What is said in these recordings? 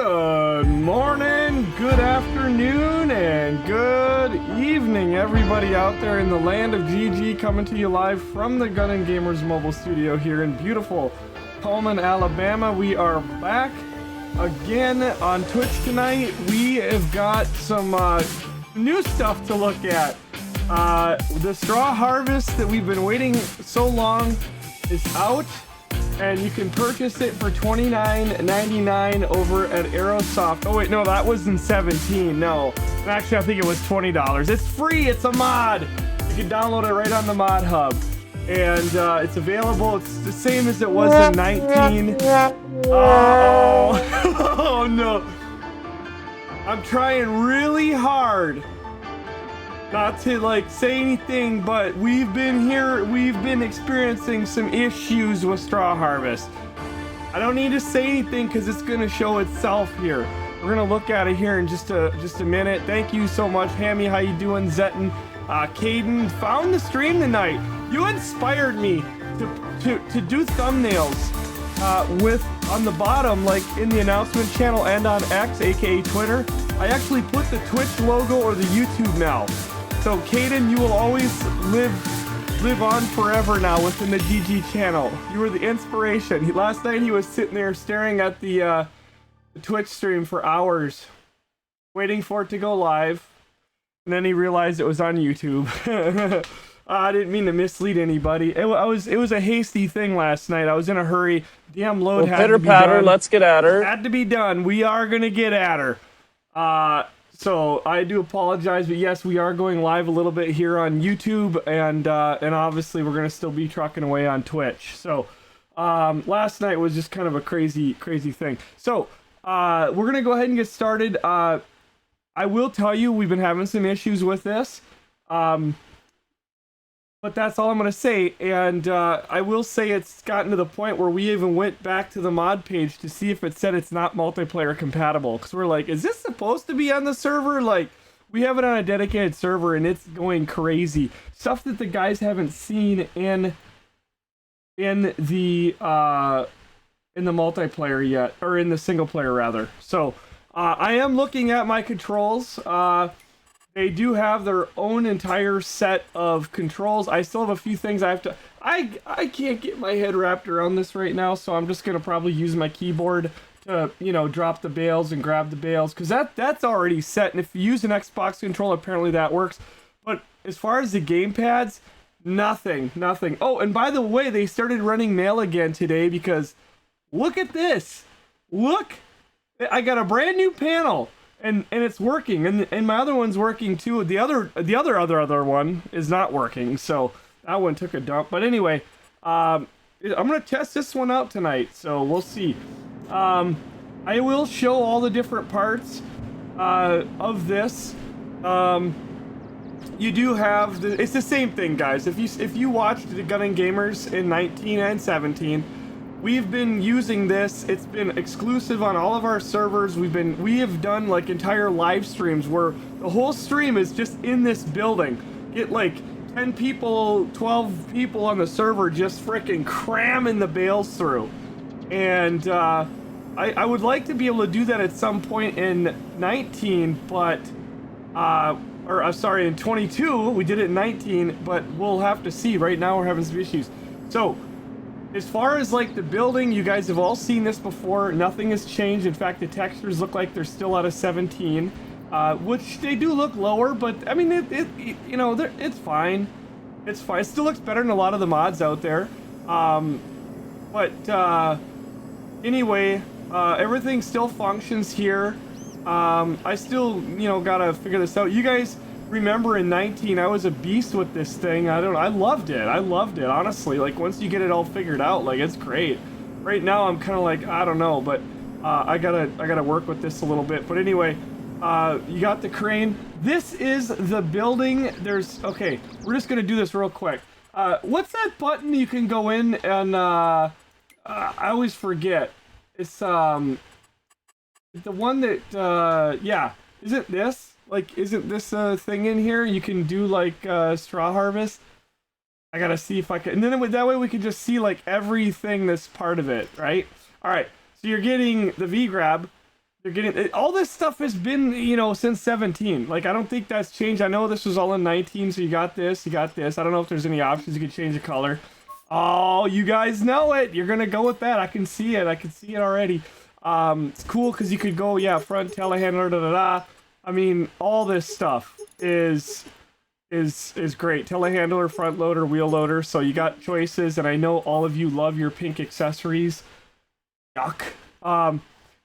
Good morning, good afternoon, and good evening, everybody out there in the land of GG, coming to you live from the Gun and Gamers mobile studio here in beautiful Pullman, Alabama. We are back again on Twitch tonight. We have got some new stuff to look at. The straw harvest that we've been waiting so long is out. And you can purchase it for $29.99 over at Aerosoft. Oh wait, no, that was in 17. No, actually, I think it was $20. It's free. It's a mod. You can download it right on the Mod Hub, and it's available. It's the same as it was in 19. Oh no! I'm trying really hard not to like say anything, but we've been experiencing some issues with straw harvest. I don't need to say anything because it's gonna show itself here. We're gonna look at it here in just a minute. Thank you so much, Hammy. How you doing, Zetton? Caden found the stream tonight. You inspired me to do thumbnails with on the bottom, like in the announcement channel and on X, aka Twitter. I actually put the Twitch logo or the YouTube now. So, Caden, you will always live on forever now within the GG channel. You were the inspiration. Last night he was sitting there staring at the Twitch stream for hours, waiting for it to go live, and then he realized it was on YouTube. I didn't mean to mislead anybody. It was a hasty thing last night. I was in a hurry. Damn load had to be done. Let's get at her. Had to be done. We are gonna get at her. So I do apologize, but yes, we are going live a little bit here on YouTube, and obviously we're gonna still be trucking away on Twitch. So last night was just kind of a crazy thing. So we're gonna go ahead and get started. I will tell you we've been having some issues with this, but that's all I'm gonna say. And I will say it's gotten to the point where we even went back to the mod page to see if it said it's not multiplayer compatible, because we're like, is this supposed to be on the server? Like, we have it on a dedicated server and it's going crazy, stuff that the guys haven't seen in the multiplayer yet, or in the single player rather. So I am looking at my controls. They do have their own entire set of controls. I still have a few things I have to... I can't get my head wrapped around this right now, so I'm just going to probably use my keyboard to, you know, drop the bales and grab the bales, because that's already set, and if you use an Xbox controller, apparently that works. But as far as the gamepads, nothing. Oh, and by the way, they started running mail again today, because look at this. Look! I got a brand new panel. And it's working, and my other one's working too. The other one is not working, so that one took a dump. But anyway, I'm gonna test this one out tonight, so we'll see. I will show all the different parts of this. You do have it's the same thing, guys. If you watched the Gun and Gamers in 19 and 17. We've been using this. It's been exclusive on all of our servers. We have done like entire live streams where the whole stream is just in this building. Get like 10 people, 12 people on the server just freaking cramming the bales through. And I would like to be able to do that at some point in 19, but sorry, in 22. We did it in 19, but we'll have to see. Right now we're having some issues. So as far as like the building, you guys have all seen this before. Nothing has changed. In fact, the textures look like they're still out of 17, which they do look lower, but I mean, you know, it's fine. It's fine. It still looks better than a lot of the mods out there. Anyway, everything still functions here. I still, you know, gotta figure this out. You guys remember in 19, I was a beast with this thing. I loved it, honestly. Like, once you get it all figured out, like, it's great. Right now, I'm kind of like, I don't know, but I gotta work with this a little bit. But anyway, you got the crane. This is the building. Okay, we're just gonna do this real quick. What's that button you can go in and, I always forget. It's, the one that, yeah, isn't this? Like, isn't this thing in here? You can do, like, straw harvest. I gotta see if I can... And then that way we can just see, like, everything that's part of it, right? Alright, so you're getting the V-Grab. They're getting all this stuff has been, you know, since 17. Like, I don't think that's changed. I know this was all in 19, so you got this, you got this. I don't know if there's any options you can change the color. Oh, you guys know it. You're gonna go with that. I can see it. I can see it already. It's cool because you could go, yeah, front telehandler, da da da. I mean, all this stuff is great. Telehandler, front loader, wheel loader. So you got choices, and I know all of you love your pink accessories. Yuck.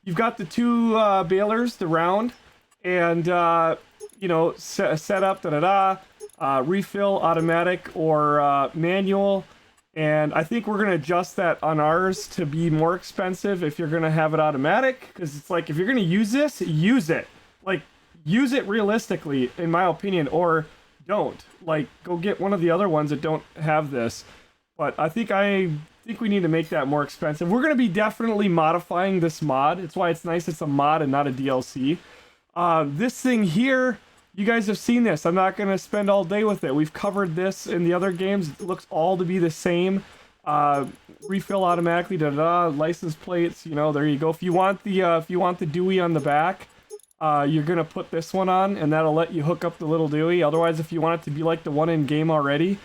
You've got the two balers, the round, and you know, set up, da da da. Refill, automatic or manual. And I think we're gonna adjust that on ours to be more expensive if you're gonna have it automatic, because it's like, if you're gonna use this, use it. Like, use it realistically, in my opinion, or don't. Like, go get one of the other ones that don't have this. But I think we need to make that more expensive. We're gonna be definitely modifying this mod. It's why it's nice it's a mod and not a DLC. This thing here, you guys have seen this. I'm not going to spend all day with it. We've covered this in the other games. It looks all to be the same. Refill automatically, da-da-da. License plates, you know, there you go. If you want the Dewey on the back, you're going to put this one on, and that'll let you hook up the little Dewey. Otherwise, if you want it to be like the one in game already,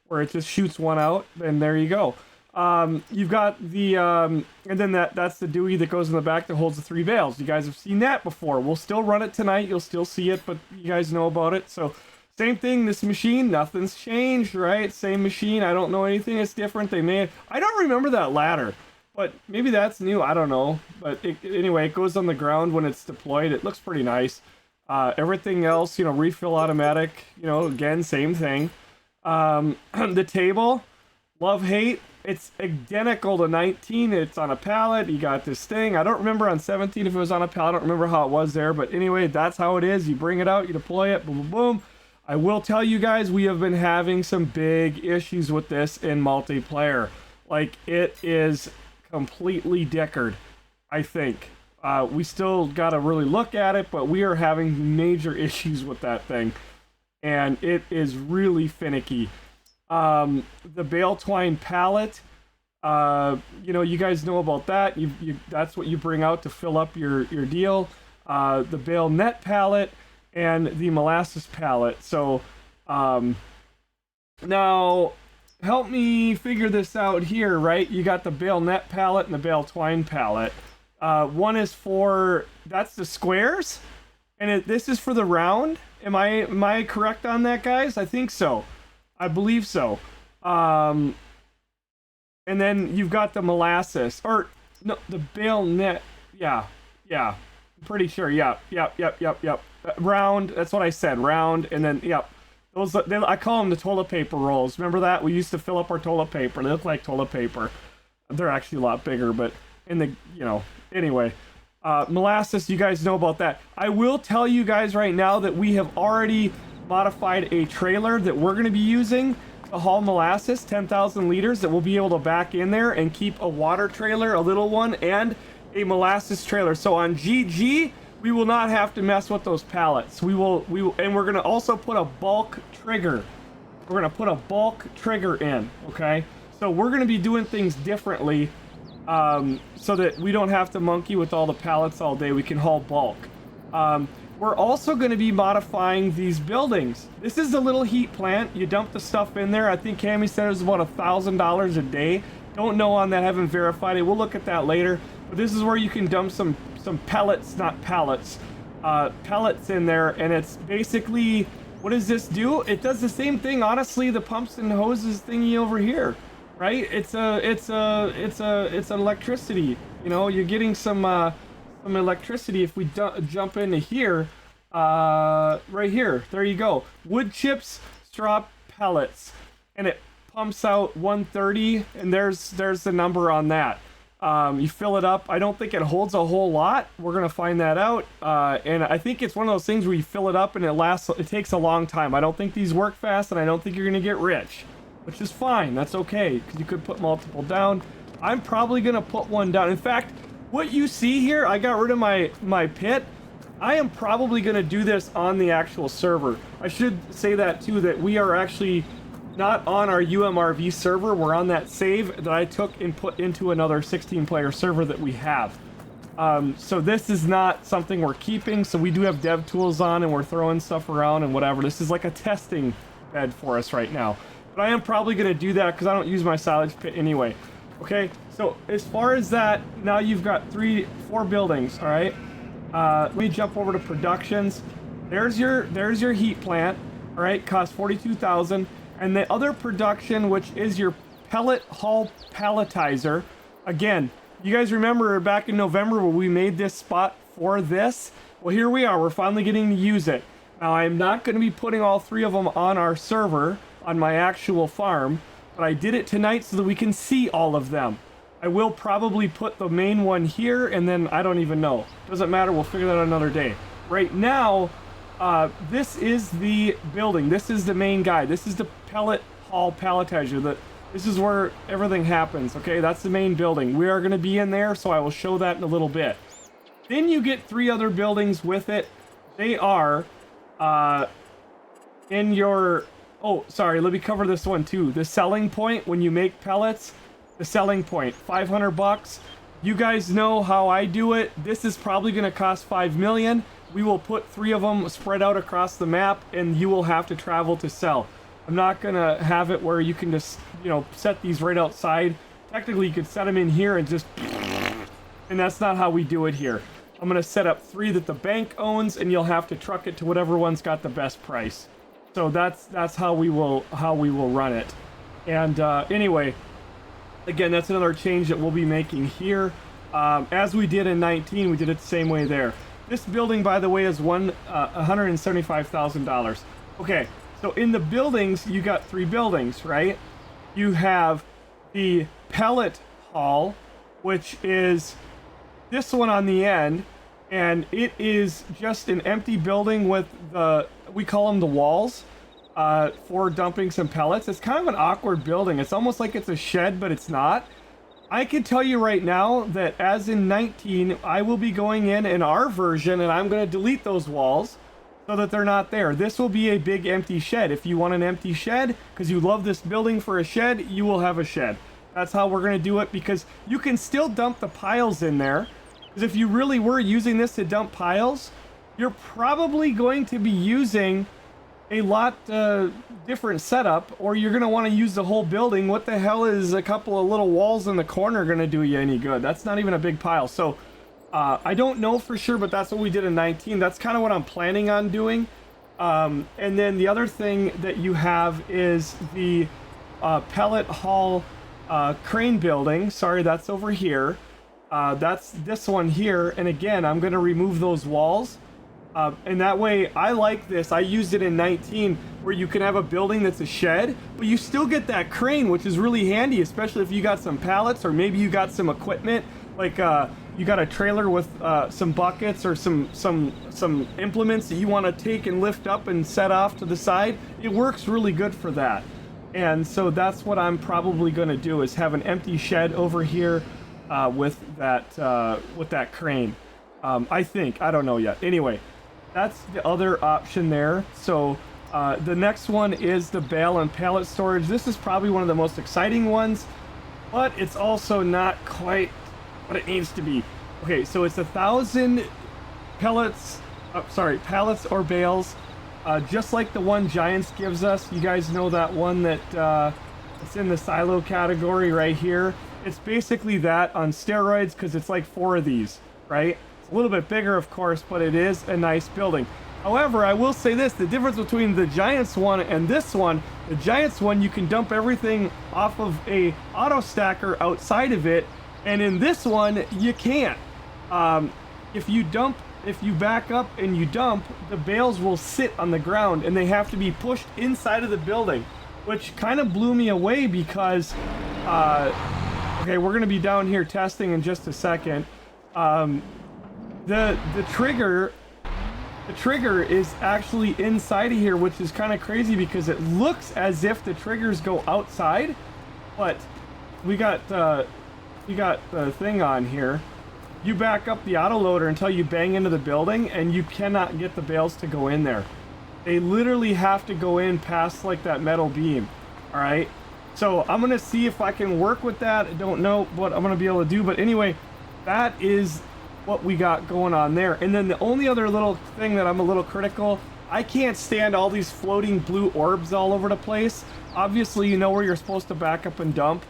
where it just shoots one out, then there you go. You've got the, and then that's the Dewey that goes in the back that holds the 3 bales. You guys have seen that before. We'll still run it tonight. You'll still see it, but you guys know about it. So, same thing, this machine, nothing's changed, right? Same machine. I don't know anything that's different. I don't remember that ladder, but maybe that's new. I don't know. But anyway, it goes on the ground when it's deployed. It looks pretty nice. Everything else, you know, refill automatic, you know, again, same thing. The table, love, hate. It's identical to 19. It's on a pallet. You got this thing. I don't remember on 17 if it was on a pallet. I don't remember how it was there. But anyway, that's how it is. You bring it out. You deploy it. Boom, boom, boom. I will tell you guys, we have been having some big issues with this in multiplayer. Like, it is completely dickered, I think. We still got to really look at it, but we are having major issues with that thing. And it is really finicky. The bale twine pallet, you know, you guys know about that. That's what you bring out to fill up your deal. The bale net pallet and the molasses pallet. So, now help me figure this out here, right? You got the bale net pallet and the bale twine pallet. One is for, that's the squares, and this is for the round. Am I correct on that, guys? I think so. I believe so. And then you've got the molasses, or no, the bale net. Yeah. I'm pretty sure. Yep. Round. That's what I said. Round, and then yep. Those, I call them the toilet paper rolls. Remember that? We used to fill up our toilet paper. They look like toilet paper. They're actually a lot bigger, but in the, you know, anyway. Molasses, you guys know about that. I will tell you guys right now that we have already modified a trailer that we're going to be using to haul molasses, 10,000 liters, that we'll be able to back in there and keep a water trailer, a little one, and a molasses trailer. So on GG, we will not have to mess with those pallets. We will, and we're going to also put a bulk trigger. We're going to put a bulk trigger in, okay? So we're going to be doing things differently, so that we don't have to monkey with all the pallets all day. We can haul bulk. We're also going to be modifying these buildings. This is a little heat plant. You dump the stuff in there. I think Cammy said it was about $1,000 a day. Don't know on that. Haven't verified it. We'll look at that later. But this is where you can dump some pellets, not pallets, pellets in there. And it's basically, what does this do? It does the same thing. Honestly, the pumps and hoses thingy over here, right? It's an electricity. You know, you're getting some electricity if we jump into here, right here. There you go. Wood chips, straw pellets, and it pumps out 130, and there's the number on that. You fill it up. I don't think it holds a whole lot. We're gonna find that out. And I think it's one of those things where you fill it up and it takes a long time. I don't think these work fast, and I don't think you're gonna get rich, which is fine. That's okay, because you could put multiple down. I'm probably gonna put one down. In fact, what you see here, I got rid of my pit. I am probably going to do this on the actual server. I should say that too, that we are actually not on our UMRV server. We're on that save that I took and put into another 16-player server that we have. So this is not something we're keeping. So we do have dev tools on and we're throwing stuff around and whatever. This is like a testing bed for us right now. But I am probably going to do that because I don't use my silage pit anyway. Okay, so as far as that, now you've got 4 buildings, all right? Let me jump over to productions. There's your heat plant, all right? Costs 42,000. And the other production, which is your pellet hull palletizer. Again, you guys remember back in November when we made this spot for this? Well, here we are. We're finally getting to use it. Now, I'm not going to be putting all 3 of them on our server on my actual farm, but I did it tonight so that we can see all of them. I will probably put the main one here, and then I don't even know. Doesn't matter. We'll figure that out another day. Right now, this is the building. This is the main guy. This is the pellet hall palletizer. This is where everything happens, okay? That's the main building. We are going to be in there, so I will show that in a little bit. Then you get 3 other buildings with it. They are in your... Oh, sorry, let me cover this one too. The selling point when you make pellets, the selling point, 500 bucks. You guys know how I do it. This is probably going to cost 5 million. We will put 3 of them spread out across the map, and you will have to travel to sell. I'm not going to have it where you can just, you know, set these right outside. Technically, you could set them in here and just... And that's not how we do it here. I'm going to set up 3 that the bank owns, and you'll have to truck it to whatever one's got the best price. So that's how we will run it. And anyway, again, that's another change that we'll be making here. As we did in 19, we did it the same way there. This building, by the way, is $175,000. Okay, so in the buildings, you got 3 buildings, right? You have the pellet hall, which is this one on the end, and it is just an empty building with we call them the walls, for dumping some pellets. It's kind of an awkward building. It's almost like it's a shed, but it's not. I can tell you right now that as in 19, I will be going in our version, and I'm going to delete those walls so that they're not there. This will be a big empty shed. If you want an empty shed because you love this building for a shed, you will have a shed. That's how we're going to do it, because you can still dump the piles in there. Because if you really were using this to dump piles, you're probably going to be using a lot different setup, or you're going to want to use the whole building. What the hell is a couple of little walls in the corner going to do you any good? That's not even a big pile. So I don't know for sure, but that's what we did in 19. That's kind of what I'm planning on doing. And then the other thing that you have is the pellet hall crane building. Sorry, that's over here. That's this one here. And again, I'm going to remove those walls. And that way, I like this. I used it in 19, where you can have a building that's a shed, but you still get that crane, which is really handy, especially if you got some pallets, or maybe you got some equipment, like you got a trailer with some buckets or some implements that you want to take and lift up and set off to the side. It works really good for that. And so that's what I'm probably going to do, is have an empty shed over here with that crane. I think. I don't know yet. Anyway, that's the other option there. So the next one is the bale and pallet storage. This is probably one of the most exciting ones, but it's also not quite what it needs to be. Okay, so it's 1,000 pallets or bales, just like the one Giants gives us. You guys know that one that it's in the silo category right here. It's basically that on steroids, because it's like 4 of these, right? A little bit bigger, of course, but it is a nice building. However, I will say this, the difference between the Giants one and this one, the Giants one, you can dump everything off of a auto stacker outside of it, and in this one, you can't. If you back up and you dump, the bales will sit on the ground, and they have to be pushed inside of the building, which kind of blew me away because, okay, we're going to be down here testing in just a second. The trigger is actually inside of here, which is kind of crazy because it looks as if the triggers go outside, but we got the thing on here. You back up the autoloader until you bang into the building, and you cannot get the bales to go in there. They literally have to go in past like that metal beam. All right, so I'm gonna see if I can work with that. I don't know what I'm gonna be able to do, but anyway, that is what we got going on there. And then the only other little thing that I'm a little critical, I can't stand all these floating blue orbs all over the place. Obviously, you know where you're supposed to back up and dump.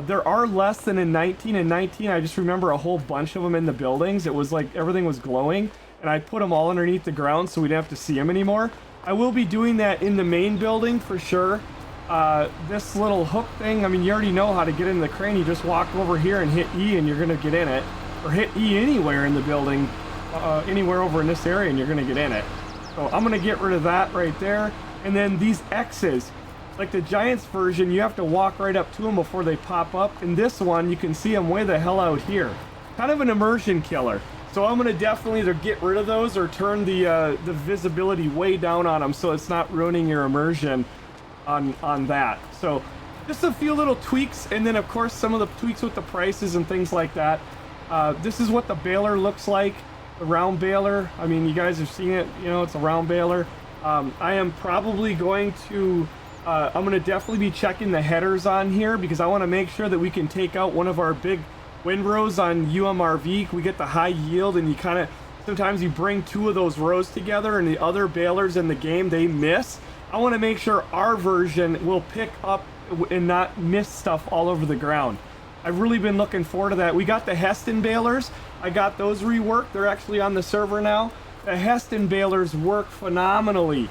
There are less than in 19 and 19. I just remember a whole bunch of them in the buildings. It was like everything was glowing, and I put them all underneath the ground so we didn't have to see them anymore. I will be doing that in the main building for sure. This little hook thing, I mean, you already know how to get in the crane. You just walk over here and hit E and you're going to get in it. Or hit E anywhere in the building, anywhere over in this area, and you're going to get in it. So I'm going to get rid of that right there. And then these X's. Like the Giants version, you have to walk right up to them before they pop up. In this one, you can see them way the hell out here. Kind of an immersion killer. So I'm going to definitely either get rid of those or turn the visibility way down on them so it's not ruining your immersion on that. So just a few little tweaks, and then of course some of the tweaks with the prices and things like that. This is what the baler looks like, the round baler. I mean, you guys have seen it, you know, it's a round baler. I am probably going to... I'm going to definitely be checking the headers on here because I want to make sure that we can take out one of our big windrows on UMRV. We get the high yield, and you kind of, sometimes you bring two of those rows together and the other balers in the game, they miss. I want to make sure our version will pick up and not miss stuff all over the ground. I've really been looking forward to that. We got the Heston balers. I got those reworked. They're actually on the server now. The Heston balers work phenomenally.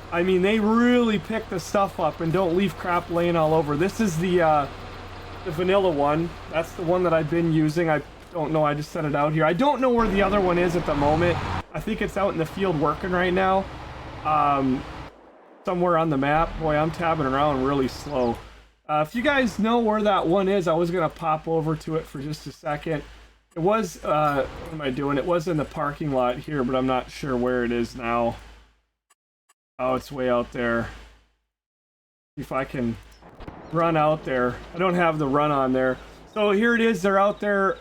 I mean, they really pick the stuff up and don't leave crap laying all over. This is the vanilla one. That's the one that I've been using. I don't know. I just set it out here. I don't know where the other one is at the moment. I think it's out in the field working right now. Somewhere on the map. Boy, I'm tabbing around really slow. If you guys know where that one is, I was going to pop over to it for just a second. It was, what am I doing? It was in the parking lot here, but I'm not sure where it is now. Oh, it's way out there. See if I can run out there. I don't have the run on there. So here it is. They're out there.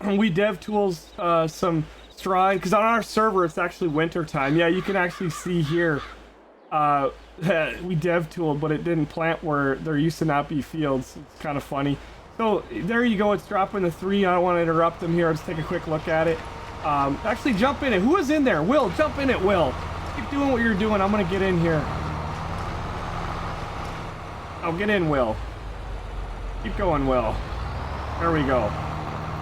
We dev tools some stride, because on our server it's actually winter time. Yeah, you can actually see here. We dev tooled, but it didn't plant where there used to not be fields. It's kind of funny. So there you go. It's dropping the 3. I don't want to interrupt them here. Let's take a quick look at it. Actually, jump in it. Who is in there? Will, jump in it, Will. Keep doing what you're doing. I'm gonna get in here. I'll get in, Will. Keep going, Will. There we go.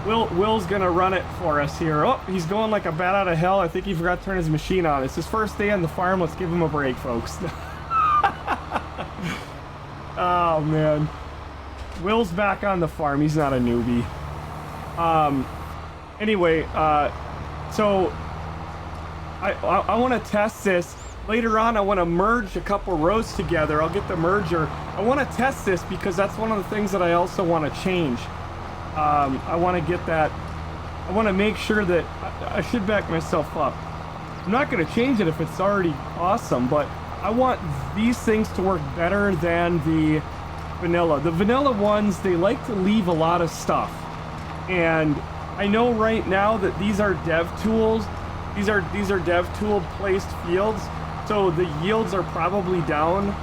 Will's gonna run it for us here. Oh, he's going like a bat out of hell. I think he forgot to turn his machine on. It's his first day on the farm. Let's give him a break, folks. Oh, man. Will's back on the farm. He's not a newbie. Anyway, so I want to test this. Later on, I want to merge a couple rows together. I'll get the merger. I want to test this because that's one of the things that I also want to change. I want to get that. I want to make sure that I should back myself up. I'm not going to change it if it's already awesome, but I want these things to work better than the vanilla. The vanilla ones, they like to leave a lot of stuff. And I know right now that these are dev tools. These are dev tool placed fields. So the yields are probably down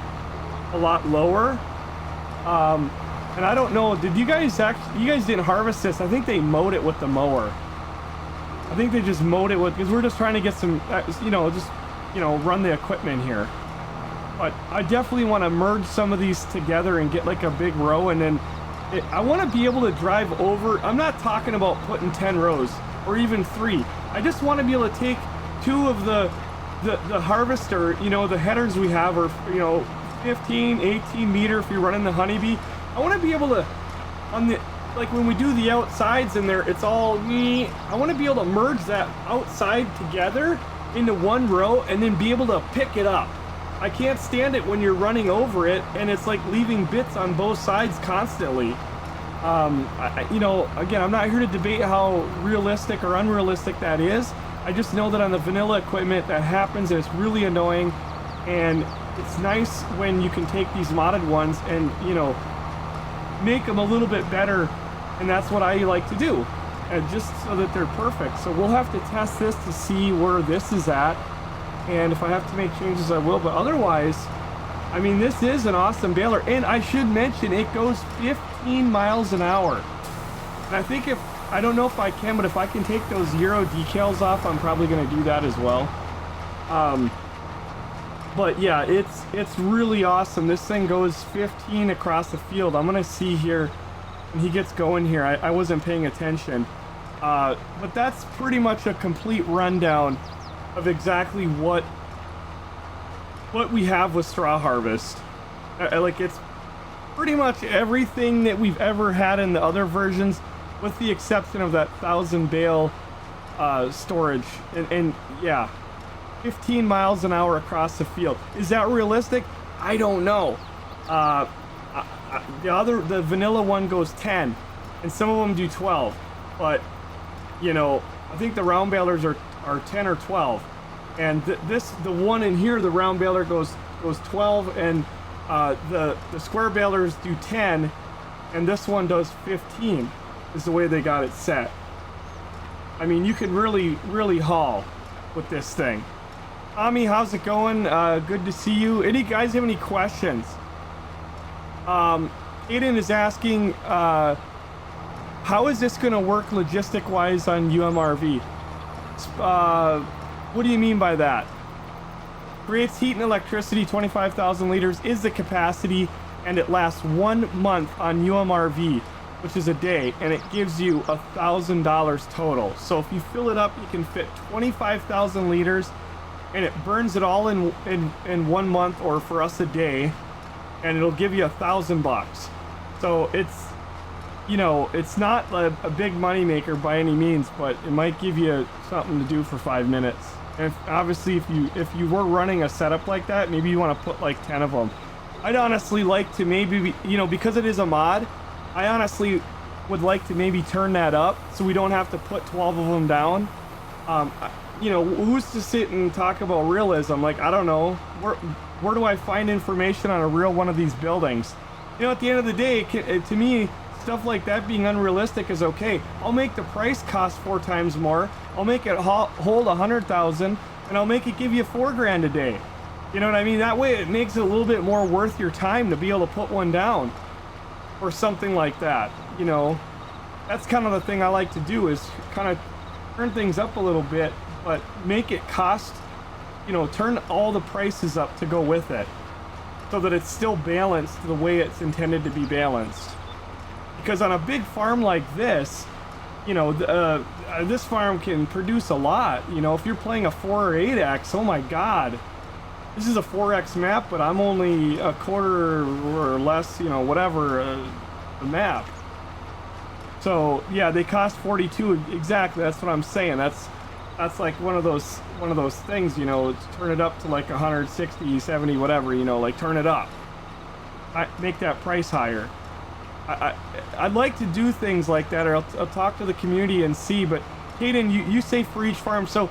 a lot lower. And I don't know, did you guys actually, you guys didn't harvest this. I think they mowed it with the mower. I think they just mowed it with, because we're just trying to get some, run the equipment here. But I definitely want to merge some of these together and get like a big row, and then I want to be able to drive over. I'm not talking about putting 10 rows or even 3. I just want to be able to take 2 of the harvester, the headers we have are, 15, 18 meter if you're running the honeybee. I want to be able to, like when we do the outsides in there, it's all me. I want to be able to merge that outside together into one row and then be able to pick it up. I can't stand it when you're running over it and it's like leaving bits on both sides constantly. Again, I'm not here to debate how realistic or unrealistic that is. I just know that on the vanilla equipment that happens and it's really annoying, and it's nice when you can take these modded ones and, make them a little bit better, and that's what I like to do, and just so that they're perfect. So we'll have to test this to see where this is at, and if I have to make changes I will, but otherwise, I mean, this is an awesome baler. And I should mention, it goes 15 miles an hour. And I think if I don't know if I can, but if I can take those Euro decals off, I'm probably going to do that as well. But yeah, it's really awesome. This thing goes 15 across the field. I'm going to see here when he gets going here. I wasn't paying attention. But that's pretty much a complete rundown of exactly what we have with straw harvest. Like, it's pretty much everything that we've ever had in the other versions, with the exception of that 1,000 bale storage. And yeah, 15 miles an hour across the field. Is that realistic? I don't know. The vanilla one goes 10, and some of them do 12. But, you know, I think the round balers are 10 or 12. And the one in here, the round baler goes 12, and the square balers do 10, and this one does 15, is the way they got it set. I mean, you can really haul with this thing. Tommy, how's it going? Good to see you. Any guys have any questions? Aiden is asking, how is this going to work logistic-wise on UMRV? What do you mean by that? Creates heat and electricity, 25,000 liters is the capacity, and it lasts 1 month on UMRV, which is a day, and it gives you $1,000 total. So if you fill it up, you can fit 25,000 liters, and it burns it all in 1 month, or for us a day, and it'll give you $1,000. So it's, you know, it's not a big money maker by any means, but it might give you something to do for 5 minutes. And obviously, if you were running a setup like that, maybe you want to put like 10 of them. I'd honestly like to maybe, you know, because it is a mod, I honestly would like to maybe turn that up so we don't have to put 12 of them down. You know, who's to sit and talk about realism? Like, I don't know, where do I find information on a real one of these buildings? You know, at the end of the day, to me, stuff like that being unrealistic is okay. I'll make the price cost 4 times more. I'll make it hold 100,000, and I'll make it give you $4 grand a day. You know what I mean? That way it makes it a little bit more worth your time to be able to put one down, or something like that. You know, that's kind of the thing I like to do, is kind of turn things up a little bit, but make it cost, you know, turn all the prices up to go with it, so that it's still balanced the way it's intended to be balanced. Because on a big farm like this, you know, this farm can produce a lot. You know, if you're playing a 4 or 8x, oh my god. This is a 4x map, but I'm only a quarter or less, you know, whatever, the map. So, yeah, they cost 42, exactly, that's what I'm saying. That's like one of those things, you know, turn it up to like 160, 70, whatever, you know, like turn it up. Make that price higher. I'd like to do things like that, or I'll talk to the community and see. But Caden, you say for each farm, so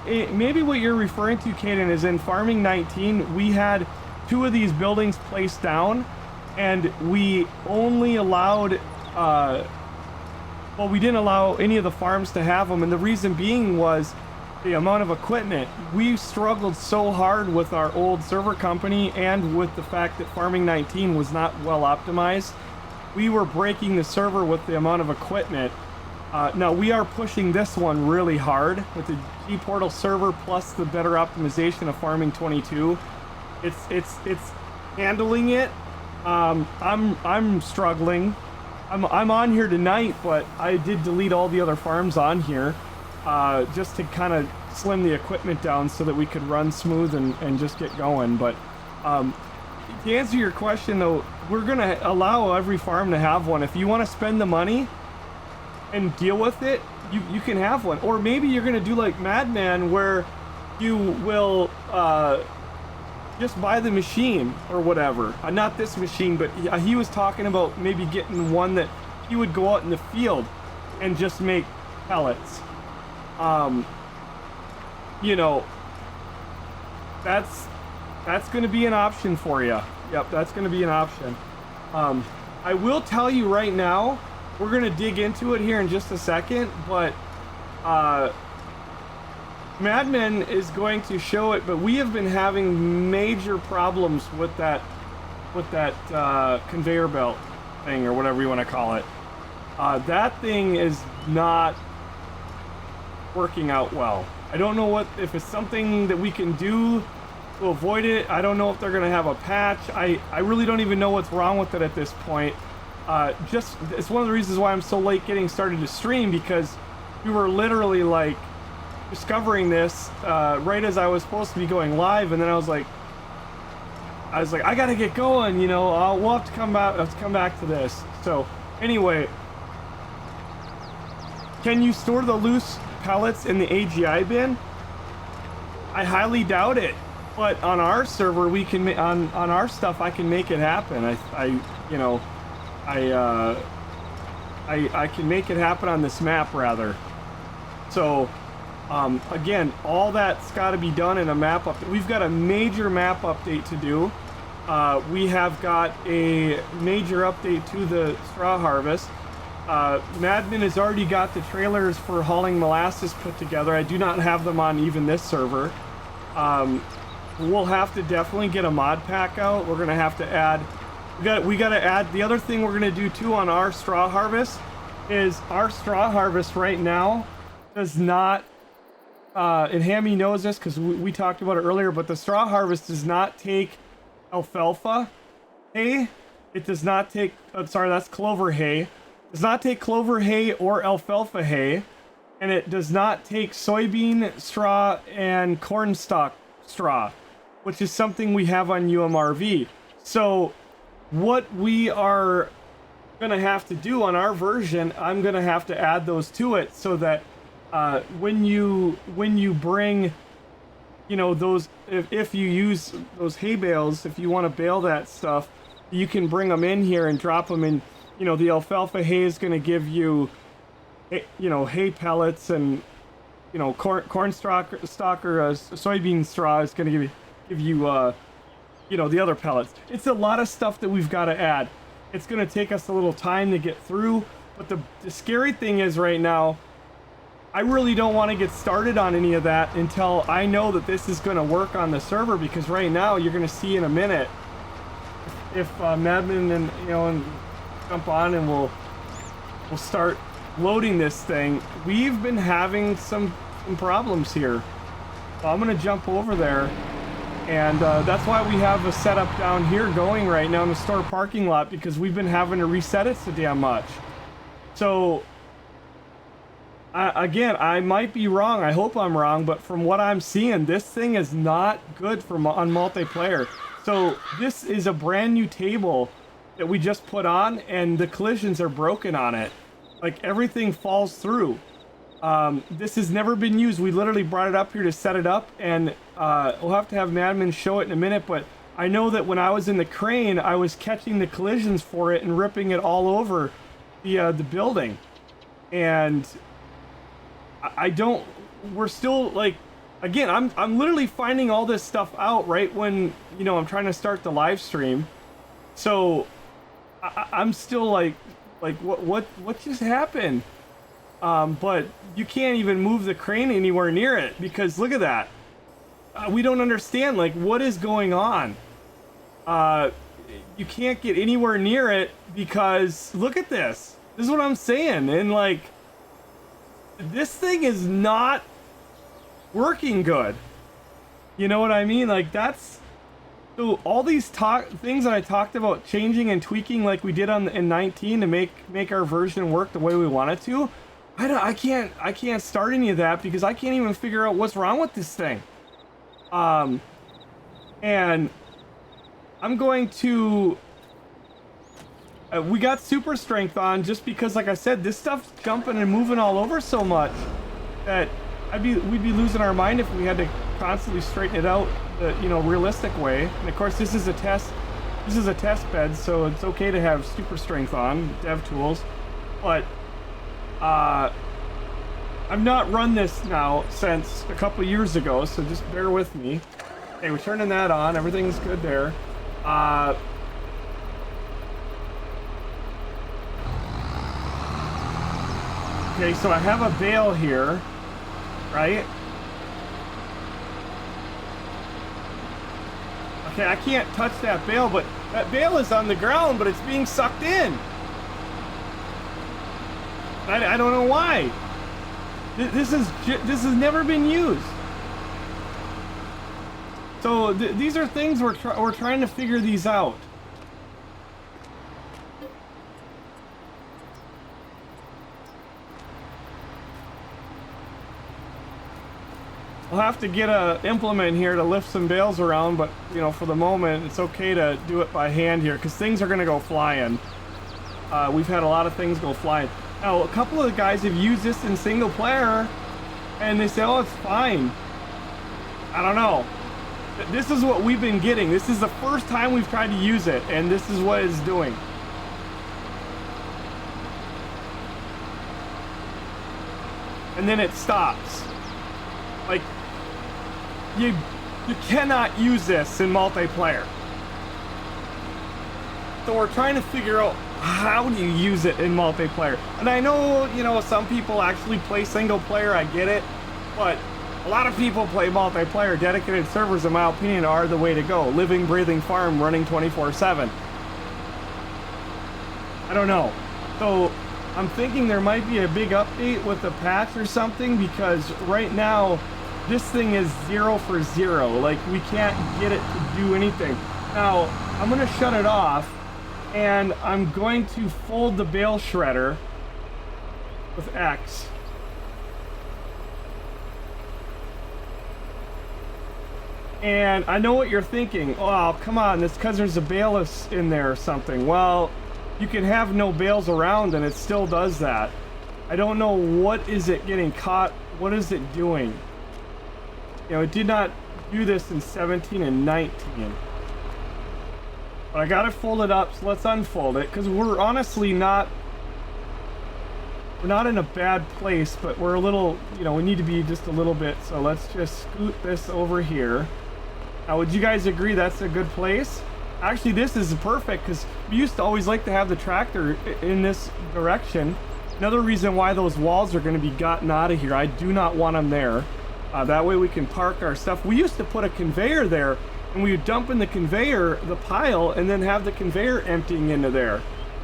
maybe what you're referring to, Caden, is in farming 19 we had 2 of these buildings placed down, and we only allowed well, we didn't allow any of the farms to have them, and the reason being was the amount of equipment. We struggled so hard with our old server company, and with the fact that farming 19 was not well optimized. We were breaking the server with the amount of equipment. Now we are pushing this one really hard with the G-Portal server plus the better optimization of farming 22. It's handling it. I'm struggling. I'm on here tonight, but I did delete all the other farms on here, just to kind of slim the equipment down so that we could run smooth and just get going. But to answer your question, though, we're going to allow every farm to have one. If you want to spend the money and deal with it, you can have one. Or maybe you're going to do like Madman, where you will just buy the machine or whatever. Not this machine, but he was talking about maybe getting one that he would go out in the field and just make pellets. You know, that's going to be an option for you. Yep, that's going to be an option. I will tell you right now, we're going to dig into it here in just a second, but Madman is going to show it, but we have been having major problems with that conveyor belt thing, or whatever you want to call it. That thing is not working out well. I don't know if it's something that we can do to avoid it. I don't know if they're gonna have a patch. I really don't even know what's wrong with it at this point. It's one of the reasons why I'm so late getting started to stream, because we were literally like discovering this right as I was supposed to be going live, and then I was like, I gotta get going, you know. We'll have to come back to this. So anyway, can you store the loose pellets in the AGI bin? I highly doubt it, but on our server we can on our stuff I can make it happen. I can make it happen on this map rather. So again, all that's got to be done in a map update. We've got a major map update to do. We have got a major update to the straw harvest. Madman has already got the trailers for hauling molasses put together. I do not have them on even this server. We'll have to definitely get a mod pack out. We're gonna have to add. We gotta add. The other thing we're gonna do too on our straw harvest is our straw harvest right now does not. And Hammy knows this because we talked about it earlier. But the straw harvest does not take alfalfa hay. It does not take. I'm sorry, that's clover hay. Does not take clover hay or alfalfa hay, and it does not take soybean straw and corn stalk straw, which is something we have on UMRV. So what we are gonna have to do on our version, I'm gonna have to add those to it so that when you bring, you know, those, if you use those hay bales, if you want to bale that stuff, you can bring them in here and drop them in. You know, the alfalfa hay is going to give you, you know, hay pellets, and, you know, corn stalk or soybean straw is going to give you, you know, the other pellets. It's a lot of stuff that we've got to add. It's going to take us a little time to get through, but the scary thing is right now, I really don't want to get started on any of that until I know that this is going to work on the server, because right now you're going to see in a minute if Madman and, you know, and jump on and we'll start loading this thing. We've been having some problems here. So I'm gonna jump over there, and that's why we have a setup down here going right now in the store parking lot, because we've been having to reset it so damn much. So again, I might be wrong. I hope I'm wrong, but from what I'm seeing, this thing is not good for on multiplayer. So this is a brand new table that we just put on, and the collisions are broken on it. Like, everything falls through. This has never been used. We literally brought it up here to set it up, and we'll have to have Madman show it in a minute, but I know that when I was in the crane, I was catching the collisions for it and ripping it all over the building. And we're still, like, again, I'm literally finding all this stuff out right when, you know, I'm trying to start the live stream. So I'm still like what just happened? But you can't even move the crane anywhere near it, because look at that. We don't understand, like, what is going on. You can't get anywhere near it because look at this. This is what I'm saying, and like, this thing is not working good. You know what I mean? Like, that's. So all these things that I talked about changing and tweaking, like we did in 19, to make our version work the way we want it to, I can't start any of that because I can't even figure out what's wrong with this thing. And I'm going to. We got super strength on just because, like I said, this stuff's jumping and moving all over so much that we'd be losing our mind if we had to constantly straighten it out the, you know, realistic way. And of course, this is a test bed, so it's okay to have super strength on dev tools. But I've not run this now since a couple years ago, so just bear with me. Okay, we're turning that on. Everything's good there. Okay, so I have a bale here, right? Okay, I can't touch that bale, but that bale is on the ground, but it's being sucked in. I don't know why. This has never been used. So these are things we're trying to figure these out. I'll have to get a implement here to lift some bales around, but you know, for the moment, it's okay to do it by hand here because things are gonna go flying. We've had a lot of things go flying. Now, a couple of the guys have used this in single player, and they say, "Oh, it's fine." I don't know. This is what we've been getting. This is the first time we've tried to use it, and this is what it's doing. And then it stops. Like, you cannot use this in multiplayer. So we're trying to figure out how do you use it in multiplayer. And I know, you know, some people actually play single player, I get it, but a lot of people play multiplayer. Dedicated servers, in my opinion, are the way to go. Living, breathing farm running 24/7. I don't know. So I'm thinking there might be a big update with the patch or something, because right now this thing is 0 for 0. Like, we can't get it to do anything. Now, I'm gonna shut it off, and I'm going to fold the bale shredder with X. And I know what you're thinking. Oh, come on, it's because there's a bale in there or something. Well, you can have no bales around and it still does that. I don't know, what is it getting caught? What is it doing? You know, it did not do this in 17 and 19. But I got it folded up, so let's unfold it, because we're honestly not... We're not in a bad place, but we're a little... You know, we need to be just a little bit, so let's just scoot this over here. Now, would you guys agree that's a good place? Actually, this is perfect, because we used to always like to have the tractor in this direction. Another reason why those walls are going to be gotten out of here. I do not want them there. That way we can park our stuff. We used to put a conveyor there, and we would dump in the conveyor, the pile, and then have the conveyor emptying into there.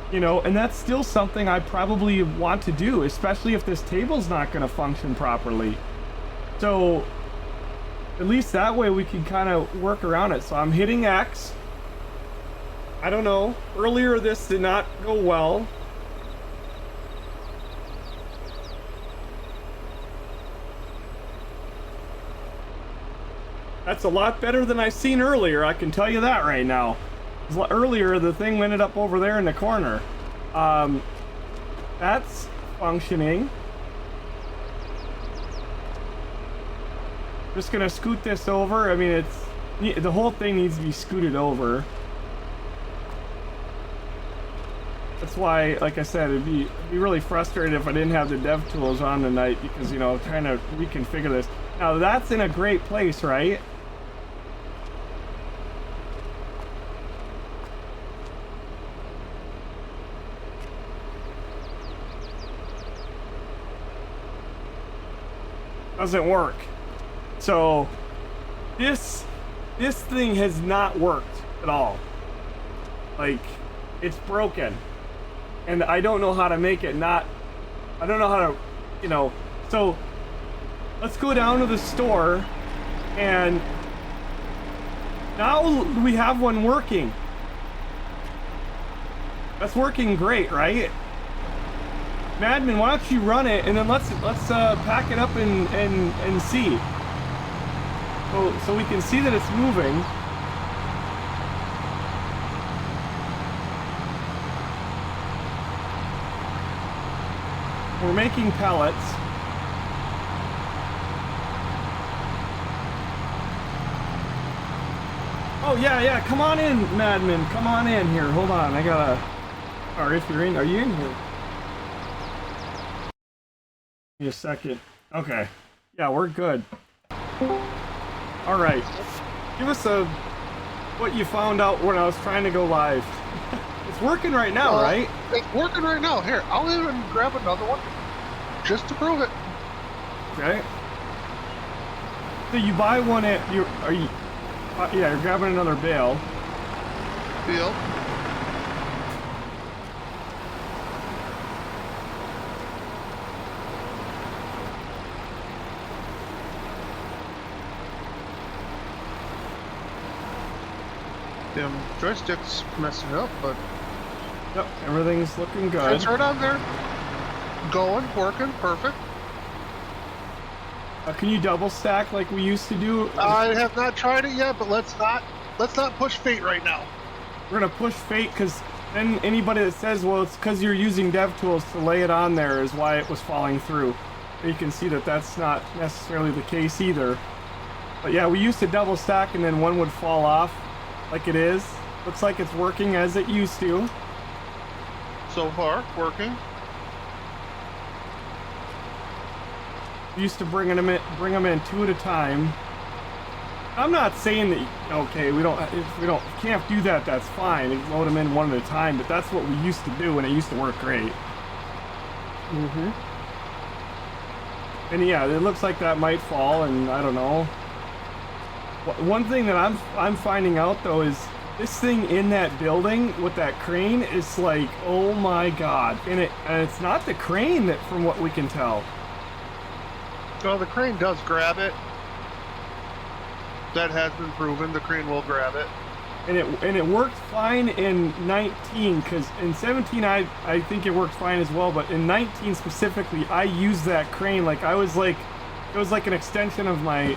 You know, and that's still something I probably want to do, especially if this table's not going to function properly. So, at least that way we can kind of work around it. So I'm hitting X. I don't know. Earlier this did not go well. That's a lot better than I seen earlier, I can tell you that right now. Earlier, the thing ended up over there in the corner. That's functioning. Just gonna scoot this over. I mean, the whole thing needs to be scooted over. That's why, like I said, it'd be really frustrating if I didn't have the dev tools on tonight, because, you know, trying to reconfigure this. Now, that's in a great place, right? Doesn't work. So this thing has not worked at all. Like, it's broken, and I don't know how to make it not. I don't know how to, you know. So let's go down to the store, and now we have one working. That's working great, right? Madman, why don't you run it, and then let's pack it up and see. So we can see that it's moving. We're making pellets. Oh yeah, come on in, Madman. Come on in here. Hold on, I gotta. Or if you're in, are you in here? Give me a second. Okay. Yeah, we're good. All right. Give us what you found out when I was trying to go live. It's working right now, right? It's working right now. Here, I'll even grab another one just to prove it. Okay. So you buy one at yeah, you're grabbing another bale. Damn joystick's messing up, but Yep, everything's looking good. it's right on there. Going, working, perfect. Can you double stack like we used to do? I have not tried it yet, but let's not push fate right now. We're gonna push fate because then anybody that says, well, it's because you're using dev tools to lay it on there is why it was falling through. You can see that that's not necessarily the case either. But yeah, we used to double stack and then one would fall off like it is. Looks like it's working as it used to. So far, working. We used to bring them in two at a time. I'm not saying that okay, if we can't do that, that's fine. Load them in one at a time, but that's what we used to do, and it used to work great. Mm-hmm. And yeah, it looks like that might fall, and I don't know. One thing that I'm finding out though is this thing in that building with that crane is like, oh my god, and it's not the crane that, from what we can tell. Well, the crane does grab it. That has been proven. The crane will grab it. And it worked fine in 19, because in 17 I think it worked fine as well, but in 19 specifically I used that crane like it was like an extension of my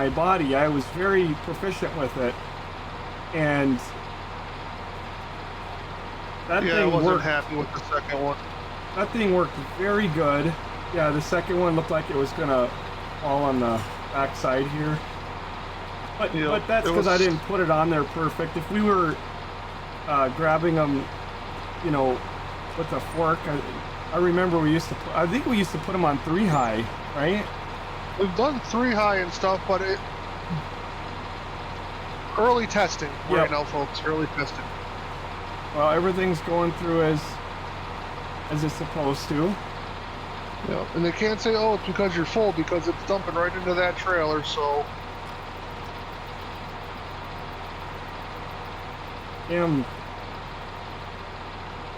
body. I was very proficient with it, and that I thing wasn't worked. happy with the second one. That thing worked very good. Yeah, the second one looked like it was gonna fall on the backside here. But that's because I didn't put it on there perfect. If we were grabbing them, you know, with a fork, I remember I think we used to put them on 3 high, right? We've done 3 high and stuff, but early testing right now, folks. Early testing. Well, everything's going through as it's supposed to. Yeah, and they can't say, oh, it's because you're full, because it's dumping right into that trailer, so...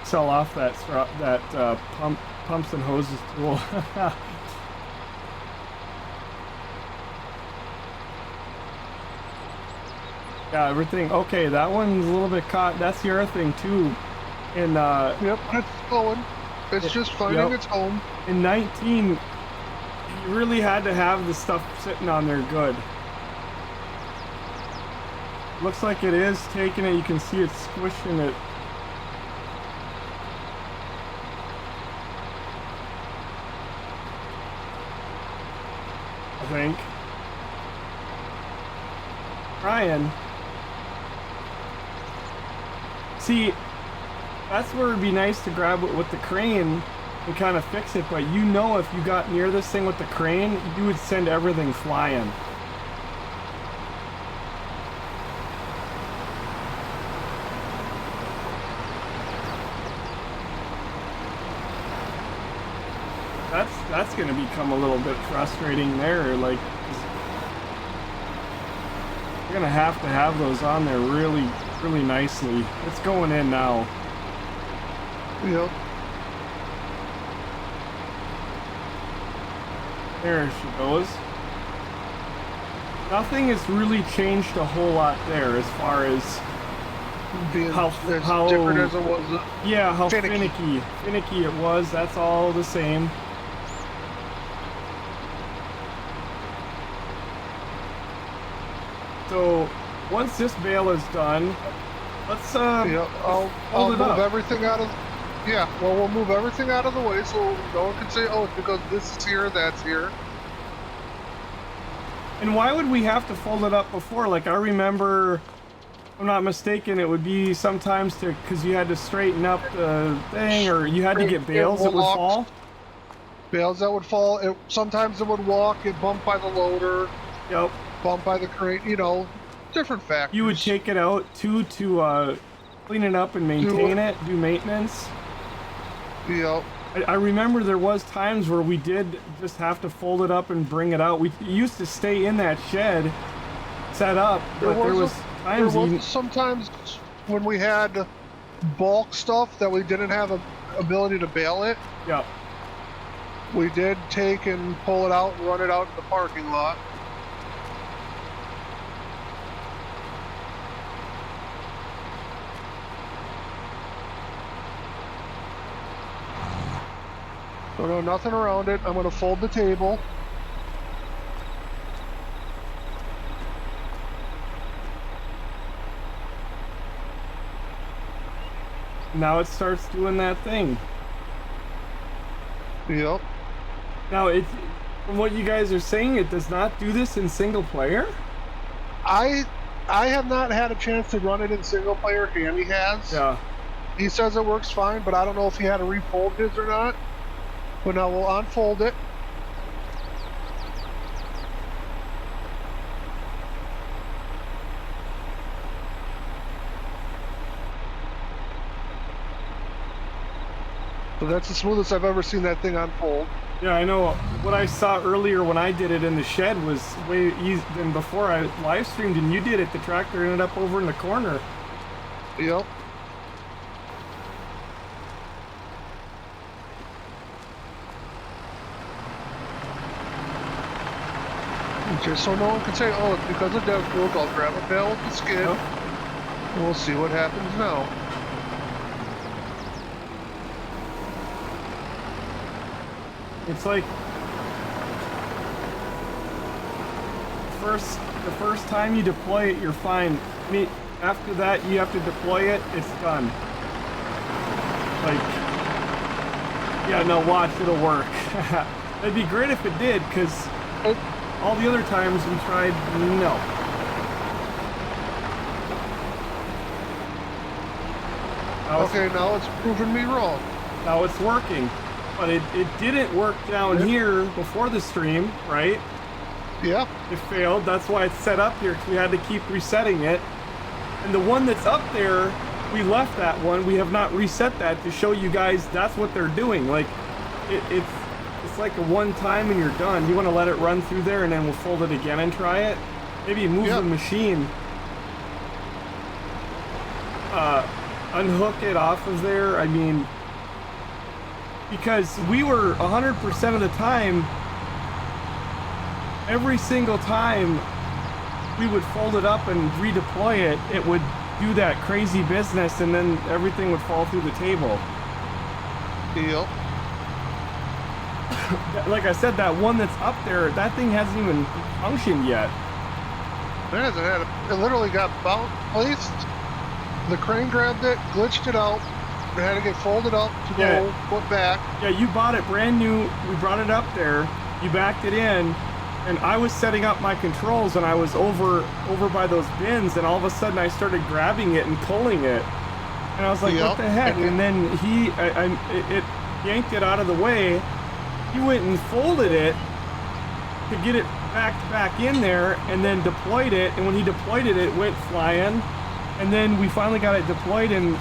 Sell off that pumps and hoses tool. Yeah, everything. Okay, that one's a little bit caught. That's the other thing too. And yep, it's going. It's just finding its home. In 19, you really had to have the stuff sitting on there good. Looks like it is taking it. You can see it's squishing it. I think. Ryan. See, that's where it'd be nice to grab it with the crane and kind of fix it, but you know if you got near this thing with the crane, you would send everything flying. That's going to become a little bit frustrating there. Like, you're going to have those on there really, really nicely. It's going in now. Yep. There she goes. Nothing has really changed a whole lot there as far as being how different as it was. Yeah, how finicky it was. That's all the same. So once this bale is done, let's yeah, I'll move everything out of. Yeah, well, we'll move everything out of the way so no one can say, oh, it's because this is here, that's here. And why would we have to fold it up before? Like, I remember, if I'm not mistaken, it would be sometimes because you had to straighten up the thing, or you had to get bales that would fall. Bales that would fall. Sometimes it would walk, get bumped by the loader. Yep. Bumped by the crate, you know, different factors. You would take it out too to clean it up and maintain it, do maintenance. Yep. I remember there was times where we did just have to fold it up and bring it out. We used to stay in that shed, set up, but there was times sometimes when we had bulk stuff that we didn't have a ability to bale it. Yep. We did take and pull it out and run it out in the parking lot. Oh, no, nothing around it. I'm going to fold the table. Now it starts doing that thing. Yep. Now, from what you guys are saying, it does not do this in single player? I have not had a chance to run it in single player. Andy has. Yeah. He says it works fine, but I don't know if he had to refold his or not. But now we'll unfold it. So that's the smoothest I've ever seen that thing unfold. Yeah, I know. What I saw earlier when I did it in the shed was way easier than before I live streamed and you did it. The tractor ended up over in the corner. Yep. Just so no one can say, oh, it's because of Deathstroke, I'll grab a bale with the skid. Yep. And we'll see what happens now. It's like the first time you deploy it, you're fine. I mean, after that, you have to deploy it. It's done. Like, yeah, no, watch, it'll work. It'd be great if it did, because all the other times we tried, no. Okay, now it's proving me wrong. Now it's working. But it didn't work down here before the stream, right? Yeah. It failed. That's why it's set up here, because we had to keep resetting it. And the one that's up there, we left that one. We have not reset that to show you guys that's what they're doing. Like, it's like a one time and you're done. You want to let it run through there and then we'll fold it again and try it? Maybe move the machine. Unhook it off of there. I mean, because we were 100% of the time, every single time we would fold it up and redeploy it, it would do that crazy business and then everything would fall through the table. Yep. Like I said, that one that's up there, that thing hasn't even functioned yet. It hasn't had it. It literally got placed. The crane grabbed it, glitched it out. It had to get folded up to go put back. Yeah, you bought it brand new. We brought it up there. You backed it in, and I was setting up my controls, and I was over by those bins, and all of a sudden I started grabbing it and pulling it, and I was like, "What the heck?" And then it yanked it out of the way. He went and folded it to get it back in there, and then deployed it. And when he deployed it, it went flying. And then we finally got it deployed in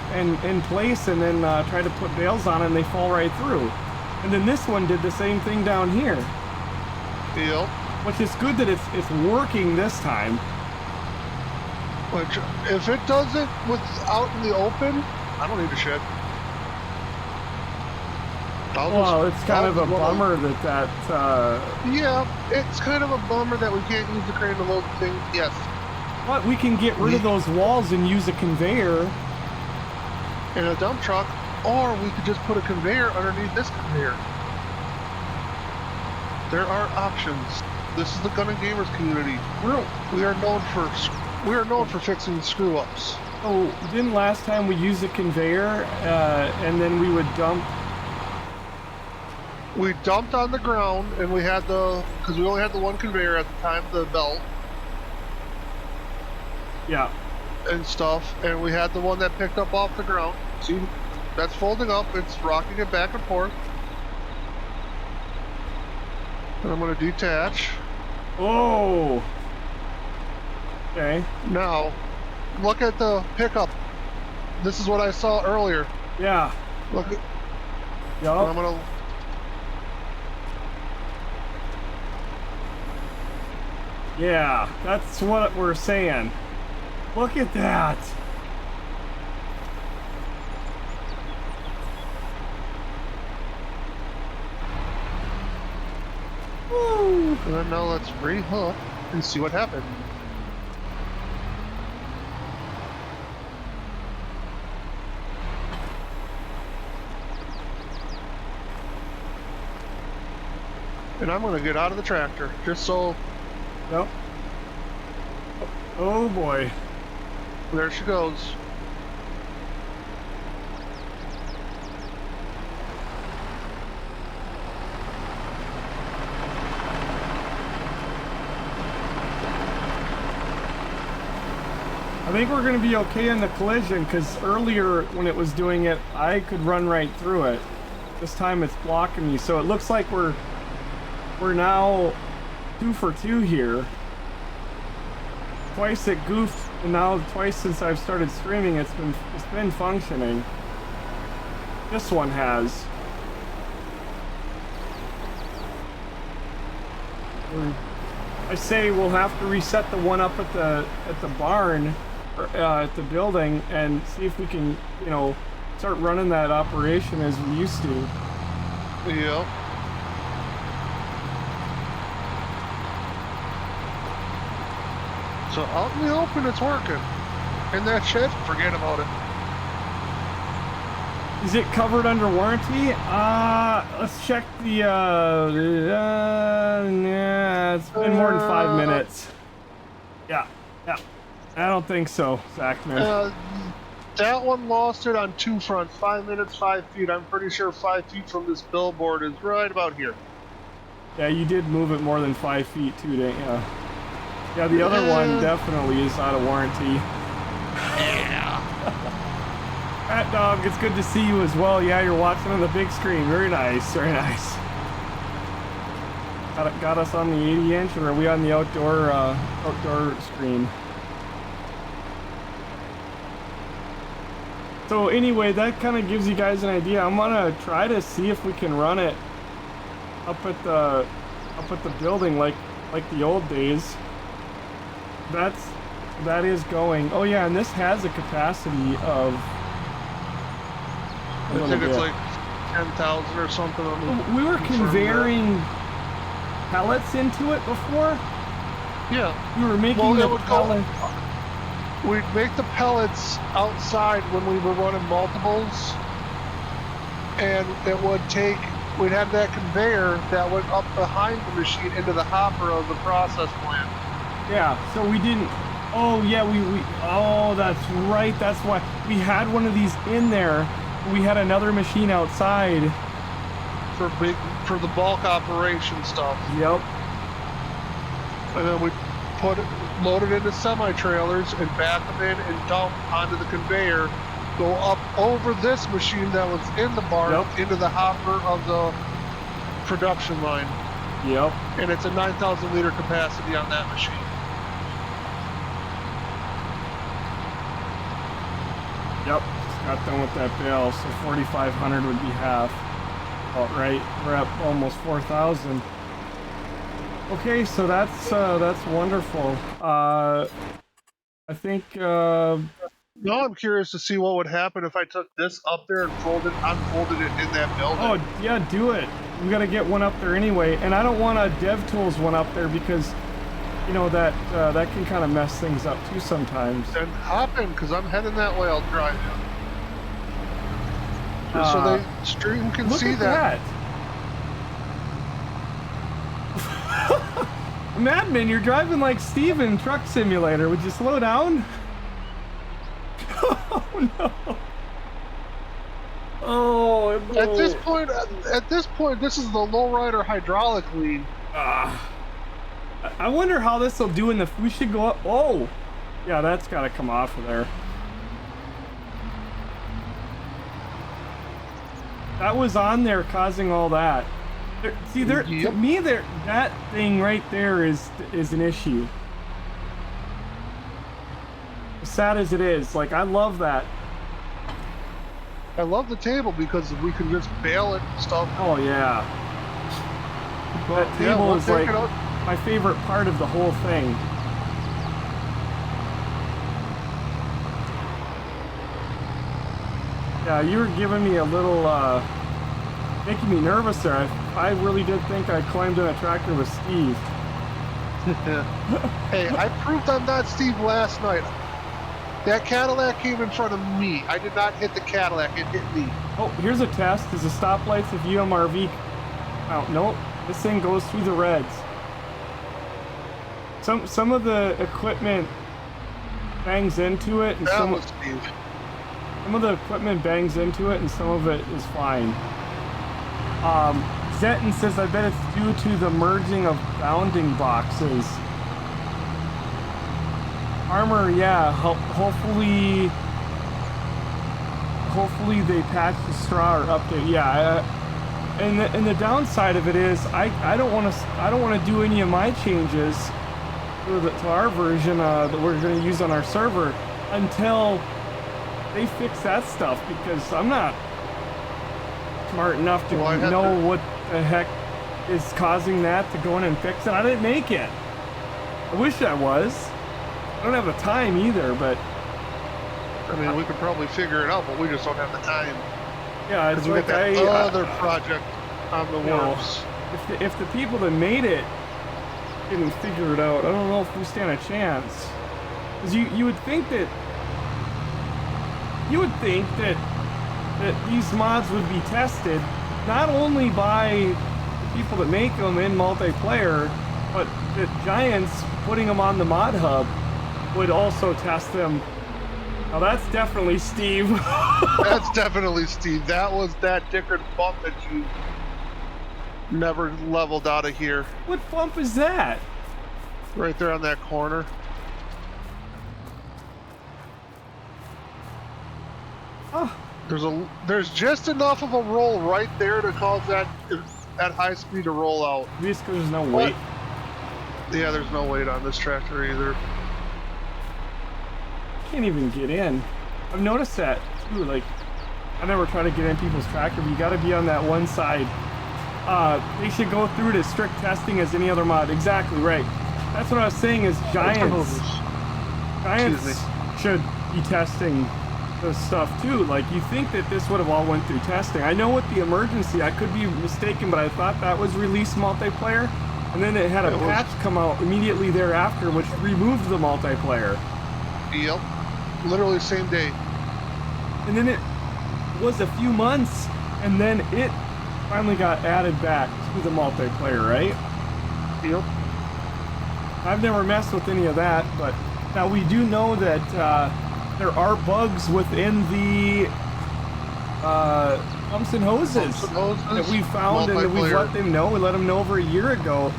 place, and then tried to put bales on it, and they fall right through. And then this one did the same thing down here. Yep. Which is good that it's working this time. Which, if it does it out in the open, I don't need a shed. Well, it's kind of a bummer that yeah, it's kind of a bummer that we can't use the crane to load the thing. Yes. But we can get rid of those walls and use a conveyor. And a dump truck, or we could just put a conveyor underneath this conveyor. There are options. This is the Gun and Gamers community. We are known for fixing screw ups. Oh, didn't last time we use a conveyor and then we would dump? We dumped on the ground, and we had because we only had the one conveyor at the time, the belt. Yeah. And stuff, and we had the one that picked up off the ground. See, that's folding up, it's rocking it back and forth. And I'm going to detach. Oh! Okay. Now, look at the pickup. This is what I saw earlier. Yeah. Look at... Yep. I'm going to... Yeah, that's what we're saying. Look at that. Woo. And then now let's re-hook and see what happens. And I'm gonna get out of the tractor, just so... Yep. Oh boy. There she goes. I think we're going to be okay in the collision because earlier when it was doing it, I could run right through it. This time it's blocking me, so it looks like we're now 2 for 2 here. Twice it goofed, and now twice since I've started streaming, it's been functioning. This one has. I say we'll have to reset the one up at the barn. At the building and see if we can, you know, start running that operation as we used to. Yep. So out in the open, it's working. In that shed, forget about it. Is it covered under warranty? Let's check the, yeah, it's been more than 5 minutes. Yeah. I don't think so, Zachman. That one lost it on 2 fronts, 5 minutes, 5 feet. I'm pretty sure 5 feet from this billboard is right about here. Yeah, you did move it more than 5 feet too, didn't you? Yeah, the other one definitely is out of warranty. Yeah. Cat Dog, it's good to see you as well. Yeah, you're watching on the big screen. Very nice, very nice. Got us on the 80-inch, or are we on the outdoor screen? So anyway, that kind of gives you guys an idea. I'm gonna try to see if we can run it up at the building like the old days. That is going. Oh yeah, and this has a capacity of. I think it's like 10,000 or something. We were conveying pellets into it before. Yeah. We were making the pellet. We'd make the pellets outside when we were running multiples, and it would take, we'd have that conveyor that went up behind the machine into the hopper of the process plant. Yeah, so we didn't, oh yeah, oh, that's right, that's why. We had one of these in there, we had another machine outside. For the bulk operation stuff. Yep. And then we load it into semi-trailers and back them in and dump onto the conveyor, go up over this machine that was in the barn into the hopper of the production line. Yep. And it's a 9,000 liter capacity on that machine. Yep. Just got done with that bale, so 4,500 would be half. Oh, right. We're at almost 4,000. Okay, so that's wonderful. I think. Now I'm curious to see what would happen if I took this up there and unfolded it in that building. Oh yeah, do it. We gotta get one up there anyway, and I don't want a DevTools one up there because, you know, that can kind of mess things up too sometimes. Then hop in, because I'm heading that way. I'll drive you. So the stream can see that. Madman, you're driving like Steven Truck Simulator. Would you slow down? Oh no. Oh. At this point, this is the lowrider hydraulic lead. I wonder how this will do in the. We should go up. Oh, yeah, that's got to come off of there. That was on there causing all that. See, to me, that thing right there is an issue. As sad as it is, like, I love that. I love the table because we can just bail it and stuff. Oh yeah. That table is like my favorite part of the whole thing. Yeah, you were giving me a little, making me nervous there. I really did think I climbed in a tractor with Steve. Hey, I proved I'm not Steve last night. That Cadillac came in front of me. I did not hit the Cadillac, it hit me. Oh, here's a test. Is the stoplights of UMRV count? Nope. This thing goes through the reds. Some of the equipment bangs into it, and some of the equipment bangs into it, and some of it is fine. Zetton says, I bet it's due to the merging of bounding boxes. Armor, yeah, hopefully they patch the straw or update. Yeah, and the downside of it is I don't want to do any of my changes to our version that we're going to use on our server until they fix that stuff, because I'm not smart enough to know what the heck is causing that to go in and fix it. I didn't make it. I wish I was. I don't have the time either, but I mean, we could probably figure it out, but we just don't have the time. Yeah, it's like that other project on the works. If the people that made it didn't figure it out, I don't know if we stand a chance. Because you would think that these mods would be tested not only by the people that make them in multiplayer, but that Giants putting them on the mod hub would also test them. Now that's definitely Steve. That's definitely Steve. That was that Dickard bump that you never leveled out of here. What bump is that? Right there on that corner. Oh. There's just enough of a roll right there to cause that high speed to roll out. Just because there's no weight. Yeah, there's no weight on this tractor either. Can't even get in. I've noticed that too. Like, I never try to get in people's tractor, but you got to be on that one side. They should go through it as strict testing as any other mod. Exactly right. That's what I was saying. Is Giants should be testing this stuff too. Like, you think that this would have all went through testing. I know with the emergency, I could be mistaken, but I thought that was release multiplayer, and then it had a patch come out immediately thereafter, which removed the multiplayer. Yep. Literally same day. And then it was a few months, and then it finally got added back to the multiplayer, right? Yep. I've never messed with any of that, but now we do know that there are bugs within the pumps and hoses that we found, and that we've let them know. We let them know over a year ago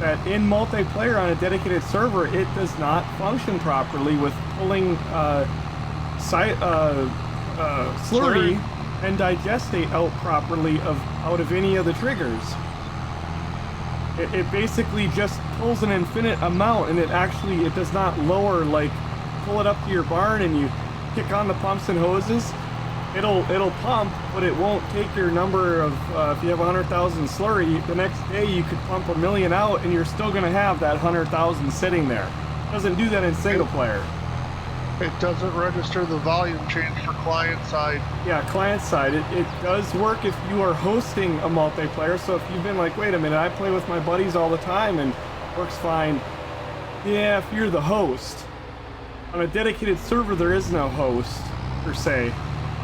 that in multiplayer on a dedicated server, it does not function properly with pulling slurry and digestate out properly out of any of the triggers. It basically just pulls an infinite amount, and it does not lower. Like, pull it up to your barn and you kick on the pumps and hoses, it'll pump, but it won't take your number of, if you have 100,000 slurry, the next day you could pump 1 million out and you're still gonna have that 100,000 sitting there. It doesn't do that in single player. It doesn't register the volume change for client side. Yeah, client side. It does work if you are hosting a multiplayer. So if you've been like, wait a minute, I play with my buddies all the time and works fine. Yeah, if you're the host. On a dedicated server, there is no host, per se,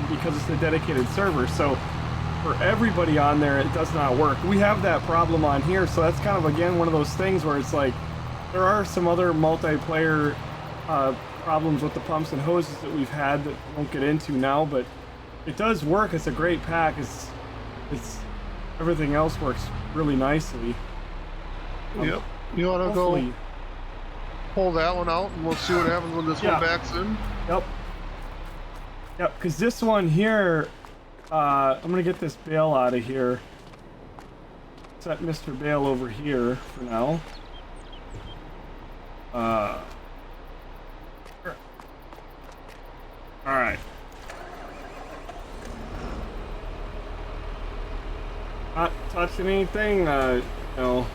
because it's a dedicated server. So for everybody on there, it does not work. We have that problem on here, so that's kind of, again, one of those things where it's like, there are some other multiplayer problems with the pumps and hoses that we've had that we won't get into now, but it does work. It's a great pack. It's everything else works really nicely. Yep. You want to go pull that one out, and we'll see what happens when this one backs in? Yep, because this one here, I'm gonna get this bale out of here. Set Mr. Bale over here for now. Alright. Not touching anything, no.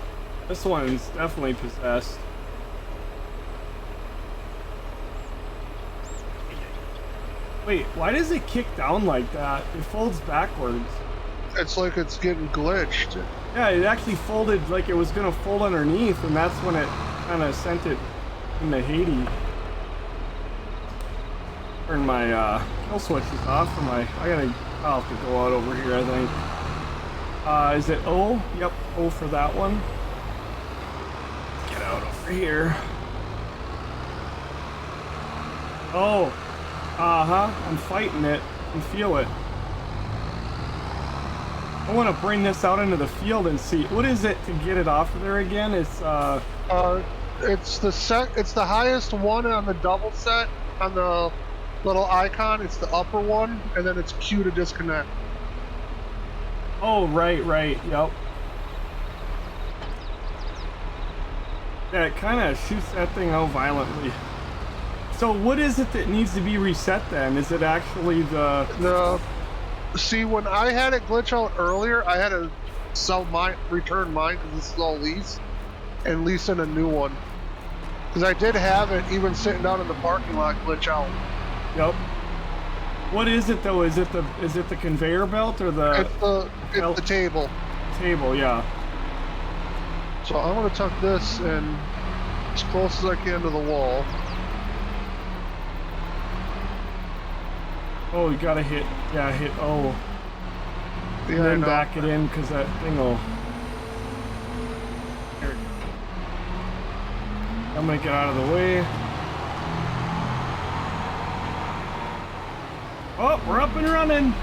This one's definitely possessed. Wait, why does it kick down like that? It folds backwards. It's like it's getting glitched. Yeah, it actually folded like it was gonna fold underneath, and that's when it kind of sent it into Haiti. Turn my kill switches off for my. I'll have to go out over here, I think. Is it O? Yep, O for that one. Get out over here. Oh, I'm fighting it. I can feel it. I want to bring this out into the field and see what is it to get it off of there again. It's it's the highest one on the double set on the little icon. It's the upper one, and then it's Q to disconnect. Oh, right, yep. Yeah, it kind of shoots that thing out violently. So what is it that needs to be reset then? Is it actually the... See, when I had it glitch out earlier, I had to return mine because this is all lease, and lease in a new one. Because I did have it even sitting down in the parking lot glitch out. Yep. What is it though? Is it the conveyor belt or the? It's the table. Table, yeah. So I'm gonna tuck this in as close as I can to the wall. Oh, you gotta hit O. Yeah, and then back it in because that thing will. Here. I'm gonna get out of the way. Oh, we're up and running.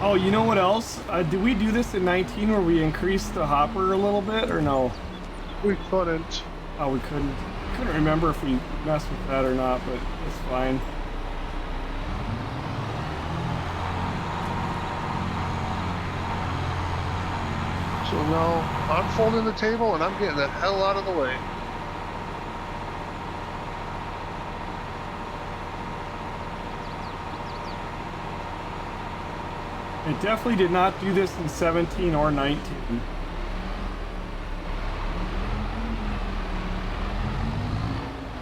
Oh, you know what else? Did we do this in 19 where we increased the hopper a little bit or no? We couldn't. Oh, we couldn't. Couldn't remember if we messed with that or not, but it's fine. So now I'm folding the table and I'm getting the hell out of the way. It definitely did not do this in 17 or 19.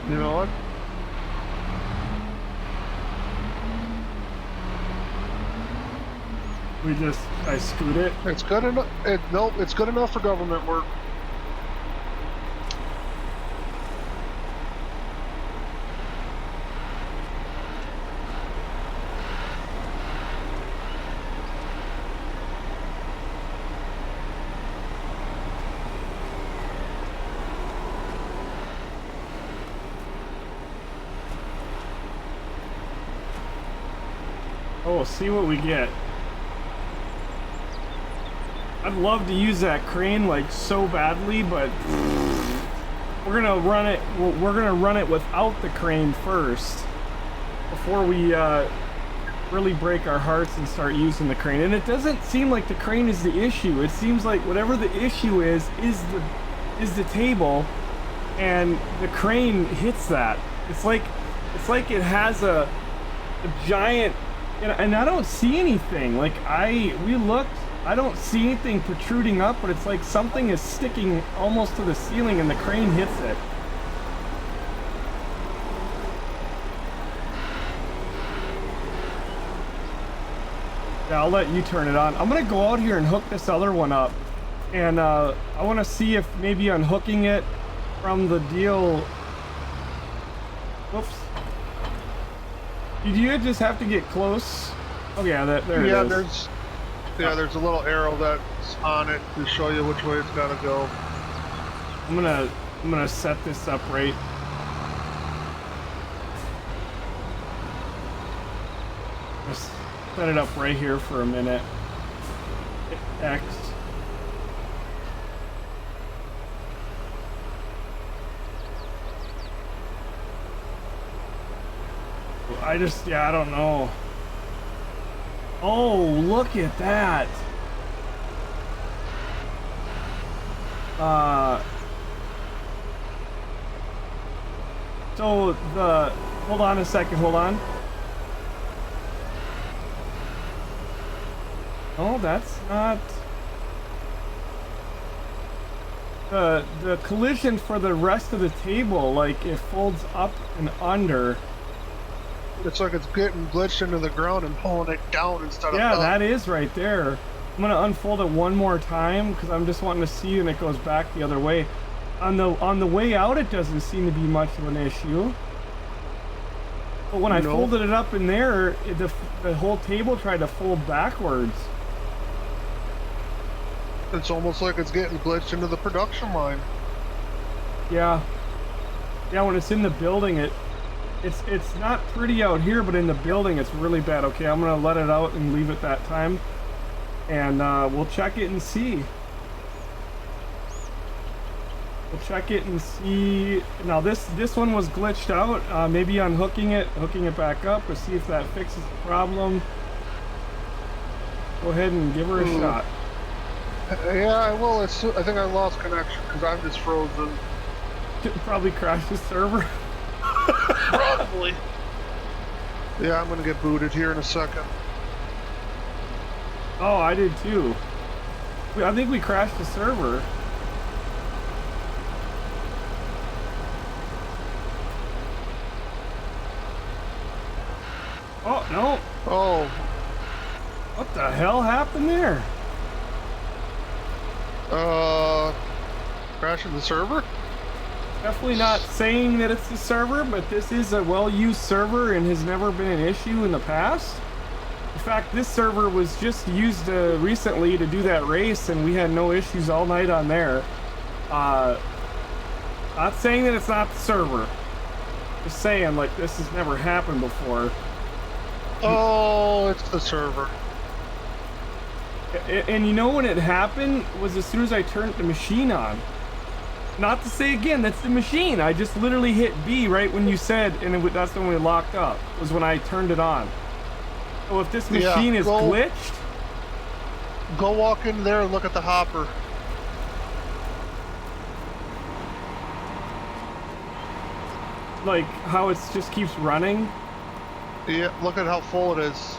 You know what? I scoot it. It's good enough. Nope, it's good enough for government work. Oh, see what we get. I'd love to use that crane like so badly, but we're gonna run it. We're gonna run it without the crane first before we really break our hearts and start using the crane. And it doesn't seem like the crane is the issue. It seems like whatever the issue is the table, and the crane hits that. It's like it has a giant. And I don't see anything. Like we looked. I don't see anything protruding up, but it's like something is sticking almost to the ceiling and the crane hits it. Yeah, I'll let you turn it on. I'm gonna go out here and hook this other one up. And I wanna see if maybe unhooking it from the deal. Whoops. Did you just have to get close? Oh yeah, there it is. There's a little arrow that's on it to show you which way it's gotta go. I'm gonna set this up right. Just set it up right here for a minute. Hit X. I don't know. Oh, look at that. So hold on a second, hold on. Oh, that's not... The collision for the rest of the table, like it folds up and under. It's like it's getting glitched into the ground and pulling it down instead of up. Yeah, that is right there. I'm gonna unfold it one more time because I'm just wanting to see, and it goes back the other way. On the way out, it doesn't seem to be much of an issue. But when I folded it up in there, the whole table tried to fold backwards. It's almost like it's getting glitched into the production line. Yeah. Yeah, when it's in the building, it's not pretty out here, but in the building, it's really bad. Okay, I'm gonna let it out and leave it that time, and we'll check it and see. We'll check it and see. Now this one was glitched out. Maybe unhooking it, hooking it back up, to see if that fixes the problem. Go ahead and give her a shot. Yeah, I will. I think I lost connection because I'm just frozen. Probably crashed the server. Probably. Yeah, I'm gonna get booted here in a second. Oh, I did too. I think we crashed the server. Oh, no. Oh. What the hell happened there? Crashing the server? Definitely not saying that it's the server, but this is a well-used server and has never been an issue in the past. In fact, this server was just used recently to do that race, and we had no issues all night on there. Not saying that it's not the server. Just saying, like, this has never happened before. Oh, it's the server. And you know when it happened was as soon as I turned the machine on. Not to say again, that's the machine. I just literally hit B right when you said, and that's when we locked up, was when I turned it on. So if this machine is glitched... Go walk in there and look at the hopper. Like how it just keeps running? Yeah, look at how full it is.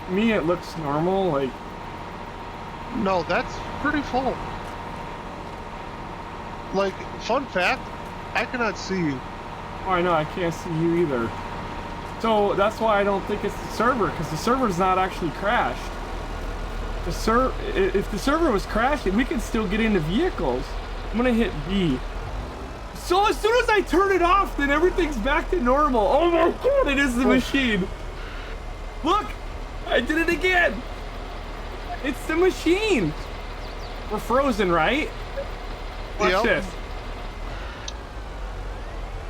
To me, it looks normal, like... No, that's pretty full. Like, fun fact, I cannot see you. Oh, I know, I can't see you either. So that's why I don't think it's the server, because the server's not actually crashed. If the server was crashing, we could still get into vehicles. I'm gonna hit B. So as soon as I turn it off, then everything's back to normal. Oh my god, it is the machine. Look, I did it again. It's the machine. We're frozen, right? Watch this.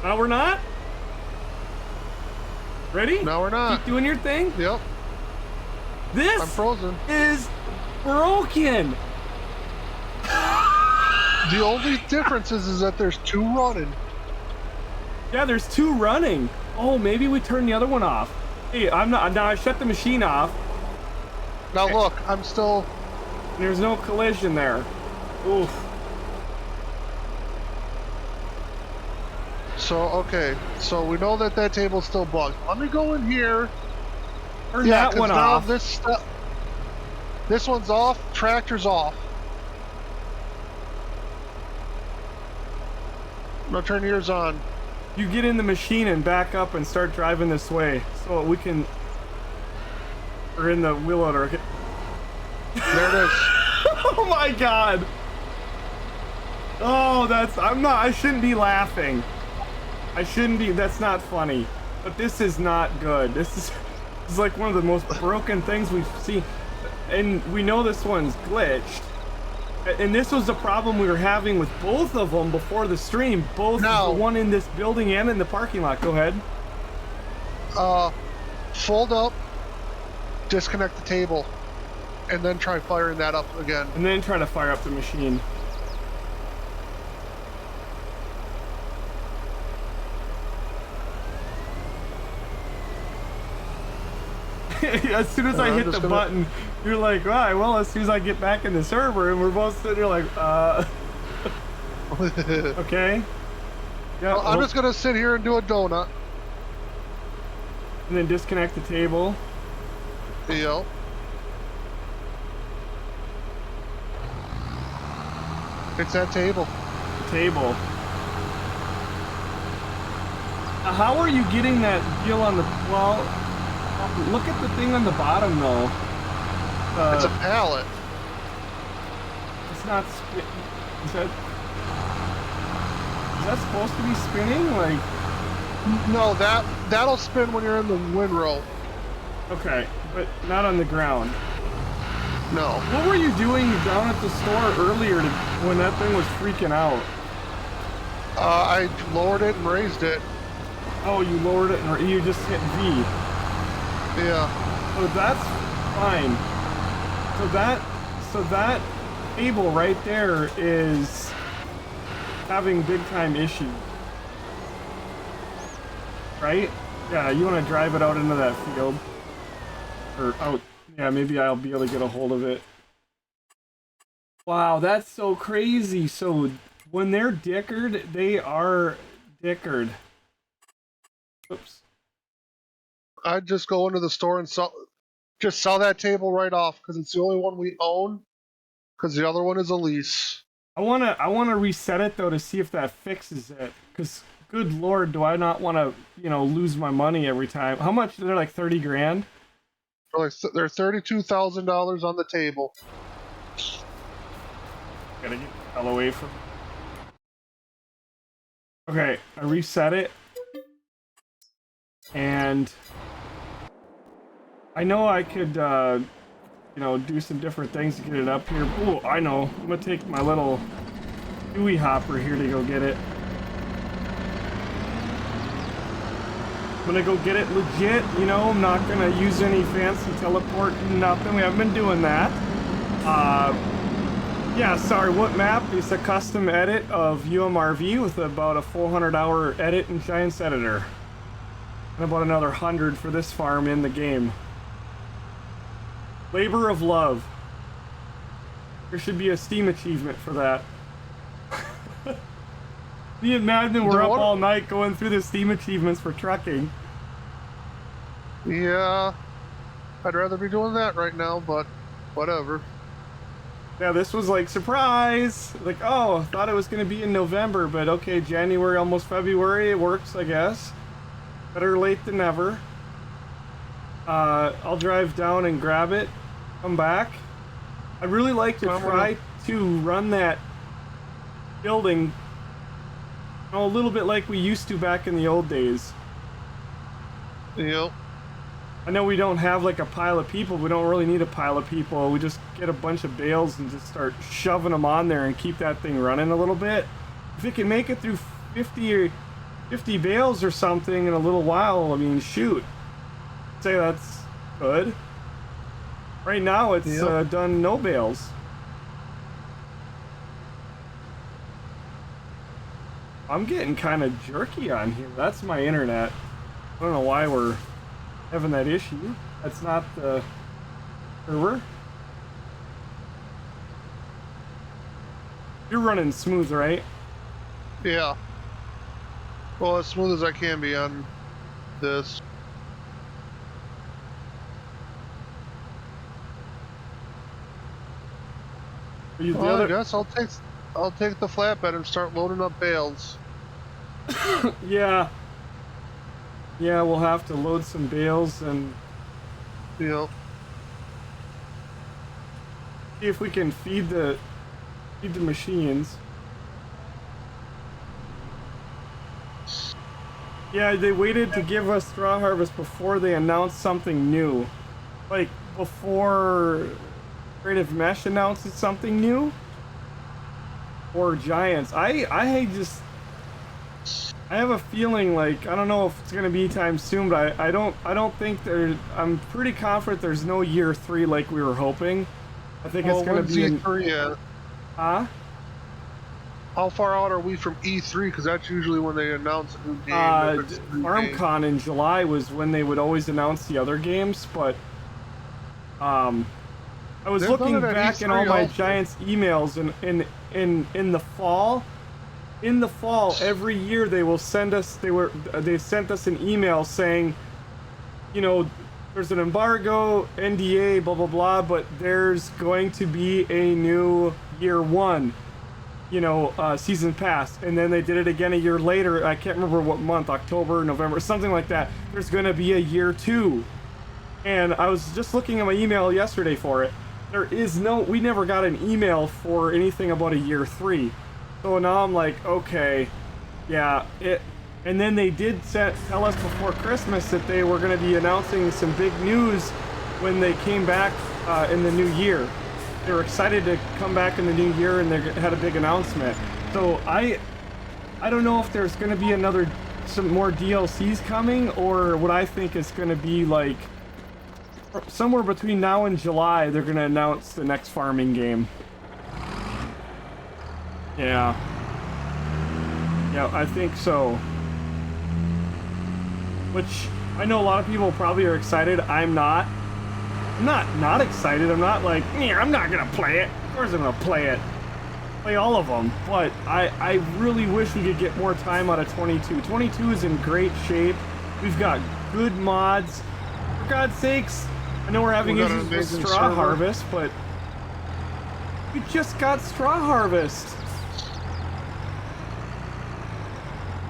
No, we're not. Ready? No, we're not. Keep doing your thing. Yep. This I'm frozen. Is broken. The only difference is that there's two running. Yeah, there's two running. Oh, maybe we turn the other one off. Hey, I'm not. Now I shut the machine off. Now look, I'm still. There's no collision there. Oof. So okay, so we know that that table's still bugged. Let me go in here. Turn that one off. This one's off. Tractor's off. No, turn yours on. You get in the machine and back up and start driving this way, so we can. Or in the wheel loader. There it is. Oh my god. Oh, I shouldn't be laughing. I shouldn't be. That's not funny. But this is not good. This is like one of the most broken things we've seen. And we know this one's glitched. And this was the problem we were having with both of them before the stream. Both the one in this building and in the parking lot. Go ahead. Fold up, disconnect the table, and then try firing that up again. And then try to fire up the machine. As soon as I hit the button, you're like, right, well, as soon as I get back in the server, and we're both sitting there like, okay. Yeah, well, I'm just gonna sit here and do a donut. And then disconnect the table. Yep. It's that table. Table. How are you getting that deal on the, well, look at the thing on the bottom though. It's a pallet. It's not is that supposed to be spinning? Like, no, that'll spin when you're in the windrow. Okay, but not on the ground. No. What were you doing down at the store earlier when that thing was freaking out? I lowered it and raised it. Oh, you lowered it and you just hit V. Yeah. So that's fine. So that table right there is having big time issues. Right? Yeah, you want to drive it out into that field. Or out. Yeah, maybe I'll be able to get a hold of it. Wow, that's so crazy. So when they're dickered, they are dickered. Oops. I'd just go into the store and sell that table right off because it's the only one we own. Because the other one is a lease. I wanna reset it though to see if that fixes it. Cause good lord, do I not want to lose my money every time? How much? They're like 30 grand. They're $32,000 on the table. Gotta get the hell away from. Okay, I reset it, and I know I could, do some different things to get it up here. Oh, I know. I'm gonna take my little Dewey hopper here to go get it. I'm gonna go get it legit, I'm not gonna use any fancy teleport, nothing. We haven't been doing that. Yeah, sorry, what map? It's a custom edit of UMRV with about a 400-hour edit in Giants Editor. And about another 100 for this farm in the game. Labor of love. There should be a Steam achievement for that. Me and Madden were up all night going through the Steam achievements for trucking. Yeah, I'd rather be doing that right now, but whatever. Yeah, this was like, surprise! Like, oh, thought it was going to be in November, but okay, January, almost February, it works, I guess. Better late than never. I'll drive down and grab it, come back. I'd really like to try to run that building a little bit like we used to back in the old days. Yep. I know we don't have like a pile of people. We don't really need a pile of people. We just get a bunch of bales and just start shoving them on there and keep that thing running a little bit. If it can make it through 50 bales or something in a little while, I mean, shoot. I'd say that's good. Right now it's done no bales. I'm getting kind of jerky on here. That's my internet. I don't know why we're having that issue. That's not the server. You're running smooth, right? Yeah. Well, as smooth as I can be on this. I guess I'll take the flatbed and start loading up bales. Yeah. Yeah, we'll have to load some bales and Yep. see if we can feed the machines. Yeah, they waited to give us straw harvest before they announced something new. Like before Creative Mesh announces something new, or Giants. I have a feeling, like, I don't know if it's gonna be time soon, but I don't think I'm pretty confident there's no year 3 like we were hoping. I think it's gonna be in E3. Huh? How far out are we from E3? Because that's usually when they announce a new game. FarmCon in July was when they would always announce the other games, but I was looking back in all my Giants emails, and in the fall. In the fall, every year they will send us. They sent us an email saying, there's an embargo, NDA, blah blah blah, but there's going to be a new year 1, season pass. And then they did it again a year later. I can't remember what month, October, November, something like that. There's going to be a year 2, and I was just looking at my email yesterday for it. We never got an email for anything about a year 3. So now I'm like, okay, yeah, and then they did tell us before Christmas that they were going to be announcing some big news when they came back in the new year. they were excited to come back in the new year, and they had a big announcement. So I don't know if there's going to be some more DLCs coming, or what I think is going to be like somewhere between now and July, they're going to announce the next farming game. Yeah. Yeah, I think so. Which I know a lot of people probably are excited. I'm not. I'm not excited. I'm not like, yeah, I'm not gonna play it. Of course I'm gonna play it. Play all of them. But I really wish we could get more time out of 22. 22 is in great shape. We've got good mods. For God's sakes, I know we're having issues with straw harvest, but we just got straw harvest.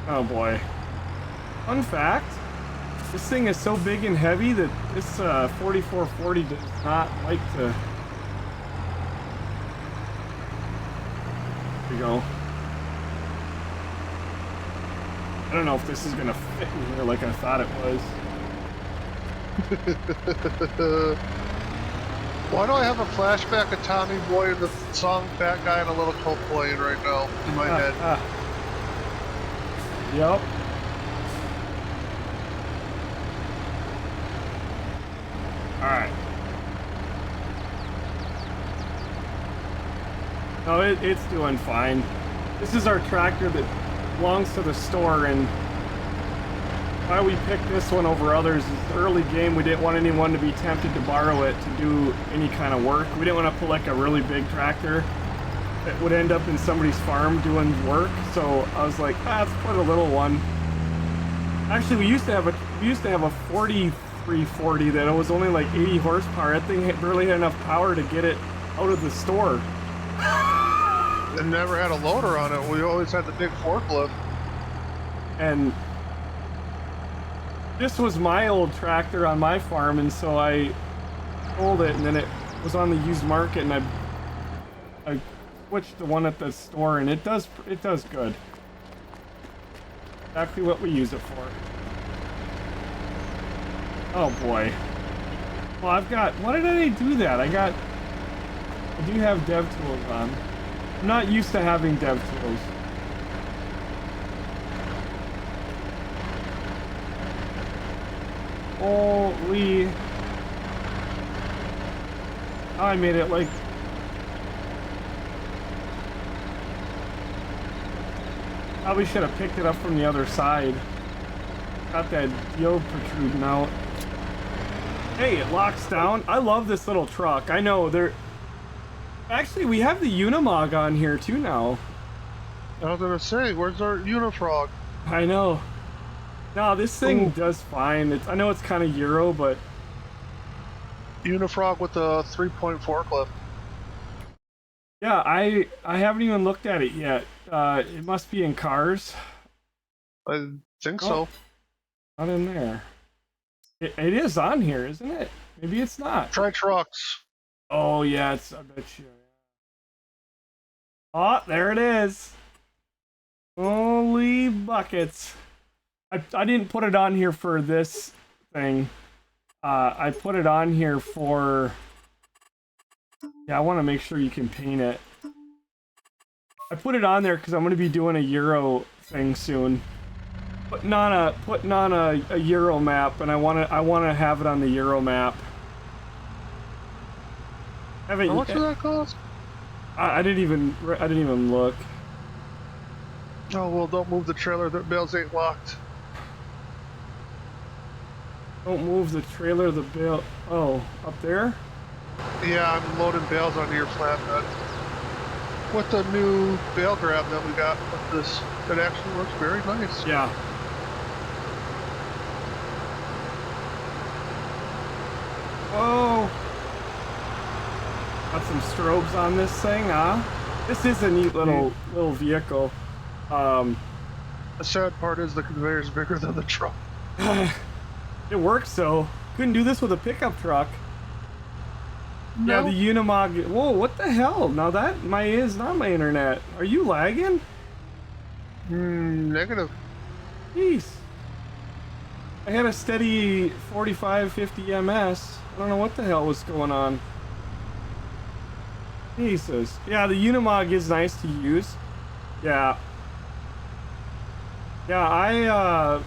Oh boy. Fun fact, this thing is so big and heavy that this 4440 does not like to... There we go. I don't know if this is gonna fit in here like I thought it was. Why do I have a flashback of Tommy Boy and the song Fat Guy in a Little Coat playing right now in my head? Yep. Alright. No, it's doing fine. This is our tractor that belongs to the store, and why we picked this one over others is the early game. We didn't want anyone to be tempted to borrow it to do any kind of work. We didn't want to put like a really big tractor that would end up in somebody's farm doing work. So I was like, let's put a little one. Actually, we used to have a 4340 that was only like 80 horsepower. That thing barely had enough power to get it out of the store. It never had a loader on it. We always had the big forklift. And this was my old tractor on my farm, and so I sold it, and then it was on the used market, and I switched the one at the store, and it does good. Exactly what we use it for. Oh boy. Well, I've got... Why did I do that? I do have dev tools on. I'm not used to having dev tools. Holy... Oh, I made it like... Probably should have picked it up from the other side. Got that deal protruding out. Hey, it locks down. I love this little truck. I know there... Actually, we have the Unimog on here too now. I was gonna say, where's our Unifrog? I know. No, this thing does fine. I know it's kind of Euro, but... Unifrog with the 3-point forklift. Yeah, I haven't even looked at it yet. It must be in cars. I think so. Not in there. It is on here, isn't it? Maybe it's not. Try trucks. Oh, yeah, I bet you. Oh, there it is. Holy buckets. I didn't put it on here for this thing. I put it on here for... Yeah, I want to make sure you can paint it. I put it on there because I'm going to be doing a Euro thing soon. Putting on a Euro map, and I want to have it on the Euro map. How much did that cost? I didn't even look. Oh well, don't move the trailer. The bales ain't locked. Don't move the trailer. The bale. Oh, up there? Yeah, I'm loading bales onto your flatbed. With the new bale grab that we got with this, it actually works very nice. Yeah. Oh. Got some strobes on this thing, huh? This is a neat little vehicle. The sad part is the conveyor's bigger than the truck. It works though. Couldn't do this with a pickup truck. No. Yeah, the Unimog. Whoa, what the hell? Now that is not my internet. Are you lagging? Negative. Jeez. I had a steady 45, 50 ms. I don't know what the hell was going on. Jesus. Yeah, the Unimog is nice to use. Yeah. Yeah,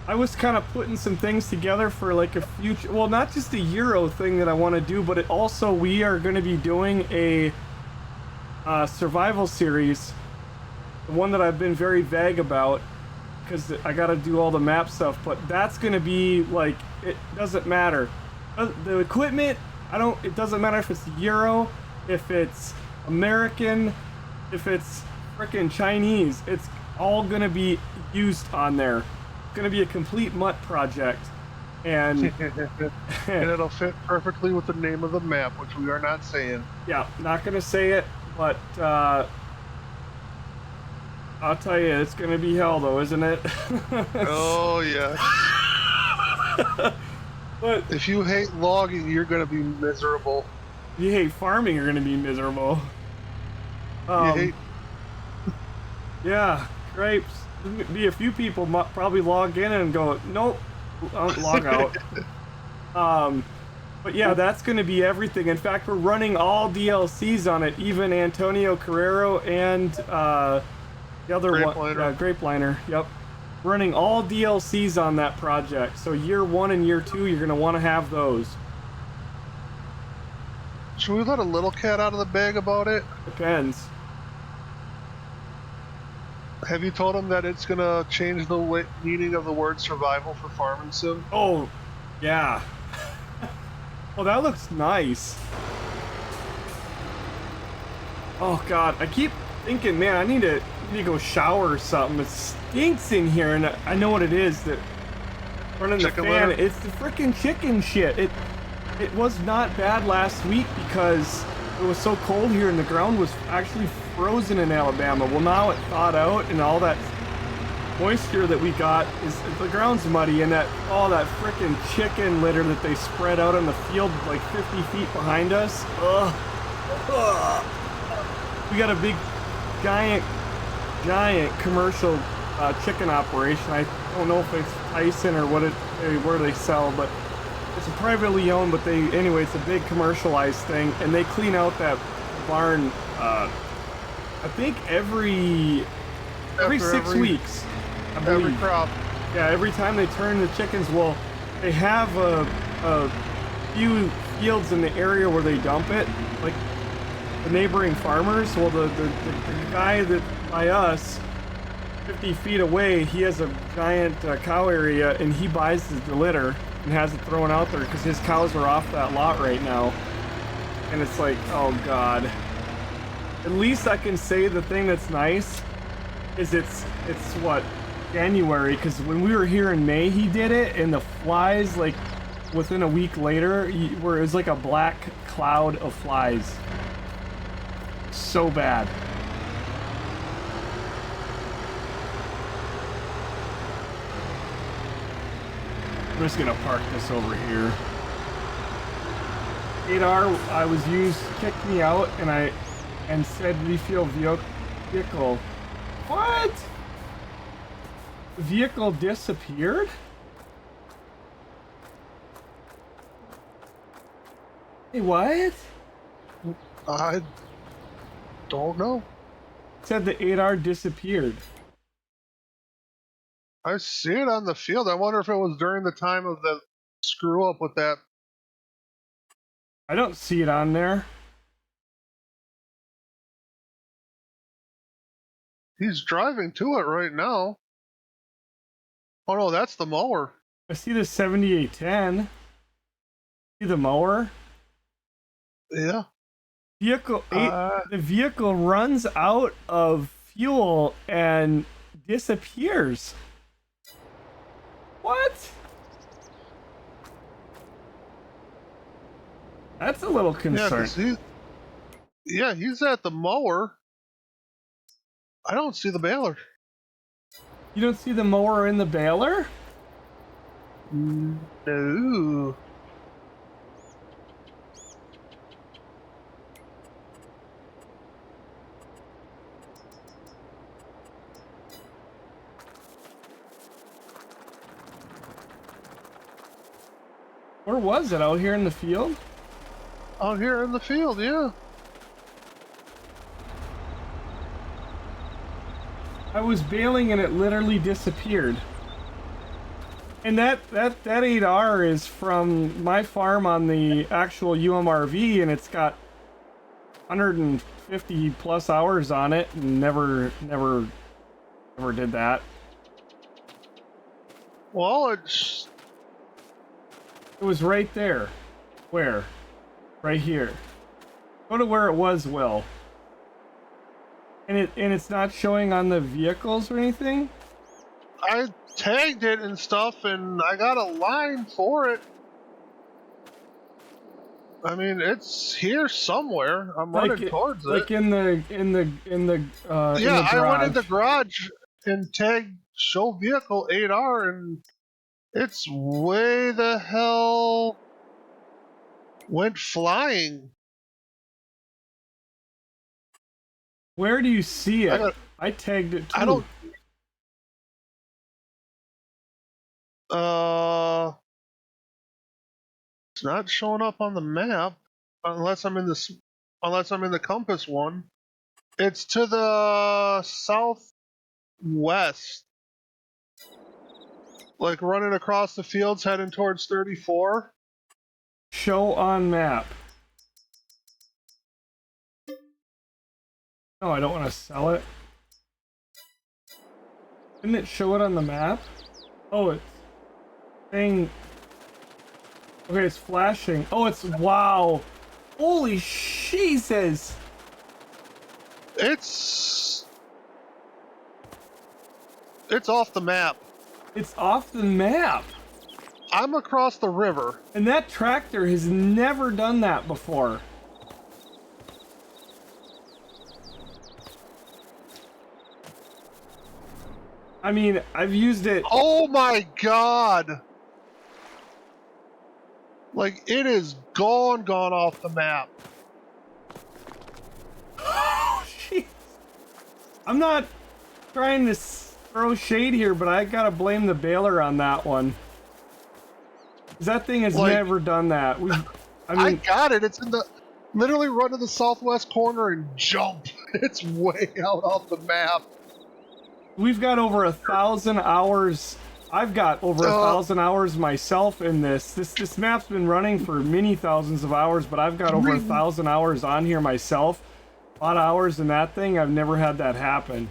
I was kind of putting some things together for like a future, well, not just a Euro thing that I want to do, but it also, we are going to be doing a survival series, the one that I've been very vague about, because I got to do all the map stuff, but that's going to be like, it doesn't matter. The equipment, it doesn't matter if it's Euro, if it's American, if it's frickin' Chinese, it's all going to be used on there. It's going to be a complete mutt project. And and it'll fit perfectly with the name of the map, which we are not saying. Yeah, not going to say it, but I'll tell you, it's going to be hell though, isn't it? Oh, yeah. But if you hate logging, you're going to be miserable. If you hate farming, you're going to be miserable. Yeah, grapes. There'll be a few people probably log in and go, nope, log out. But yeah, that's going to be everything. In fact, we're running all DLCs on it, even Antonio Carrero and the other one, Grape Liner. Yep. Running all DLCs on that project. So year 1 and year 2, you're going to want to have those. Should we let a little cat out of the bag about it? Depends. Have you told him that it's going to change the meaning of the word survival for farming sim? Oh, yeah. Oh, that looks nice. Oh, God. I keep thinking, man, I need to go shower or something. It stinks in here, and I know what it is. That running the fan. It's the freaking chicken shit. It was not bad last week because it was so cold here and the ground was actually frozen in Alabama. Well, now it thawed out and all that moisture that we got the ground's muddy, and all that freaking chicken litter that they spread out on the field like 50 feet behind us. Ugh. We got a big, giant commercial chicken operation. I don't know if it's Tyson or where they sell, but it's a privately owned, but anyway, it's a big commercialized thing, and they clean out that barn, I think every 6 weeks, I believe. Every crop. Yeah, every time they turn the chickens, well, they have a few fields in the area where they dump it, like the neighboring farmers. Well, the guy that by us, 50 feet away, he has a giant cow area, and he buys the litter and has it thrown out there because his cows are off that lot right now. And it's like, oh God. At least I can say the thing that's nice is it's what, January, because when we were here in May he did it, and the flies, like within a week later, it was like a black cloud of flies. So bad. I'm just gonna park this over here. 8R I was used, kicked me out, and said refuel vehicle. What? The vehicle disappeared? Hey, what? I don't know. It said the 8R disappeared. I see it on the field. I wonder if it was during the time of the screw up with that. I don't see it on there. He's driving to it right now. Oh no, that's the mower. I see the 7810. See the mower? Yeah. The vehicle runs out of fuel and disappears. What? That's a little concerning. Yeah, he's at the mower. I don't see the baler. You don't see the mower in the baler? No. Where was it? Out here in the field? Out here in the field, yeah. I was bailing and it literally disappeared. And that 8R is from my farm on the actual UMRV, and it's got 150 plus hours on it, and never did that. Well, It was right there. Where? Right here. Go to where it was, Will. And it's not showing on the vehicles or anything? I tagged it and stuff, and I got a line for it. I mean, it's here somewhere. I'm running towards it. Like in the Yeah, I went in the garage and tagged show vehicle 8R, and it's way the hell went flying. Where do you see it? I tagged it too. I don't. It's not showing up on the map unless I'm in the compass one. It's to the southwest. Like running across the fields heading towards 34. Show on map. No, I don't want to sell it. Didn't it show it on the map? Oh, it's saying... Okay, it's flashing. Oh, it's... Wow! Holy Jesus! It's off the map. It's off the map! I'm across the river. And that tractor has never done that before. I mean, I've used it... Oh my god! Like, it is gone off the map. Oh, jeez. I'm not trying to throw shade here, but I gotta blame the baler on that one. 'Cause that thing has never done that. I got it. It's in the... Literally run to the southwest corner and jump. It's way out off the map. We've got over 1,000 hours. I've got over 1,000 hours myself in this. This map's been running for many thousands of hours, but I've got over 1,000 hours on here myself. A lot of hours in that thing. I've never had that happen.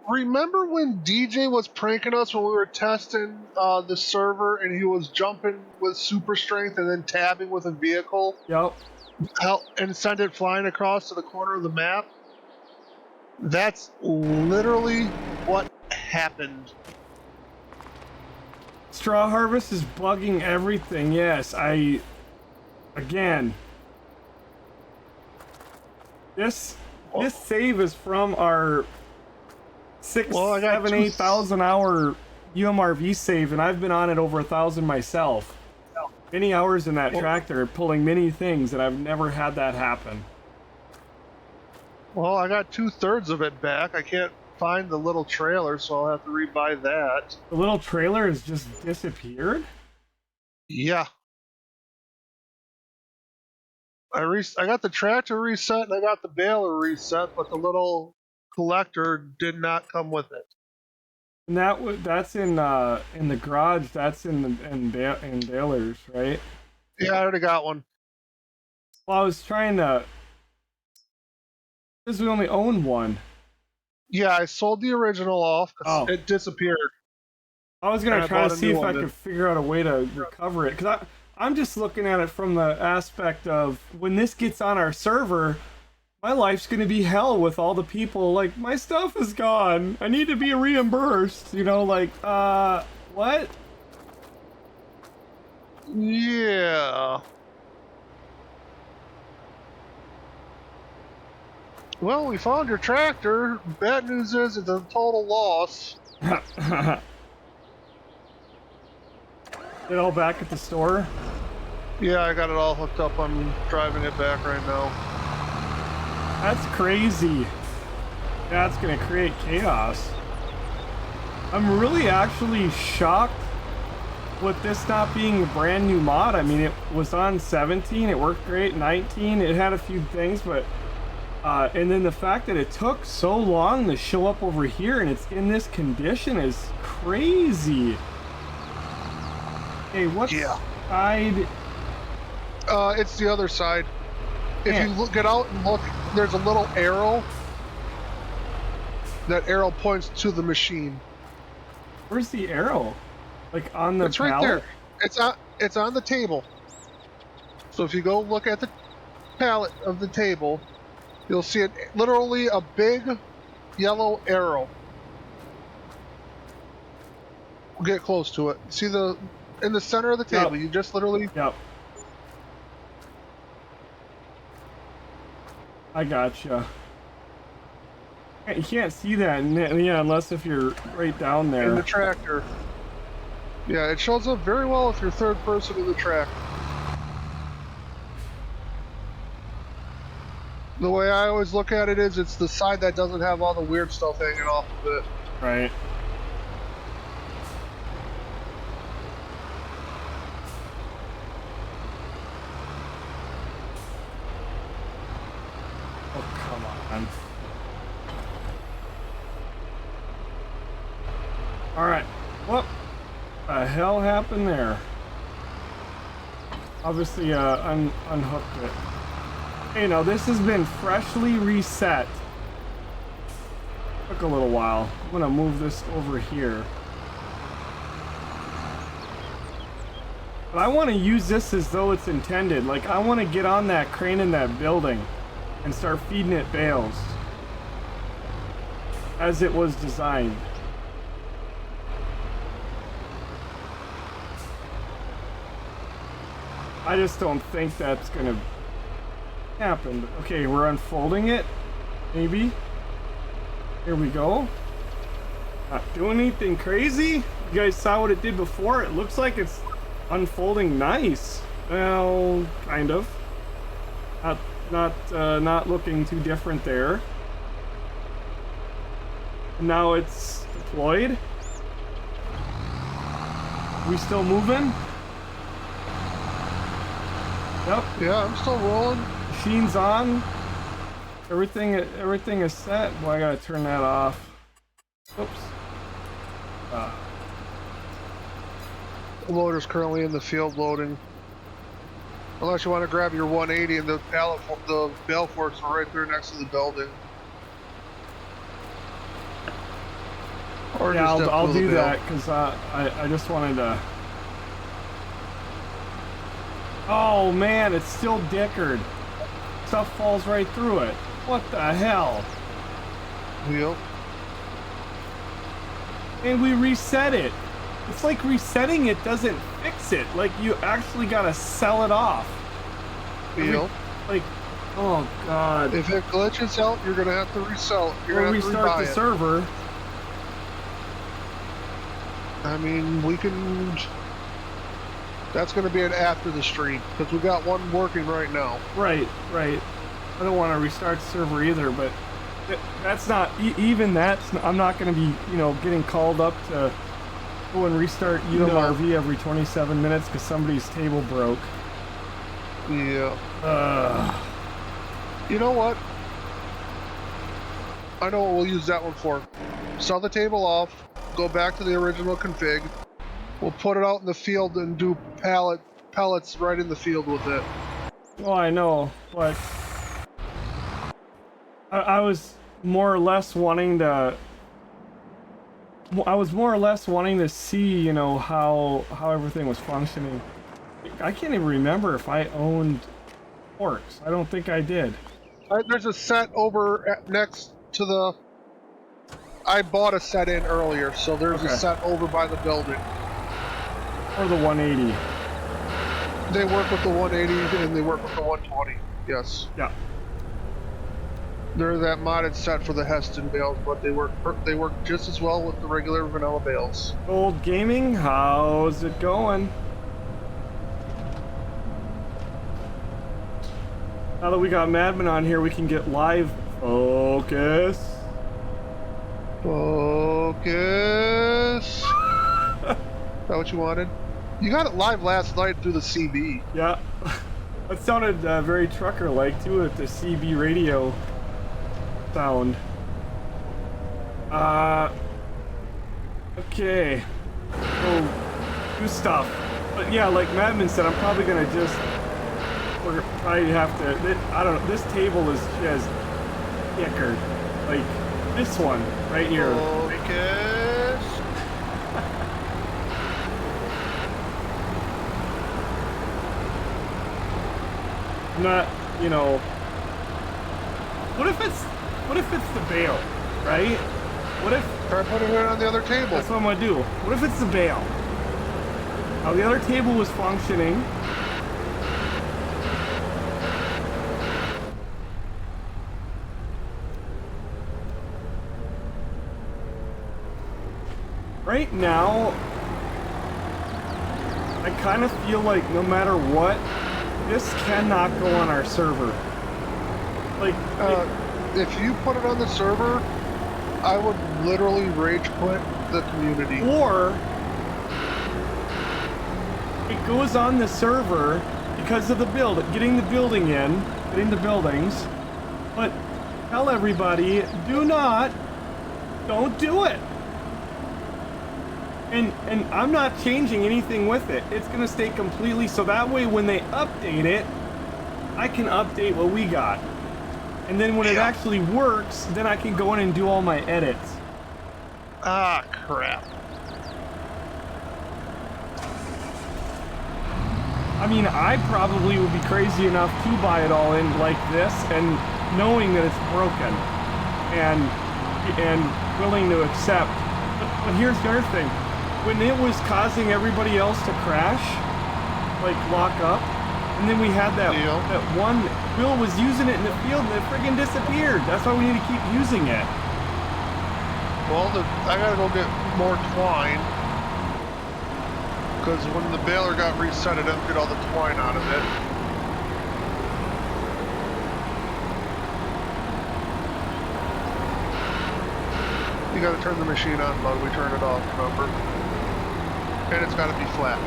Remember when DJ was pranking us when we were testing the server and he was jumping with super strength and then tabbing with a vehicle? Yep. And send it flying across to the corner of the map? That's literally what happened. Straw harvest is bugging everything. Yes, again. This save is from our 8,000 hour UMRV save, and I've been on it over 1,000 myself. Many hours in that tractor, pulling many things, and I've never had that happen. Well, I got 2/3 of it back. I can't find the little trailer, so I'll have to rebuy that. The little trailer has just disappeared? Yeah. I got the tractor reset and I got the baler reset, but the little collector did not come with it. And that's in the garage. That's in balers, right? Yeah, I already got one. Well, I was trying to... Because we only own one. Yeah, I sold the original off because it disappeared. I was going to try to see if I could figure out a way to recover it. Because I'm just looking at it from the aspect of when this gets on our server, my life's going to be hell with all the people. Like, my stuff is gone. I need to be reimbursed. You know, like, what? Yeah. Well, we found your tractor. Bad news is it's a total loss. It all back at the store? Yeah, I got it all hooked up. I'm driving it back right now. That's crazy. That's gonna create chaos. I'm really actually shocked with this not being a brand new mod, I mean, it was on 17, it worked great, 19, it had a few things, but and then the fact that it took so long to show up over here and it's in this condition is crazy. Hey, what side? It's the other side. If you get out and look, there's a little arrow. That arrow points to the machine. Where's the arrow? Like on the It's right pallet? there. It's on the table. So if you go look at the pallet of the table, you'll see it literally a big yellow arrow. We'll get close to it. See in the center of the table, you just literally... Yep. I gotcha. You can't see that, yeah, unless if you're right down there. In the tractor. Yeah, it shows up very well if you're third person in the track. The way I always look at it is, it's the side that doesn't have all the weird stuff hanging off of it. Right. Oh, come on. Alright. What the hell happened there? Obviously, unhooked it. Hey, now this has been freshly reset. Took a little while. I'm gonna move this over here. But I want to use this as though it's intended. Like, I want to get on that crane in that building and start feeding it bales. As it was designed. I just don't think that's gonna happen. Okay, we're unfolding it. Maybe. Here we go. Not doing anything crazy. You guys saw what it did before. It looks like it's unfolding nice. Well, kind of. Not looking too different there. Now it's deployed. We still moving? Yep. Yeah, I'm still rolling. Machine's on. Everything is set. Boy, I gotta turn that off. Oops. The loader's currently in the field loading. Unless you want to grab your 180 and the bale forks are right there next to the building. Or yeah, just I'll do that because I just wanted to. Oh man, it's still dickered. Stuff falls right through it. What the hell? Yep. And we reset it. It's like resetting it doesn't fix it. Like you actually gotta sell it off. Yep. Like, oh god. If it glitches out, you're gonna have to resell it. You're Or gonna have to restart rebuy the it. server. I mean, we can... That's going to be an after the stream, because we got one working right now. Right. I don't want to restart the server either, but that's not... Even that's... I'm not going to be, getting called up to go and restart UMRV every 27 minutes because somebody's table broke. Yeah. You know what? I know what we'll use that one for. Sell the table off, go back to the original config. We'll put it out in the field and do pellets right in the field with it. Oh, I know, but I was more or less wanting to. I was more or less wanting to see, how everything was functioning. I can't even remember if I owned quirks. I don't think I did. There's a set over next to the. I bought a set in earlier, so there's a set over by the building. Or the 180. They work with the 180 and they work with the 120. Yes. Yeah. They're that modded set for the Heston bales, but they work just as well with the regular vanilla bales. Old gaming, how's it going? Now that we got Madman on here, we can get live focus. Focus. Is that what you wanted? You got it live last night through the CB. Yeah. It sounded very trucker-like, too, with the CB radio sound. Okay. Go do stuff. But yeah, like Madman said, I'm probably gonna we're probably have to, I don't know, this table is just thicker. Like, this one, right here. Focus. Not, you know, what if it's the bale, right? What if... Try putting it on the other table. That's what I'm gonna do. What if it's the bale? Now the other table was functioning. Right now, I kind of feel like no matter what, this cannot go on our server. Like, if you put it on the server, I would literally rage quit the community. Or it goes on the server because of the build, getting the building in, getting the buildings. But tell everybody, don't do it. And I'm not changing anything with it. It's gonna stay completely, so that way when they update it, I can update what we got. And then when it actually works, then I can go in and do all my edits. Ah, crap. I mean, I probably would be crazy enough to buy it all in like this, and knowing that it's broken, and willing to accept. But here's the other thing: when it was causing everybody else to crash, like lock up, and then we had that one, Will was using it in the field, and it friggin' disappeared. That's why we need to keep using it. Well, I gotta go get more twine. Because when the baler got reset, it emptied all the twine out of it. You gotta turn the machine on, bud. We turn it off, remember? And it's gotta be flat.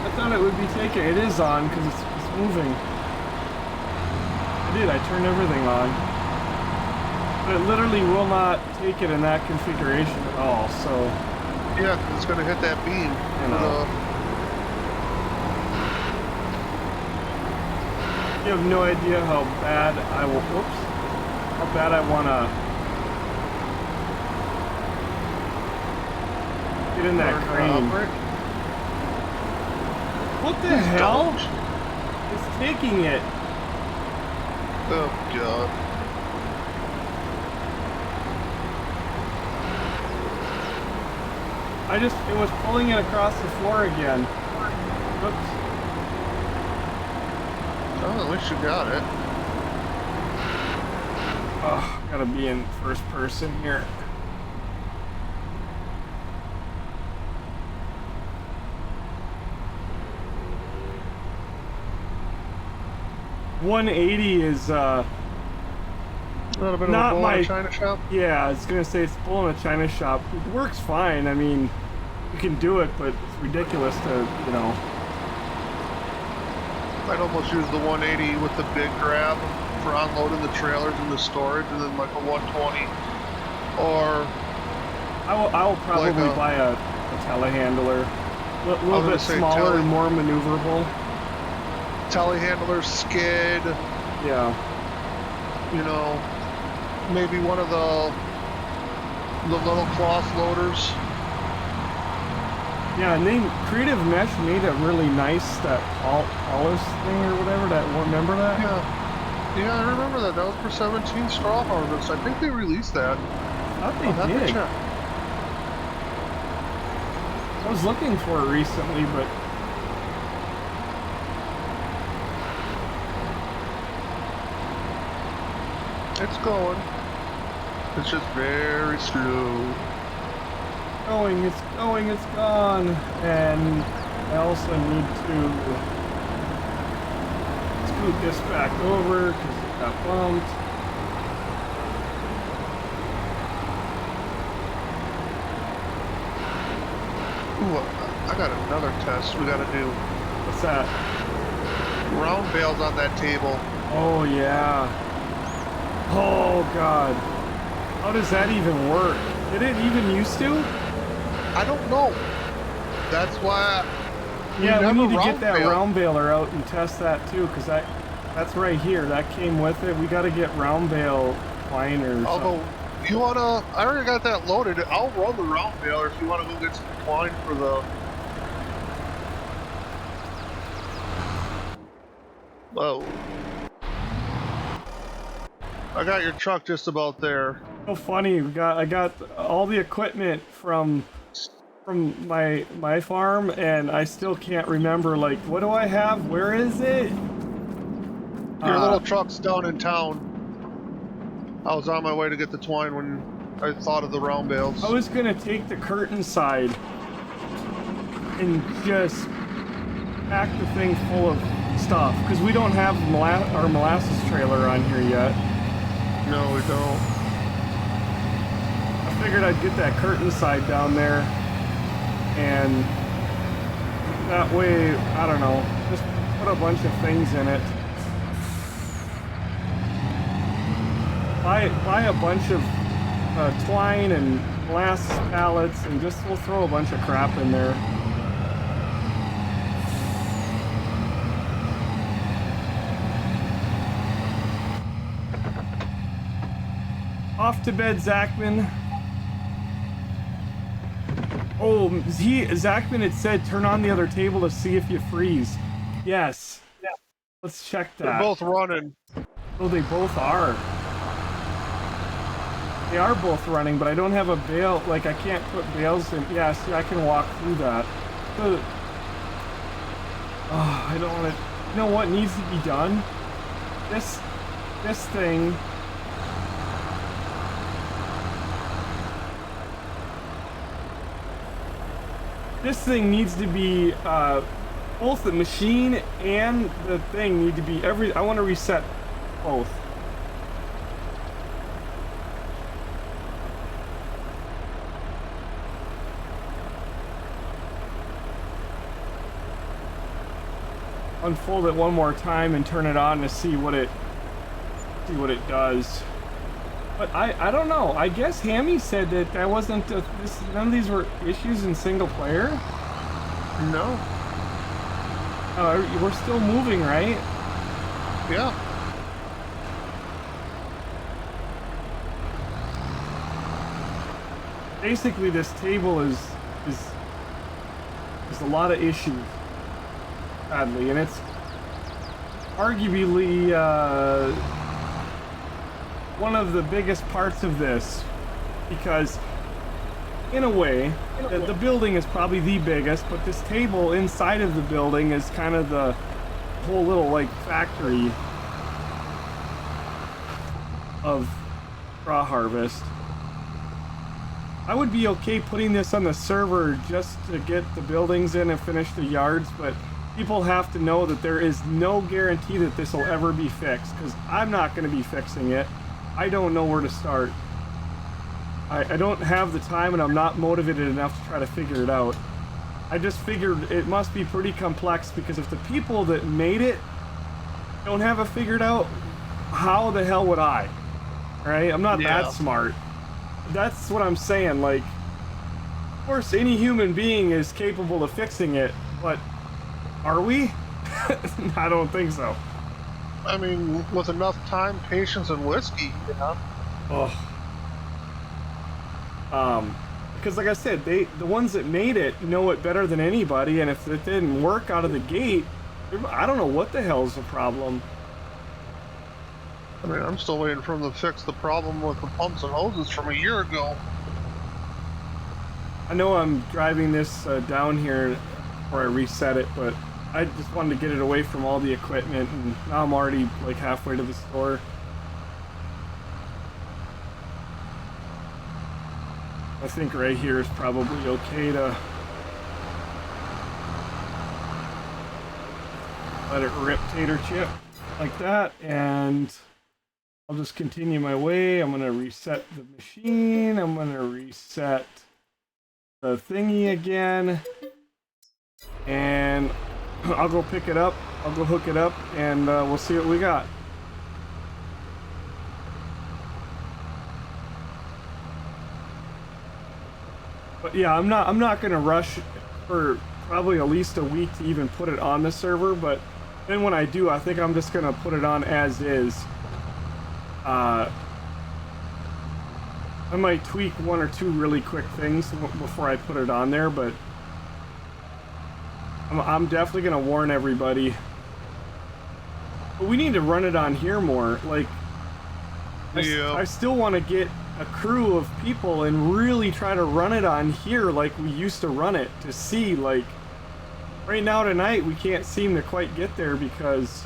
I thought it would be taken. It is on because it's moving. I did. I turned everything on. But it literally will not take it in that configuration at all, so... Yeah, 'cause it's going to hit that beam. You know. You have no idea how bad I will... Whoops. How bad I want to... get in that crane. What the hell? It's taking it. Oh, God. It was pulling it across the floor again. Oops. Oh, at least you got it. Oh, gotta be in first person here. $180 is A little bit not of a bull my in a China shop? Yeah, I was gonna say it's bull in a China shop. It works fine. I mean, you can do it, but it's ridiculous to, you know. I'd almost use the 180 with the big grab for unloading the trailers into storage, and then like a 120. Or I will probably like buy a telehandler. A little bit smaller and more maneuverable. telehandler, skid. Yeah. You know, maybe one of the little cloth loaders. Yeah, and then Creative Mesh made a really nice, that polish thing or whatever, remember that? Yeah, I remember that. That was for 17 straw harvest. I think they released that. I thought they did. Check. I was looking for it recently, but... It's going. It's just very slow. It's going, it's gone. And I also need to scoot this back over because it got bumped. I got another test we gotta do. What's that? Round bales on that table. Oh, yeah. Oh, God. How does that even work? Did it even used to? I don't know. That's why Yeah, we need to get that bale. round baler out and test that too, because that's right here. That came with it. We got to get round bale twine or I'll something. go. You wanna? I already got that loaded. I'll run the round baler if you wanna go get some twine for the. Oh. I got your truck just about there. So funny. I got all the equipment from my farm, and I still can't remember. Like, what do I have? Where is it? Your little truck's down in town. I was on my way to get the twine when I thought of the round bales. I was gonna take the curtain side and just pack the thing full of stuff because we don't have our molasses trailer on here yet. No, we don't. I figured I'd get that curtain side down there, and that way, I don't know, just put a bunch of things in it. Buy a bunch of twine and molasses pallets, and we'll throw a bunch of crap in there. Off to bed, Zachman. Oh, Zachman had said turn on the other table to see if you freeze. Yes. Yeah. Let's check that. They're both running. Oh, they both are. They are both running, but I don't have a bale. Like, I can't put bales in. Yeah, see, I can walk through that. Oh, I don't want to. You know what needs to be done? This thing. This thing needs to be, both the machine and the thing need to be I want to reset both. Unfold it one more time and turn it on to see what it does. But I don't know. I guess Hammy said that wasn't none of these were issues in single player. No. We're still moving, right? Yeah. Basically, this table is a lot of issues, sadly, and it's arguably one of the biggest parts of this, because in a way, the building is probably the biggest, but this table inside of the building is kind of the whole little like factory of straw harvest. I would be okay putting this on the server just to get the buildings in and finish the yards, but people have to know that there is no guarantee that this will ever be fixed, because I'm not going to be fixing it. I don't know where to start. I don't have the time, and I'm not motivated enough to try to figure it out. I just figured it must be pretty complex, because if the people that made it don't have it figured out, how the hell would I? Right? I'm not that smart. That's what I'm saying. Like, of course, any human being is capable of fixing it, but are we? I don't think so. I mean, with enough time, patience, and whiskey, yeah. Oh. Because like I said, the ones that made it know it better than anybody, and if it didn't work out of the gate, I don't know what the hell's the problem. I mean, I'm still waiting for them to fix the problem with the pumps and hoses from a year ago. I know I'm driving this down here before I reset it, but I just wanted to get it away from all the equipment, and now I'm already like halfway to the store. I think right here is probably okay to let it rip tater chip like that, and I'll just continue my way. I'm gonna reset the machine. I'm gonna reset the thingy again. and I'll go pick it up. I'll go hook it up, and we'll see what we got. But yeah, I'm not gonna rush for probably at least a week to even put it on the server. But then when I do, I think I'm just gonna put it on as is. I might tweak one or two really quick things before I put it on there, but I'm definitely gonna warn everybody. But we need to run it on here more. Like, I still want to get a crew of people and really try to run it on here like we used to run it, to see, like, right now tonight we can't seem to quite get there because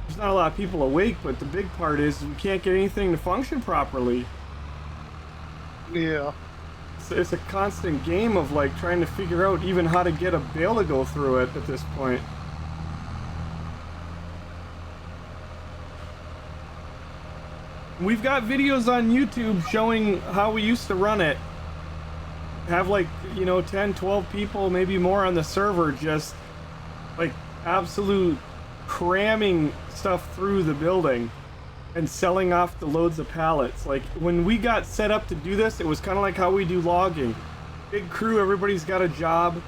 there's not a lot of people awake, but the big part is we can't get anything to function properly. Yeah. It's a constant game of like trying to figure out even how to get a bale to go through it at this point. We've got videos on YouTube showing how we used to run it. Have like, you know, 10, 12 people, maybe more on the server, just like absolute cramming stuff through the building and selling off the loads of pallets. Like when we got set up to do this, it was kind of like how we do logging. Big crew, everybody's got a job.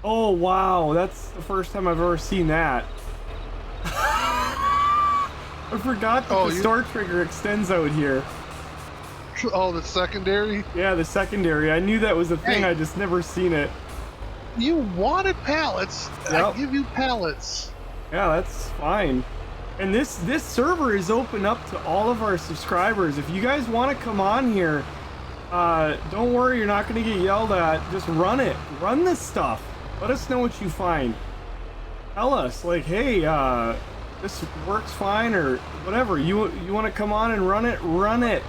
Oh wow, that's the first time I've ever seen that. I forgot that the store trigger extends out here. Oh, the secondary? Yeah, the secondary. I knew that was a thing, hey. I just never seen it. You wanted pallets. Yep. I give you pallets. Yeah, that's fine. And this server is open up to all of our subscribers. If you guys want to come on here, don't worry, you're not going to get yelled at. Just run it. Run this stuff. Let us know what you find. Tell us, like, hey, this works fine, or whatever. You want to come on and run it? Run it.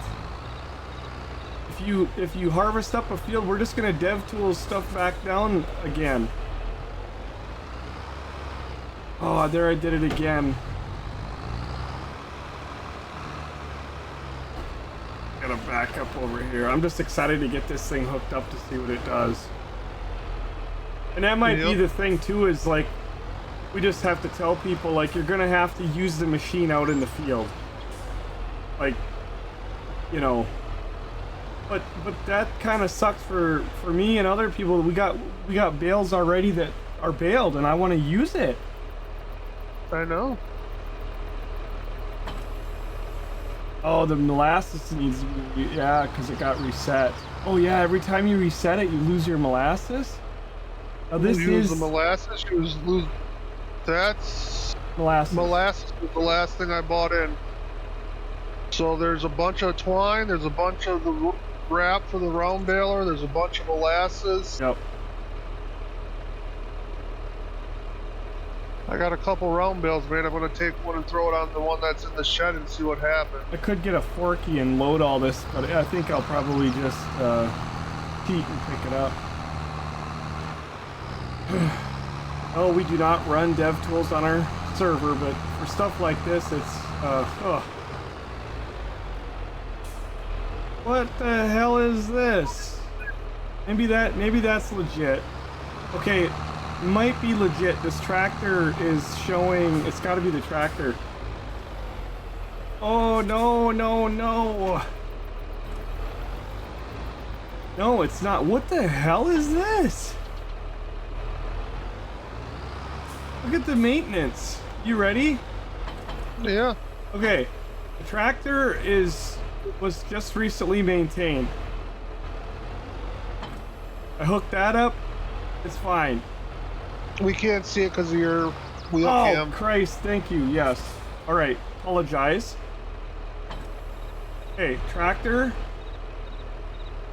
If you harvest up a field, we're just gonna dev tools stuff back down again. Oh, there I did it again. Gotta back up over here. I'm just excited to get this thing hooked up to see what it does. And that might be the thing too, is like, we just have to tell people, like, you're gonna have to use the machine out in the field. Like, you know. But that kind of sucks for me and other people. We got bales already that are baled, and I want to use it. I know. Oh, the molasses needs to be, yeah, because it got reset. Oh yeah, every time you reset it, you lose your molasses. Now this is the molasses. You lose. That's molasses. Molasses was the last thing I bought in. So there's a bunch of twine. There's a bunch of the wrap for the round baler. There's a bunch of molasses. Yep. I got a couple round bales, man. I'm gonna take one and throw it on the one that's in the shed and see what happens. I could get a forky and load all this, but I think I'll probably just cheat and pick it up. Oh, we do not run dev tools on our server, but for stuff like this, it's What the hell is this? Maybe that's legit. Okay, might be legit. This tractor is showing, it's got to be the tractor. Oh no, no, no. No, it's not. What the hell is this? Look at the maintenance. You ready? Yeah. Okay, the tractor was just recently maintained. I hooked that up. It's fine. We can't see it because of your wheel cam. Oh, Christ, thank you. Yes. All right. Apologize. Okay, tractor.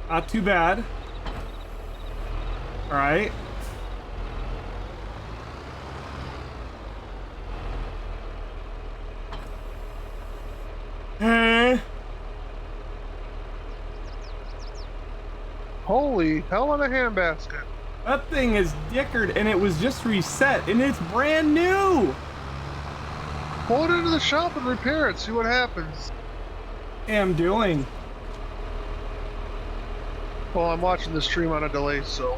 Not too bad. All right. Holy hell in a handbasket. That thing is dickered, and it was just reset, and it's brand new. Pull it into the shop and repair it. See what happens. Yeah, I'm doing. Well, I'm watching the stream on a delay, so.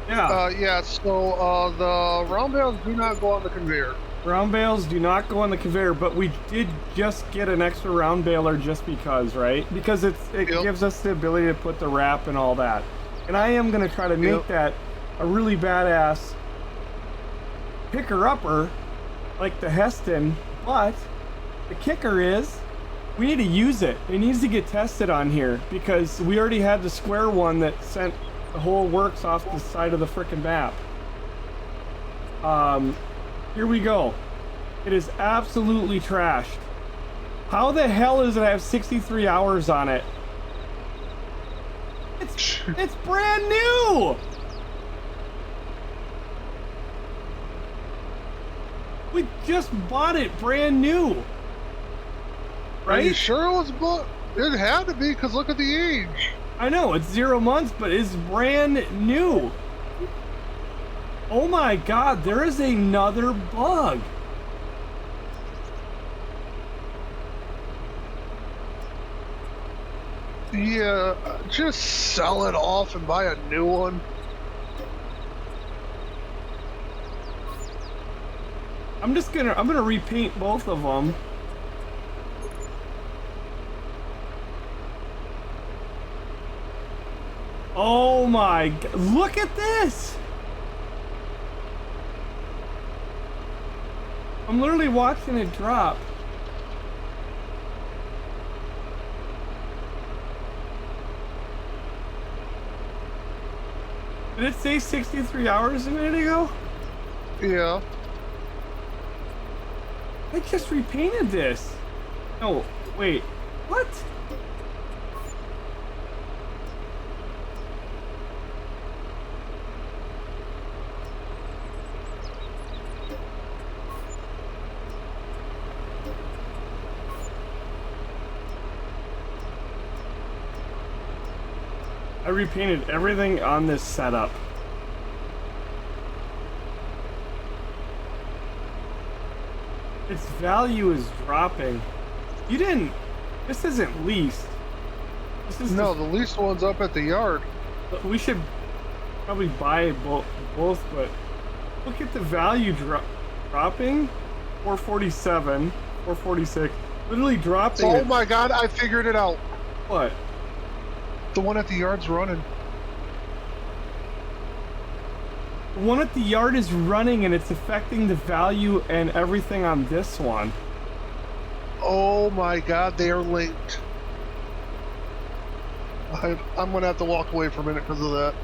Yeah. Yeah, so the round bales do not go on the conveyor. Round bales do not go on the conveyor, but we did just get an extra round baler just because, right? Because it gives us the ability to put the wrap and all that. And I am going to try to make that a really badass picker-upper like the Heston, but the kicker is we need to use it. It needs to get tested on here because we already had the square one that sent the whole works off the side of the frickin' map. Here we go. It is absolutely trashed. How the hell does it have 63 hours on it? It's brand new! We just bought it brand new. Right? Are you sure it was bought? It had to be, because look at the age. I know, it's 0 months, but it's brand new. Oh my god, there is another bug. Yeah, just sell it off and buy a new one. I'm gonna repaint both of them. Oh my god, look at this! I'm literally watching it drop. Did it say 63 hours a minute ago? Yeah. I just repainted this. No, wait, what? I repainted everything on this setup. Its value is dropping. You didn't... This isn't leased. This is no, the leased one's up at the yard. We should probably buy both, but look at the value dropping. 447, 446. Literally dropping. Oh my god, I figured it out. What? The one at the yard's running. The one at the yard is running and it's affecting the value and everything on this one. Oh my god, they are linked. I'm gonna have to walk away for a minute because of that.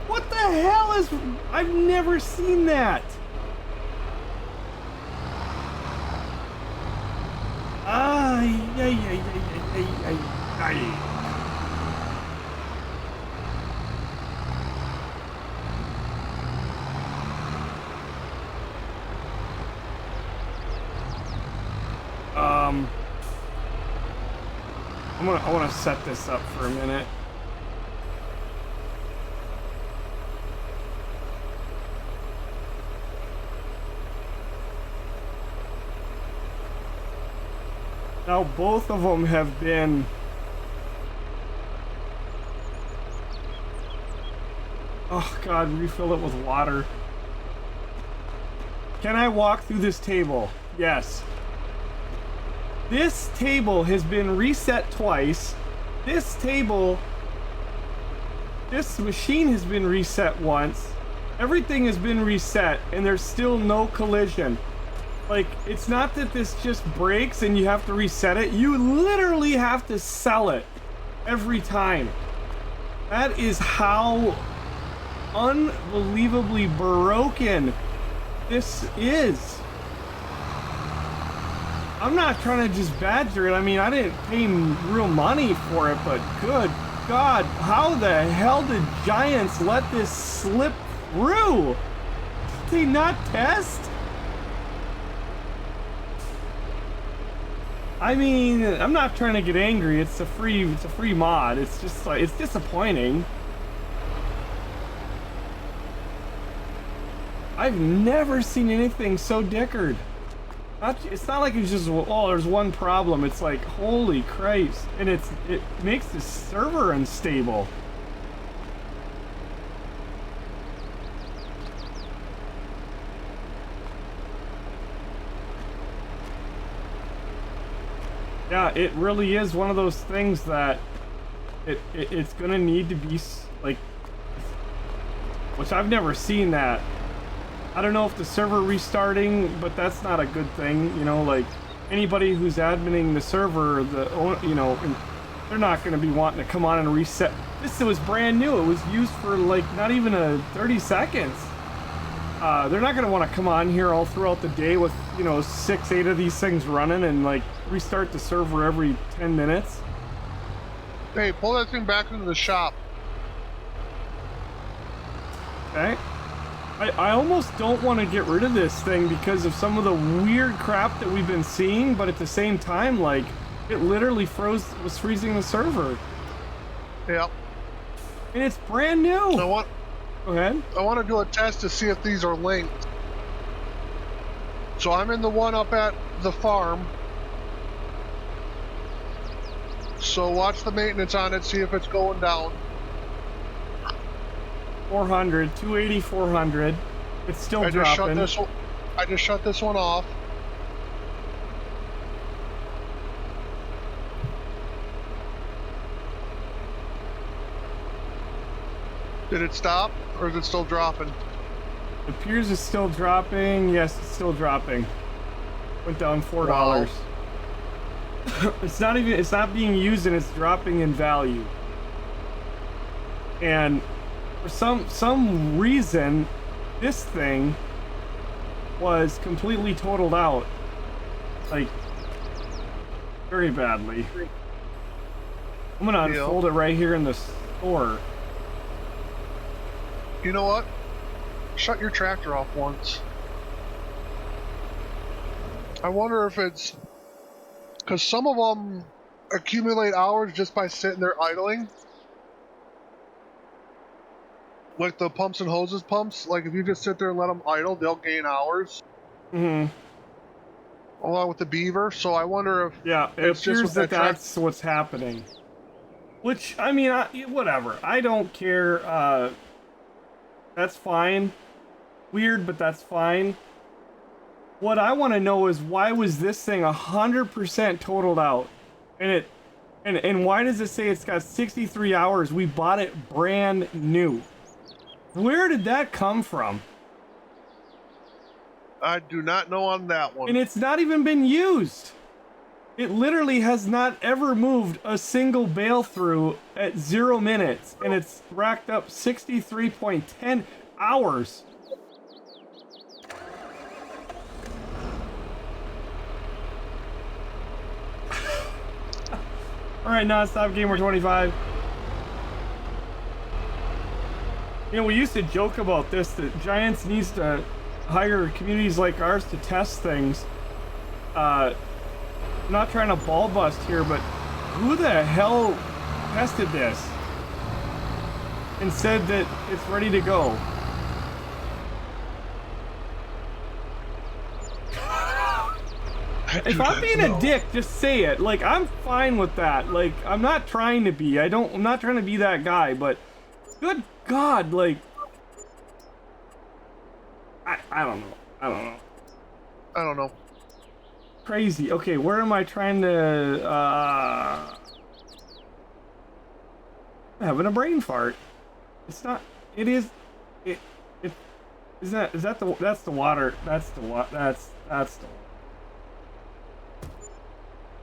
What the hell is... I've never seen that. Ay, ay, ay, ay, ay, ay, ay. I want to set this up for a minute. Now both of them have been oh god, refill it with water. Can I walk through this table? Yes. This table has been reset twice. This machine has been reset once. Everything has been reset and there's still no collision. Like, it's not that this just breaks and you have to reset it. You literally have to sell it every time. That is how unbelievably broken this is. I'm not trying to just badger it. I mean, I didn't pay real money for it, but good God, how the hell did Giants let this slip through? Did they not test? I mean, I'm not trying to get angry. It's a free mod. It's just like, it's disappointing. I've never seen anything so dickered. It's not like it's just, oh, there's one problem. It's like, holy Christ. And it makes the server unstable. Yeah, it really is one of those things that it's gonna need to be like, which I've never seen that. I don't know if the server restarting, but that's not a good thing, you know, like anybody who's adminning the server, you know, they're not gonna be wanting to come on and reset. This was brand new. It was used for like not even 30 seconds. They're not gonna want to come on here all throughout the day with, you know, 6, 8 of these things running and like restart the server every 10 minutes. Hey, pull that thing back into the shop. Okay. I almost don't want to get rid of this thing because of some of the weird crap that we've been seeing, but at the same time, like, it literally was freezing the server. Yep. And it's brand new. Go ahead. I want to do a test to see if these are linked. So I'm in the one up at the farm. So watch the maintenance on it, see if it's going down. 400, 280, 400. It's still dropping. I just shut this one off. Did it stop, or is it still dropping? It appears it's still dropping. Yes, it's still dropping. Went down $4. Wow. It's not being used, and it's dropping in value. And for some reason, this thing was completely totaled out, like very badly. I'm gonna unfold it right here in the store. You know what? Shut your tractor off once. I wonder if it's because some of them accumulate hours just by sitting there idling. Like the pumps and hoses pumps, like if you just sit there and let them idle, they'll gain hours. Mm-hmm. Along with the beaver, so I wonder if... Yeah, it appears that that's what's happening. Which, I mean, whatever. I don't care. That's fine. Weird, but that's fine. What I want to know is why was this thing 100% totaled out? And why does it say it's got 63 hours? We bought it brand new. Where did that come from? I do not know on that one. And it's not even been used. It literally has not ever moved a single bale through at 0 minutes. And it's racked up 63.10 hours. Alright, Nonstop Gamer 25. You know, we used to joke about this, that Giants needs to hire communities like ours to test things. I'm not trying to ball bust here, but who the hell tested this and said that it's ready to go? If I'm being a dick, just say it. Like, I'm fine with that. Like, I'm not trying to be. I'm not trying to be that guy, but good God, like, I don't know. I don't know. Crazy. Okay, where am I trying to, having a brain fart. It's not, it is, is that the, that's the water, that's the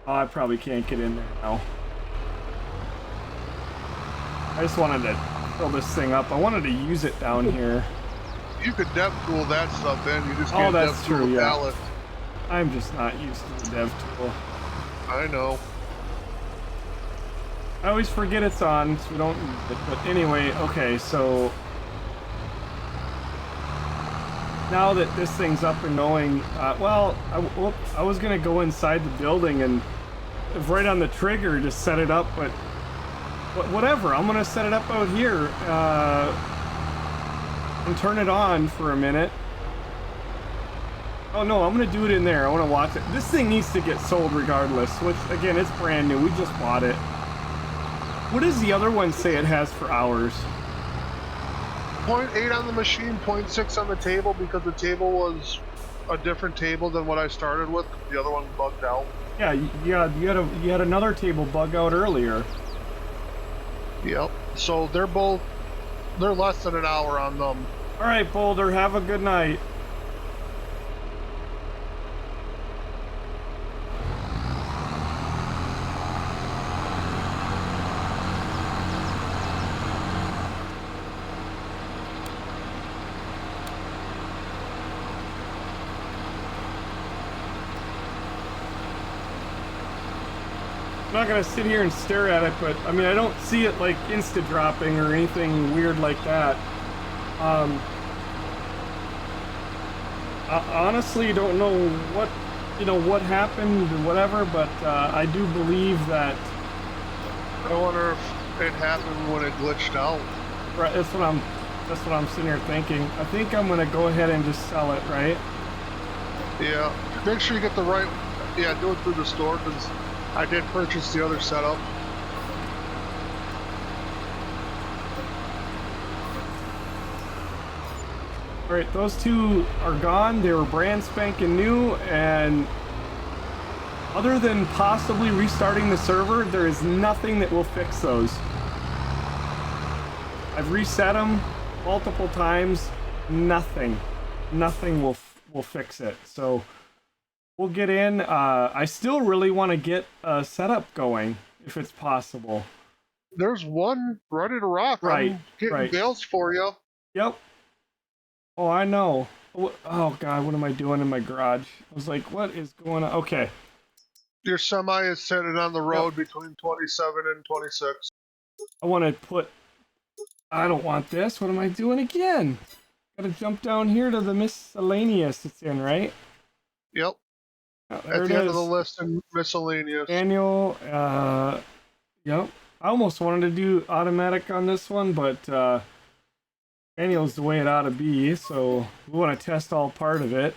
oh, I probably can't get in there now. I just wanted to fill this thing up. I wanted to use it down here. You could dev tool that stuff in. You just can't dev tool the pallet. I'm just not used to the dev tool. I know. I always forget it's on, so we don't use it. But anyway, okay, so now that this thing's up and going, well, I was gonna go inside the building and right on the trigger just set it up, but whatever. I'm gonna set it up out here and turn it on for a minute. Oh no, I'm gonna do it in there. I want to watch it. This thing needs to get sold regardless, which again, it's brand new. We just bought it. What does the other one say it has for hours? 0.8 on the machine, 0.6 on the table, because the table was a different table than what I started with. The other one bugged out. Yeah, you had another table bug out earlier. Yep. So they're less than an hour on them. All right, Boulder, have a good night. I'm not gonna sit here and stare at it, but I mean, I don't see it like insta dropping or anything weird like that. I honestly don't know what happened or whatever, but I do believe that. I wonder if it happened when it glitched out. Right, that's what I'm sitting here thinking. I think I'm gonna go ahead and just sell it, right? Yeah. Make sure you get the right. Yeah, do it through the store, because I did purchase the other setup. Alright, those two are gone. They were brand spanking new, and other than possibly restarting the server, there is nothing that will fix those. I've reset them multiple times. Nothing will fix it. So we'll get in. I still really want to get a setup going if it's possible. There's one ready to rock. Right, I'm getting right. bales for you. Yep. Oh, I know. Oh God, what am I doing in my garage? I was like, what is going on? Okay. Your semi is sitting on the road Yep. between 27 and 26. I want to put. I don't want this. What am I doing again? Gotta jump down here to the miscellaneous it's in, right? Yep. Oh, At the end of the list in miscellaneous. Annual. Yep. I almost wanted to do automatic on this one, but annual's the way it ought to be. So we want to test all part of it.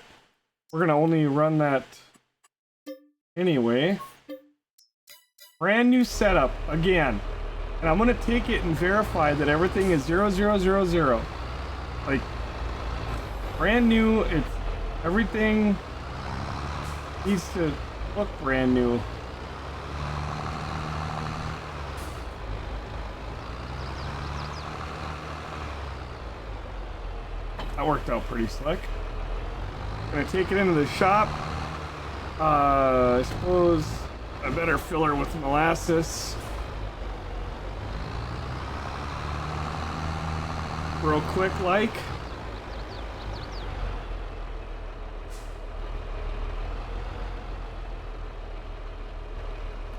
We're gonna only run that anyway. Brand new setup again. And I'm gonna take it and verify that everything is 0000. Like, brand new, it's everything needs to look brand new. That worked out pretty slick. Gonna take it into the shop. I suppose I better fill her with molasses. Real quick, like.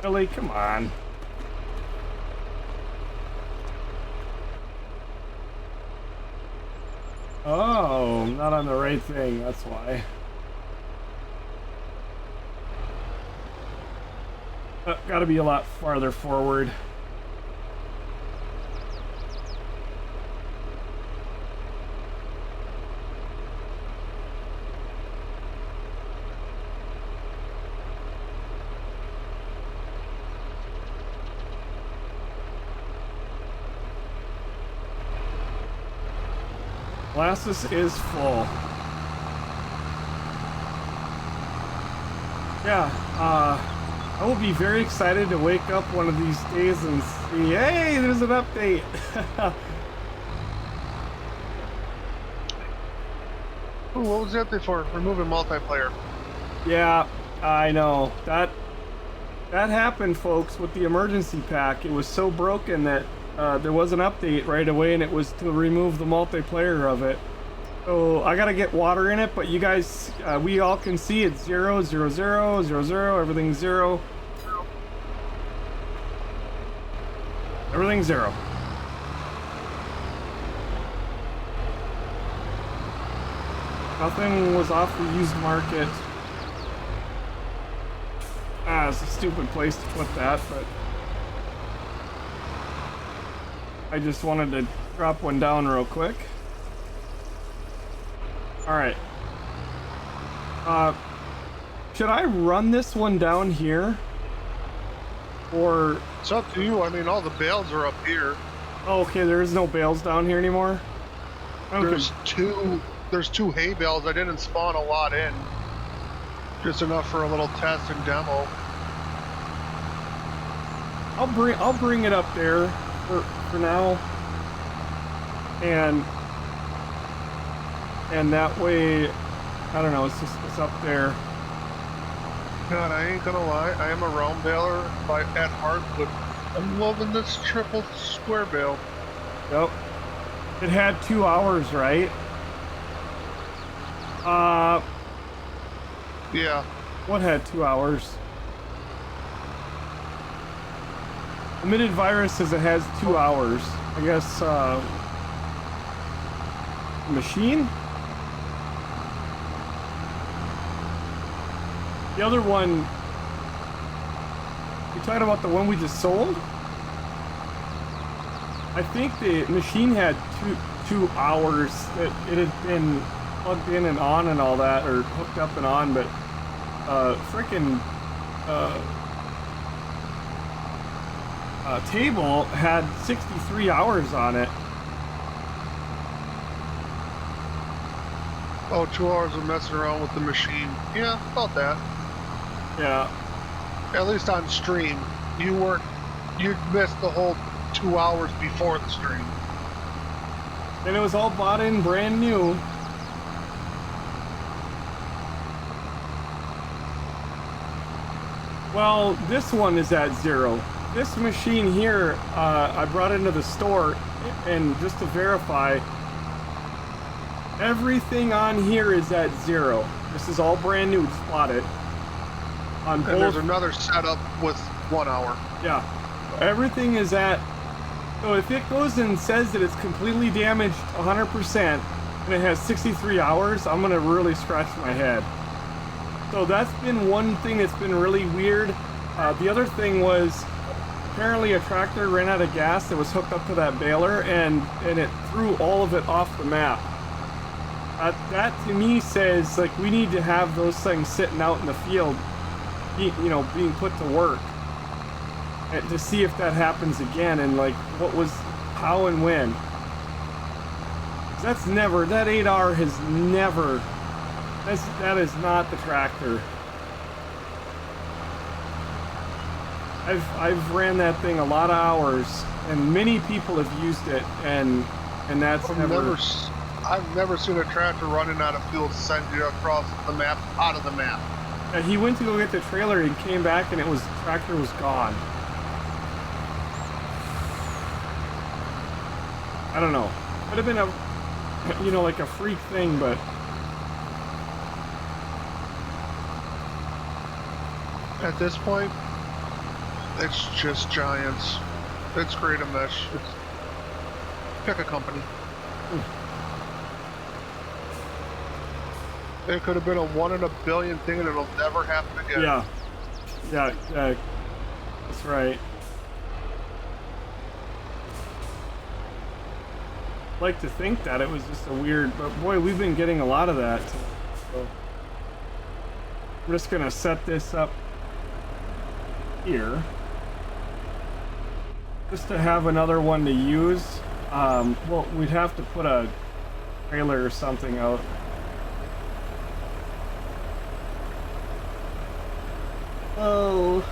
Ellie, come on. Oh, I'm not on the right thing, that's why. Gotta be a lot farther forward. Molasses is full. Yeah, I will be very excited to wake up one of these days and see, hey, there's an update. Ooh, what was the update for? Removing multiplayer. Yeah, I know. That happened, folks, with the emergency pack. It was so broken that there was an update right away, and it was to remove the multiplayer of it. So I gotta get water in it, but you guys, we all can see it's 0, 0, 0, 0, 0, everything's 0. Everything's 0. Nothing was off the used market. Ah, it's a stupid place to put that, but I just wanted to drop one down real quick. Alright. Should I run this one down here? Or... It's up to you. I mean, all the bales are up here. Oh, okay, there is no bales down here anymore? Okay. There's two hay bales. I didn't spawn a lot in. Just enough for a little test and demo. I'll bring it up there for now. And that way, I don't know, it's up there. God, I ain't gonna lie, I am a round baler at heart, but I'm loving this triple square bale. Yep. It had 2 hours, right? Yeah. What had 2 hours? Emitted virus says it has 2 hours. I guess, machine? The other one, you talking about the one we just sold? I think the machine had two hours that it had been plugged in and on and all that, or hooked up and on, but frickin' table had 63 hours on it. Oh, 2 hours of messing around with the machine. Yeah, about that. Yeah. At least on stream. You missed the whole 2 hours before the stream. And it was all bought in brand new. Well, this one is at 0. This machine here, I brought into the store, and just to verify, everything on here is at 0. This is all brand new, just bought it. On both. And there's another setup with 1 hour. Yeah. Everything is at... So if it goes and says that it's completely damaged 100% and it has 63 hours, I'm going to really scratch my head. So that's been one thing that's been really weird. The other thing was apparently a tractor ran out of gas that was hooked up to that baler and it threw all of it off the map. That to me says like we need to have those things sitting out in the field, being put to work, and to see if that happens again and like how and when. That 8R has never. That is not the tractor. I've ran that thing a lot of hours, and many people have used it, and that's I've never seen a tractor running out of fuel send you across the map, out of the map. He went to go get the trailer and came back and the tractor was gone. I don't know. Could have been like a freak thing, but at this point, it's just giants. It's great a mesh. Pick a company. It could have been a 1 in a billion thing and it'll never happen again. Yeah, that's right. I'd like to think that it was just a weird, but boy, we've been getting a lot of that. So I'm just gonna set this up here just to have another one to use. Well, we'd have to put a trailer or something out. Oh.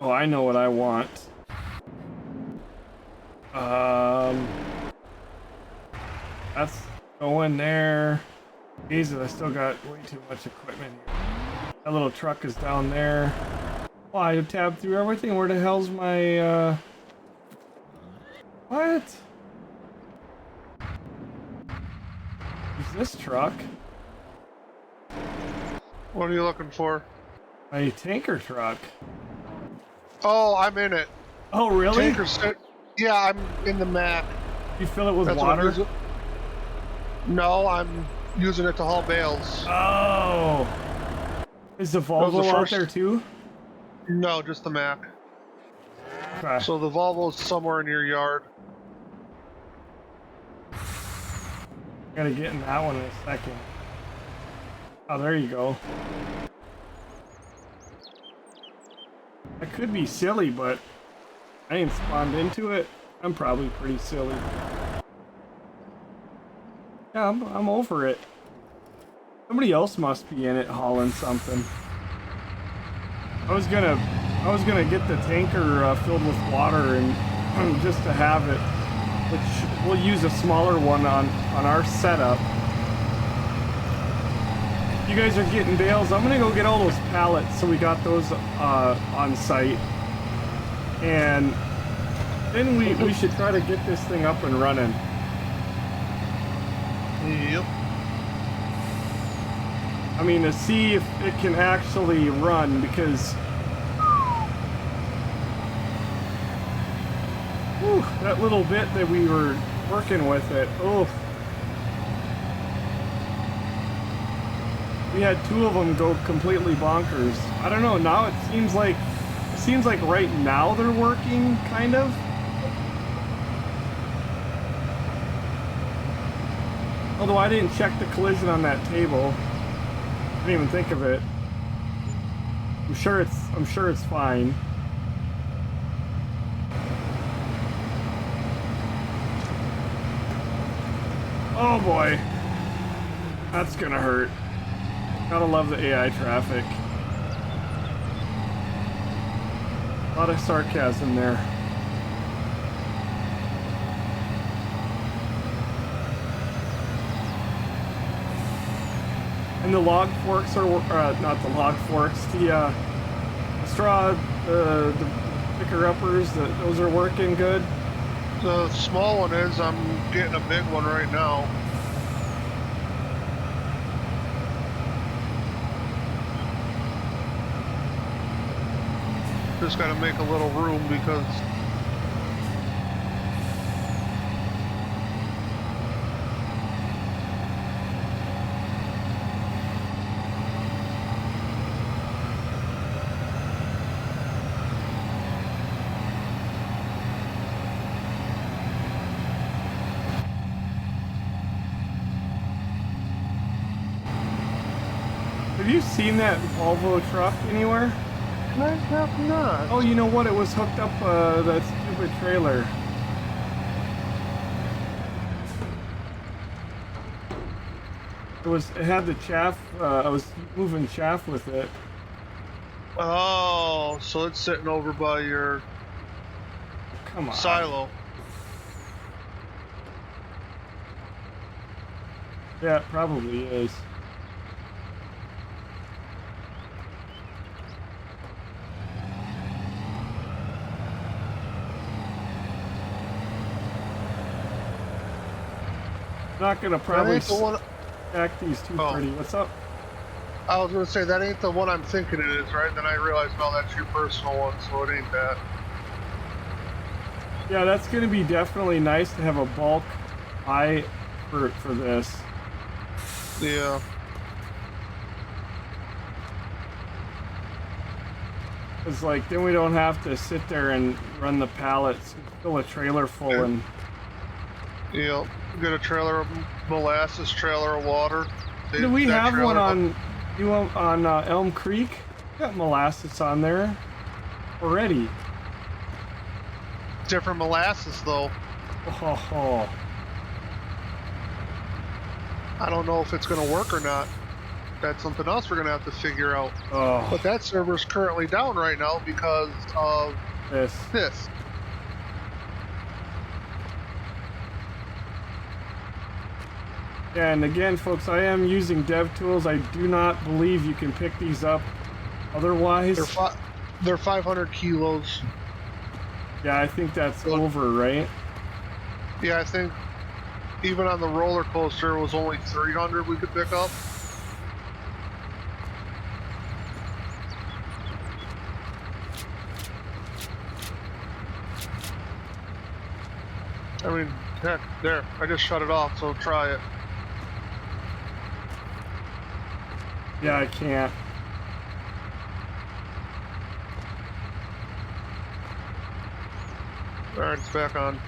Oh, I know what I want. That's going there. Jesus, I still got way too much equipment here. That little truck is down there. Oh, I tabbed through everything. Where the hell's my, what? Is this truck? What are you looking for? A tanker truck. Oh, I'm in it. Oh, really? Yeah, I'm in the Mac. You fill it with That's water? No, I'm using it to haul bales. Oh. Is the Volvo out there too? No, just the Mac. Okay. So the Volvo's somewhere in your yard. Gotta get in that one in a second. Oh, there you go. I could be silly, but I ain't spawned into it. I'm probably pretty silly. Yeah, I'm over it. Somebody else must be in it hauling something. I was gonna get the tanker filled with water and just to have it, which we'll use a smaller one on our setup. You guys are getting bales. I'm gonna go get all those pallets so we got those on site, and then we should try to get this thing up and running. Yep. I mean, to see if it can actually run, because whew, that little bit that we were working with it, oh, we had 2 of them go completely bonkers. I don't know, now it seems like right now they're working, kind of. Although I didn't check the collision on that table. I didn't even think of it. I'm sure it's fine. Oh boy. That's gonna hurt. Gotta love the AI traffic. A lot of sarcasm there. And the log forks are, not the log forks, the straw, the picker-uppers, those are working good. The small one is, I'm getting a big one right now. Just gotta make a little room because Have you seen that Volvo truck anywhere? I have not. Oh, you know what? It was hooked up that stupid trailer. It had the chaff. I was moving chaff with it. Oh, so it's sitting over by your Come on. silo. Yeah, it probably is. Not gonna probably stack these too pretty. What's up? I was gonna say that ain't the one I'm thinking it is, right? Then I realized, no, that's your personal one, so it ain't that. Yeah, that's gonna be definitely nice to have a bulk eye for this. Yeah. It's like then we don't have to sit there and run the pallets, fill a trailer full, and Yeah. Get a trailer of molasses, trailer of water. do we have one on Elm Creek? Got molasses on there already. Different molasses though. Oh. I don't know if it's gonna work or not. That's something else we're gonna have to figure out. Oh. But that server's currently down right now because of this. And again, folks, I am using dev tools. I do not believe you can pick these up otherwise. They're 500 kilos. Yeah, I think that's over, right? Yeah, I think even on the roller coaster it was only 300 we could pick up. I mean, heck, there, I just shut it off, so try it. Yeah, I can't. Alright, it's back on.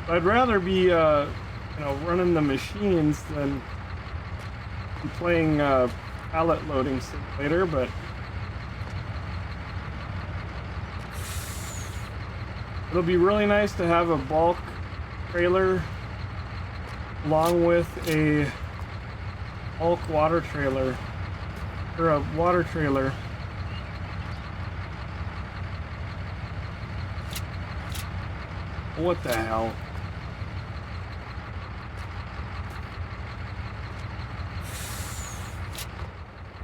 I'd rather be, you know, running the machines than be playing pallet loading simulator, but it'll be really nice to have a bulk trailer along with a bulk water trailer, or a water trailer. What the hell?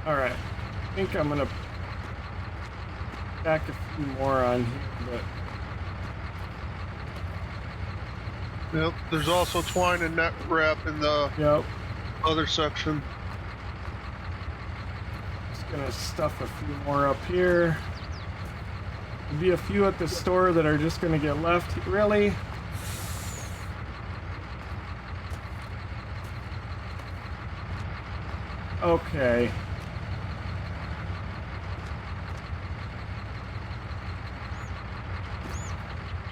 Alright, I think I'm gonna back a few more on here, but Yep. There's also twine and net wrap in the yep. other section. Just gonna stuff a few more up here. There'll be a few at the store that are just gonna get left. Really? Okay.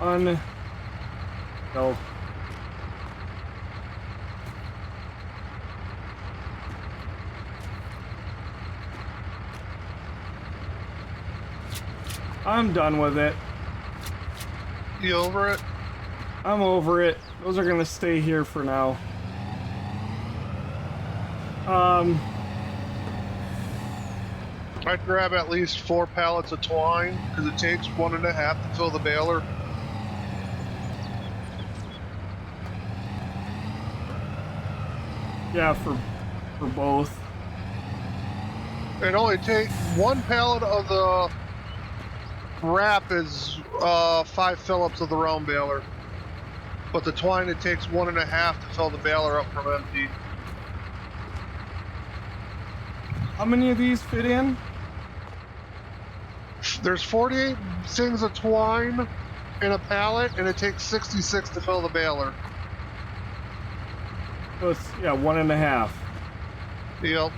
No. I'm done with it. You over it? I'm over it. Those are gonna stay here for now. I'd grab at least 4 pallets of twine because it takes 1.5 to fill the baler. Yeah, for both. It only takes 1 pallet of the wrap is 5 Phillips of the round baler, but the twine it takes 1.5 to fill the baler up from empty. How many of these fit in? There's 48 things of twine in a pallet, and it takes 66 to fill the baler. So it's, yeah, 1.5. Yep.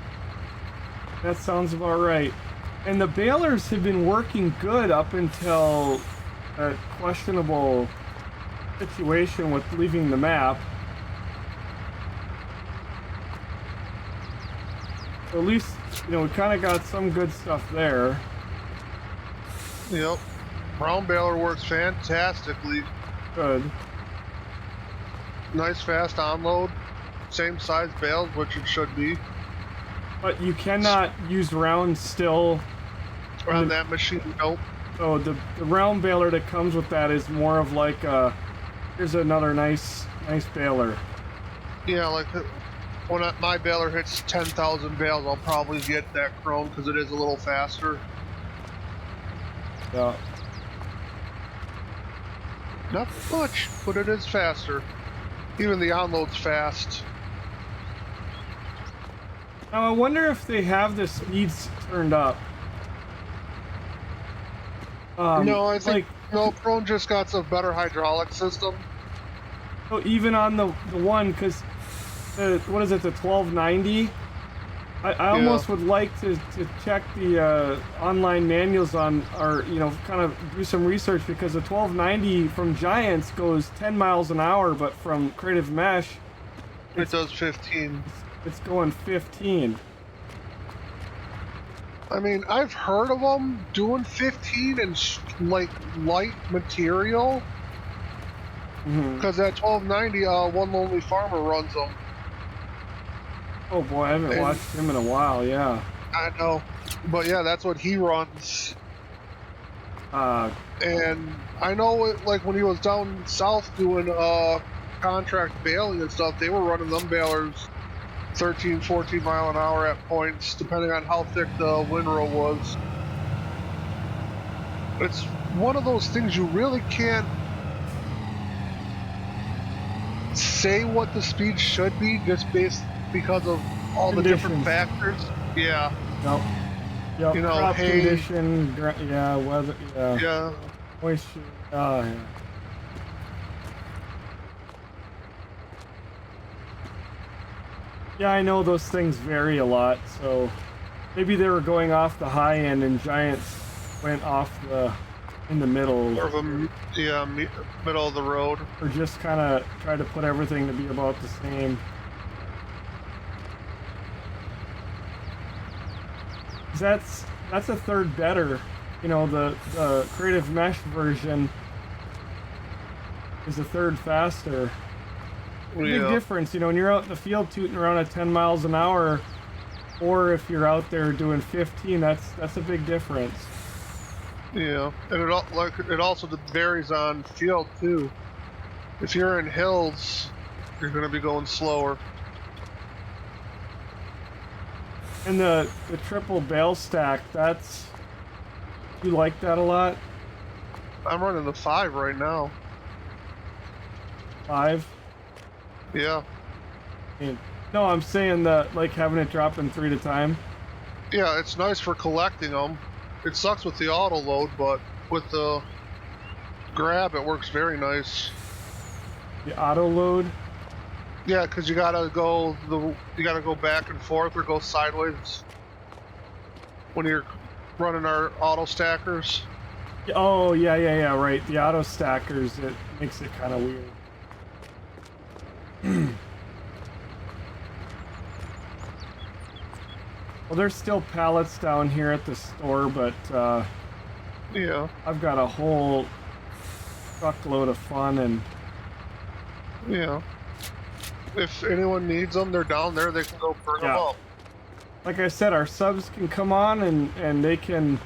That sounds about right. And the balers have been working good up until a questionable situation with leaving the map. So at least, you know, we kind of got some good stuff there. Yep. Round baler works fantastically. Good. Nice fast onload. Same size bales, which it should be. But you cannot use round still. On that machine, nope. Oh, the round baler that comes with that is more of like a, here's another nice baler. Yeah, like when my baler hits 10,000 bales, I'll probably get that chrome because it is a little faster. Yeah. Not much, but it is faster. Even the onload's fast. Now I wonder if they have the speeds turned up. No, I think like, no. Chrome just got a better hydraulic system. so even on the one, because what is it, the 1290? I almost would like to check the online manuals on, or you know, kind of do some research, because the 1290 from Giants goes 10 miles an hour, but from Creative Mesh, It does 15. it's going 15. I mean, I've heard of them doing 15 in like light material. Because that 1290, One Lonely Farmer runs them. Oh boy, I haven't watched him in a while. Yeah. I know, but yeah, that's what he runs. And I know it, like when he was down south doing contract baling and stuff, they were running them balers 13, 14 mile an hour at points, depending on how thick the windrow was. It's one of those things you really can't say what the speed should be just based because of all the different factors. Yeah. Nope. Yep. You know, crop hay, condition, yeah, weather, yeah. Yeah. Moisture, yeah. Yeah, I know those things vary a lot, so maybe they were going off the high end and Giants went off the in the middle, More of a, yeah, middle of the road. or just kind of try to put everything to be about the same. That's a third better. You know, the Creative Mesh version is a third faster. Big difference, you know, when you're out in the field tooting around at 10 miles an hour, or if you're out there doing 15, that's a big difference. Yeah, and it also varies on field too. If you're in hills, you're going to be going slower. And the triple bale stack, you like that a lot? I'm running the 5 right now. 5? Yeah. No, I'm saying that, like, having it drop in 3 at a time. Yeah, it's nice for collecting them. It sucks with the auto load, but with the grab, it works very nice. The auto load? Yeah, because you gotta go back and forth or go sideways when you're running our auto stackers. Oh, yeah, right. The auto stackers, it makes it kind of weird. Well, there's still pallets down here at the store, but yeah, I've got a whole truckload of fun, and yeah. If anyone needs them, they're down there. They can go bring them up. Like I said, our subs can come on and they can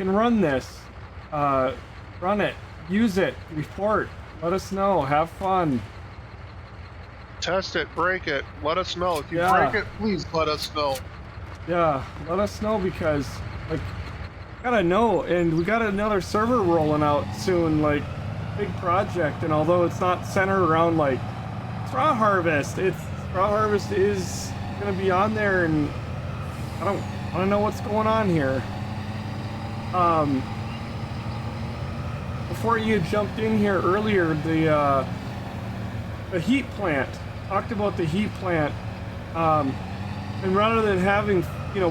run this, run it, use it, report, let us know, have fun. Test it, break it, let us know. If you break it, please let us know. Yeah, let us know, because, like, gotta know, and we got another server rolling out soon, like, big project, and although it's not centered around, like, straw harvest, straw harvest is gonna be on there, and I don't know what's going on here. Before you jumped in here earlier, the heat plant, talked about the heat plant, and rather than having, you know,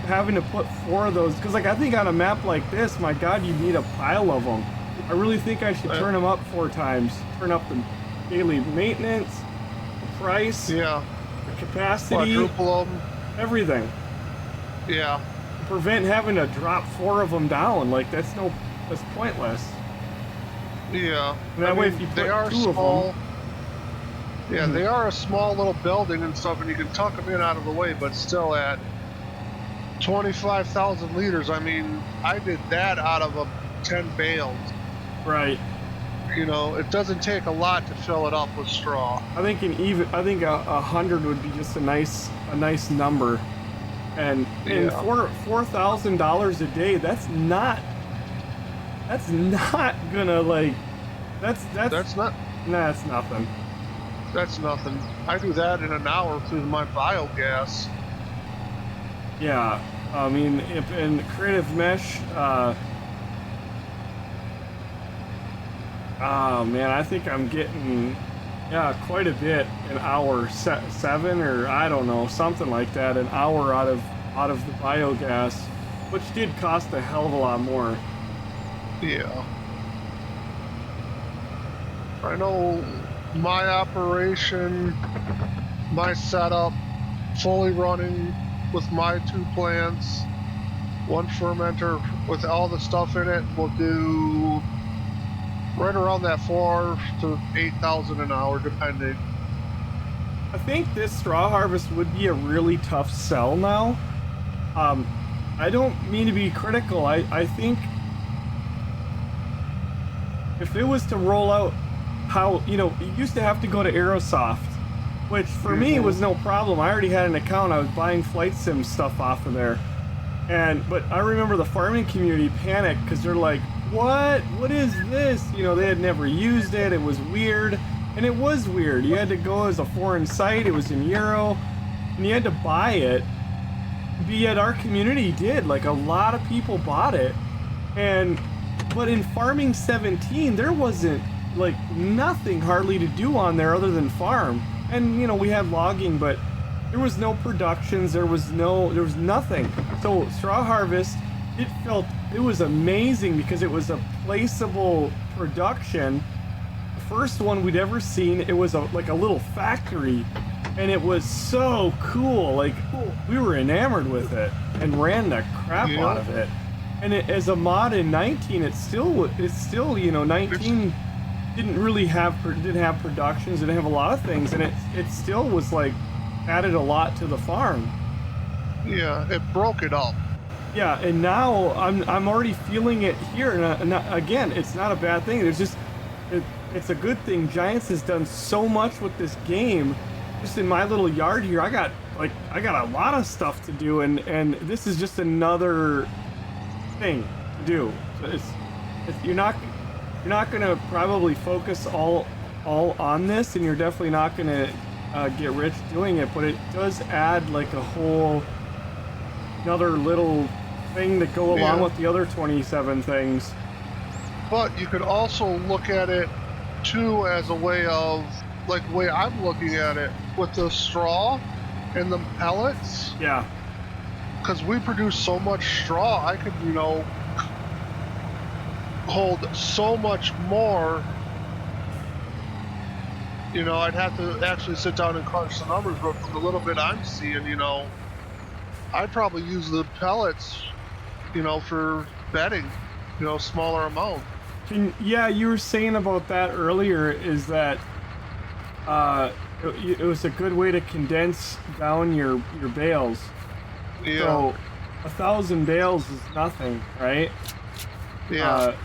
having to put 4 of those, because, like, I think on a map like this, my god, you need a pile of them. I really think I should turn them up 4 times, turn up the daily maintenance, the price, yeah, the capacity, quadruple them, everything. Yeah. To prevent having to drop 4 of them down, like, that's pointless. Yeah. And that way, if you put 2 of them. Yeah, they are a small little building and stuff, and you can tuck them in out of the way, but still at 25,000 liters, I mean, I did that out of 10 bales. Right. You know, it doesn't take a lot to fill it up with straw. I think 100 would be just a nice number, and $4,000 a day. That's not gonna, like, that's not. Nah, it's nothing. That's nothing. I do that in an hour through my biogas. Yeah, I mean, if in Creative Mesh, oh man, I think I'm getting, quite a bit an hour, 7 or I don't know, something like that, an hour out of the biogas, which did cost a hell of a lot more. Yeah. I know my operation, my setup, fully running with my 2 plants, 1 fermenter with all the stuff in it, will do right around that 4,000 to 8,000 an hour, depending. I think this straw harvest would be a really tough sell now. I don't mean to be critical. I think if it was to roll out how, you know, it used to have to go to Aerosoft, which for me was no problem. I already had an account. I was buying flight sim stuff off of there. But I remember the farming community panicked because they're like, what is this? You know, they had never used it. It was weird. And it was weird. You had to go as a foreign site. It was in Euro. And you had to buy it. But yet our community did. Like, a lot of people bought it. But in Farming 17, there wasn't, like, nothing hardly to do on there other than farm. And, you know, we had logging, but there was no productions, there was nothing. So straw harvest it was amazing because it was a placeable production. The first one we'd ever seen, it was like a little factory, and it was so cool. Like, we were enamored with it and ran the crap out of it. And as a mod in 19, it's still, you know, 19 didn't really have productions, didn't have a lot of things, and it still was like added a lot to the farm. Yeah, it broke it up. Yeah, and now I'm already feeling it here, and again, it's not a bad thing. There's just it's a good thing. Giants has done so much with this game. Just in my little yard here, I got a lot of stuff to do, and this is just another thing to do. So you're not gonna probably focus all on this, and you're definitely not gonna get rich doing it. But it does add like a whole another little thing that go along with the other 27 things. But you could also look at it too as a way of, like the way I'm looking at it, with the straw and the pellets. Yeah. Because we produce so much straw, I could, you know, hold so much more. You know, I'd have to actually sit down and crunch the numbers, but from the little bit I'm seeing, you know, I'd probably use the pellets, you know, for bedding, you know, smaller amount. Yeah, you were saying about that earlier, is that it was a good way to condense down your bales. Yeah. So 1,000 bales is nothing, right? Yeah.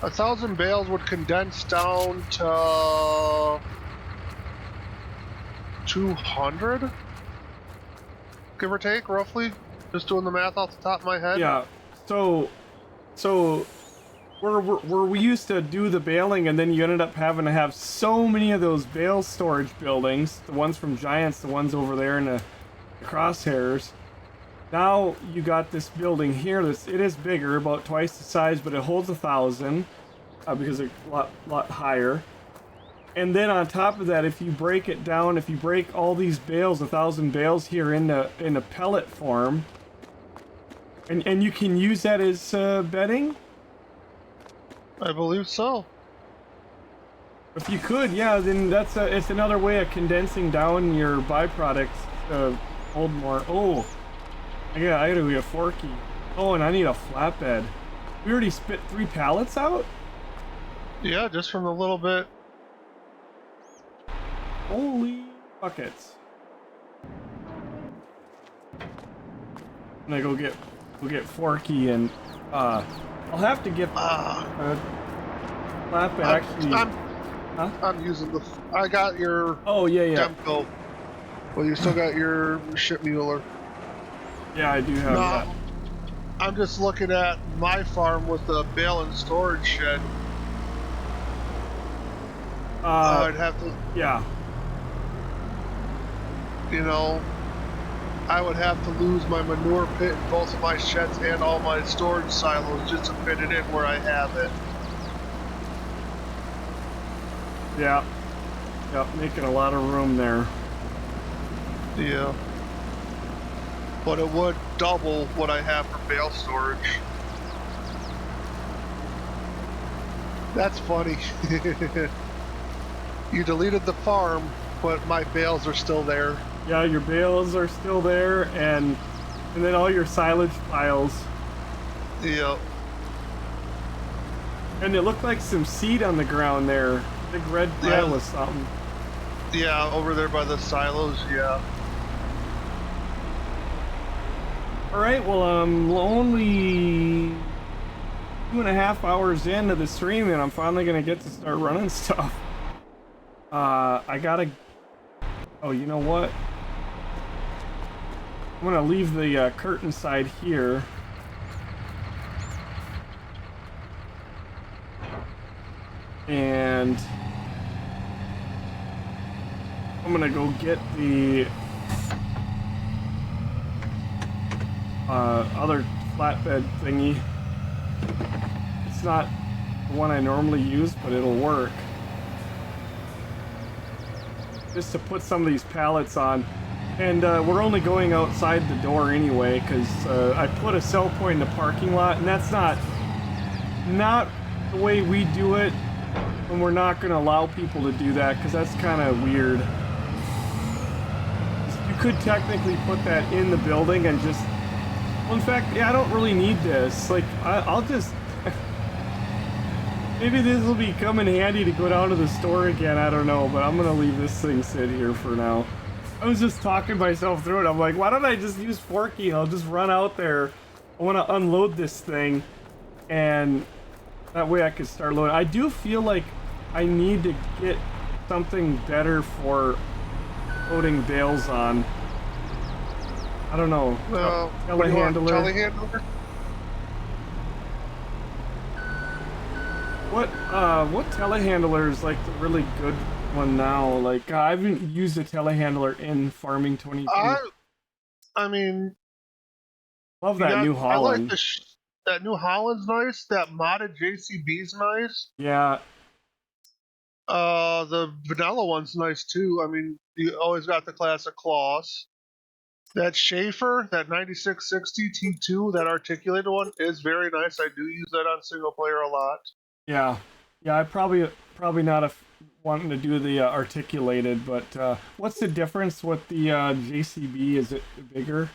1,000 bales would condense down to 200, give or take, roughly. Just doing the math off the top of my head. Yeah. So where we used to do the baling, and then you ended up having to have so many of those bale storage buildings, the ones from Giants, the ones over there in the crosshairs. Now you got this building here. It is bigger, about twice the size, but it holds 1,000 because it's a lot higher. And then on top of that, if you break it down, if you break all these bales, 1,000 bales here in a pellet form, and you can use that as bedding. I believe so. If you could, yeah, then it's another way of condensing down your byproducts to hold more. Oh, I gotta be a forky. Oh, and I need a flatbed. We already spit 3 pallets out? Yeah, just from a little bit. Holy buckets. I'm gonna go get Forky, and I'll have to get flatbed. Actually, I'm using the. I got your. Oh yeah. Demco. Well, you still got your ship muler. Yeah, I do have that. I'm just looking at my farm with the bale and storage shed. I'd have to. Yeah. You know, I would have to lose my manure pit in both of my sheds and all my storage silos just to fit it in where I have it. Yeah. Yep, making a lot of room there. Yeah. But it would double what I have for bale storage. That's funny. You deleted the farm, but my bales are still there. Yeah, your bales are still there, and then all your silage piles. Yep. And it looked like some seed on the ground there. Big red pile of something. Yeah, over there by the silos, yeah. Alright, well, I'm only 2.5 hours into the stream, and I'm finally gonna get to start running stuff. I gotta... Oh, you know what? I'm gonna leave the curtain side here. And I'm gonna go get the other flatbed thingy. It's not the one I normally use, but it'll work. Just to put some of these pallets on. And we're only going outside the door anyway, because I put a sell point in the parking lot, and that's not the way we do it, and we're not going to allow people to do that, because that's kind of weird. You could technically put that in the building and just... Well, in fact, yeah, I don't really need this. Like, I'll just... Maybe this will come in handy to go down to the store again, I don't know, but I'm going to leave this thing sit here for now. I was just talking myself through it. I'm like, why don't I just use Forky? I'll just run out there. I want to unload this thing, and that way I can start loading. I do feel like I need to get something better for loading bales on. I don't know. Telehandler. Telehandler? What telehandler is like the really good one now? Like I haven't used a telehandler in Farming 22. I mean, love that New Holland. I like that New Holland's nice. That modded JCB's nice. Yeah. The vanilla one's nice too. I mean, you always got the classic claws. That Schaefer, that 9660 T2, that articulated one is very nice. I do use that on single player a lot. Yeah, I probably not wanting to do the articulated, but what's the difference with the JCB? Is it bigger?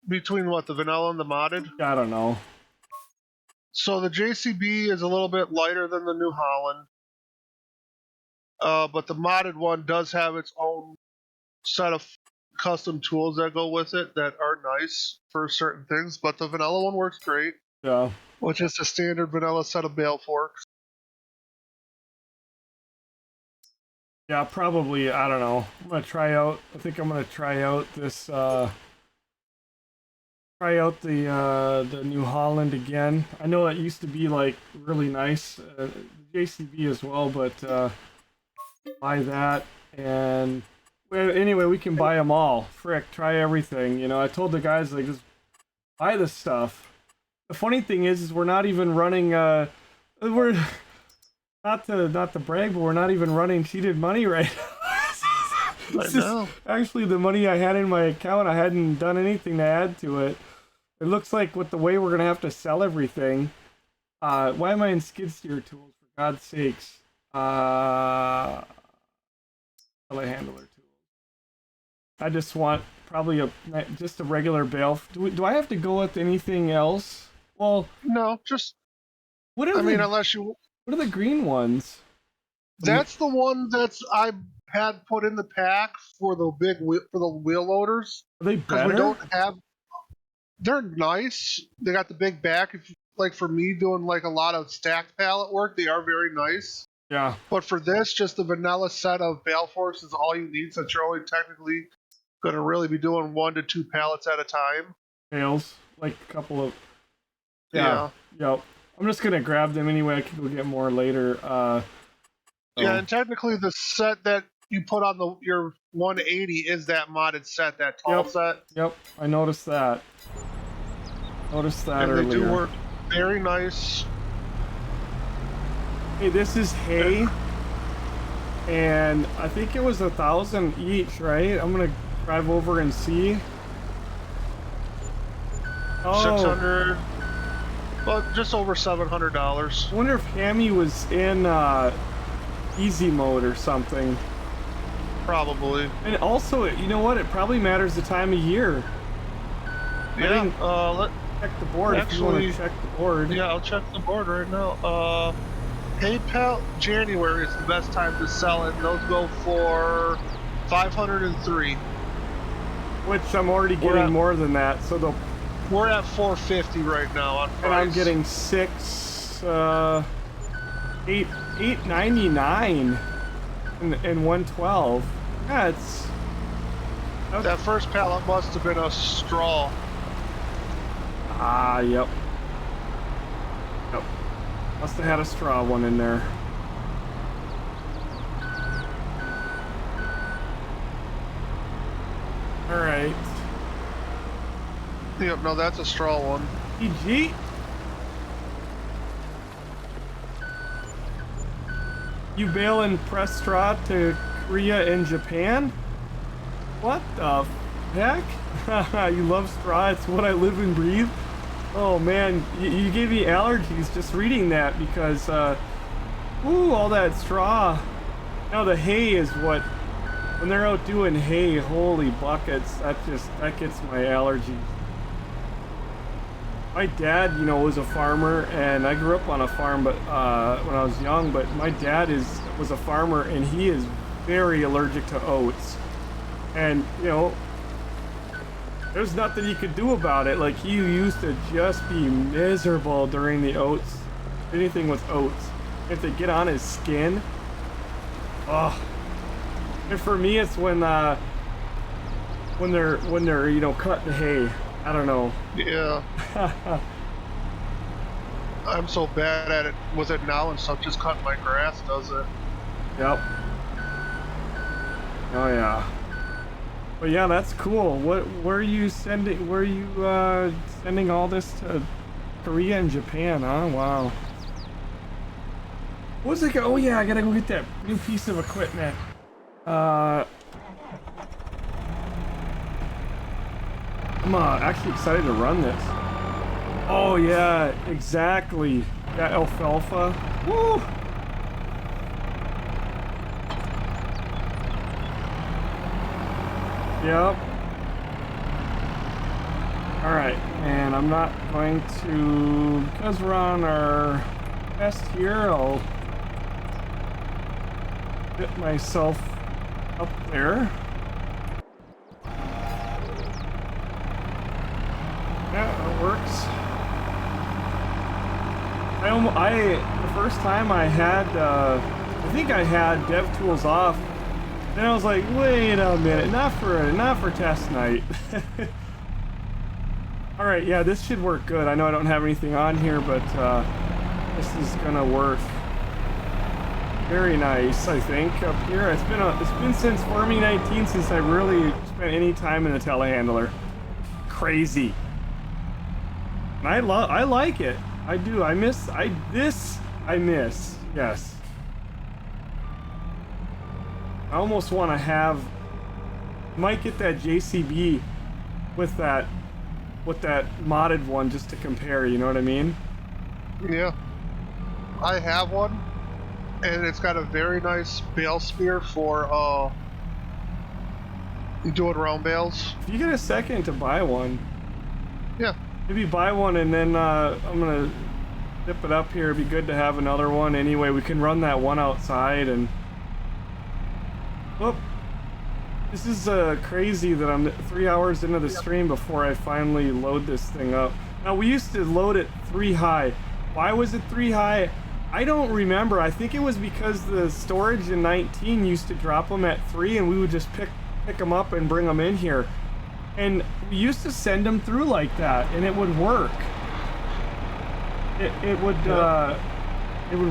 Between what, the vanilla and the modded? I don't know. So the JCB is a little bit lighter than the New Holland, but the modded one does have its own set of custom tools that go with it that are nice for certain things. But the vanilla one works great. Yeah. Which is the standard vanilla set of bale forks. Yeah, probably. I don't know. I think I'm gonna try out this. Try out the New Holland again. I know it used to be like really nice, JCB as well, but buy that and anyway we can buy them all. Frick, try everything. You know, I told the guys like just buy the stuff. The funny thing is we're not even running. We're not to brag, but we're not even running cheated money right now. I know. Actually, the money I had in my account, I hadn't done anything to add to it. It looks like with the way we're gonna have to sell everything. Why am I in skid steer tools? For God's sakes. Telehandler tools. I just want probably just a regular bale. Do I have to go with anything else? Well, no, just. Unless you. What are the green ones? That's the one I had put in the pack for the wheel loaders. Are they better? We don't have. They're nice. They got the big back. Like for me doing like a lot of stacked pallet work, they are very nice. Yeah. But for this, just the vanilla set of bale forks is all you need, since you're only technically going to really be doing 1 to 2 pallets at a time. Bales, like a couple of. Yeah. Yep. I'm just gonna grab them anyway. I can go get more later. Yeah, and technically the set that you put on your 180 is that modded set, that tall set. Yep, I noticed that. Noticed that earlier. And they do work very nice. Hey, this is hay, and I think it was 1,000 each, right? I'm gonna drive over and see. Oh. 600. Well, just over $700. I wonder if Hammy was in easy mode or something. Probably. And also, you know what? It probably matters the time of year. Yeah. Check the board if you want to check the board. Yeah, I'll check the board right now. PayPal January is the best time to sell it. Those go for 503. Which I'm already getting more than that, so we're at 450 right now on price. And I'm getting 899 and 112. Yeah, that first pallet must have been a straw. Ah, yep. Must have had a straw one in there. All right. Yep, no, that's a straw one. PG. You bale and press straw to Korea and Japan? What the heck? You love straw, it's what I live and breathe. Oh man, you gave me allergies just reading that because, ooh, all that straw. Now the hay is what, when they're out doing hay, holy buckets, that gets my allergies. My dad, you know, was a farmer, and I grew up on a farm, but when I was young. But my dad was a farmer, and he is very allergic to oats. And you know, there's nothing you could do about it. Like he used to just be miserable during the oats, anything with oats. If they get on his skin, oh. And for me, it's when they're you know cutting hay. I don't know. Yeah. I'm so bad at it with it now and stuff. Just cutting my grass does it. Yep. Oh yeah. But yeah, that's cool. Where are you sending? Where are you sending all this to? Korea and Japan, huh? Wow. What was it? Oh yeah, I gotta go get that new piece of equipment. I'm actually excited to run this. Oh yeah, exactly. Got alfalfa. Woo! Yep. Alright, and I'm not going to, because we're on our test here, I'll get myself up there. Yeah, that works. The first time I had, I think I had DevTools off. Then I was like, wait a minute, not for test night. All right, yeah, this should work good. I know I don't have anything on here, but this is gonna work very nice. I think up here. It's been since Farming 19 since I really spent any time in the telehandler. Crazy. And I like it. I do. I miss. Yes. I almost want to have. Might get that JCB with that modded one just to compare. You know what I mean? Yeah. I have one, and it's got a very nice bale spear for doing round bales. If you get a second to buy one. Yeah. Maybe buy one and then I'm gonna zip it up here. It'd be good to have another one. Anyway, we can run that one outside and. Whoop. This is crazy that I'm 3 hours into the stream before I finally load this thing up. Now we used to load it 3 high. Why was it 3 high? I don't remember. I think it was because the storage in 19 used to drop them at 3 and we would just pick them up and bring them in here. And we used to send them through like that, and it would work. It would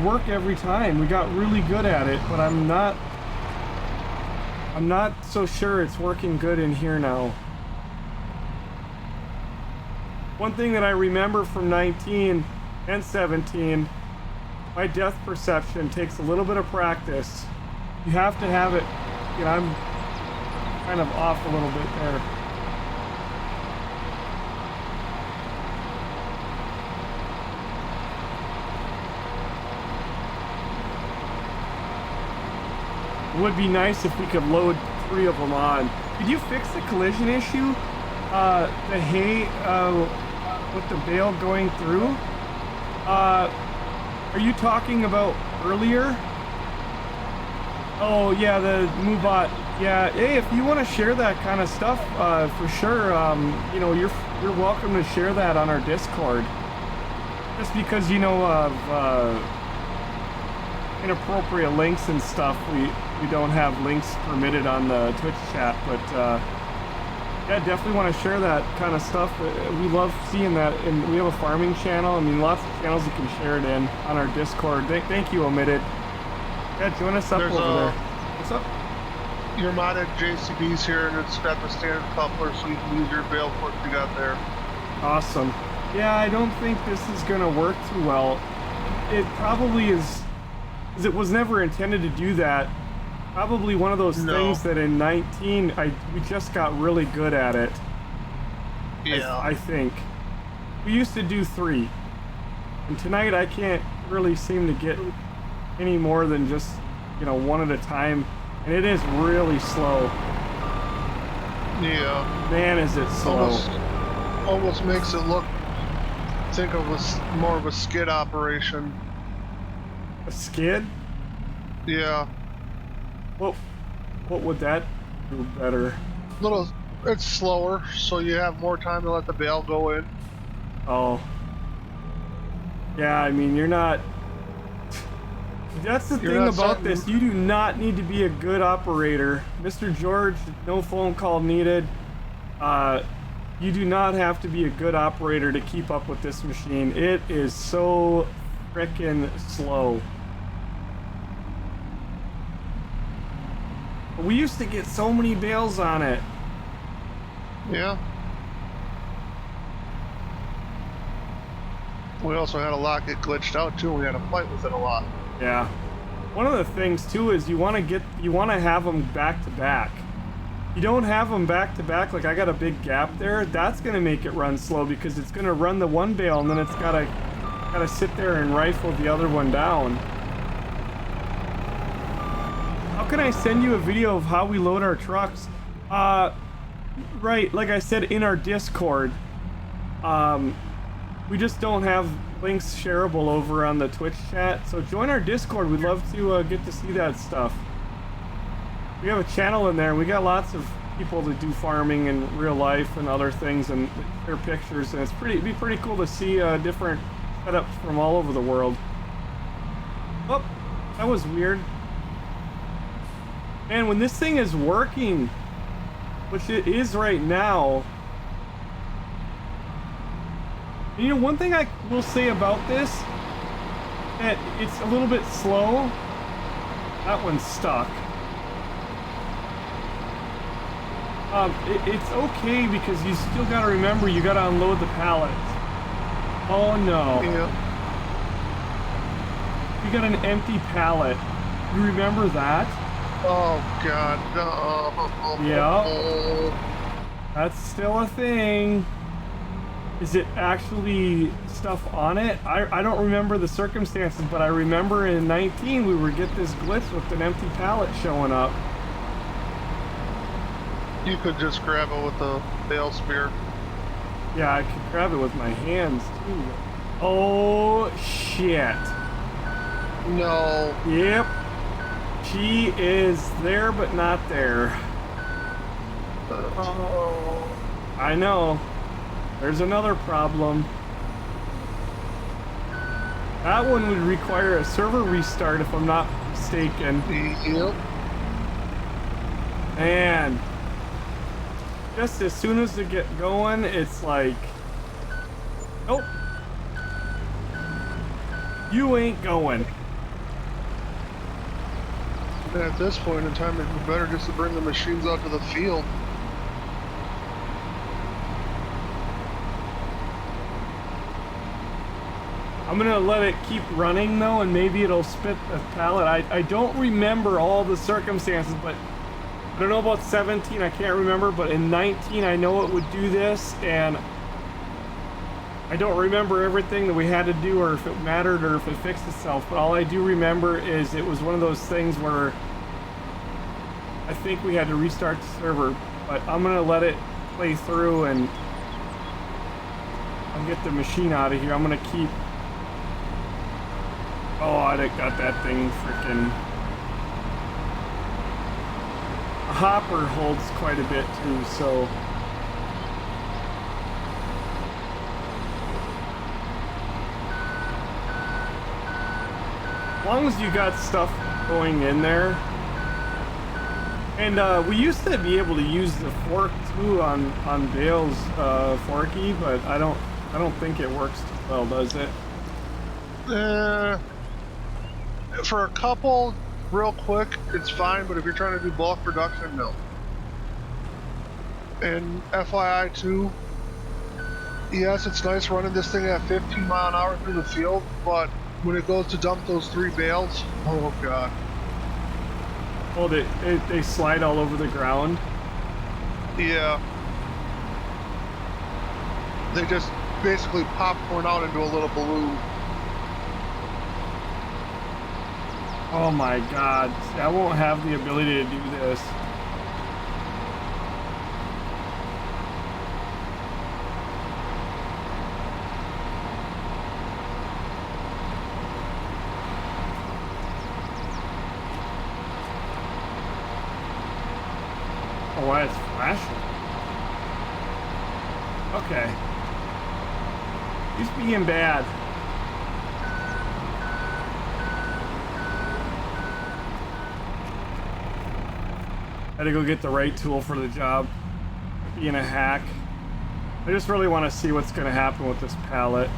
work every time. We got really good at it, but I'm not so sure it's working good in here now. One thing that I remember from 19 and 17, my depth perception takes a little bit of practice. You have to have it. You know, I'm kind of off a little bit there. It would be nice if we could load 3 of them on. Did you fix the collision issue? The hay with the bale going through? Are you talking about earlier? Oh yeah, the Moobot. Yeah, hey, if you want to share that kind of stuff, for sure, you know, you're welcome to share that on our Discord. Just because, you know, of inappropriate links and stuff, we don't have links permitted on the Twitch chat, but yeah, definitely want to share that kind of stuff. We love seeing that, and we have a farming channel. I mean, lots of channels you can share it in on our Discord. Thank you, Omitted. Yeah, join us up over there. What's up? Your modded JCB's here, and it's got the standard coupler, so you can use your bale fork you got there. Awesome. Yeah, I don't think this is gonna work too well. It probably is, because it was never intended to do that. probably one of those No. things that in 19 we just got really good at it. Yeah. I think we used to do 3, and tonight I can't really seem to get any more than just, you know, 1 at a time, and it is really slow. Yeah. Man, is it slow. Almost makes it look, think of more of a skid operation. A skid? Yeah. What would that do better? It's slower, so you have more time to let the bale go in. Oh. Yeah, I mean, you're not... That's the thing about this. You do not need to be a good operator. Mr. George, no phone call needed. You do not have to be a good operator to keep up with this machine. It is so frickin' slow. We used to get so many bales on it. Yeah. We also had a lot get glitched out too. We had to fight with it a lot. Yeah. One of the things too is you want to have them back to back. You don't have them back to back, like I got a big gap there. That's gonna make it run slow because it's gonna run the one bale and then it's gotta sit there and rifle the other one down. How can I send you a video of how we load our trucks? Right, like I said, in our Discord. We just don't have links shareable over on the Twitch chat, so join our Discord. We'd love to get to see that stuff. We have a channel in there, and we got lots of people that do farming in real life and other things, and share pictures, and it'd be pretty cool to see different setups from all over the world. Oh, that was weird. Man, when this thing is working, which it is right now. You know, one thing I will say about this, that it's a little bit slow. That one's stuck. It's okay because you still gotta remember you gotta unload the pallets. Oh no. Yeah. You got an empty pallet. You remember that? Oh God, no. Yeah. That's still a thing. Is it actually stuff on it? I don't remember the circumstances, but I remember in 19 we would get this glitch with an empty pallet showing up. You could just grab it with a bale spear. Yeah, I could grab it with my hands too. Oh shit. No. Yep. She is there but not there. Oh. I know. There's another problem. That one would require a server restart if I'm not mistaken. Yep. Man. Just as soon as they get going, it's like... Nope. You ain't going. And at this point in time, it'd be better just to bring the machines out to the field. I'm gonna let it keep running though, and maybe it'll spit a pallet. I don't remember all the circumstances, but I don't know about 17, I can't remember, but in 19 I know it would do this, and I don't remember everything that we had to do or if it mattered or if it fixed itself, but all I do remember is it was one of those things where I think we had to restart the server, but I'm gonna let it play through and I'll get the machine out of here. I'm gonna keep... Oh, I got that thing freaking... A hopper holds quite a bit too, so... As long as you got stuff going in there. And we used to be able to use the fork too on Bale's forky, but I don't think it works too well, does it? For a couple, real quick, it's fine, but if you're trying to do bulk production, no. And FYI too, yes, it's nice running this thing at 15 mile an hour through the field, but when it goes to dump those 3 bales, oh god. Oh, they slide all over the ground. Yeah. They just basically popcorn out into a little balloon. Oh my God, I won't have the ability to do this. Oh, why it's flashing? Okay. He's being bad. Had to go get the right tool for the job. Being a hack. I just really want to see what's going to happen with this pallet.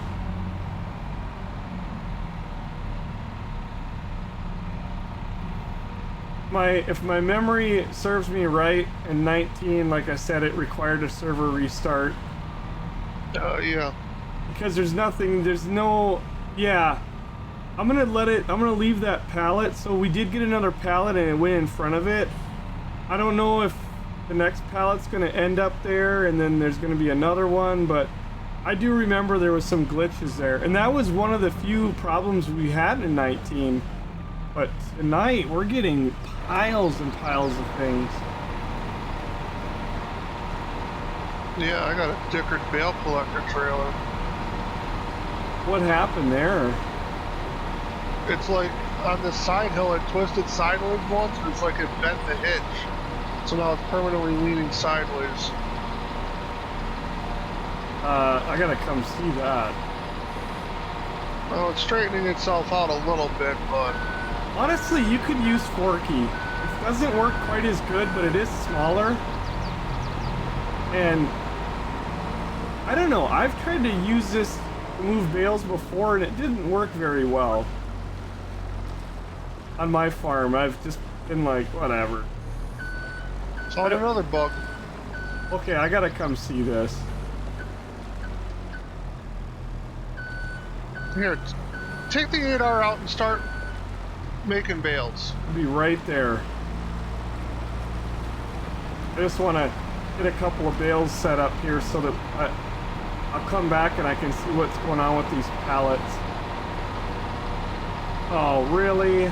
If my memory serves me right, in 19, like I said, it required a server restart. Yeah. Because there's no, yeah. I'm gonna leave that pallet. So we did get another pallet and it went in front of it. I don't know if the next pallet's gonna end up there and then there's gonna be another one, but I do remember there was some glitches there. And that was one of the few problems we had in 19. But tonight, we're getting piles and piles of things. Yeah, I got a Dickard bale collector trailer. What happened there? It's like on the side hill, it twisted sideways once, and it's like it bent the hitch. So now it's permanently leaning sideways. I gotta come see that. Well, it's straightening itself out a little bit, but... Honestly, you could use Forky. It doesn't work quite as good, but it is smaller. And I don't know, I've tried to use this to move bales before and it didn't work very well. On my farm, I've just been like, whatever. Found another bug. Okay, I gotta come see this. Here, take the 8R out and start making bales. I'll be right there. I just want to get a couple of bales set up here so that I'll come back and I can see what's going on with these pallets. Oh, really?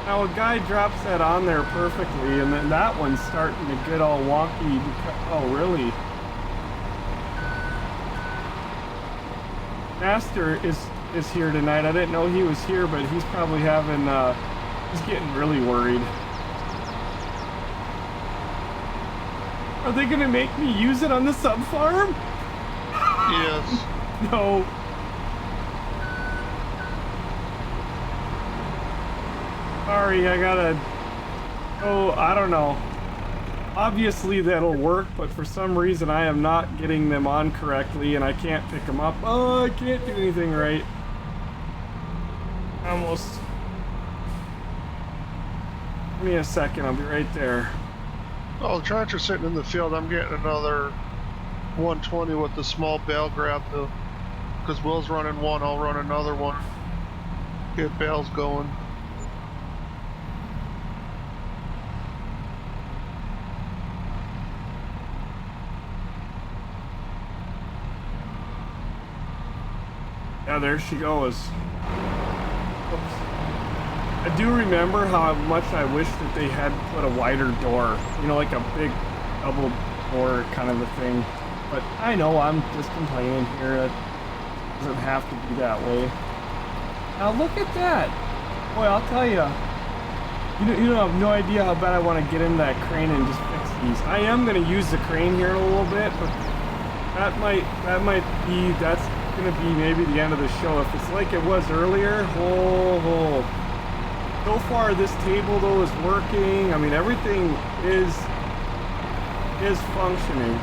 Now a guy drops that on there perfectly and then that one's starting to get all wonky because, oh really? Master is here tonight. I didn't know he was here, but he's probably having, he's getting really worried. Are they gonna make me use it on the sub farm? Yes. No. Sorry, I gotta, oh, I don't know. Obviously that'll work, but for some reason I am not getting them on correctly and I can't pick them up. Oh, I can't do anything right. Almost. Give me a second, I'll be right there. Oh, the tractor's sitting in the field. I'm getting another 120 with the small bale grab, because Will's running one, I'll run another one. Get bales going. Yeah, there she goes. Oops. I do remember how much I wish that they had put a wider door. You know, like a big double door kind of a thing. But I know I'm just complaining here. It doesn't have to be that way. Now look at that. Boy, I'll tell you. You don't have no idea how bad I want to get in that crane and just fix these. I am going to use the crane here in a little bit, but that's gonna be maybe the end of the show. If it's like it was earlier, so far this table though is working. I mean, everything is functioning.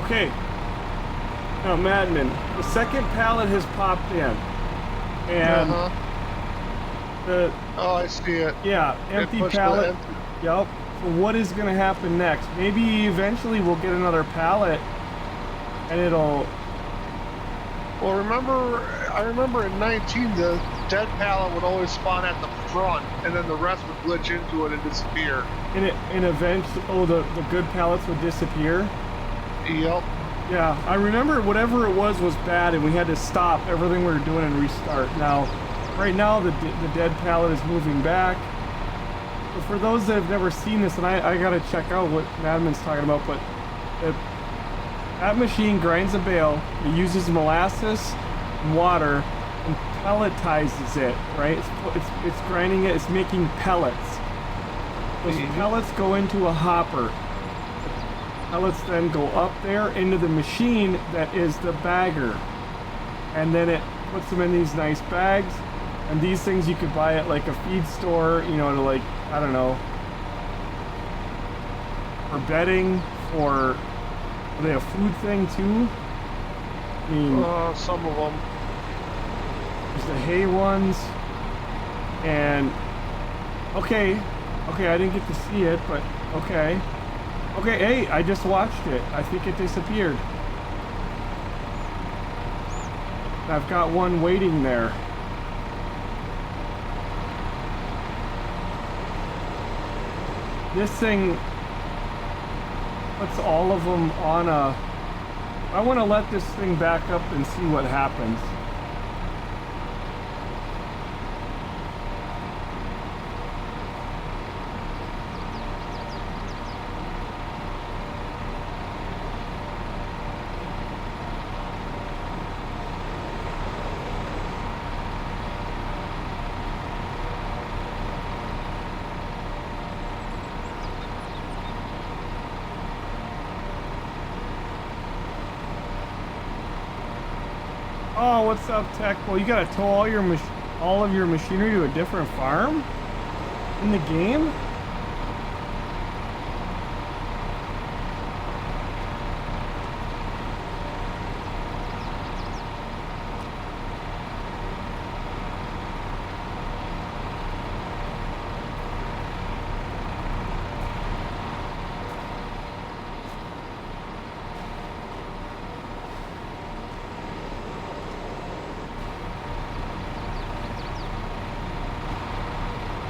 Okay, now Madman, the second pallet has popped in and oh, I see it. Yeah, empty pallet. Yep. What is going to happen next? Maybe eventually we'll get another pallet and it'll Well, I remember in 19, the dead pallet would always spawn at the front, and then the rest would glitch into it and disappear. In events, the good pallets would disappear? Yep. Yeah, I remember whatever it was bad, and we had to stop everything we were doing and restart. Now, right now, the dead pallet is moving back. But for those that have never seen this, and I gotta check out what Madman's talking about, but that machine grinds a bale, it uses molasses and water, and pelletizes it, right? It's grinding it, it's making pellets. Those pellets go into a hopper. Pellets then go up there into the machine that is the bagger. And then it puts them in these nice bags. And these things you could buy at like a feed store, you know, to like, I don't know, for bedding, for, are they a food thing too? I mean, some of them. There's the hay ones. And, okay, I didn't get to see it, but okay. Okay, hey, I just watched it. I think it disappeared. I've got one waiting there. This thing puts all of them on a... I want to let this thing back up and see what happens. Oh, what's up, Tech? Well, you gotta tow all of your machinery to a different farm in the game?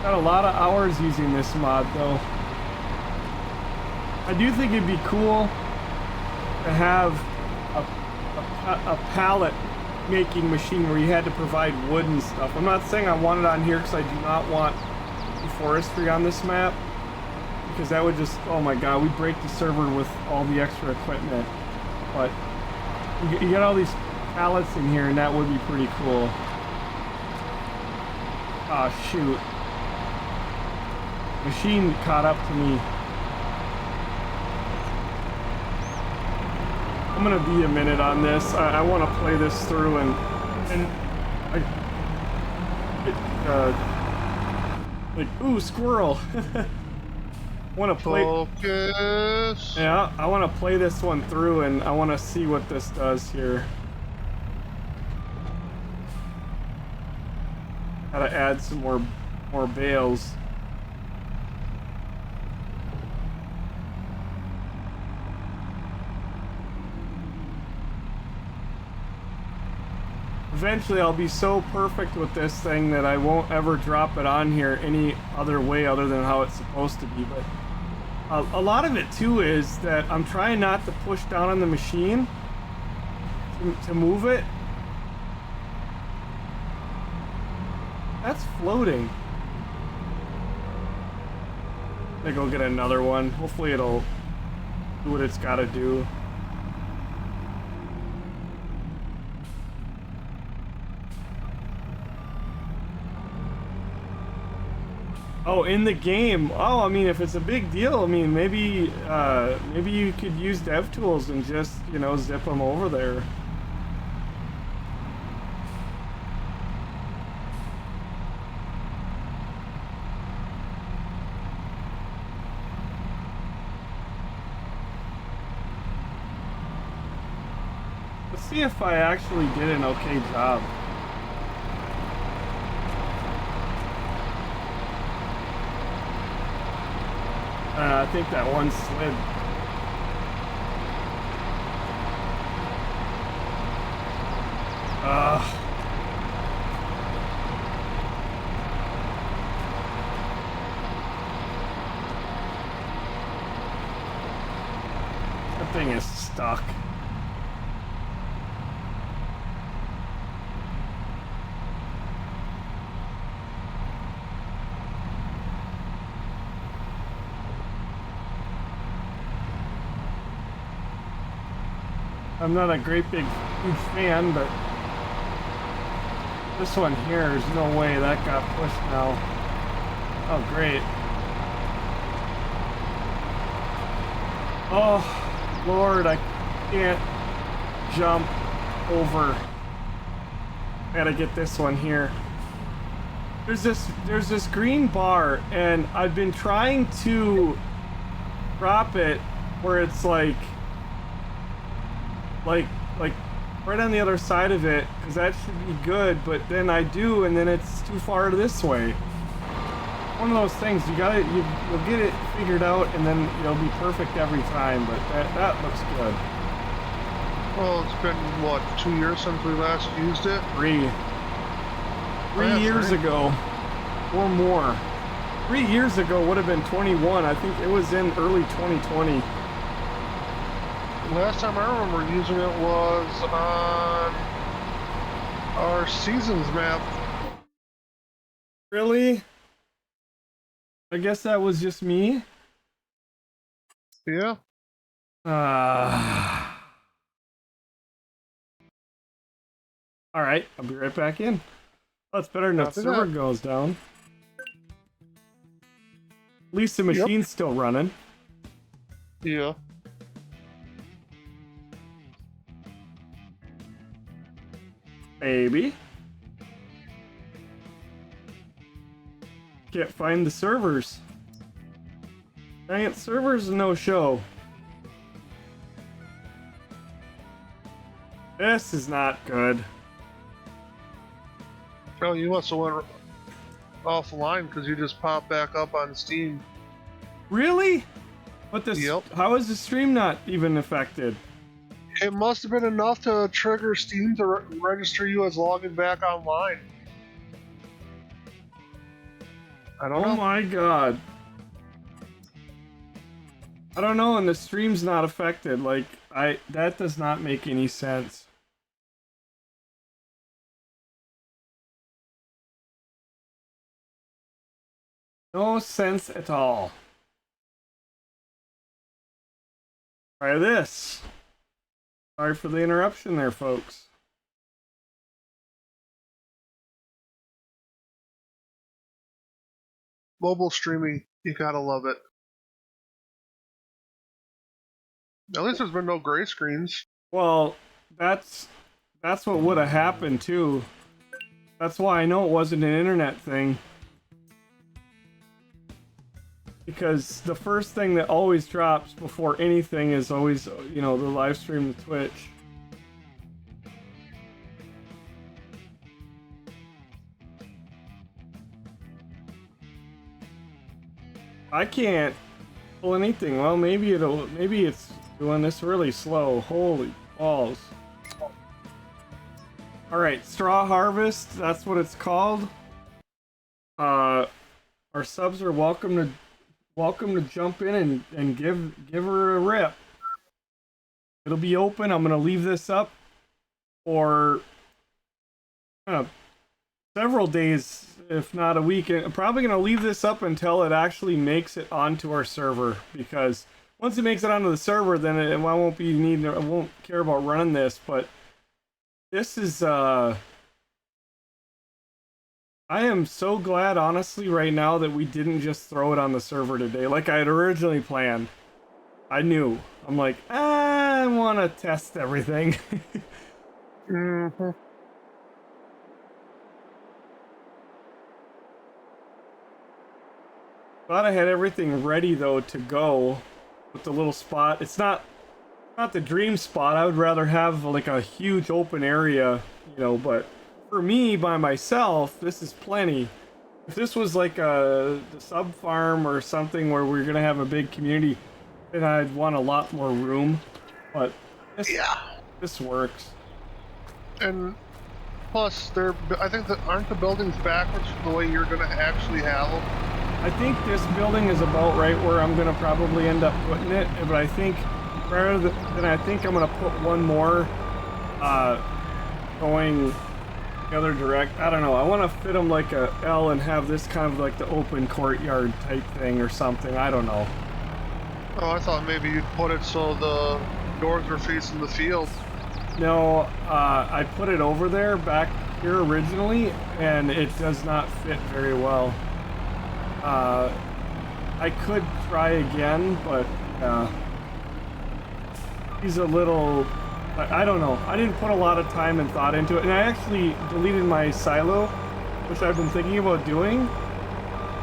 Got a lot of hours using this mod though. I do think it'd be cool to have a pallet making machine where you had to provide wood and stuff. I'm not saying I want it on here because I do not want forestry on this map, because that would just, oh my god, we'd break the server with all the extra equipment. But you got all these pallets in here and that would be pretty cool. Oh shoot. Machine caught up to me. I'm gonna be a minute on this. I want to play this through and like, ooh, squirrel. Want to play? Focus. Yeah, I want to play this one through and I want to see what this does here. Gotta add some more bales. Eventually I'll be so perfect with this thing that I won't ever drop it on here any other way other than how it's supposed to be. But a lot of it too is that I'm trying not to push down on the machine to move it. That's floating. I'm gonna go get another one. Hopefully it'll do what it's gotta do. Oh, in the game. Oh, I mean, if it's a big deal, I mean, maybe you could use DevTools and just, you know, zip them over there. Let's see if I actually did an okay job. I think that one slid. thing is stuck. I'm not a great big huge fan, but this one here, there's no way that got pushed now. Oh, great. Oh, Lord, I can't jump over. Gotta get this one here. There's this green bar, and I've been trying to drop it where it's like right on the other side of it, because that should be good, but then I do, and then it's too far this way. One of those things, you'll get it figured out, and then it'll be perfect every time, but that looks good. Well, it's been, what, 2 years since we last used it? Three years ago, or more. 3 years ago would have been 21. I think it was in early 2020. Last time I remember using it was on our seasons map. Really? I guess that was just me. Yeah. All right, I'll be right back in. Oh, it's better than that server goes down. At least the machine's still running. Yeah. Maybe. Can't find the servers. Giant servers, no show. This is not good. Oh, you must have went offline because you just popped back up on Steam. Really? What this? Yep. How is the stream not even affected? It must have been enough to trigger Steam to register you as logging back online. I don't know. Oh my god. I don't know, and the stream's not affected. Like, that does not make any sense. No sense at all. Try this. Sorry for the interruption there, folks. Mobile streaming, you gotta love it. At least there's been no gray screens. Well, that's what would have happened too. That's why I know it wasn't an internet thing. Because the first thing that always drops before anything is always, you know, the live stream to Twitch. I can't pull anything. Well, maybe it's doing this really slow. Holy balls. Alright, straw harvest, that's what it's called. Our subs are welcome to jump in and give her a rip. It'll be open. I'm gonna leave this up for several days, if not a week. I'm probably gonna leave this up until it actually makes it onto our server, because once it makes it onto the server, then I won't care about running this. But this is I am so glad, honestly, right now that we didn't just throw it on the server today like I had originally planned. I knew. I'm like, I want to test everything. Mm-hmm. Thought I had everything ready though to go with the little spot. It's not the dream spot. I would rather have like a huge open area, you know, but for me, by myself, this is plenty. If this was like the sub farm or something where we're gonna have a big community, then I'd want a lot more room. But this works. And plus, I think that aren't the buildings backwards from the way you're gonna actually have them? I think this building is about right where I'm gonna probably end up putting it, but I think rather than I think I'm gonna put one more going the other direct. I don't know. I want to fit them like a L and have this kind of like the open courtyard type thing or something. I don't know. Oh, I thought maybe you'd put it so the doors were facing the field. No, I put it over there back here originally, and it does not fit very well. I could try again, but he's a little, I don't know. I didn't put a lot of time and thought into it, and I actually deleted my silo, which I've been thinking about doing,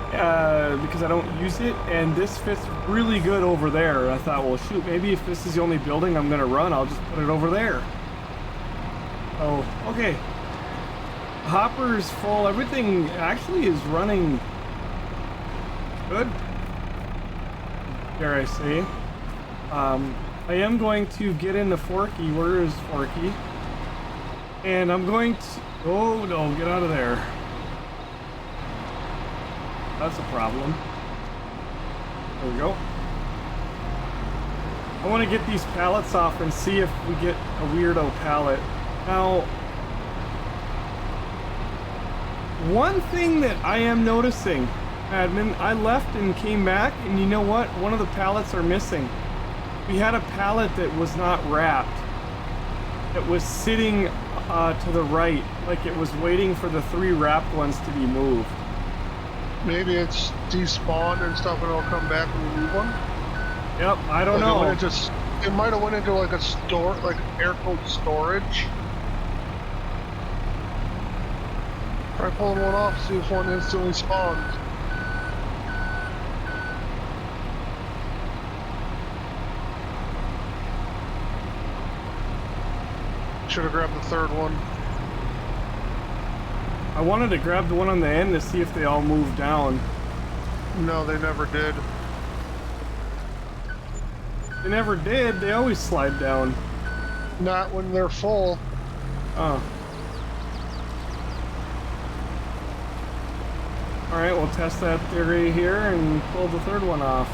because I don't use it, and this fits really good over there. I thought, well, shoot, maybe if this is the only building I'm gonna run, I'll just put it over there. Oh, okay. Hopper is full. Everything actually is running good, dare I say. I am going to get into Forky. Where is Forky? And I'm going to... Oh, no, get out of there. That's a problem. There we go. I want to get these pallets off and see if we get a weirdo pallet. Now, one thing that I am noticing, admin, I left and came back, and you know what? One of the pallets are missing. We had a pallet that was not wrapped. It was sitting to the right, like it was waiting for the 3 wrapped ones to be moved. Maybe it's despawned and stuff, and it'll come back and remove one. Yep, I don't know. It might have went into like a store, like air-cooled storage. Try pulling one off, see if one instantly spawns. Should have grabbed the 3rd one. I wanted to grab the one on the end to see if they all moved down. No, they never did. They never did. They always slide down. Not when they're full. Oh. Alright, we'll test that theory here and pull the 3rd one off.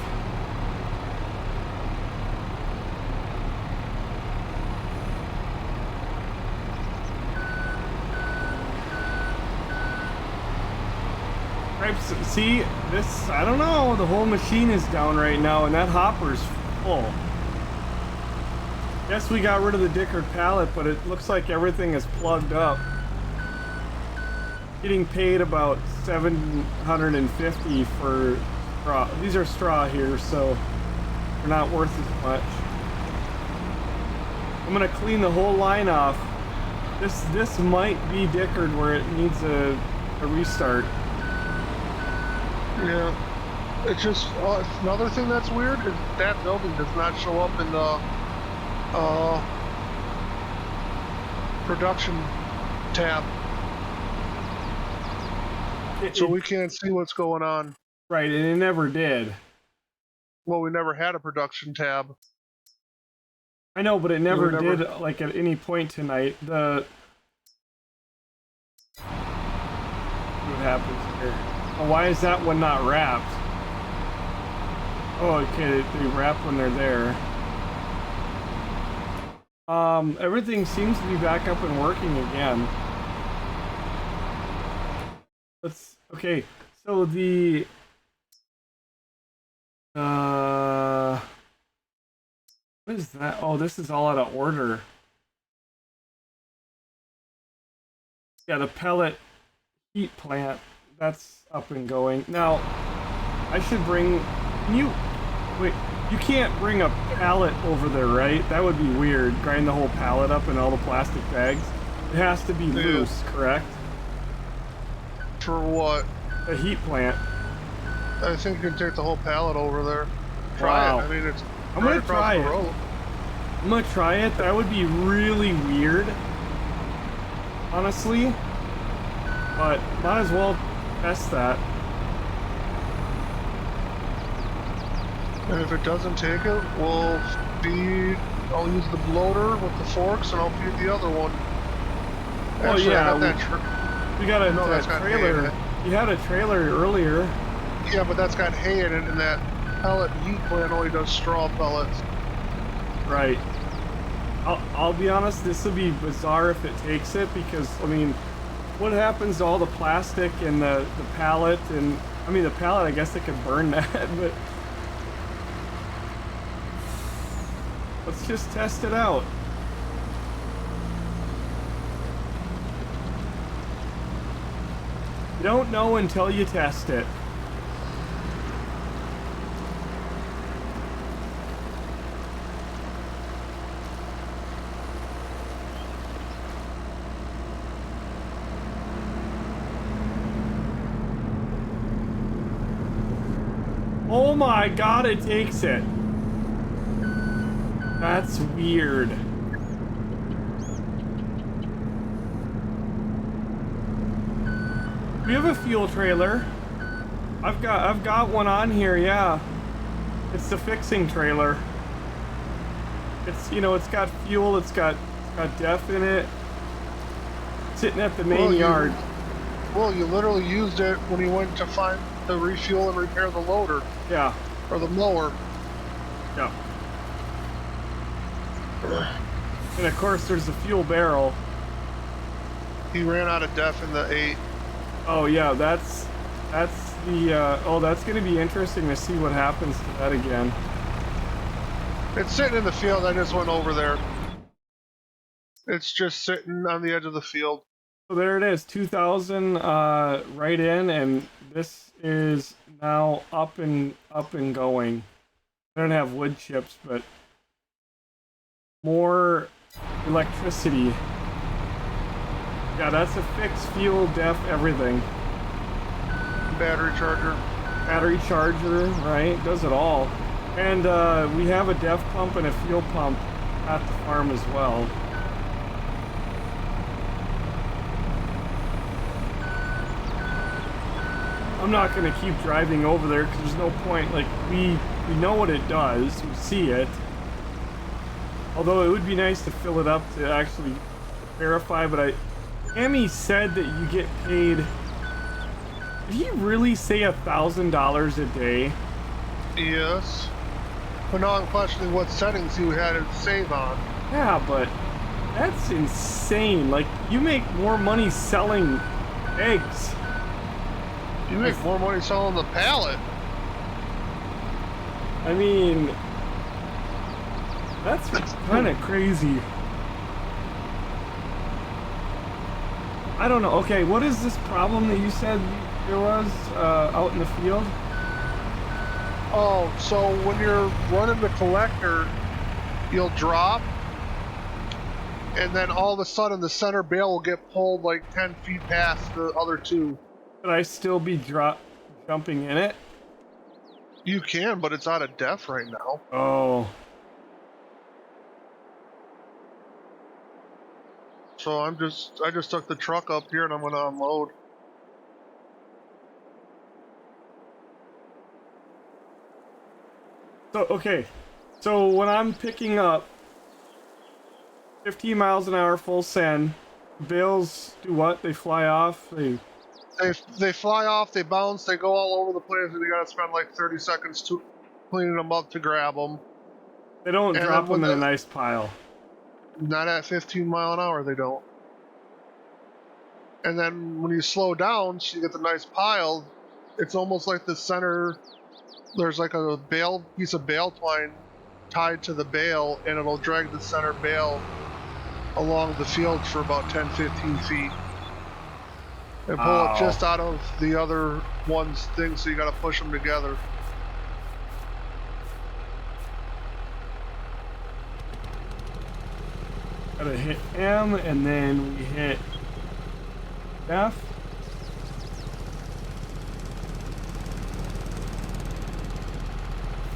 Right, so see, this, I don't know, the whole machine is down right now and that hopper's full. Guess we got rid of the Dickard pallet, but it looks like everything is plugged up. Getting paid about $750 for straw. These are straw here, so they're not worth as much. I'm gonna clean the whole line off. This might be Dickard where it needs a restart. Yeah, it's just another thing that's weird is that building does not show up in the production tab. So we can't see what's going on. Right, and it never did. Well, we never had a production tab. I know, but it never did, like, at any point tonight. What happens here? Oh, why is that one not wrapped? Oh, okay, they wrap when they're there. Everything seems to be back up and working again. Okay, so the what is that? Oh, this is all out of order. Yeah, the pellet heat plant, that's up and going. Now, I should bring, wait, you can't bring a pallet over there, right? That would be weird, grind the whole pallet up in all the plastic bags. It has to be loose, correct? For what? A heat plant. I think you can take the whole pallet over there. Wow. Try it. I mean, it's I'm gonna try it. I'm gonna try it. That would be really weird, honestly. But might as well test that. And if it doesn't take it, we'll feed. I'll use the loader with the forks, and I'll feed the other one. Oh actually, yeah, we got a trailer. You had a trailer earlier. Yeah, but that's got hay in it, and that pellet heat plant only does straw pellets. Right. I'll be honest, this would be bizarre if it takes it, because, I mean, what happens to all the plastic and the pallet, and, I mean, the pallet, I guess they could burn that, but let's just test it out. You don't know until you test it. Oh my god, it takes it. That's weird. We have a fuel trailer. I've got one on here, yeah. It's the fixing trailer. It's, you know, it's got fuel, it's got def in it. Sitting at the main yard. Well, you literally used it when you went to find the refuel and repair the loader. Yeah. Or the mower. Yeah. And of course there's the fuel barrel. He ran out of def in the 8. Oh yeah, that's the oh, that's gonna be interesting to see what happens to that again. It's sitting in the field. I just went over there. It's just sitting on the edge of the field. So there it is, 2,000 right in, and this is now up and going. I don't have wood chips, but more electricity. Yeah, that's a fixed fuel, def, everything. Battery charger. Battery charger, right? Does it all. And we have a def pump and a fuel pump at the farm as well. I'm not going to keep driving over there because there's no point. Like, we know what it does. We see it. Although it would be nice to fill it up to actually verify, but Amy said that you get paid. Did he really say $1,000 a day? Yes. But now I'm questioning what settings you had it save on. Yeah, but that's insane. Like, you make more money selling eggs. You make more money selling the pallet. I mean, that's kind of crazy. I don't know. Okay, what is this problem that you said there was out in the field? Oh, so when you're running the collector, you'll drop, and then all of a sudden the center bale will get pulled like 10 feet past the other two. Could I still be jumping in it? You can, but it's out of def right now. Oh. So I just took the truck up here and I'm gonna unload. So, okay. So when I'm picking up 15 miles an hour full send, bales do what? They fly off? They fly off, they bounce, they go all over the place, and you gotta spend like 30 seconds cleaning them up to grab them. They don't drop them in a nice pile. Not at 15 mile an hour, they don't. And then when you slow down, so you get the nice pile, it's almost like the center, there's like a piece of bale twine tied to the bale, and it'll drag the center bale along the field for about 10-15 feet. And pull it just out of the other one's thing, so you gotta push them together. Gotta hit M, and then we hit F.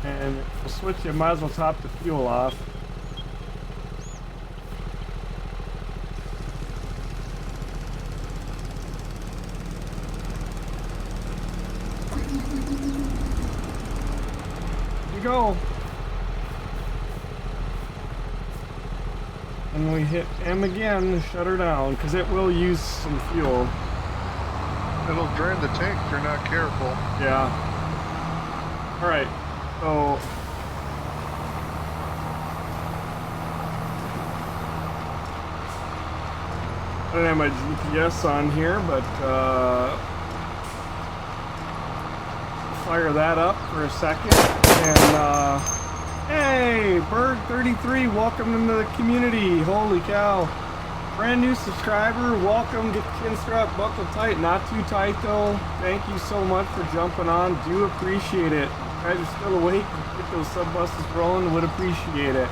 And we'll switch it, might as well top the fuel off. Go. And we hit M again to shut her down, because it will use some fuel. It'll drain the tank if you're not careful. Yeah. Alright, so don't have my GPS on here, but fire that up for a second. And hey, Bird33, welcome into the community. Holy cow. Brand new subscriber, welcome. Get the chin strap buckled tight, not too tight though. Thank you so much for jumping on. Do appreciate it. You guys are still awake. Get those sub buses rolling. Would appreciate it.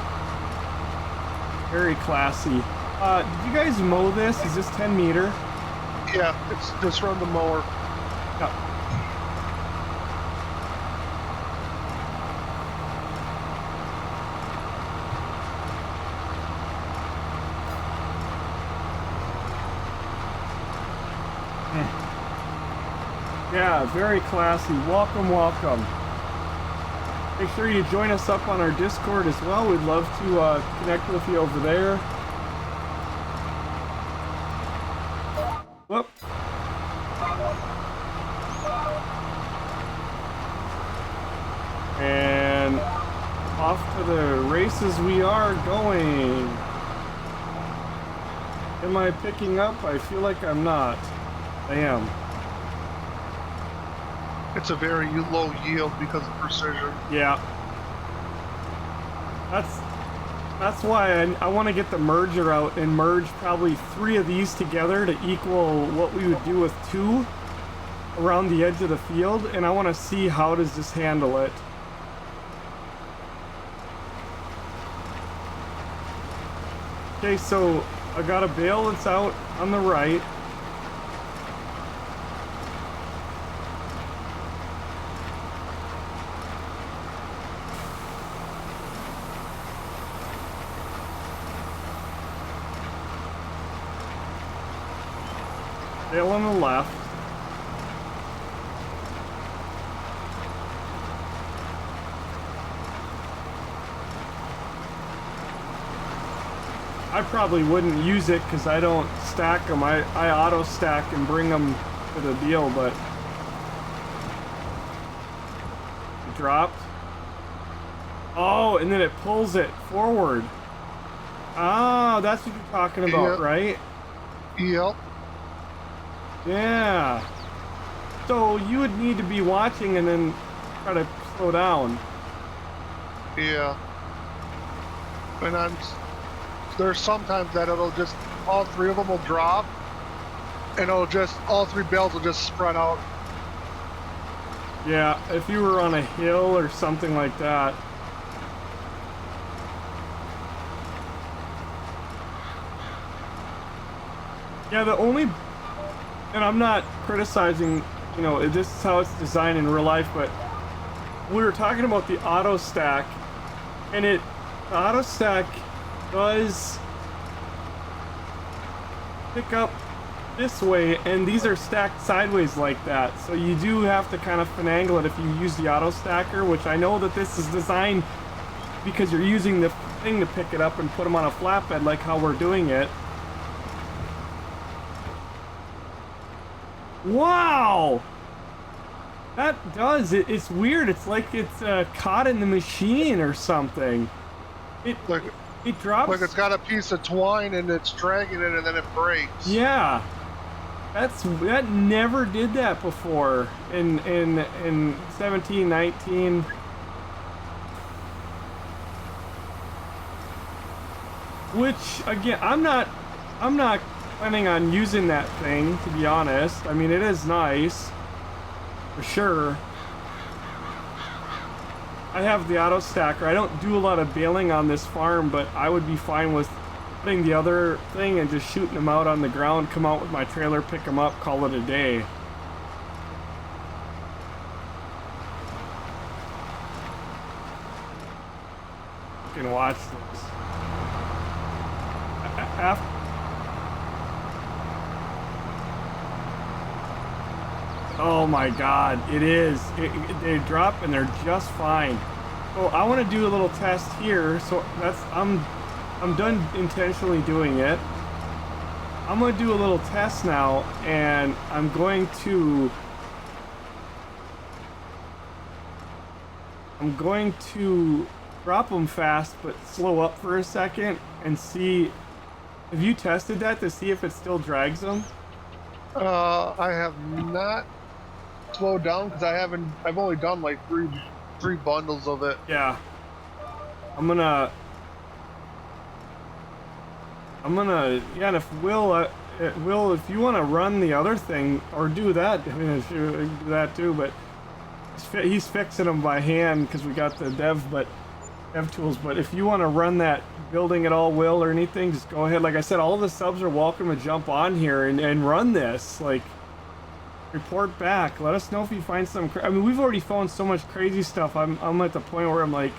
Very classy. Did you guys mow this? Is this 10 meter? Yeah, it's just run the mower. Yeah. Yeah, very classy. Welcome, welcome. Make sure you join us up on our Discord as well. We'd love to connect with you over there. Whoop. And off to the races we are going. Am I picking up? I feel like I'm not. I am. It's a very low yield because of precision. Yeah. That's why I want to get the merger out and merge probably 3 of these together to equal what we would do with 2 around the edge of the field, and I want to see how does this handle it. Okay, so I got a bale that's out on the right. Bale on the left. I probably wouldn't use it because I don't stack them. I auto stack and bring them to the deal, but it dropped. Oh, and then it pulls it forward. Ah, that's what you're talking about, Yep. right? Yep. Yeah. So you would need to be watching and then try to slow down. Yeah. And there's sometimes that it'll just, all 3 of them will drop, and it'll just, all 3 bales will just spread out. Yeah, if you were on a hill or something like that. Yeah, the only, and I'm not criticizing, you know, this is how it's designed in real life, but we were talking about the auto stack, and the auto stack does pick up this way, and these are stacked sideways like that, so you do have to kind of finagle it if you use the auto stacker, which I know that this is designed because you're using the thing to pick it up and put them on a flatbed like how we're doing it. Wow! That does it. It's weird. It's like it's caught in the machine or something. It drops. Like it's got a piece of twine and it's dragging it and then it breaks. Yeah, that never did that before in 17, 19. Which again, I'm not planning on using that thing, to be honest. I mean, it is nice for sure. I have the auto stacker. I don't do a lot of baling on this farm, but I would be fine with putting the other thing and just shooting them out on the ground, come out with my trailer, pick them up, call it a day. You can watch this. Oh my god, it is. They drop and they're just fine. So I want to do a little test here. So I'm done intentionally doing it. I'm going to do a little test now, and I'm going to drop them fast but slow up for a second and see Have you tested that to see if it still drags them? I have not slowed down because I've only done like three bundles of it. Yeah. I'm gonna, yeah, and if Will, if you want to run the other thing, or do that, I mean, if you do that too, but he's fixing them by hand because we got the dev tools, but if you want to run that, building it all, Will, or anything, just go ahead. Like I said, all of the subs are welcome to jump on here and run this, like, report back, let us know if you find some, I mean, we've already found so much crazy stuff. I'm at the point where I'm like,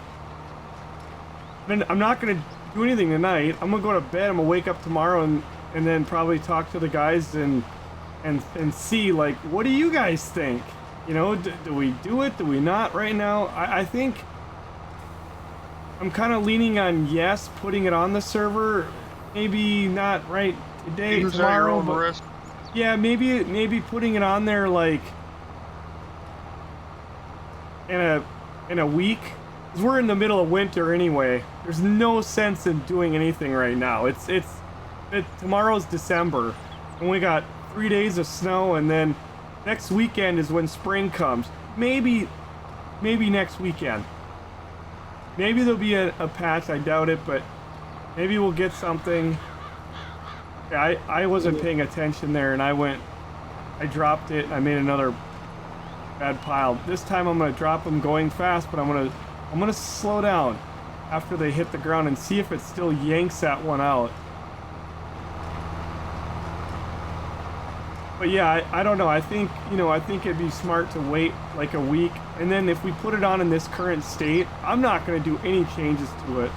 I'm not gonna do anything tonight. I'm gonna go to bed. I'm gonna wake up tomorrow and then probably talk to the guys and see, like, what do you guys think? You know, do we do it? Do we not right now? I think I'm kind of leaning on yes, putting it on the server. Maybe not right today, tomorrow, but risk. yeah, maybe putting it on there like in a week. 'Cause we're in the middle of winter anyway. There's no sense in doing anything right now. Tomorrow's December, and we got 3 days of snow, and then next weekend is when spring comes. Maybe next weekend. Maybe there'll be a patch. I doubt it, but maybe we'll get something. Yeah, I wasn't paying attention there, and I dropped it, and I made another bad pile. This time I'm gonna drop them going fast, but I'm gonna slow down after they hit the ground and see if it still yanks that one out. But yeah, I don't know. I think it'd be smart to wait like a week, and then if we put it on in this current state, I'm not gonna do any changes to it.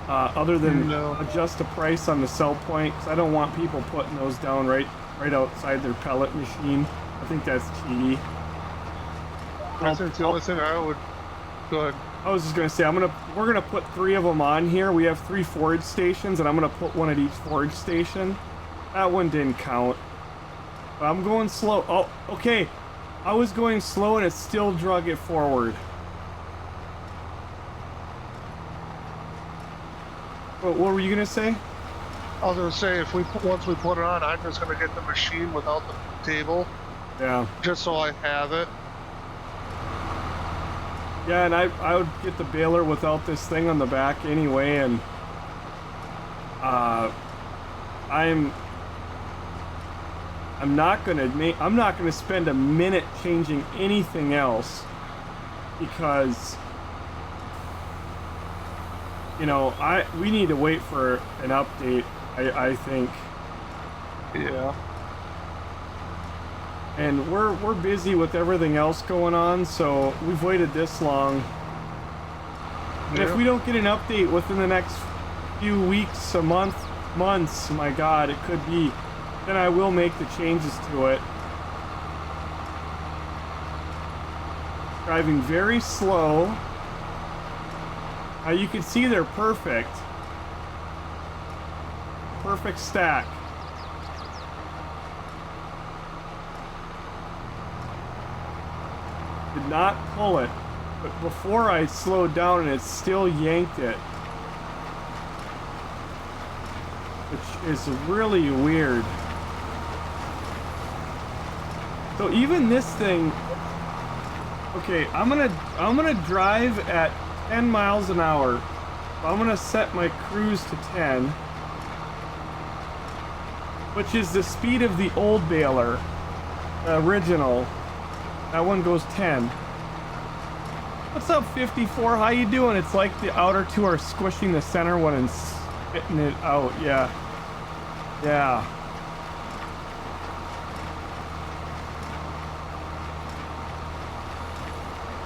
Other than adjust the price on the sell point, because I don't want people putting those down right outside their pellet machine. I think that's cheaty. I think the only thing I would go ahead. I was just gonna say we're gonna put 3 of them on here. We have 3 forage stations, and I'm gonna put one at each forage station. That one didn't count. But I'm going slow. Oh, okay. I was going slow, and it still drug it forward. What were you gonna say? I was gonna say once we put it on, I'm just gonna get the machine without the table. Yeah. Just so I have it. Yeah, and I would get the baler without this thing on the back anyway, and I'm not gonna spend a minute changing anything else, because we need to wait for an update. I think. Yeah. And we're busy with everything else going on, so we've waited this long. And if we don't get an update within the next few weeks, months, my God, it could be, then I will make the changes to it. Driving very slow. You can see they're perfect. Perfect stack. Did not pull it, but before I slowed down and it still yanked it, which is really weird. So even this thing, okay, I'm gonna drive at 10 miles an hour. So I'm gonna set my cruise to 10, which is the speed of the old baler, the original. That one goes 10. What's up, 54? How you doing? It's like the outer 2 are squishing the center one and spitting it out. Yeah. Yeah.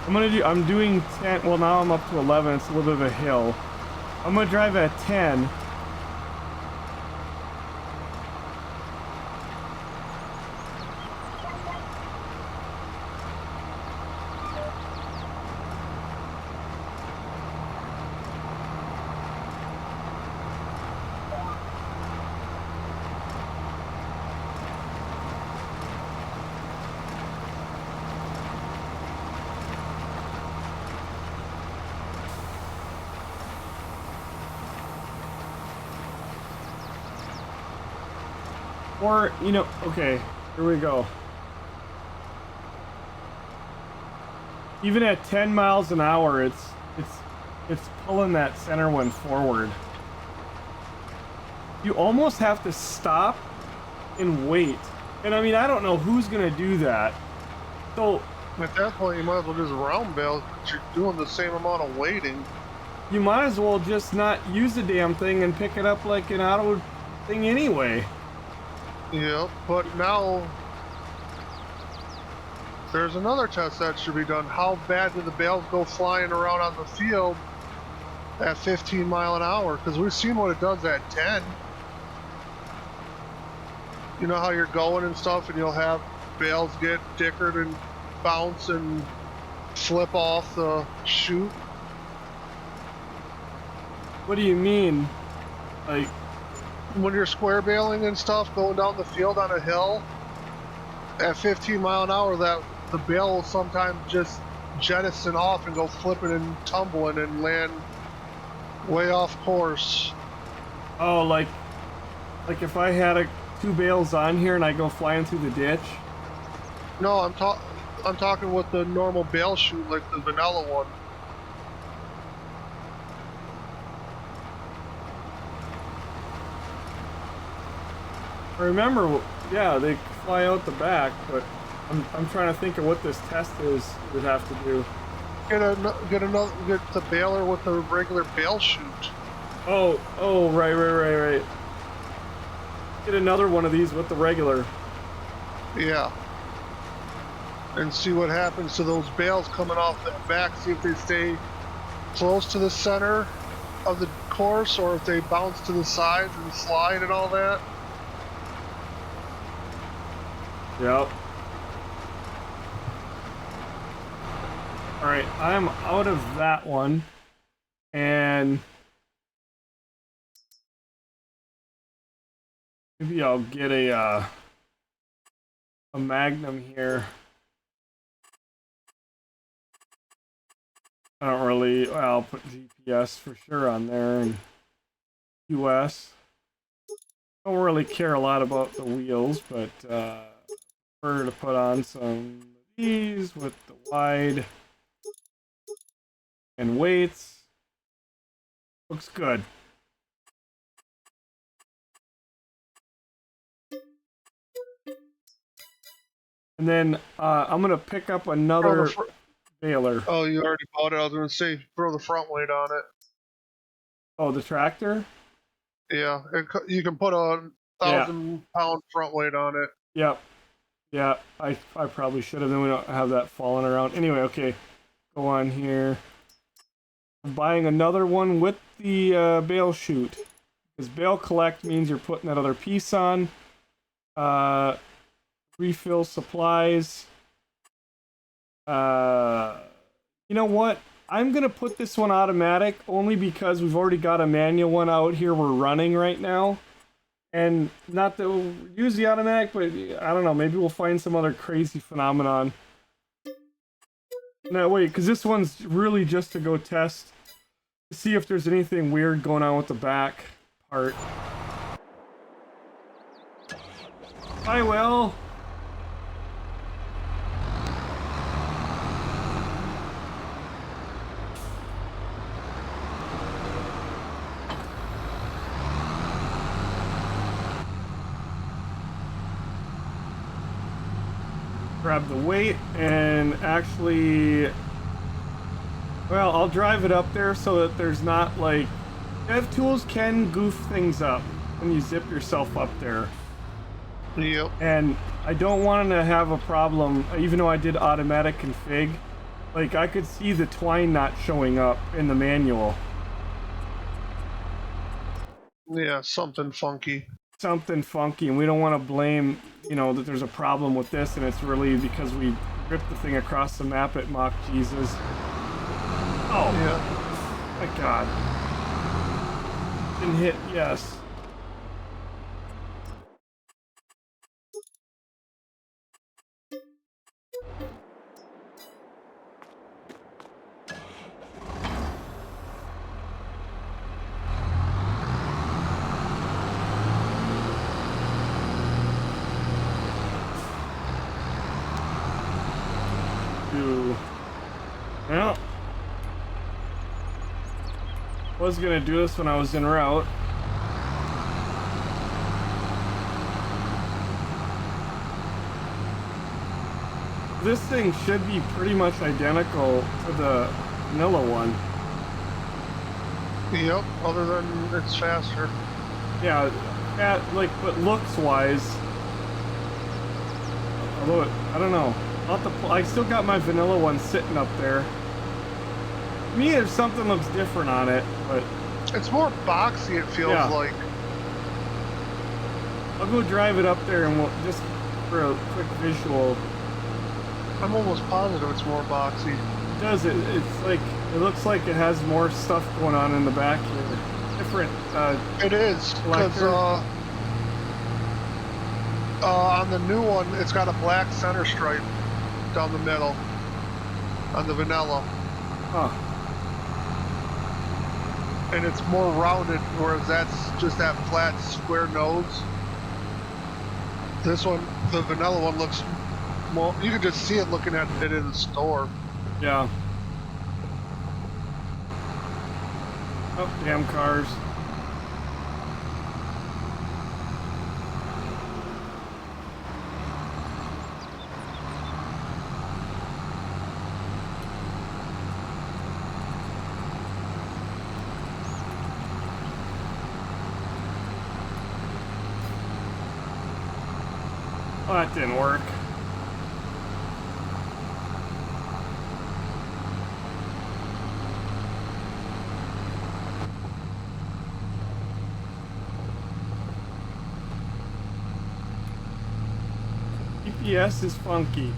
I'm doing 10. Well, now I'm up to 11. It's a little bit of a hill. I'm gonna drive at 10. Or, you know, okay, here we go. Even at 10 miles an hour, it's pulling that center one forward. You almost have to stop and wait. And I mean, I don't know who's gonna do that. So at that point, you might as well just round bale. You're doing the same amount of waiting. you might as well just not use the damn thing and pick it up like an auto thing anyway. Yeah, but now there's another test that should be done. How bad do the bales go flying around on the field at 15 mile an hour? Because we've seen what it does at 10. You know how you're going and stuff, and you'll have bales get dickered and bounce and flip off the chute. What do you mean? Like, when you're square baling and stuff, going down the field on a hill at 15 mile an hour, that the bale will sometimes just jettison off and go flipping and tumbling and land way off course. oh, like if I had two bales on here and I go flying through the ditch? No, I'm talking with the normal bale chute, like the vanilla one. Remember, yeah, they fly out the back, but I'm trying to think of what this test is we'd have to do. Get the baler with the regular bale chute. Oh, right. Get another one of these with the regular. Yeah. And see what happens to those bales coming off the back, see if they stay close to the center of the course or if they bounce to the sides and slide and all that. Yep. Alright, I'm out of that one. And maybe I'll get a Magnum here. I don't really, well, I'll put GPS for sure on there and US. Don't really care a lot about the wheels, but prefer to put on some of these with the wide and weights. Looks good. And then I'm gonna pick up another baler. Oh, you already bought it. I was gonna say throw the front weight on it. Oh, the tractor? Yeah, you can put a 1,000-pound front weight on it. Yep. Yeah, I probably should have. Then we don't have that falling around. Anyway, okay. Go on here. I'm buying another one with the bale chute. Because bale collect means you're putting that other piece on. Refill supplies. You know what? I'm going to put this one automatic only because we've already got a manual one out here we're running right now. And not that we'll use the automatic, but I don't know, maybe we'll find some other crazy phenomenon. No, wait, because this one's really just to go test, to see if there's anything weird going on with the back part. Hi, Will. Grab the weight and actually, well, I'll drive it up there so that there's not like, dev tools can goof things up when you zip yourself up there. Yep. And I don't want to have a problem, even though I did automatic config, like I could see the twine not showing up in the manual. Yeah, something funky. Something funky, and we don't want to blame, you know, that there's a problem with this, and it's really because we ripped the thing across the map at Mock Jesus. Oh, yeah. My God. Didn't hit, yes. was gonna do this when I was en route. This thing should be pretty much identical to the vanilla one. Yep, other than it's faster. Yeah, but looks wise. Although, I don't know. I still got my vanilla one sitting up there. To me, if something looks different on it, but... It's more boxy, it feels like. I'll go drive it up there and we'll just for a quick visual. I'm almost positive it's more boxy. It does. It's like, it looks like it has more stuff going on in the back here. Different, it is, because, on the new one, it's got a black center stripe down the middle on the vanilla. Huh. And it's more rounded, whereas that's just that flat square nose. This one, the vanilla one, looks more, you can just see it looking at it in the store. Yeah. Oh, damn cars. Oh, that didn't work. GPS is funky.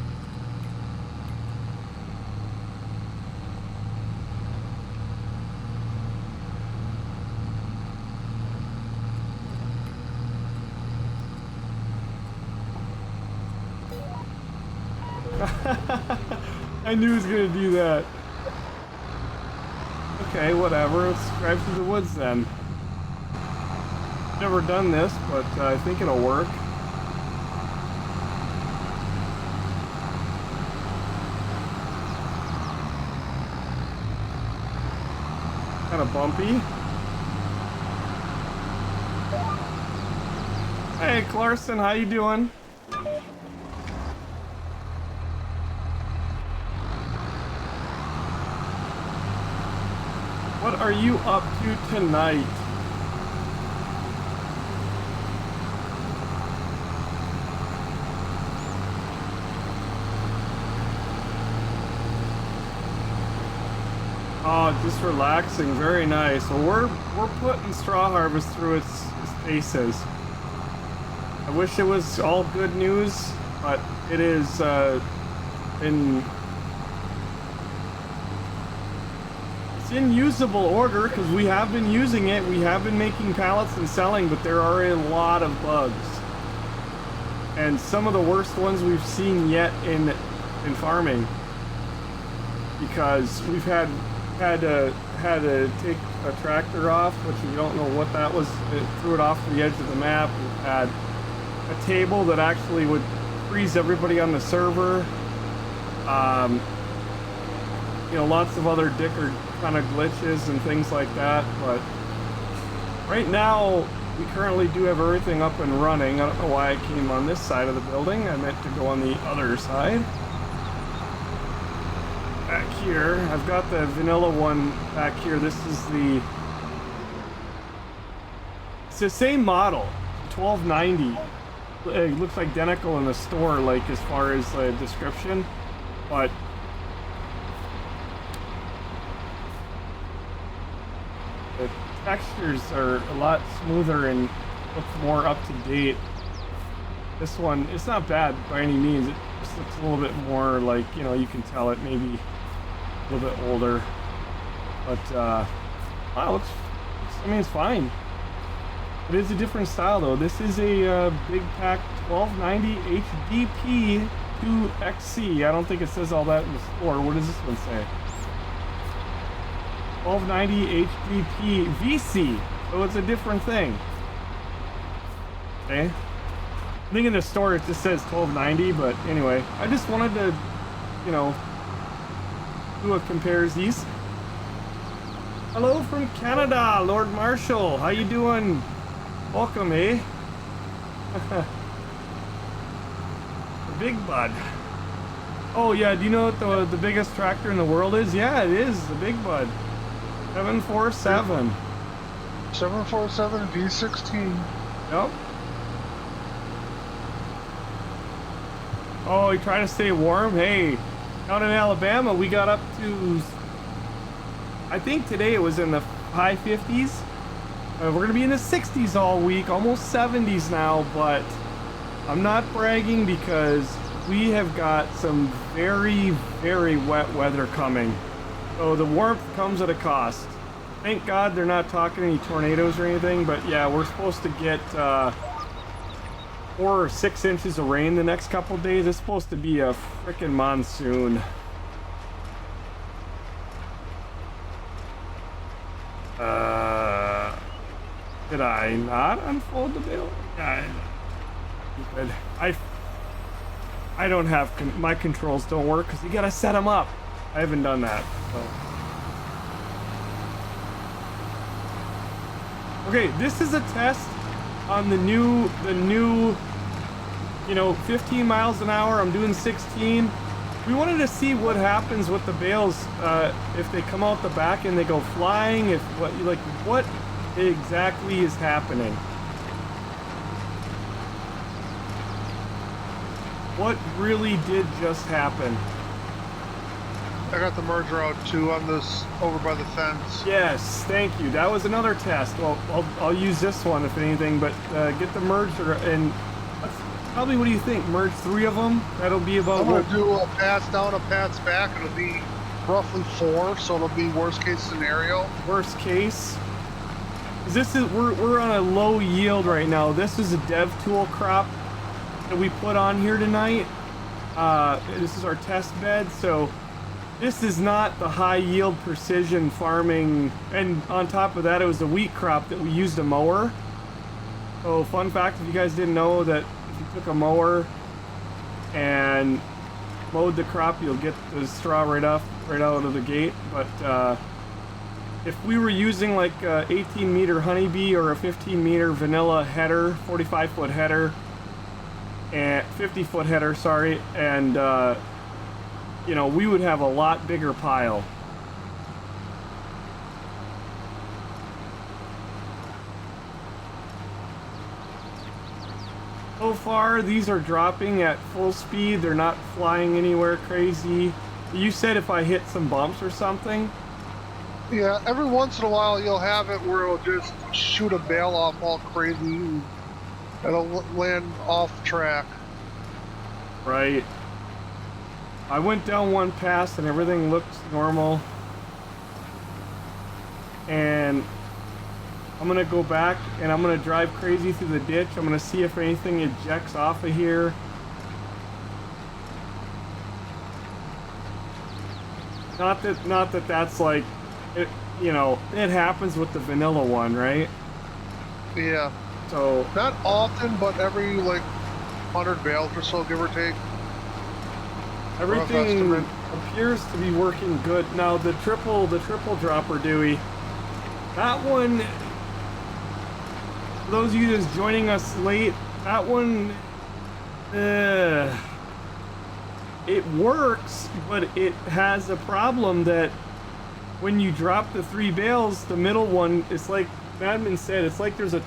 I knew he was gonna do that. Okay, whatever. Let's drive through the woods then. Never done this, but I think it'll work. Kind of bumpy. Hey, Clarkson, how you doing? What are you up to tonight? Oh, just relaxing. Very nice. Well, we're putting straw harvest through its paces. I wish it was all good news, but it is in usable order because we have been using it. We have been making pallets and selling, but there are a lot of bugs, and some of the worst ones we've seen yet in farming, because we've had to take a tractor off, which we don't know what that was. It threw it off the edge of the map. We've had a table that actually would freeze everybody on the server. You know, lots of other dicker kind of glitches and things like that, but right now we currently do have everything up and running. I don't know why I came on this side of the building. I meant to go on the other side. Back here, I've got the vanilla one back here. This is it's the same model, 1290. It looks identical in the store, like as far as the description, but the textures are a lot smoother and look more up to date. This one, it's not bad by any means. It just looks a little bit more like, you know, you can tell it maybe a little bit older. But, wow, I mean, it's fine. It is a different style though. This is a Big Pack 1290 HDP 2XC. I don't think it says all that in the store. What does this one say? 1290 HDP VC. So it's a different thing. Okay. I think in the store it just says 1290, but anyway, I just wanted to, you know, do a compares these. Hello from Canada, Lord Marshall. How you doing? Welcome, eh? The Big Bud. Oh yeah, do you know what the biggest tractor in the world is? Yeah, it is the Big Bud. 747. 747 V16. Yep. Oh, you trying to stay warm? Hey, down in Alabama, we got up to, I think today it was in the high 50s. We're going to be in the 60s all week, almost 70s now, but I'm not bragging because we have got some very, very wet weather coming. So the warmth comes at a cost. Thank God they're not talking any tornadoes or anything, but yeah, we're supposed to get 4 or 6 inches of rain the next couple of days. It's supposed to be a frickin' monsoon. Did I not unfold the bill? Yeah, good. I don't have my controls don't work because you gotta set them up. I haven't done that. So. Okay, this is a test on the new, you know, 15 miles an hour. I'm doing 16. We wanted to see what happens with the bales if they come out the back and they go flying. If what exactly is happening? What really did just happen? I got the merger out too on this over by the fence. Yes, thank you. That was another test. Well, I'll use this one if anything, but get the merger and probably, what do you think? Merge 3 of them? That'll be about. I'm gonna do a pass down, a pass back. It'll be roughly 4, so it'll be worst case scenario. Worst case. This is we're on a low yield right now. This is a dev tool crop that we put on here tonight. This is our test bed, so this is not the high yield precision farming, and on top of that it was a wheat crop that we used a mower. So fun fact, if you guys didn't know, that if you took a mower and mowed the crop, you'll get the straw right out of the gate. But if we were using like a 18 meter honeybee or a 15 meter vanilla header, 45 foot header, and 50 foot header, sorry, and you know, we would have a lot bigger pile. So far, these are dropping at full speed. They're not flying anywhere crazy. You said if I hit some bumps or something? Yeah, every once in a while you'll have it where it'll just shoot a bale off all crazy and it'll land off track. Right. I went down one pass and everything looked normal. And I'm gonna go back and I'm gonna drive crazy through the ditch. I'm gonna see if anything ejects off of here. Not that that's like, it, you know, it happens with the vanilla one, right? Yeah. So not often, but every like 100 bales or so, give or take. Everything appears to be working good. Now the triple dropper Dewey, that one, for those of you just joining us late, that one, it works, but it has a problem that when you drop the 3 bales, the middle one, it's like Madman said, it's like there's a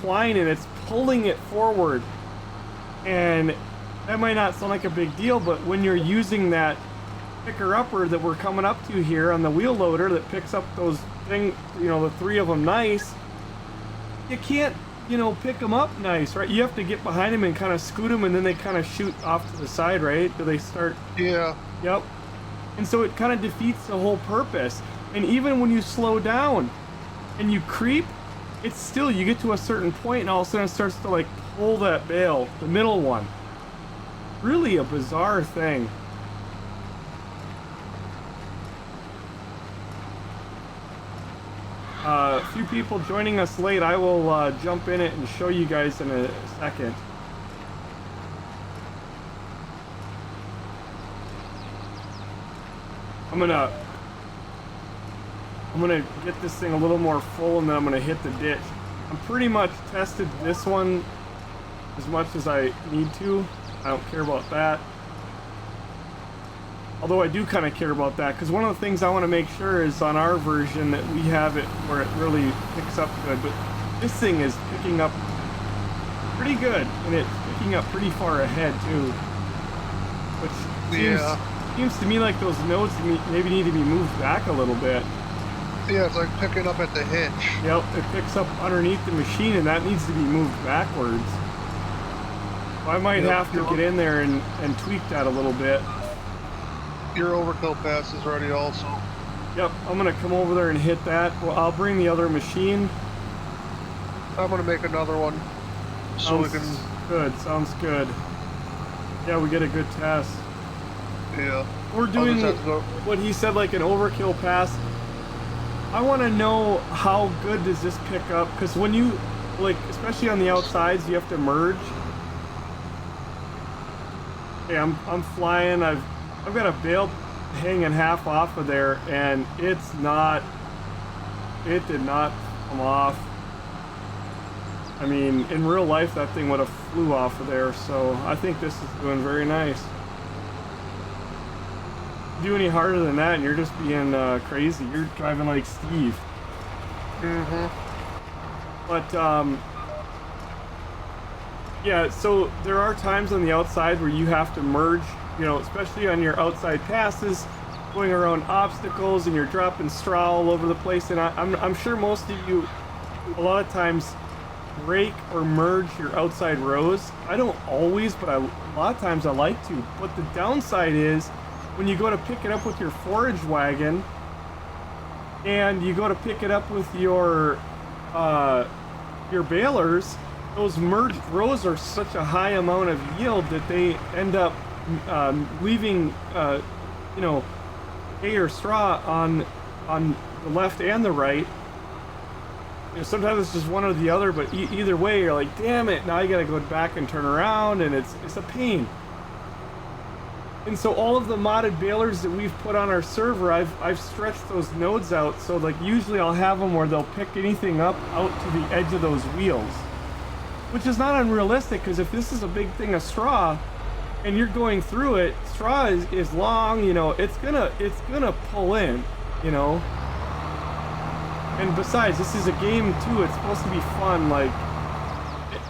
twine and it's pulling it forward. And that might not sound like a big deal, but when you're using that picker-upper that we're coming up to here on the wheel loader that picks up those things, you know, the 3 of them nice, you can't, you know, pick them up nice, right? You have to get behind them and kind of scoot them, and then they kind of shoot off to the side, right? Do they start? Yeah. Yep. And so it kind of defeats the whole purpose. And even when you slow down and you creep, it's still, you get to a certain point and all of a sudden it starts to like pull that bale, the middle one. Really a bizarre thing. A few people joining us late. I will jump in it and show you guys in a second. I'm gonna I'm gonna get this thing a little more full and then I'm gonna hit the ditch. I'm pretty much tested this one as much as I need to. I don't care about that. Although I do kind of care about that, because one of the things I want to make sure is on our version that we have it where it really picks up good. But this thing is picking up pretty good, and it's picking up pretty far ahead too. Which seems to me like those nodes maybe need to be moved back a little bit. Yeah, it's like picking up at the hitch. Yep, it picks up underneath the machine, and that needs to be moved backwards. I might have to get in there and tweak that a little bit. Your overkill pass is ready also. Yep, I'm gonna come over there and hit that. Well, I'll bring the other machine. I'm gonna make another one so we can. Good, sounds good. Yeah, we get a good test. Yeah. We're doing what he said, like an overkill pass. I want to know how good does this pick up, because when you, like, especially on the outsides, you have to merge. Okay, I'm flying. I've got a bale hanging half off of there, and it did not come off. I mean, in real life, that thing would have flew off of there, so I think this is doing very nice. Do any harder than that, and you're just being crazy. You're driving like Steve. But, yeah, so there are times on the outside where you have to merge, you know, especially on your outside passes, going around obstacles, and you're dropping straw all over the place. And I'm sure most of you, a lot of times, break or merge your outside rows. I don't always, but a lot of times I like to. But the downside is, when you go to pick it up with your forage wagon, and you go to pick it up with your balers, those merged rows are such a high amount of yield that they end up leaving, you know, hay or straw on the left and the right. You know, sometimes it's just one or the other, but either way, you're like, damn it, now you gotta go back and turn around, and it's a pain. And so all of the modded balers that we've put on our server, I've stretched those nodes out, so like usually I'll have them where they'll pick anything up out to the edge of those wheels. Which is not unrealistic, because if this is a big thing of straw, and you're going through it, straw is long, you know, it's gonna pull in, you know. And besides, this is a game too, it's supposed to be fun, like,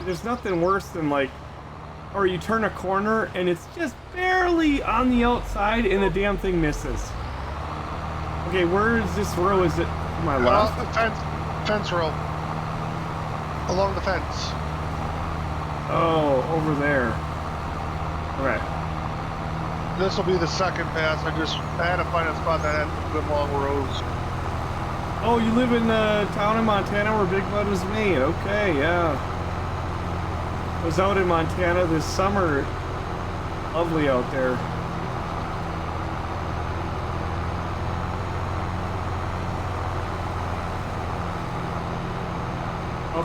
there's nothing worse than like, or you turn a corner and it's just barely on the outside and the damn thing misses. Okay, where is this row? Is it to my left? Fence row. Along the fence. Oh, over there. Okay. This will be the second pass. I had to find a spot that had good long rows. Oh, you live in the town in Montana where Big Bud was made. Okay, yeah. I was out in Montana this summer. Lovely out there.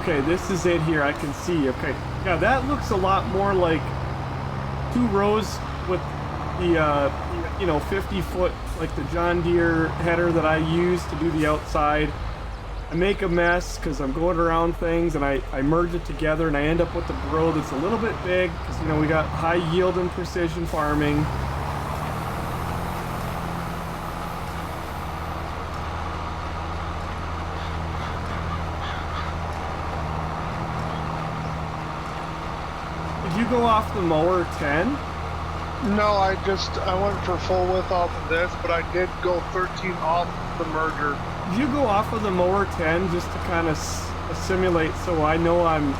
Okay, this is it here. I can see. Okay. Yeah, that looks a lot more like 2 rows with the, you know, 50-foot, like the John Deere header that I use to do the outside. I make a mess because I'm going around things, and I merge it together, and I end up with a row that's a little bit big because, you know, we got high yield and precision farming. Did you go off the mower 10? No, I went for full width off of this, but I did go 13 off the merger. Did you go off of the mower 10 just to kind of simulate so I know I'm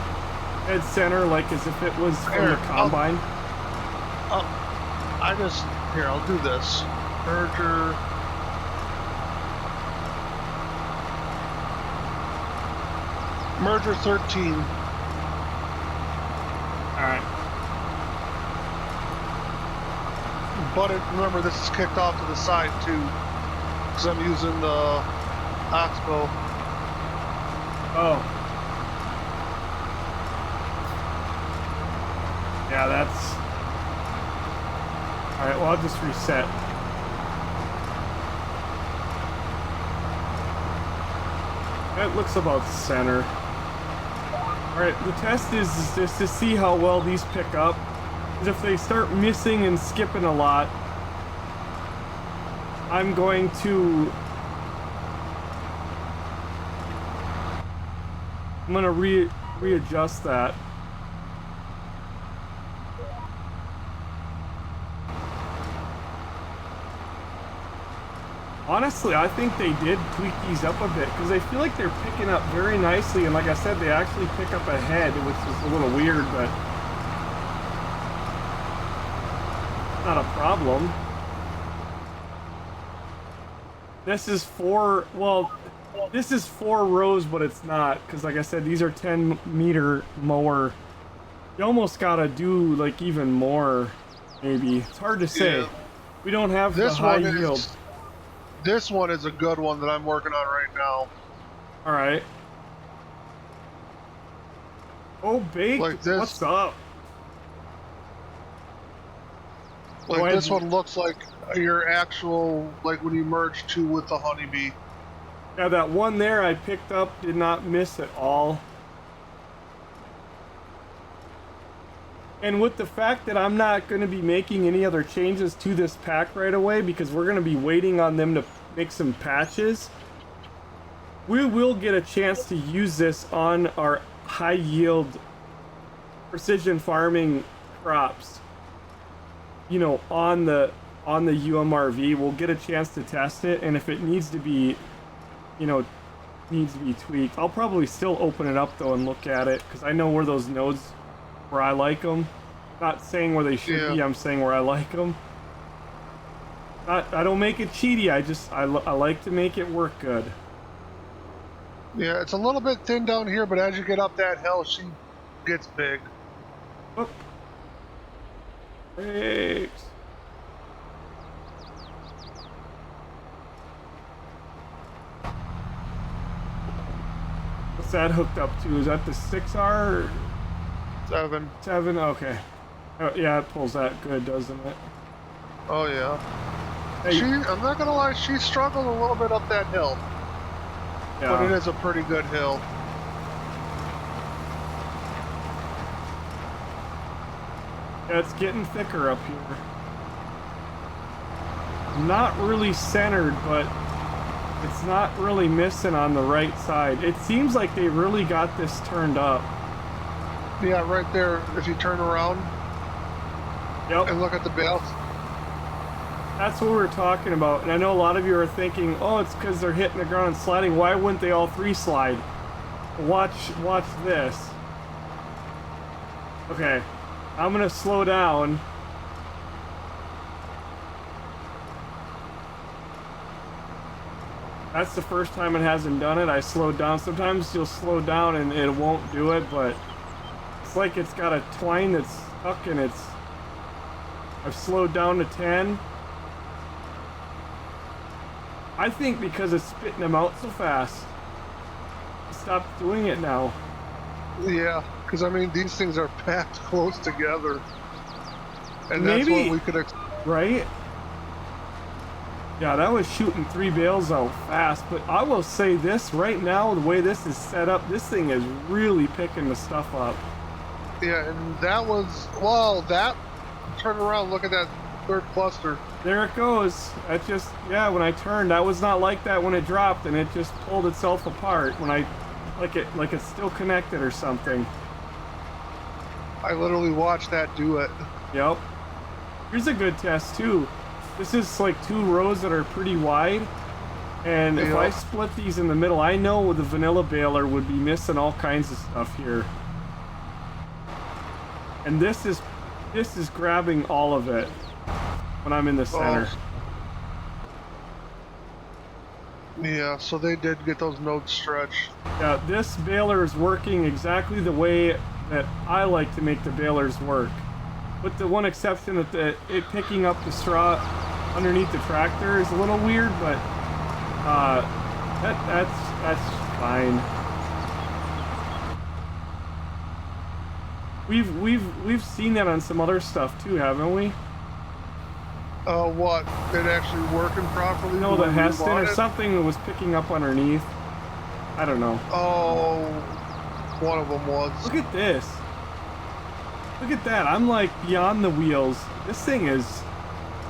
dead center, like as if it was from the combine? I'll do this. Merger. Merger 13. Alright. But remember, this is kicked off to the side too, because I'm using the Oxbow. Oh. Yeah, that's... Alright, well, I'll just reset. That looks about center. Alright, the test is just to see how well these pick up. Because if they start missing and skipping a lot, I'm going to readjust that. Honestly, I think they did tweak these up a bit because I feel like they're picking up very nicely, and like I said, they actually pick up ahead, which is a little weird, but not a problem. This is this is 4 rows, but it's not, because like I said, these are 10-meter mower. You almost gotta do like even more, maybe. It's hard to say. Yeah. We don't have the high yield. This one is a good one that I'm working on right now. All right. Oh, Bake, like this, what's up? Like this one looks like your actual, like when you merge 2 with the honeybee. Yeah, that one there I picked up did not miss at all. And with the fact that I'm not going to be making any other changes to this pack right away because we're going to be waiting on them to make some patches, we will get a chance to use this on our high yield precision farming crops. You know, on the UMRV, we'll get a chance to test it, and if it needs to be, you know, needs to be tweaked, I'll probably still open it up though and look at it because I know where those nodes, where I like them. Not saying where they should be, I'm saying where I like them. I don't make it cheaty, I like to make it work good. Yeah, it's a little bit thin down here, but as you get up that hill, she gets big. Whoop. Brakes. What's that hooked up to? Is that the 6R? 7. 7, okay. Oh, yeah, it pulls that good, doesn't it? Oh, yeah. Hey. I'm not gonna lie, she struggled a little bit up that hill. Yeah. But it is a pretty good hill. Yeah, it's getting thicker up here. Not really centered, but it's not really missing on the right side. It seems like they really got this turned up. Yeah, right there, if you turn around and look at the bales. That's what we're talking about. And I know a lot of you are thinking, oh, it's because they're hitting the ground and sliding. Why wouldn't they all 3 slide? Watch this. Okay, I'm gonna slow down. That's the first time it hasn't done it. I slowed down. Sometimes you'll slow down and it won't do it, but it's like it's got a twine that's stuck and I've slowed down to 10. I think because it's spitting them out so fast. Stop doing it now. Yeah, because I mean, these things are packed close together. And Maybe, that's what we could right? Yeah, that was shooting 3 bales out fast, but I will say this, right now, the way this is set up, this thing is really picking the stuff up. Yeah, and that was, well, that, turn around, look at that 3rd cluster. There it goes. That just, yeah, when I turned, that was not like that when it dropped, and it just pulled itself apart when I, like it's still connected or something. I literally watched that do it. Yep. Here's a good test, too. This is like 2 rows that are pretty wide, and if I split these in the middle, I know the vanilla baler would be missing all kinds of stuff here. And this is grabbing all of it when I'm in the center. Yeah, so they did get those nodes stretched. Yeah, this baler is working exactly the way that I like to make the balers work. With the one exception that it picking up the straw underneath the tractor is a little weird, but that's fine. We've seen that on some other stuff too, haven't we? What? It actually working properly? No, the Heston or something that was picking up underneath. I don't know. Oh, one of them was. Look at this. Look at that. I'm like beyond the wheels. This thing is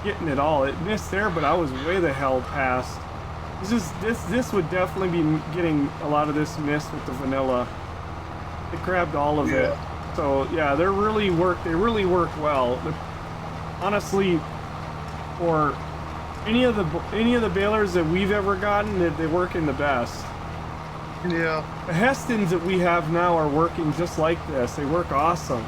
getting it all. It missed there, but I was way the hell past. This would definitely be getting a lot of this missed with the vanilla. It grabbed all of it. So yeah, they really work well. Honestly, for any of the balers that we've ever gotten, they work in the best. Yeah. The Hestons that we have now are working just like this. They work awesome.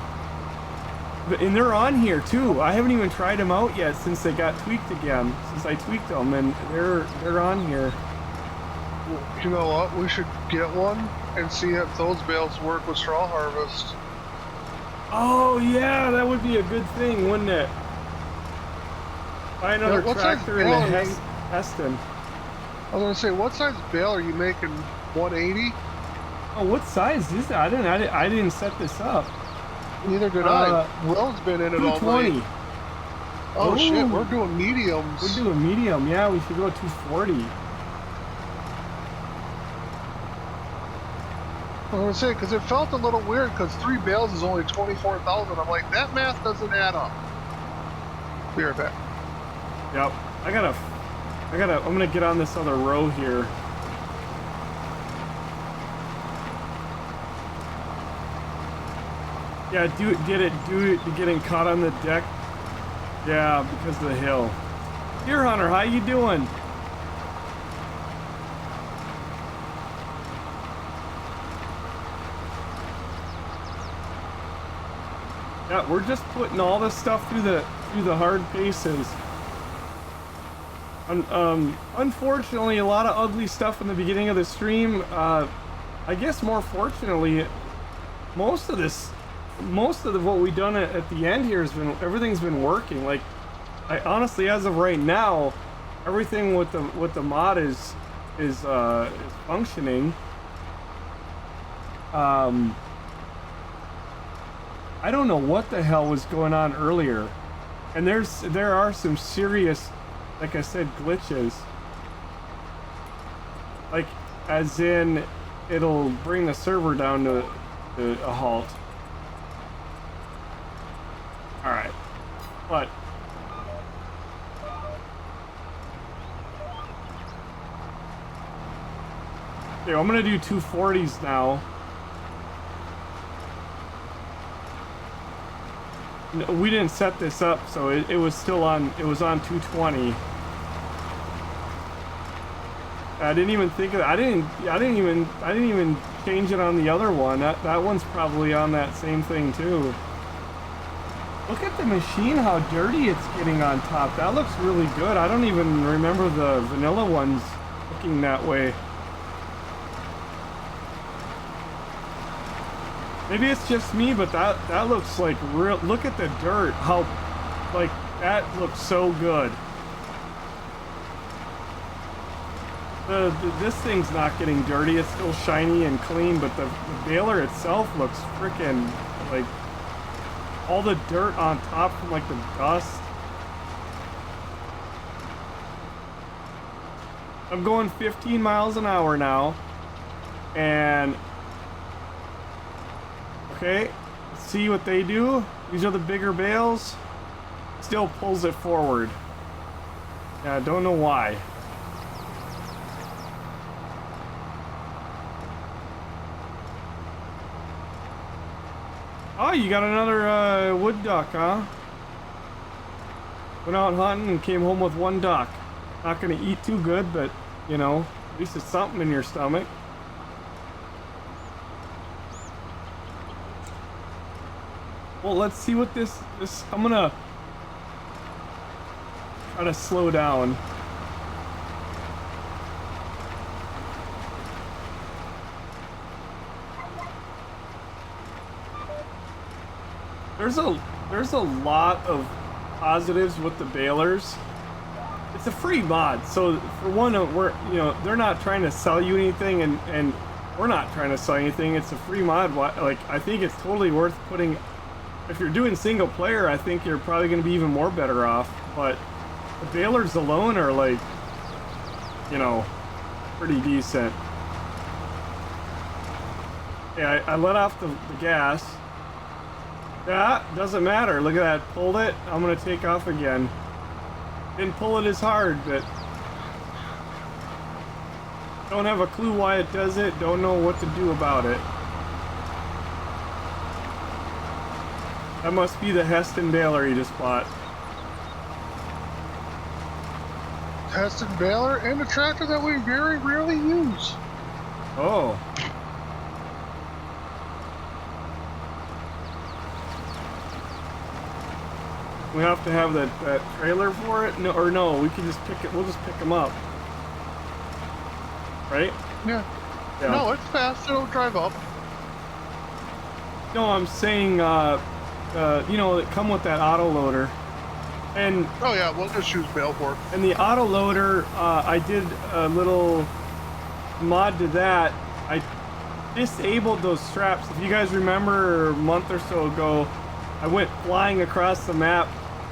And they're on here too. I haven't even tried them out yet since they got tweaked again. Since I tweaked them, and they're on here. You know what? We should get one and see if those bales work with straw harvest. Oh yeah, that would be a good thing, wouldn't it? Buy another tractor and a Heston. I was gonna say, what size bale are you making? 180? Oh, what size is that? I didn't set this up. Neither did I. Will's been in it all night. 220. Oh shit, we're doing mediums. We're doing medium, yeah, we should go 240. I was gonna say, because it felt a little weird, because 3 bales is only 24,000. I'm like, that math doesn't add up. Be right back. Yep. I'm gonna get on this other row here. Yeah, getting caught on the deck. Yeah, because of the hill. Deer Hunter, how you doing? Yeah, we're just putting all this stuff through the hard paces. Unfortunately, a lot of ugly stuff in the beginning of the stream. I guess more fortunately, most of what we've done at the end here everything's been working. Like, I honestly, as of right now, everything with the mod is functioning. I don't know what the hell was going on earlier, and there are some serious, like I said, glitches. Like, as in, it'll bring the server down to a halt. Alright, but okay, I'm gonna do 240s now. No, we didn't set this up, so it was still on. It was on 220. I didn't even think of that. I didn't even change it on the other one. That one's probably on that same thing too. Look at the machine, how dirty it's getting on top. That looks really good. I don't even remember the vanilla ones looking that way. Maybe it's just me, but that looks like real. Look at the dirt. How, like, that looks so good. This thing's not getting dirty. It's still shiny and clean, but the baler itself looks freaking like all the dirt on top from like the dust. I'm going 15 miles an hour now, and okay, let's see what they do. These are the bigger bales. Still pulls it forward. Yeah, I don't know why. Oh, you got another wood duck, huh? Went out hunting and came home with 1 duck. Not gonna eat too good, but, you know, at least it's something in your stomach. Well, let's see what this I'm gonna try to slow down. There's a lot of positives with the balers. It's a free mod, so for one, they're not trying to sell you anything, and we're not trying to sell anything. It's a free mod. Like, I think it's totally worth putting. If you're doing single player, I think you're probably going to be even more better off. But the balers alone are, like, you know, pretty decent. Yeah, I let off the gas. Yeah, doesn't matter. Look at that. Pulled it. I'm gonna take off again. Didn't pull it as hard, but don't have a clue why it does it. Don't know what to do about it. That must be the Heston baler you just bought. Heston baler and a tractor that we very rarely use. Oh. We have to have that trailer for it? No, or no, we can just pick it. We'll just pick them up. Right? Yeah. Yeah. No, it's fast. It'll drive up. No, I'm saying, you know, that come with that auto loader. And Oh yeah, we'll just use bail for it. and the auto loader, I did a little mod to that. I disabled those straps. If you guys remember a month or so ago, I went flying across the map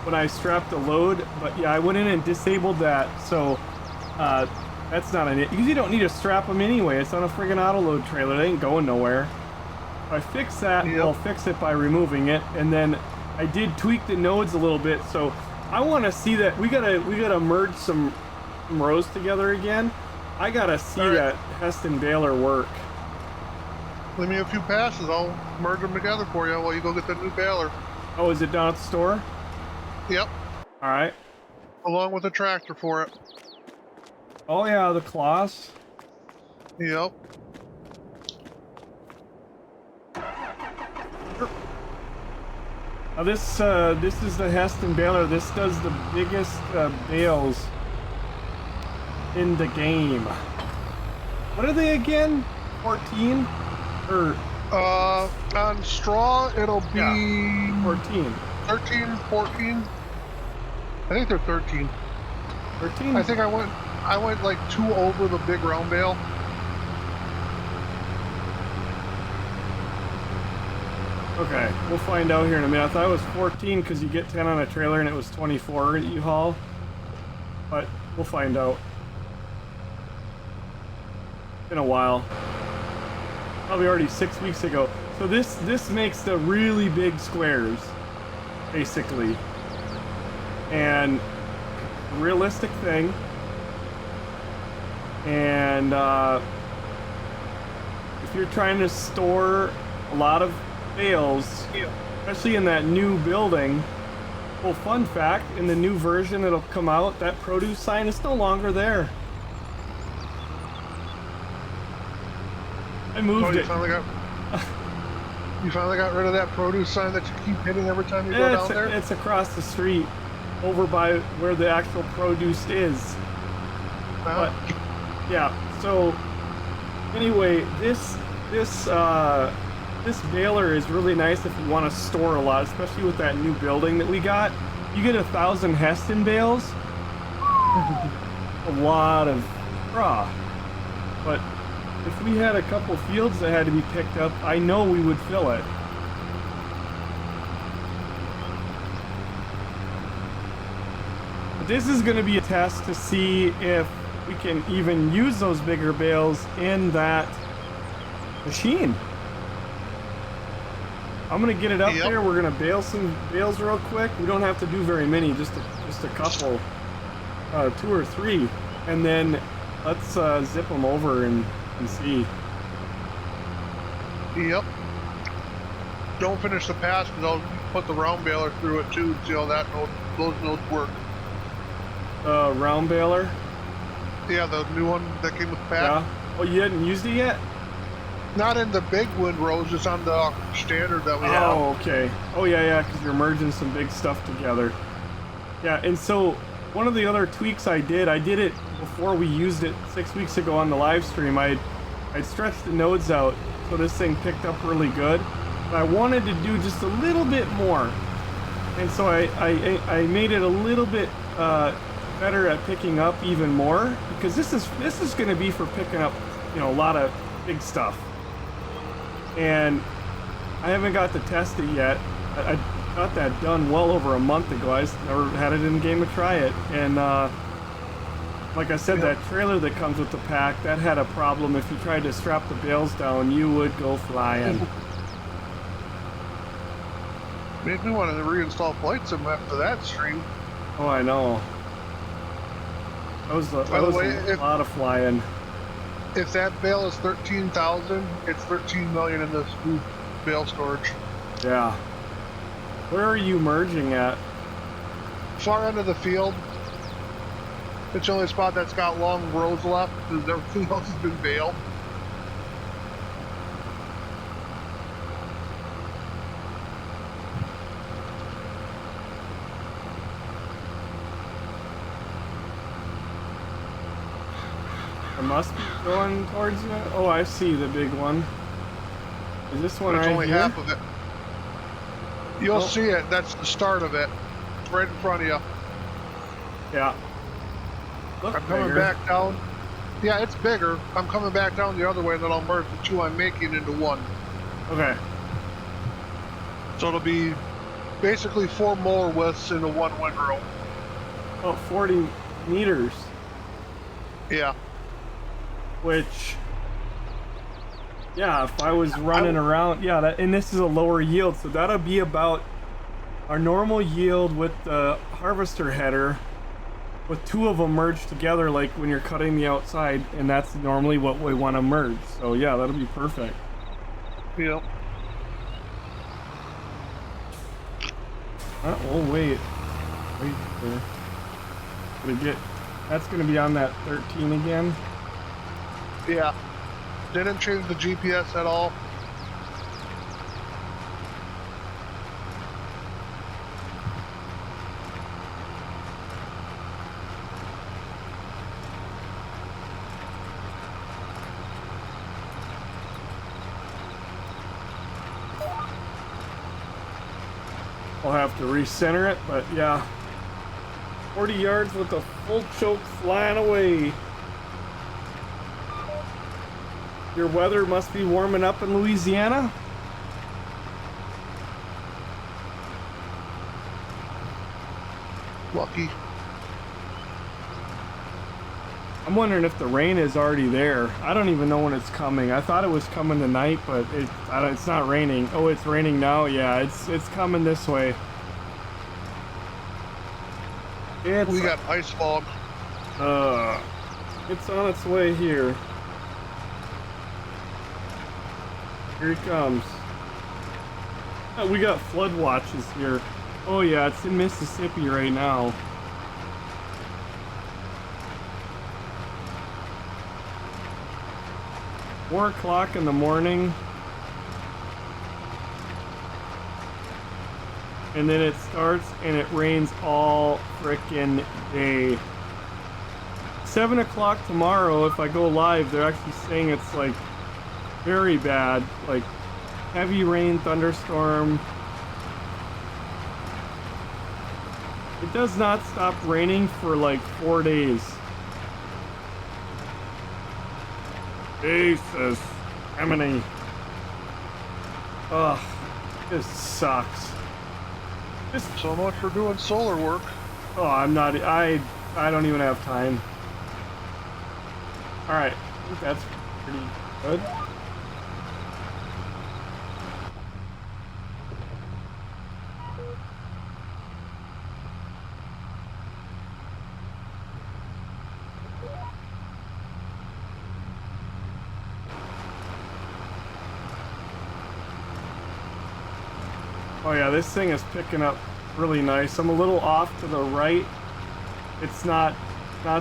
when I strapped a load, but yeah, I went in and disabled that, so that's not an... You usually don't need to strap them anyway. It's on a friggin' auto load trailer. They ain't going nowhere. If I fix that, Yep. I'll fix it by removing it, and then I did tweak the nodes a little bit, so I want to see that. We gotta merge some rows together again. I gotta see All right. that Heston baler work. Leave me a few passes. I'll merge them together for you while you go get the new baler. Oh, is it down at the store? Yep. All right. Along with a tractor for it. Oh yeah, the claws. Yep. Now this is the Heston baler. This does the biggest bales in the game. What are they again? 14 or On straw, it'll be Yeah. 14. 13, 14. I think they're 13. 13. I think I went like 2 over the big round bale. Okay, we'll find out here in a minute. I thought it was 14 because you get 10 on a trailer and it was 24 that you haul. But we'll find out. Been a while. Probably already 6 weeks ago. So this makes the really big squares, basically. And realistic thing. And if you're trying to store a lot of bales, especially in that new building. Well, fun fact, in the new version that'll come out, that produce sign is no longer there. I moved you it. You finally got rid of that produce sign that you keep hitting every time you go down there? It's across the street, over by where the actual produce is. But yeah, so anyway, this baler is really nice if you want to store a lot, especially with that new building that we got. You get 1,000 Heston bales. A lot of raw. But if we had a couple fields that had to be picked up, I know we would fill it. But this is going to be a test to see if we can even use those bigger bales in that machine. I'm gonna get it up there. We're gonna bale some bales real quick. We don't have to do very many, just a couple, 2 or 3, and then let's zip them over and see. Yep. Don't finish the pass because I'll put the round baler through it too and see how those nodes work. Round baler. Yeah, the new one that came with the pack. Yeah. Oh, you hadn't used it yet? Not in the big windrows, just on the standard that we have. Oh, okay. Oh, yeah, because you're merging some big stuff together. Yeah, and so one of the other tweaks I did it before we used it 6 weeks ago on the live stream. I'd stretched the nodes out so this thing picked up really good. But I wanted to do just a little bit more. And so I made it a little bit better at picking up even more, because this is going to be for picking up, you know, a lot of big stuff. And I haven't got to test it yet. I got that done well over a month ago. I just never had it in game to try it. And Like I said, that trailer that comes with the pack, that had a problem. If you tried to strap the bales down, you would go flying. Made me want to reinstall flight sim after that stream. Oh, I know. That was By the way, a lot of flying. If that bale is 13,000, it's 13 million in this new bale storage. Yeah. Where are you merging at? Far end of the field. It's the only spot that's got long rows left because everything else has been baled. It must be going towards you. Oh, I see the big one. Is this one It's right only here? half of it. You'll see it. That's the start of it. It's right in front of you. Yeah. Look I'm coming bigger. back down. Yeah, it's bigger. I'm coming back down the other way, and then I'll merge the two I'm making into one. Okay. So it'll be basically 4 molar widths into one windrow. Oh, 40 meters. Yeah. Which, yeah, if I was running around, yeah, that, and this is a lower yield, so that'll be about our normal yield with the harvester header, with 2 of them merged together, like when you're cutting the outside, and that's normally what we want to merge. So yeah, that'll be perfect. Yep. Oh wait, there. Gonna get. That's gonna be on that 13 again. Yeah. Didn't change the GPS at all. I'll have to recenter it, but yeah. 40 yards with a full choke flying away. Your weather must be warming up in Louisiana? Lucky. I'm wondering if the rain is already there. I don't even know when it's coming. I thought it was coming tonight, but it's not raining. Oh, it's raining now? Yeah, it's coming this way. We got ice fog. It's on its way here. Here he comes. We got flood watches here. Oh yeah, it's in Mississippi right now. Four o'clock in the morning. And then it starts and it rains all frickin' day. 7 o'clock tomorrow, if I go live, they're actually saying it's like very bad, like heavy rain, thunderstorm. It does not stop raining for like 4 days. Jesus, Emily. Ugh, this sucks. So much for doing solar work. Oh, I'm not. I don't even have time. All right, I think that's pretty good. Oh yeah, this thing is picking up really nice. I'm a little off to the right. It's not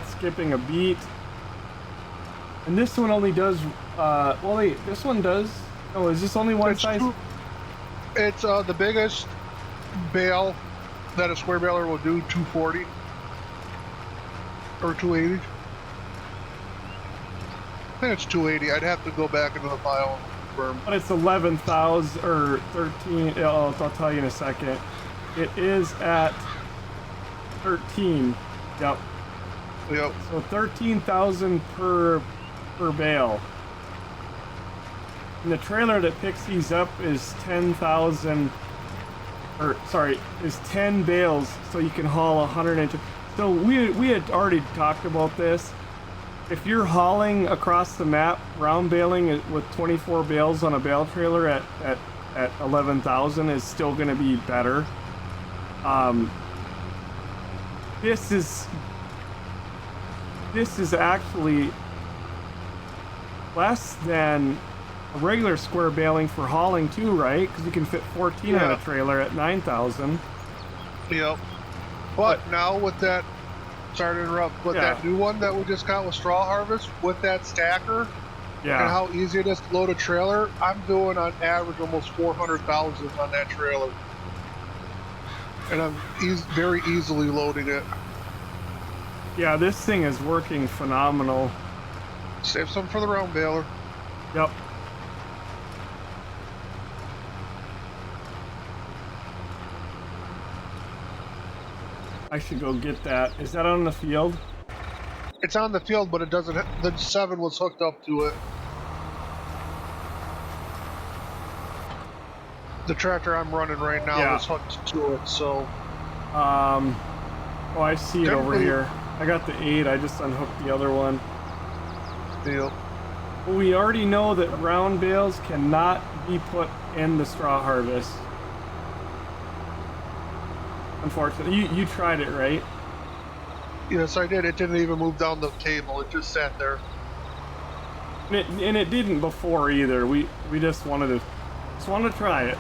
skipping a beat. And this one only does, well wait, this one does, oh, is this only one size? It's the biggest bale that a square baler will do, 240 or 280. I think it's 280. I'd have to go back into the file and confirm. But it's 11,000 or 13. I'll tell you in a second. It is at 13. Yep. Yep. So 13,000 per bale. And the trailer that picks these up is 10,000. Or sorry, is 10 bales, so you can haul 100 inch. So we had already talked about this. If you're hauling across the map, round baling with 24 bales on a bale trailer at 11,000 is still going to be better. This is actually less than a regular square baling for hauling too, right? Because you can fit 14 on a trailer at 9,000. Yep. But now with that, sorry to interrupt, with that new one that we just got with Straw Harvest, with that stacker, and how easy it is to load a trailer, I'm doing on average almost 400,000 on that trailer. And I'm very easily loading it. Yeah, this thing is working phenomenal. Save some for the round baler. Yep. I should go get that. Is that on the field? It's on the field, but it doesn't. The 7 was hooked up to it. The tractor I'm running right now is hooked to it, so. Oh, I see it over here. I got the 8. I just unhooked the other one. Deal. Well, we already know that round bales cannot be put in the straw harvest. Unfortunately, you tried it, right? Yes, I did. It didn't even move down the table. It just sat there. And it didn't before either. We just wanted to try it.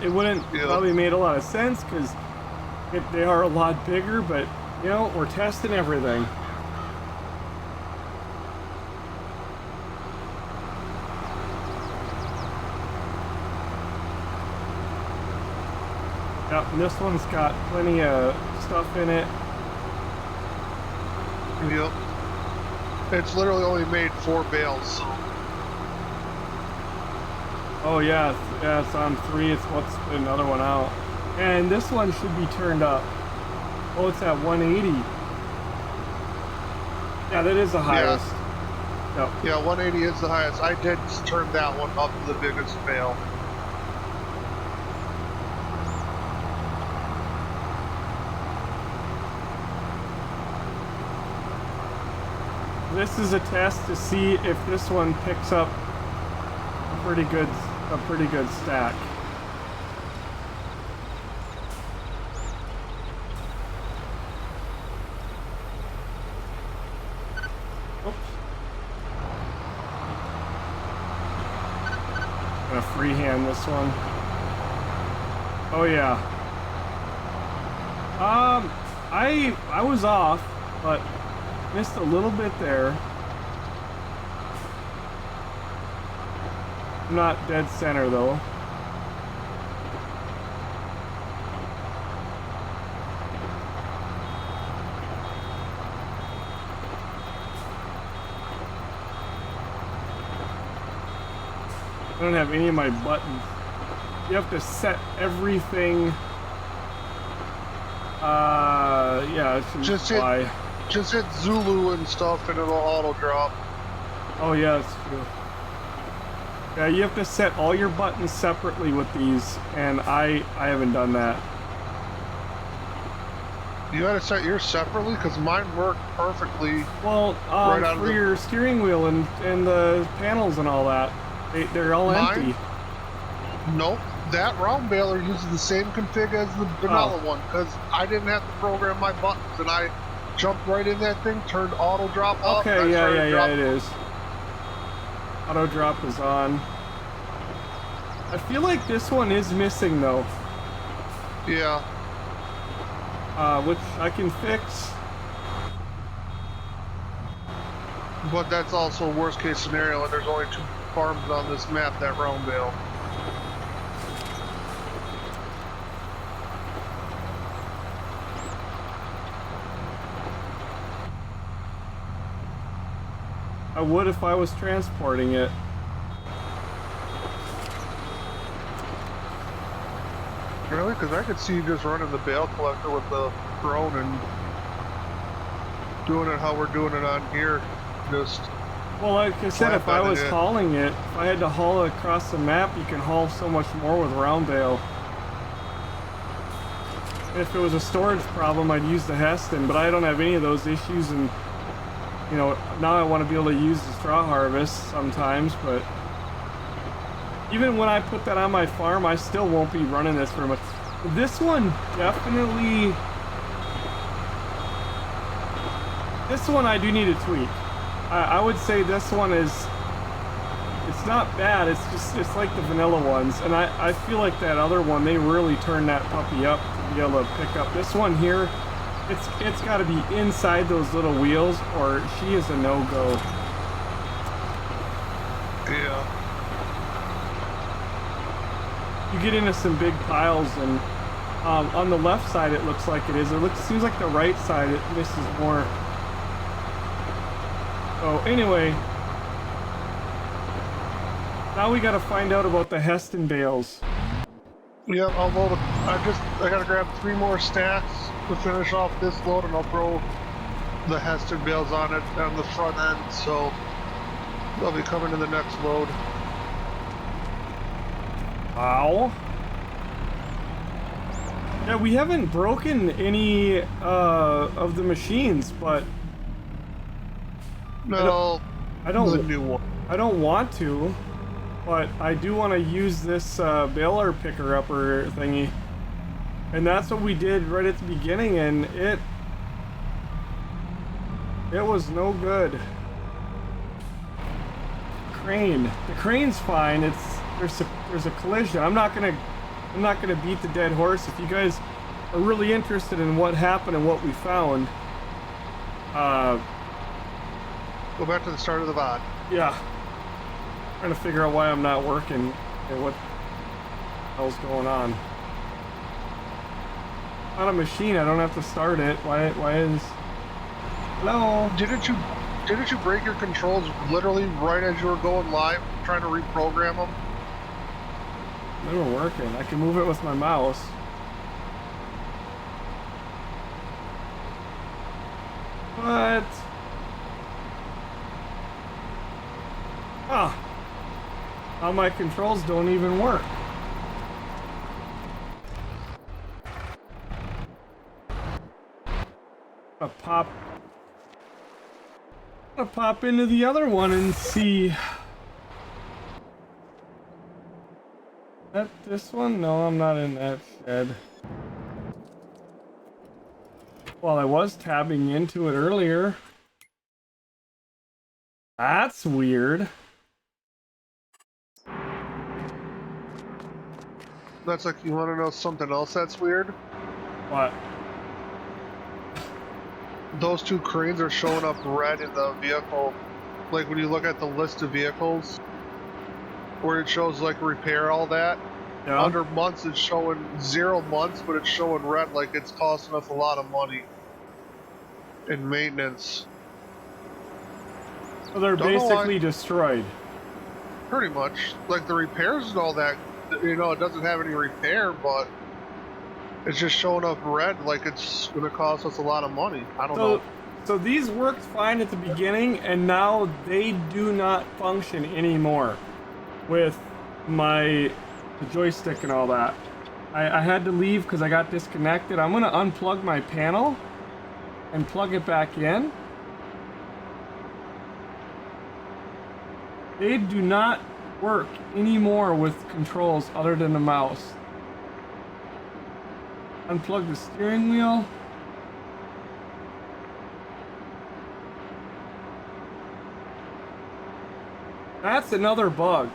It wouldn't probably made a lot of sense because they are a lot bigger, but you know, we're testing everything. Yep, and this one's got plenty of stuff in it. Yep. It's literally only made 4 bales, so. Oh yeah, it's on 3. It's what's spit another one out. And this one should be turned up. Oh, it's at 180. Yeah, that is the highest. Yep. Yeah, 180 is the highest. I did turn that one up to the biggest bale. This is a test to see if this one picks up a pretty good stack. Oops. Gonna freehand this one. Oh yeah. I was off, but missed a little bit there. I'm not dead center though. I don't have any of my buttons. You have to set everything. Yeah, it should fly. Just hit Zulu and stuff and it'll auto drop. Oh yeah, that's true. Yeah, you have to set all your buttons separately with these, and I haven't done that. You gotta set yours separately? Because mine worked perfectly. Well, for your steering wheel and the panels and all that, they're all empty. Nope. That round baler uses the same config as the vanilla one, because I didn't have to program my buttons, and I jumped right in that thing, turned auto drop off. Okay, yeah, it is. Auto drop is on. I feel like this one is missing though. Yeah. Which I can fix. But that's also worst case scenario, and there's only 2 farms on this map that round bale. I would if I was transporting it. Really? Because I could see you just running the bale collector with the drone and doing it how we're doing it on here. Just. Well, like I said, if I was hauling it, if I had to haul it across the map, you can haul so much more with round bale. If it was a storage problem, I'd use the Heston, but I don't have any of those issues, and you know, now I want to be able to use the straw harvest sometimes, but even when I put that on my farm, I still won't be running this very much. This one definitely, this one I do need to tweak. I would say this one is, it's not bad, it's just, it's like the vanilla ones, and I feel like that other one, they really turned that puppy up to be able to pick up. This one here, it's got to be inside those little wheels, or she is a no-go. Yeah. You get into some big piles, and on the left side it looks like it is. Seems like the right side it misses more. So anyway, now we got to find out about the Heston bales. Yep, I'll load it. I gotta grab 3 more stacks to finish off this load, and I'll throw the Heston bales on it on the front end, so they'll be coming to the next load. Wow. Yeah, we haven't broken any of the machines, but No, I don't the new one. I don't want to, but I do want to use this baler picker-upper thingy. And that's what we did right at the beginning, and it was no good. The crane's fine. There's a collision. I'm not gonna beat the dead horse. If you guys are really interested in what happened and what we found, Go back to the start of the VOD. yeah. Trying to figure out why I'm not working and what the hell's going on. On a machine, I don't have to start it. Why is... Hello? Didn't you break your controls literally right as you were going live, trying to reprogram them? They were working. I can move it with my mouse. What? Ah. Now my controls don't even work. I'll pop into the other one and see. That this one? No, I'm not in that shed. Well, I was tabbing into it earlier. That's weird. That's like, you want to know something else that's weird? What? Those 2 cranes are showing up red in the vehicle. Like when you look at the list of vehicles, where it shows like repair, all that. Yeah. Under months it's showing 0 months, but it's showing red like it's costing us a lot of money in maintenance. So they're basically destroyed. Pretty much. Like the repairs and all that, you know, it doesn't have any repair, but it's just showing up red like it's going to cost us a lot of money. I don't know. So these worked fine at the beginning, and now they do not function anymore with the joystick and all that. I had to leave because I got disconnected. I'm going to unplug my panel and plug it back in. They do not work anymore with controls other than the mouse. Unplug the steering wheel. That's another bug.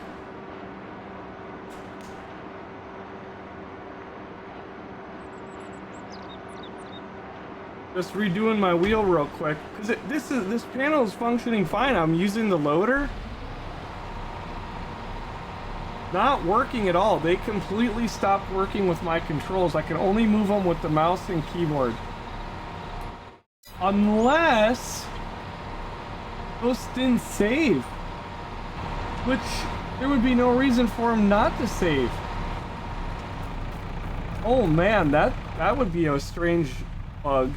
Just redoing my wheel real quick, because this panel is functioning fine. I'm using the loader. Not working at all. They completely stopped working with my controls. I can only move them with the mouse and keyboard. Unless those didn't save. Which there would be no reason for them not to save. Oh man, that would be a strange bug.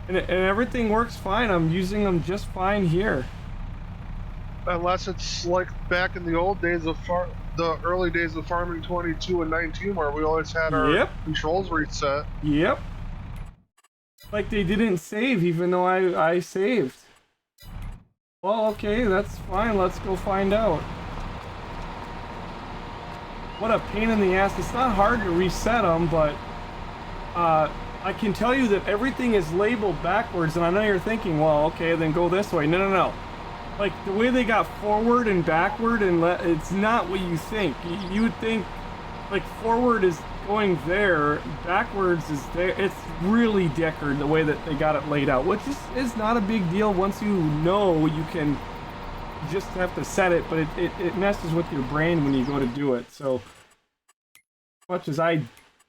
And everything works fine. I'm using them just fine here. Unless it's like back in the old days of the early days of Farming 22 and 19 where we always had our Yep. controls reset. Yep. Like they didn't save even though I saved. Well, okay, that's fine. Let's go find out. What a pain in the ass. It's not hard to reset them, but I can tell you that everything is labeled backwards, and I know you're thinking, well, okay, then go this way. No, no, no. Like, the way they got forward and backward, and it's not what you think. You would think, like, forward is going there, backwards is there. It's really dickered the way that they got it laid out, which is not a big deal once you know you can just have to set it, but it messes with your brain when you go to do it. So, as much as I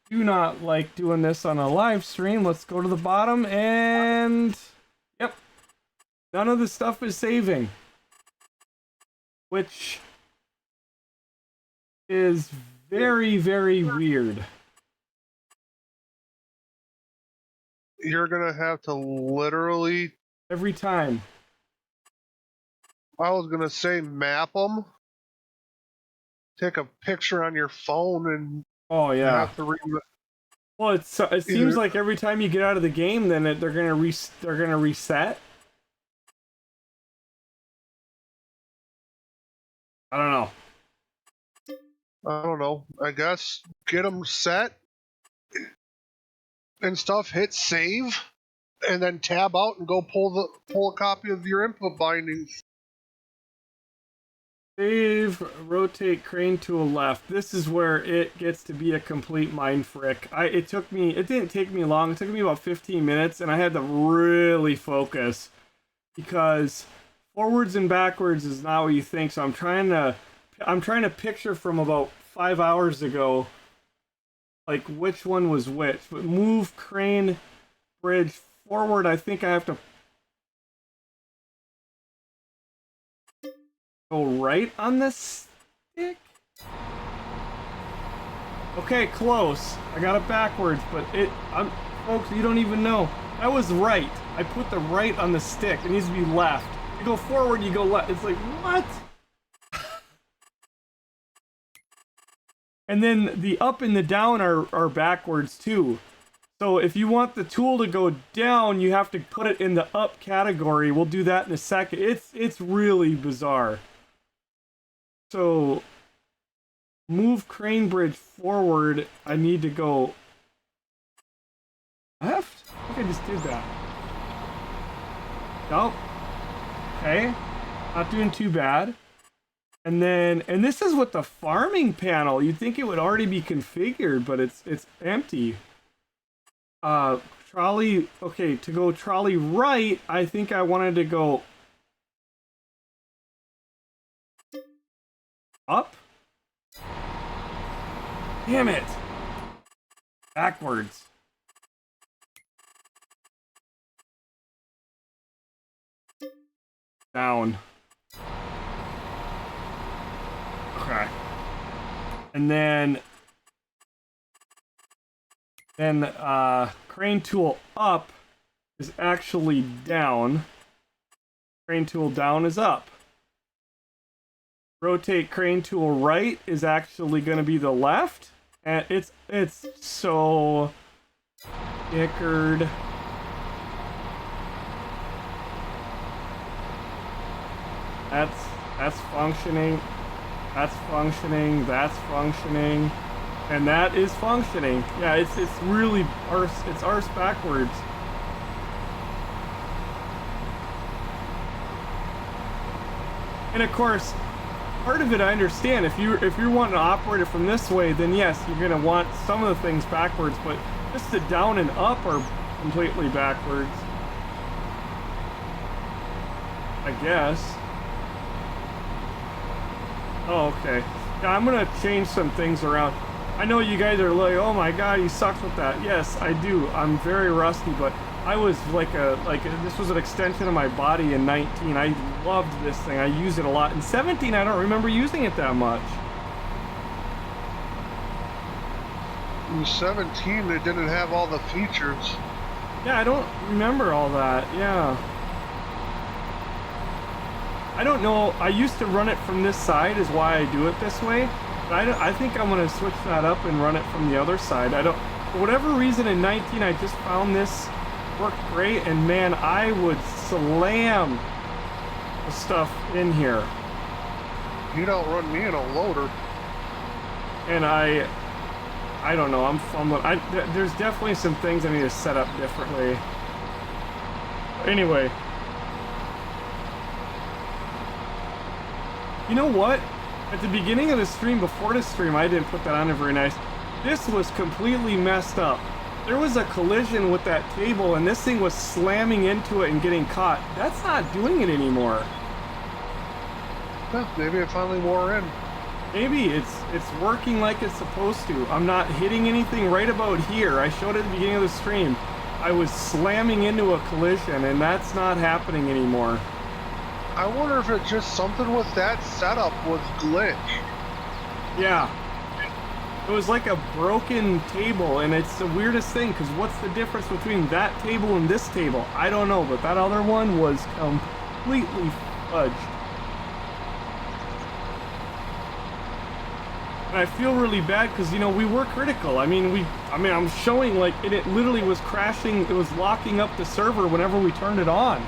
do not like doing this on a live stream, let's go to the bottom, and yep, none of the stuff is saving, which is very, very weird. You're gonna have to literally, Every time. I was gonna say map them, take a picture on your phone, and Oh you yeah. have to Well, it seems like every time you get out of the game, then they're gonna reset. I don't know. I don't know. I guess get them set and stuff. Hit save, and then tab out and go pull a copy of your input bindings. Save, rotate crane tool left. This is where it gets to be a complete mind frick. It didn't take me long. It took me about 15 minutes, and I had to really focus because forwards and backwards is not what you think. So I'm trying to picture from about 5 hours ago, like which one was which. But move crane bridge forward, I think I have to go right on this stick? Okay, close. I got it backwards, but folks, you don't even know. That was right. I put the right on the stick. It needs to be left. You go forward, you go left. It's like, what? And then the up and the down are backwards too. So if you want the tool to go down, you have to put it in the up category. We'll do that in a second. It's really bizarre. So, move crane bridge forward, I need to go left? I think I just did that. Nope. Okay. Not doing too bad. And this is with the farming panel. You'd think it would already be configured, but it's empty. Trolley, okay, to go trolley right, I think I wanted to go up? Damn it! Backwards. Down. Okay. And then crane tool up is actually down. Crane tool down is up. Rotate crane tool right is actually going to be the left, and it's so dickered. That's functioning. That's functioning. That's functioning, and that is functioning. Yeah, it's really arse backwards. And of course, part of it I understand. If you're wanting to operate it from this way, then yes, you're gonna want some of the things backwards, but just the down and up are completely backwards, I guess. Oh, okay. Yeah, I'm gonna change some things around. I know you guys are like, oh my god, he sucks with that. Yes, I do. I'm very rusty, but I was this was an extension of my body in 19. I loved this thing. I used it a lot. In 17, I don't remember using it that much. In 17, they didn't have all the features. Yeah, I don't remember all that. Yeah. I don't know. I used to run it from this side is why I do it this way. I think I'm gonna switch that up and run it from the other side. I don't, for whatever reason in 19, I just found this worked great, and man, I would slam the stuff in here. You'd outrun me in a loader. And I don't know, I'm fumbling. There's definitely some things I need to set up differently. Anyway. You know what? At the beginning of the stream, before the stream, I didn't put that on there very nice. This was completely messed up. There was a collision with that table and this thing was slamming into it and getting caught. That's not doing it anymore. Well, maybe it finally wore in. Maybe it's working like it's supposed to. I'm not hitting anything right about here. I showed at the beginning of the stream. I was slamming into a collision and that's not happening anymore. I wonder if it's just something with that setup was glitch. Yeah. It was like a broken table, and it's the weirdest thing, because what's the difference between that table and this table? I don't know, but that other one was completely fudged. And I feel really bad, because, you know, we were critical. I mean, I'm showing, like, it literally was crashing, it was locking up the server whenever we turned it on.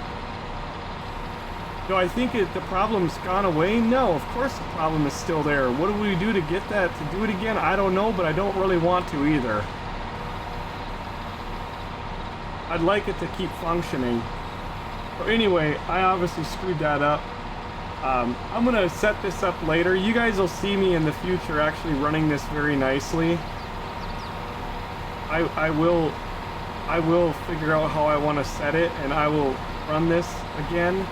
Do I think the problem's gone away? No, of course the problem is still there. What do we do to get that to do it again? I don't know, but I don't really want to either. I'd like it to keep functioning. But anyway, I obviously screwed that up. I'm gonna set this up later. You guys will see me in the future actually running this very nicely. I will figure out how I want to set it, and I will run this again.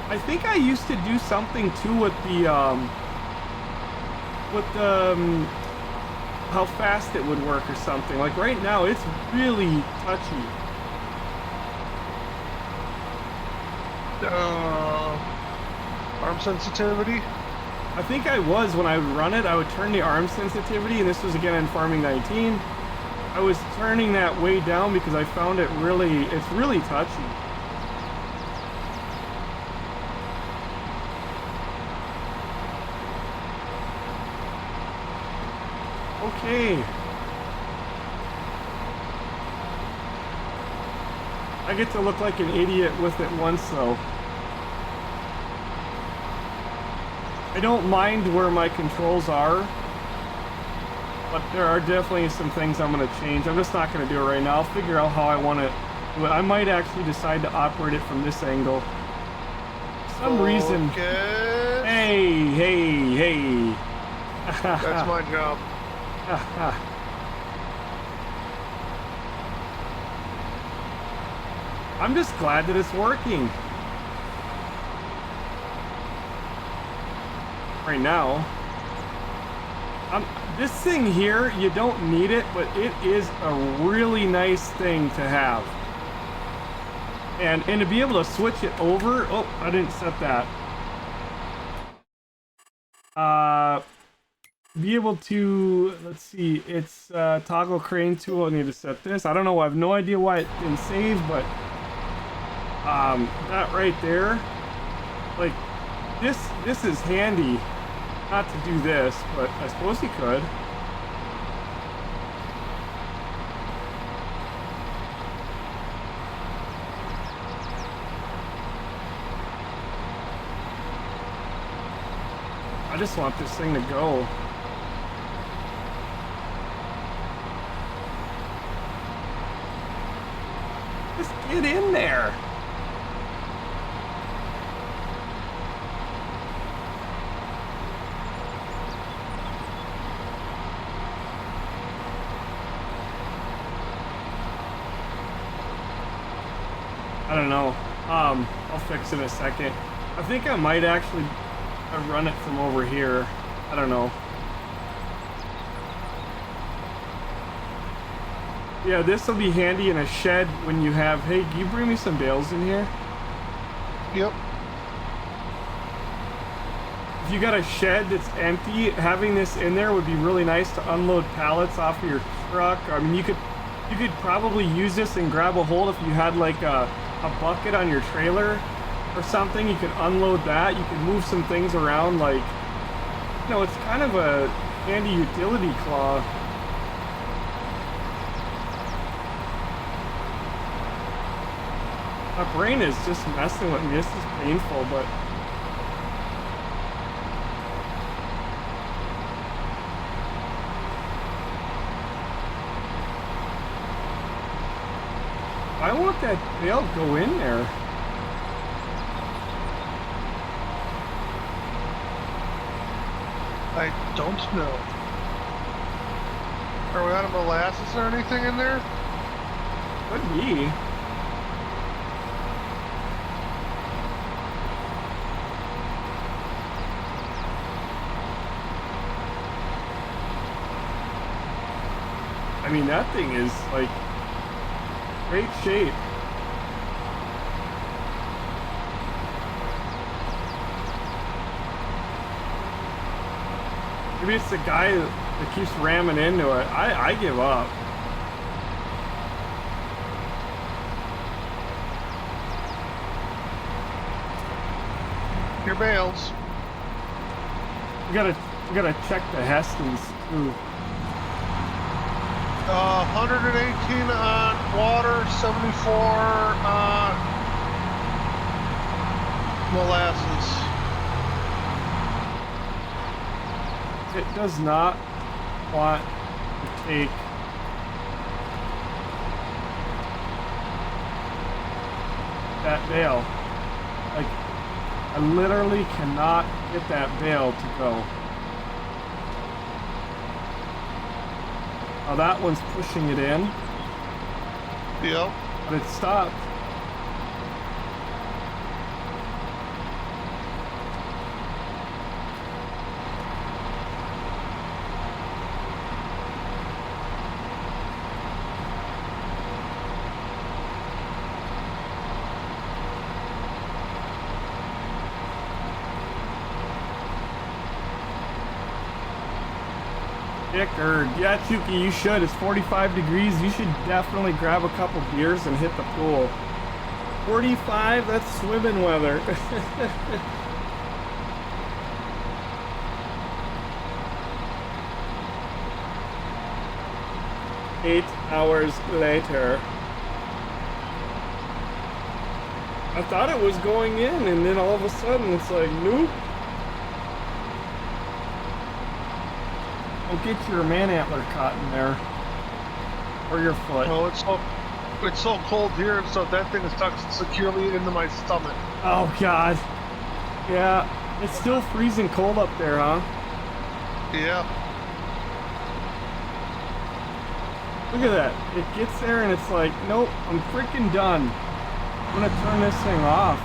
I think I used to do something too with the how fast it would work or something. Like right now, it's really touchy. Arm sensitivity? I think I was, when I would run it, I would turn the arm sensitivity, and this was again in Farming 19. I was turning that way down because I found it's really touchy. Okay. I get to look like an idiot with it once though. I don't mind where my controls are, but there are definitely some things I'm going to change. I'm just not going to do it right now. I'll figure out how I want to do it. I might actually decide to operate it from this angle. For some reason. Hey. That's my job. I'm just glad that it's working. Right now. This thing here, you don't need it, but it is a really nice thing to have. And to be able to switch it over, oh, I didn't set that. Be able to, let's see, it's toggle crane tool. I need to set this. I don't know, I have no idea why it didn't save, but that right there, like this is handy. Not to do this, but I suppose he could. I just want this thing to go. Just get in there. I don't know. I'll fix it in a second. I think I might actually run it from over here. I don't know. Yeah, this will be handy in a shed when you have, hey, can you bring me some bales in here? Yep. If you got a shed that's empty, having this in there would be really nice to unload pallets off of your truck. I mean, you could probably use this and grab a hold if you had like a bucket on your trailer or something. You could unload that. You could move some things around, like No, it's kind of a handy utility claw. My brain is just messing with me. This is painful, but I want that bale to go in there. I don't know. Are we out of molasses or anything in there? Could be. I mean, that thing is like great shape. Maybe it's the guy that keeps ramming into it. I give up. Your bales. We gotta check the Hestons too. 118 on water, 74 on molasses. It does not want to take that bale. Like, I literally cannot get that bale to go. Oh, that one's pushing it in. Yep. But it stopped. Yeah, Chuki, you should. It's 45 degrees. You should definitely grab a couple beers and hit the pool. 45? That's swimming weather. Eight hours later. I thought it was going in, and then all of a sudden it's like, nope. Don't get your man antler caught in there. Or your foot. Oh, it's so cold here, so that thing is stuck securely into my stomach. Oh God. Yeah, it's still freezing cold up there, huh? Yeah. Look at that. It gets there and it's like, nope, I'm freaking done. I'm gonna turn this thing off.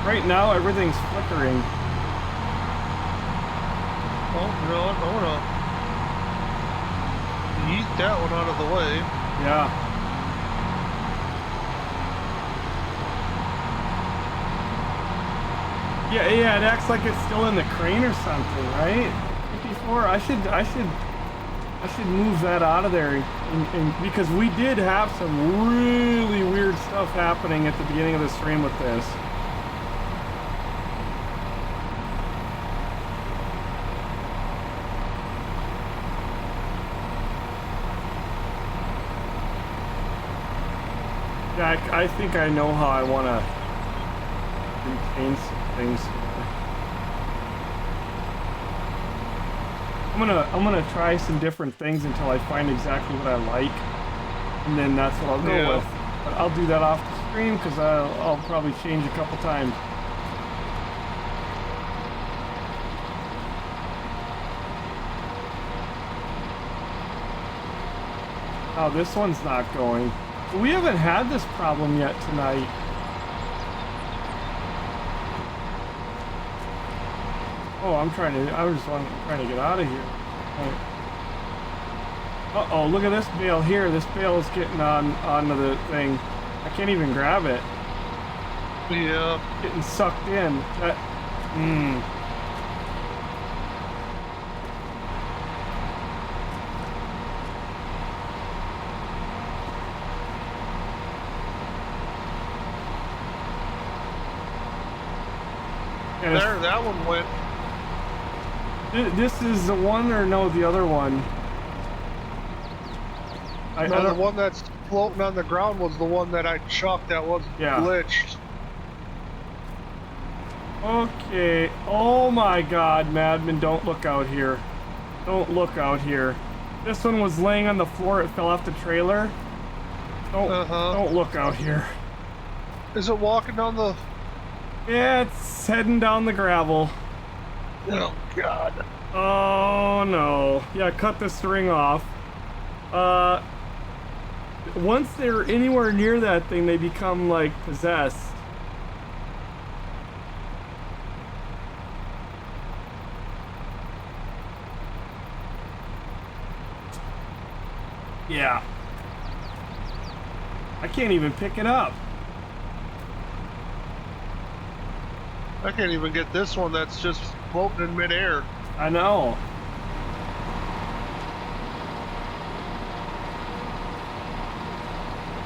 Right now, everything's flickering. Oh, you know what? I'm gonna yeet that one out of the way. Yeah. Yeah, it acts like it's still in the crane or something, right? 54. I should move that out of there, and because we did have some really weird stuff happening at the beginning of the stream with this. Yeah, I think I know how I want to retain some things here. I'm gonna try some different things until I find exactly what I like, and then that's what I'll go with. But I'll do that off the stream because I'll probably change a couple times. Oh, this one's not going. We haven't had this problem yet tonight. Oh, I was trying to get out of here. Uh-oh, look at this bale here. This bale is getting onto the thing. I can't even grab it. Yeah. Getting sucked in. And There, that one went. this is the one, or no, the other one? I No, the don't, one that's floating on the ground was the one that I chucked that was Yeah. glitched. okay. Oh my God, Madman, don't look out here. Don't look out here. This one was laying on the floor. It fell off the trailer. Don't look out here. Is it walking down the... Yeah, it's heading down the gravel. Oh, God. Oh no. Yeah, cut the string off. Once they're anywhere near that thing, they become like possessed. Yeah. I can't even pick it up. I can't even get this one that's just floating in midair. I know.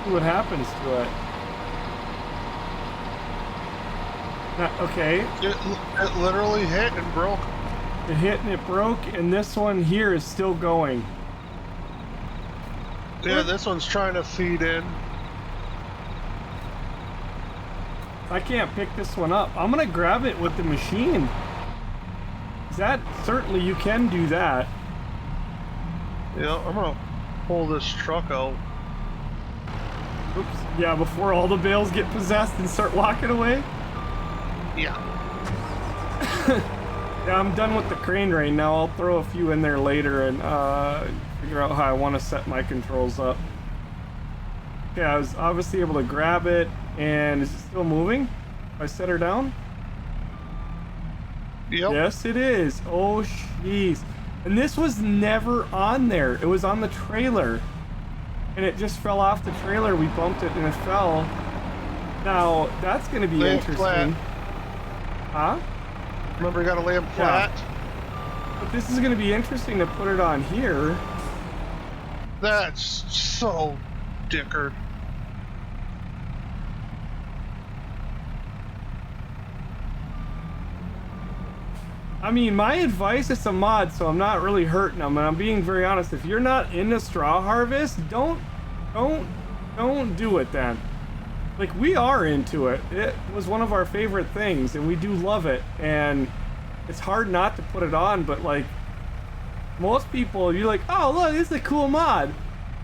See what happens to it. Okay. It literally hit and broke. It hit and it broke, and this one here is still going. Yeah, this one's trying to feed in. I can't pick this one up. I'm gonna grab it with the machine. That certainly you can do that. Yeah, I'm gonna pull this truck out. Oops. Yeah, before all the bales get possessed and start walking away. Yeah. Yeah, I'm done with the crane right now. I'll throw a few in there later and figure out how I want to set my controls up. Okay, I was obviously able to grab it, and is it still moving? If I set her down? Yep. Yes, it is. Oh, jeez. And this was never on there. It was on the trailer. And it just fell off the trailer. We bumped it and it fell. Now, that's going to be Lay it interesting. flat. Huh? Remember, you gotta lay them flat. But this is going to be interesting to put it on here. That's so dicker. I mean, my advice is a mod, so I'm not really hurting them, and I'm being very honest. If you're not into straw harvest, don't do it then. Like, we are into it. It was one of our favorite things, and we do love it, and it's hard not to put it on, but like, most people, you're like, oh, look, this is a cool mod.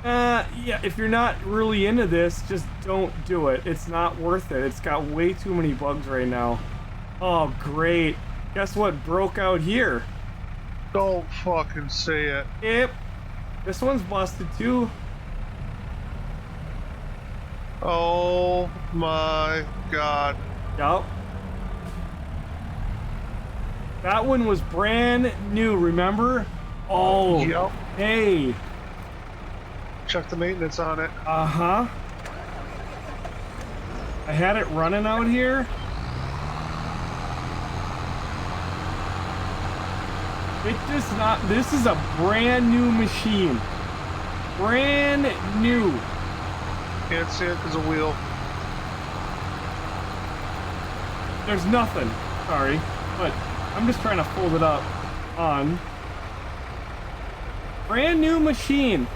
Yeah, if you're not really into this, just don't do it. It's not worth it. It's got way too many bugs right now. Oh, great. Guess what broke out here? Don't fucking say it. Yep. This one's busted too. Oh my God. Yup. That one was brand new, remember? Oh. Yep. Hey. Check the maintenance on it. Uh-huh. I had it running out here. It does not, this is a brand new machine. Brand new. Can't see it because of wheel. There's nothing, sorry, but I'm just trying to fold it up on. Brand new machine.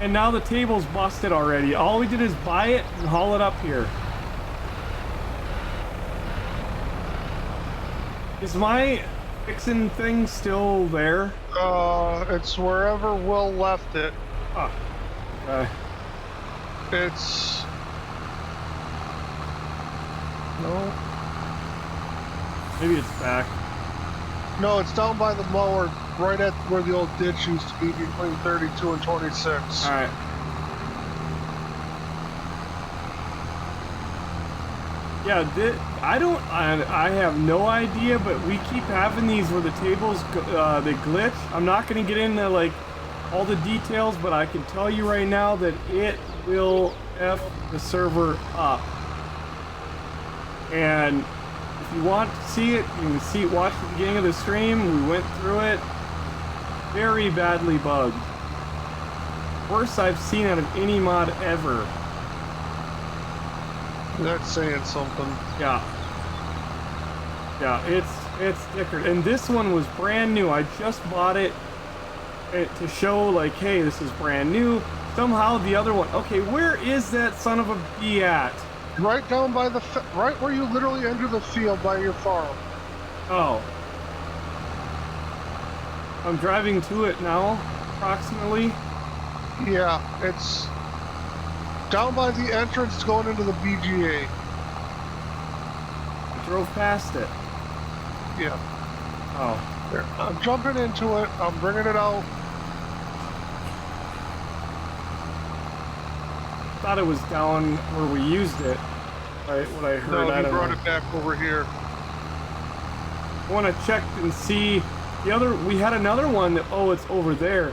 And now the table's busted already. All we did is buy it and haul it up here. Is my fixing thing still there? It's wherever Will left it. Ah, okay. It's... No. Maybe it's back. No, it's down by the mower, right at where the old ditch used to be, between 32 and 26. All right. Yeah, I have no idea, but we keep having these where the tables, they glitch. I'm not going to get into, like, all the details, but I can tell you right now that it will F the server up. And if you want to see it, you can see it, watch the beginning of the stream. We went through it. Very badly bugged. Worst I've seen out of any mod ever. That's saying something. Yeah. Yeah, it's stickered. And this one was brand new. I just bought it to show like, hey, this is brand new. Somehow the other one. Okay, where is that son of a bee at? Right down by the, right where you literally enter the field by your farm. Oh. I'm driving to it now, approximately. Yeah, it's down by the entrance going into the BGA. I drove past it. Yeah. Oh. There. I'm jumping into it. I'm bringing it out. Thought it was down where we used it. Right, what I heard. No, I you don't brought know. it back over here. I want to check and see the other. We had another one that. Oh, it's over there.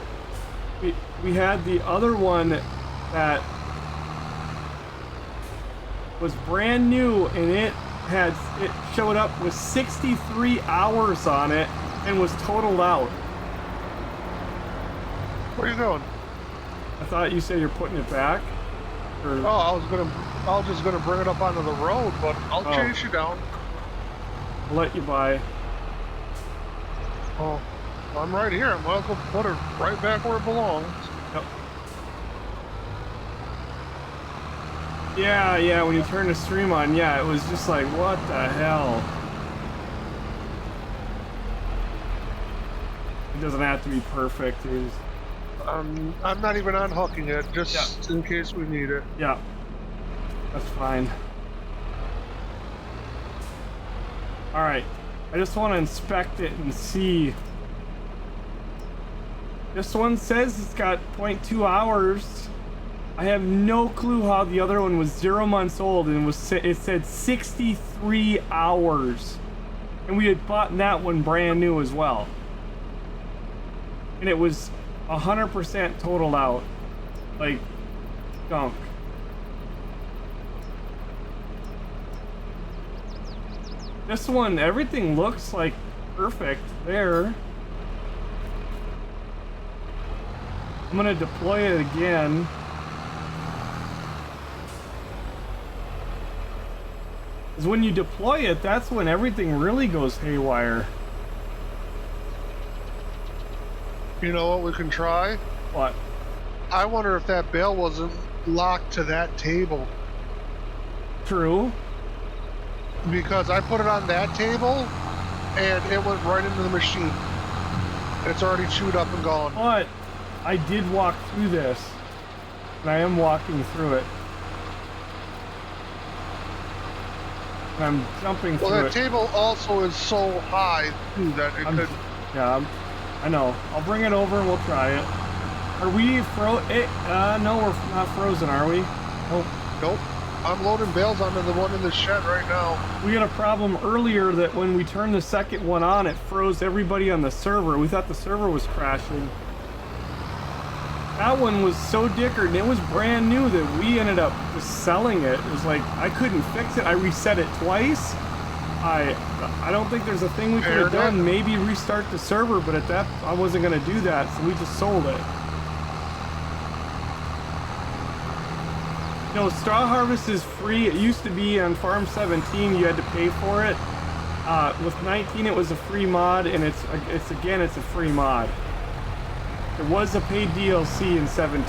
We had the other one that was brand new, and it showed up with 63 hours on it and was totaled out. Where are you going? I thought you said you're putting it back. Or... Oh, I was just gonna bring it up onto the road, but I'll chase you down. I'll let you by. Oh, I'm right here. I might as well put it right back where it belongs. Yep. Yeah, when you turn the stream on, yeah, it was just like, what the hell? It doesn't have to be perfect. I'm not even unhooking it, just in case we need it. Yeah, that's fine. All right, I just want to inspect it and see. This one says it's got 0.2 hours. I have no clue how the other one was 0 months old and it said 63 hours. And we had bought that one brand new as well. And it was 100% totaled out. Like, gunk. This one, everything looks like perfect there. I'm gonna deploy it again. Because when you deploy it, that's when everything really goes haywire. You know what we can try? What? I wonder if that bale wasn't locked to that table. True. Because I put it on that table, and it went right into the machine. It's already chewed up and gone. But I did walk through this, and I am walking through it. And I'm jumping through it. Well, that table also is so high, too, that it could... Yeah, I know. I'll bring it over and we'll try it. Are we no, we're not frozen, are we? Nope. Nope. I'm loading bales onto the one in the shed right now. We had a problem earlier that when we turned the second one on, it froze everybody on the server. We thought the server was crashing. That one was so dickered, and it was brand new that we ended up just selling it. It was like, I couldn't fix it. I reset it twice. I don't think there's a thing we could have done. Maybe restart the server, but at that, I wasn't going to do that, so we just sold it. You know, straw harvest is free. It used to be on Farm 17, you had to pay for it. With 19, it was a free mod, and it's a free mod. There was a paid DLC in 17.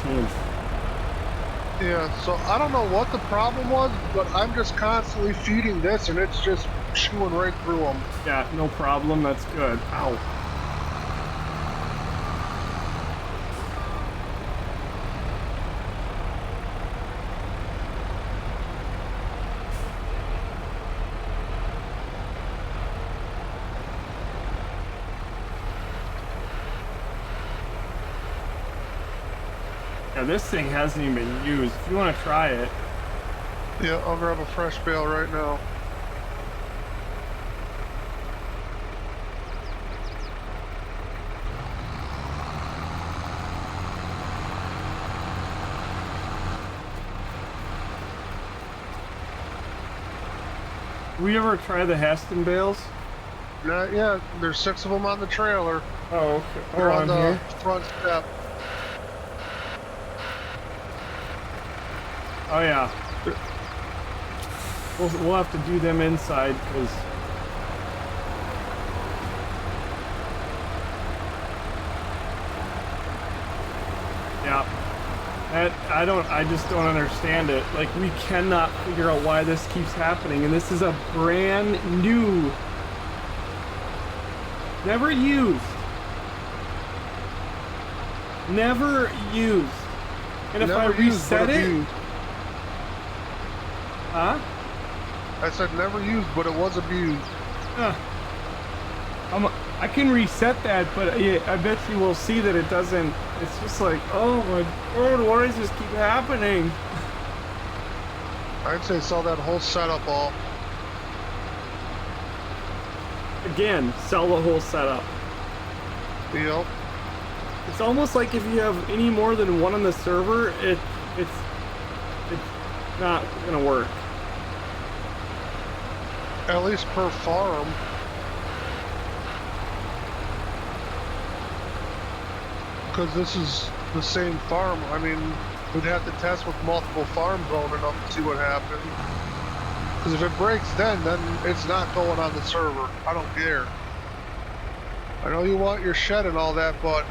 Yeah, so I don't know what the problem was, but I'm just constantly feeding this, and it's just chewing right through them. Yeah, no problem. That's good. Ow. Yeah, this thing hasn't even been used. If you want to try it. Yeah, I'll grab a fresh bale right now. We ever try the Heston bales? Not yet. There's 6 of them on the trailer. Oh, okay. They're on the front step. Oh yeah. We'll have to do them inside because I just don't understand it. Like, we cannot figure out why this keeps happening, and this is a brand new, never used, and if I reset it, huh? I said never used, but it was abused. I can reset that, but yeah, I bet you will see that it doesn't. It's just like, oh my god, why does this keep happening? I'd say sell that whole setup off. Again, sell the whole setup. Yep. It's almost like if you have any more than one on the server, it's not gonna work. At least per farm. Because this is the same farm. I mean, we'd have to test with multiple farms owning them to see what happens. Because if it breaks then it's not going on the server. I don't care. I know you want your shed and all that, but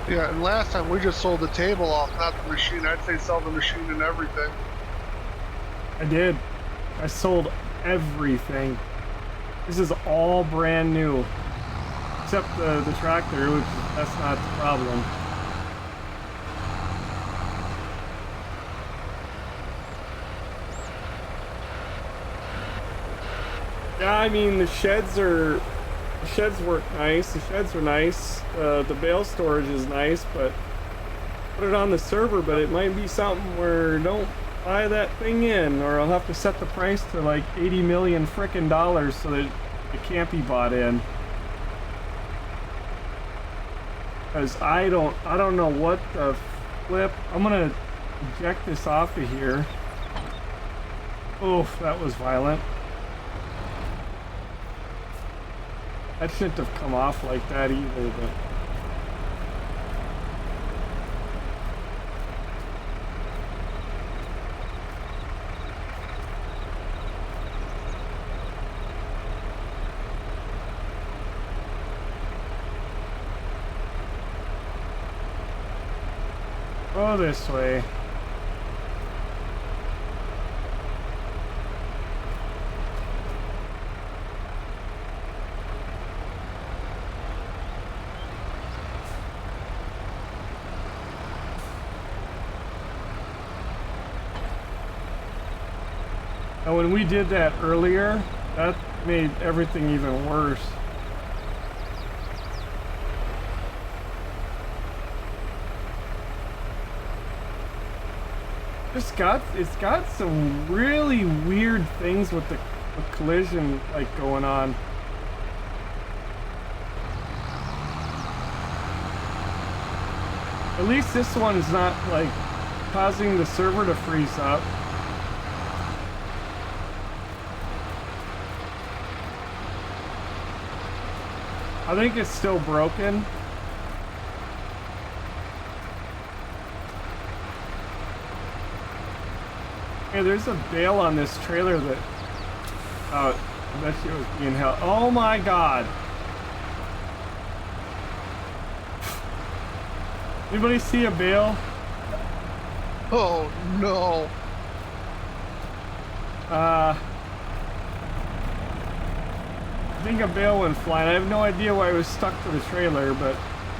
yeah, and last time we just sold the table off, not the machine. I'd say sell the machine and everything. I did. I sold everything. This is all brand new. Except the tractor, which that's not the problem. Yeah, I mean the sheds work nice. The sheds are nice. The bale storage is nice, but put it on the server. But it might be something where don't buy that thing in, or I'll have to set the price to like 80 million frickin' dollars so that it can't be bought in. Because I don't know what the flip. I'm gonna eject this off of here. Oof, that was violent. That shouldn't have come off like that either, but go this way. Now when we did that earlier, that made everything even worse. It's got some really weird things with the collision like going on. At least this one is not like causing the server to freeze up. I think it's still broken. Hey, there's a bale on this trailer that I bet you it was being held. Oh my god. Anybody see a bale? oh no. I think a bale went flying. I have no idea why it was stuck to the trailer, but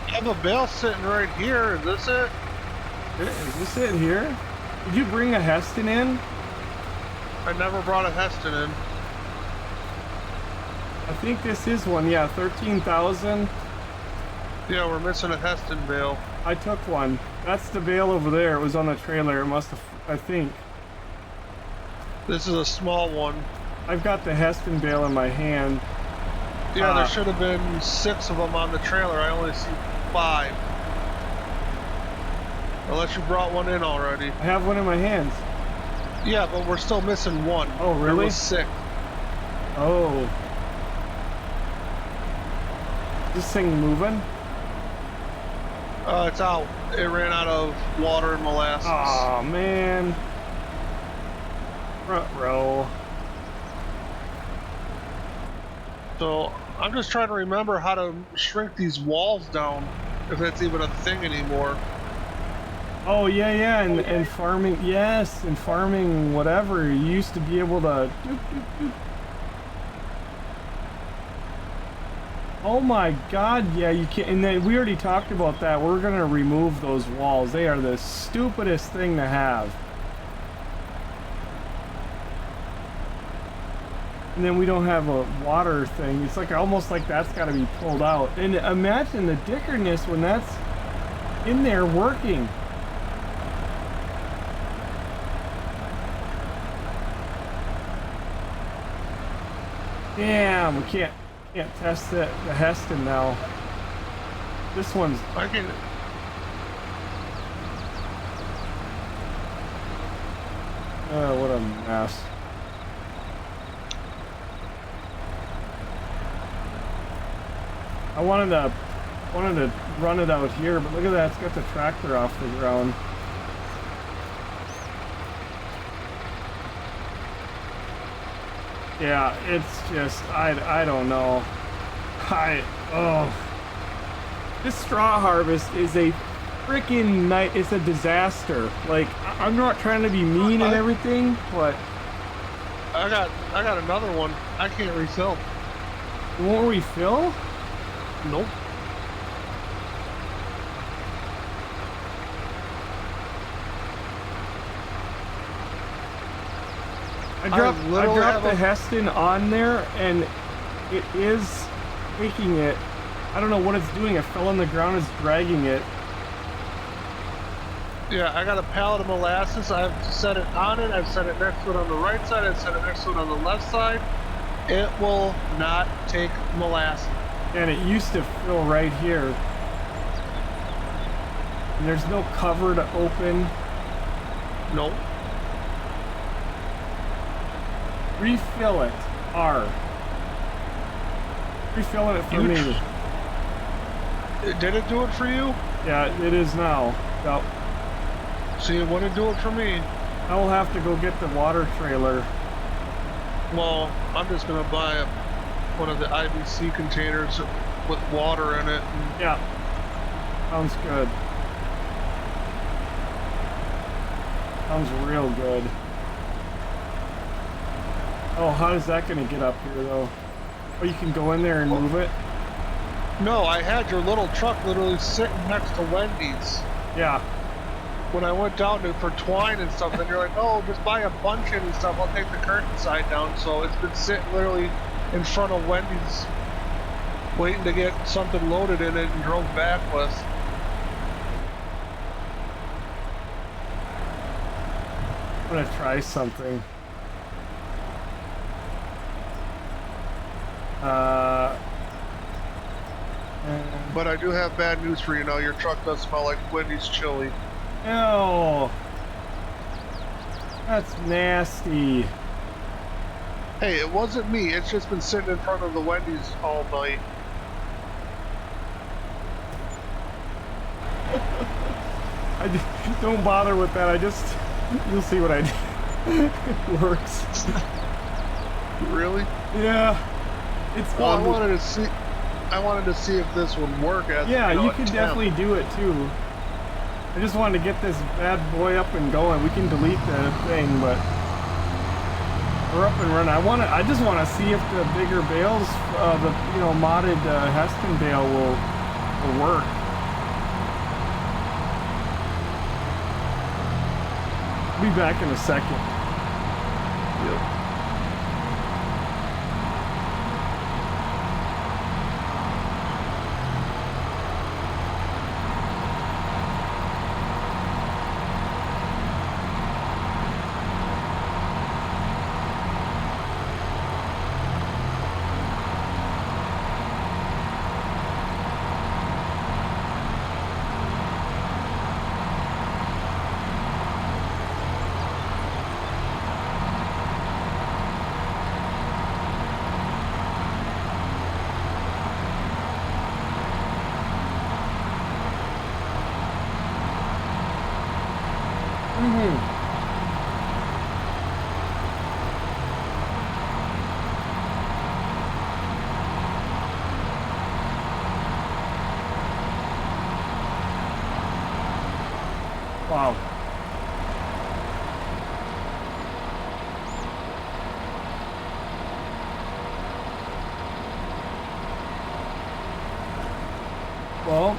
I have a bale sitting right here. Is this it? is this it here? Did you bring a Heston in? I never brought a Heston in. I think this is one, yeah, 13,000. Yeah, we're missing a Heston bale. I took one. That's the bale over there. It was on the trailer. It must have, I think. This is a small one. I've got the Heston bale in my hand. Yeah, there should have been 6 of them on the trailer. I only see 5. Unless you brought one in already. I have one in my hands. Yeah, but we're still missing one. Oh, really? There was 6. Oh. Is this thing moving? It's out. It ran out of water and molasses. Oh man. Front row. So I'm just trying to remember how to shrink these walls down, if that's even a thing anymore. Oh yeah, and farming, yes, and farming whatever. You used to be able to. Doop, doop, doop. Oh my God, yeah, you can't. And then we already talked about that. We're gonna remove those walls. They are the stupidest thing to have. And then we don't have a water thing. It's like almost like that's got to be pulled out. And imagine the dickerness when that's in there working. Damn, we can't test the Heston now. This one's. I can. What a mess. I wanted to run it out here, but look at that, it's got the tractor off the ground. Yeah, it's just, I don't know. This straw harvest is a freaking night. It's a disaster. Like, I'm not trying to be mean and everything, but I got another one. I can't refill. it won't refill? Nope. I dropped the Heston on there, and it is taking it. I don't know what it's doing. It fell on the ground. It's dragging it. Yeah, I got a pallet of molasses. I've set it on it. I've set it next to it on the right side. I've set it next to it on the left side. It will not take molasses. And it used to fill right here. And there's no cover to open. Nope. Refill it. R. Refilling it for me. Did it do it for you? Yeah, it is now. Yep. See, it wouldn't do it for me. I will have to go get the water trailer. Well, I'm just gonna buy one of the IBC containers with water in it. Yeah. Sounds good. Sounds real good. Oh, how is that gonna get up here though? Oh, you can go in there and move it? No, I had your little truck literally sitting next to Wendy's. Yeah. When I went down to for twine and stuff, then you're like, oh, just buy a bunch in and stuff. I'll take the curtain side down. So it's been sitting literally in front of Wendy's, waiting to get something loaded in it and drove back with. I'm gonna try something. But I do have bad news for you now. Your truck does smell like Wendy's chili. Ew. That's nasty. Hey, it wasn't me. It's just been sitting in front of the Wendy's all night. Don't bother with that. You'll see what I do. It works. Really? Yeah. It's well, I wanted to see if this would work as you can definitely do it too. I just wanted to get this bad boy up and going. We can delete the thing, but we're up and running. I just want to see if the bigger bales, the modded Heston bale will work. I'll be back in a second. Yep. Wow. Well,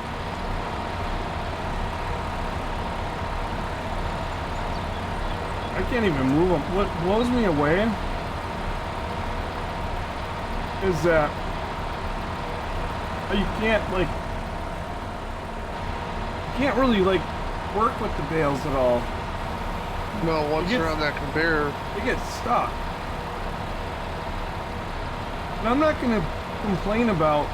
I can't even move them. What blows me away is that you can't like, you can't really like work with the bales at all. No, once you're on that conveyor, They get stuck. And I'm not gonna complain about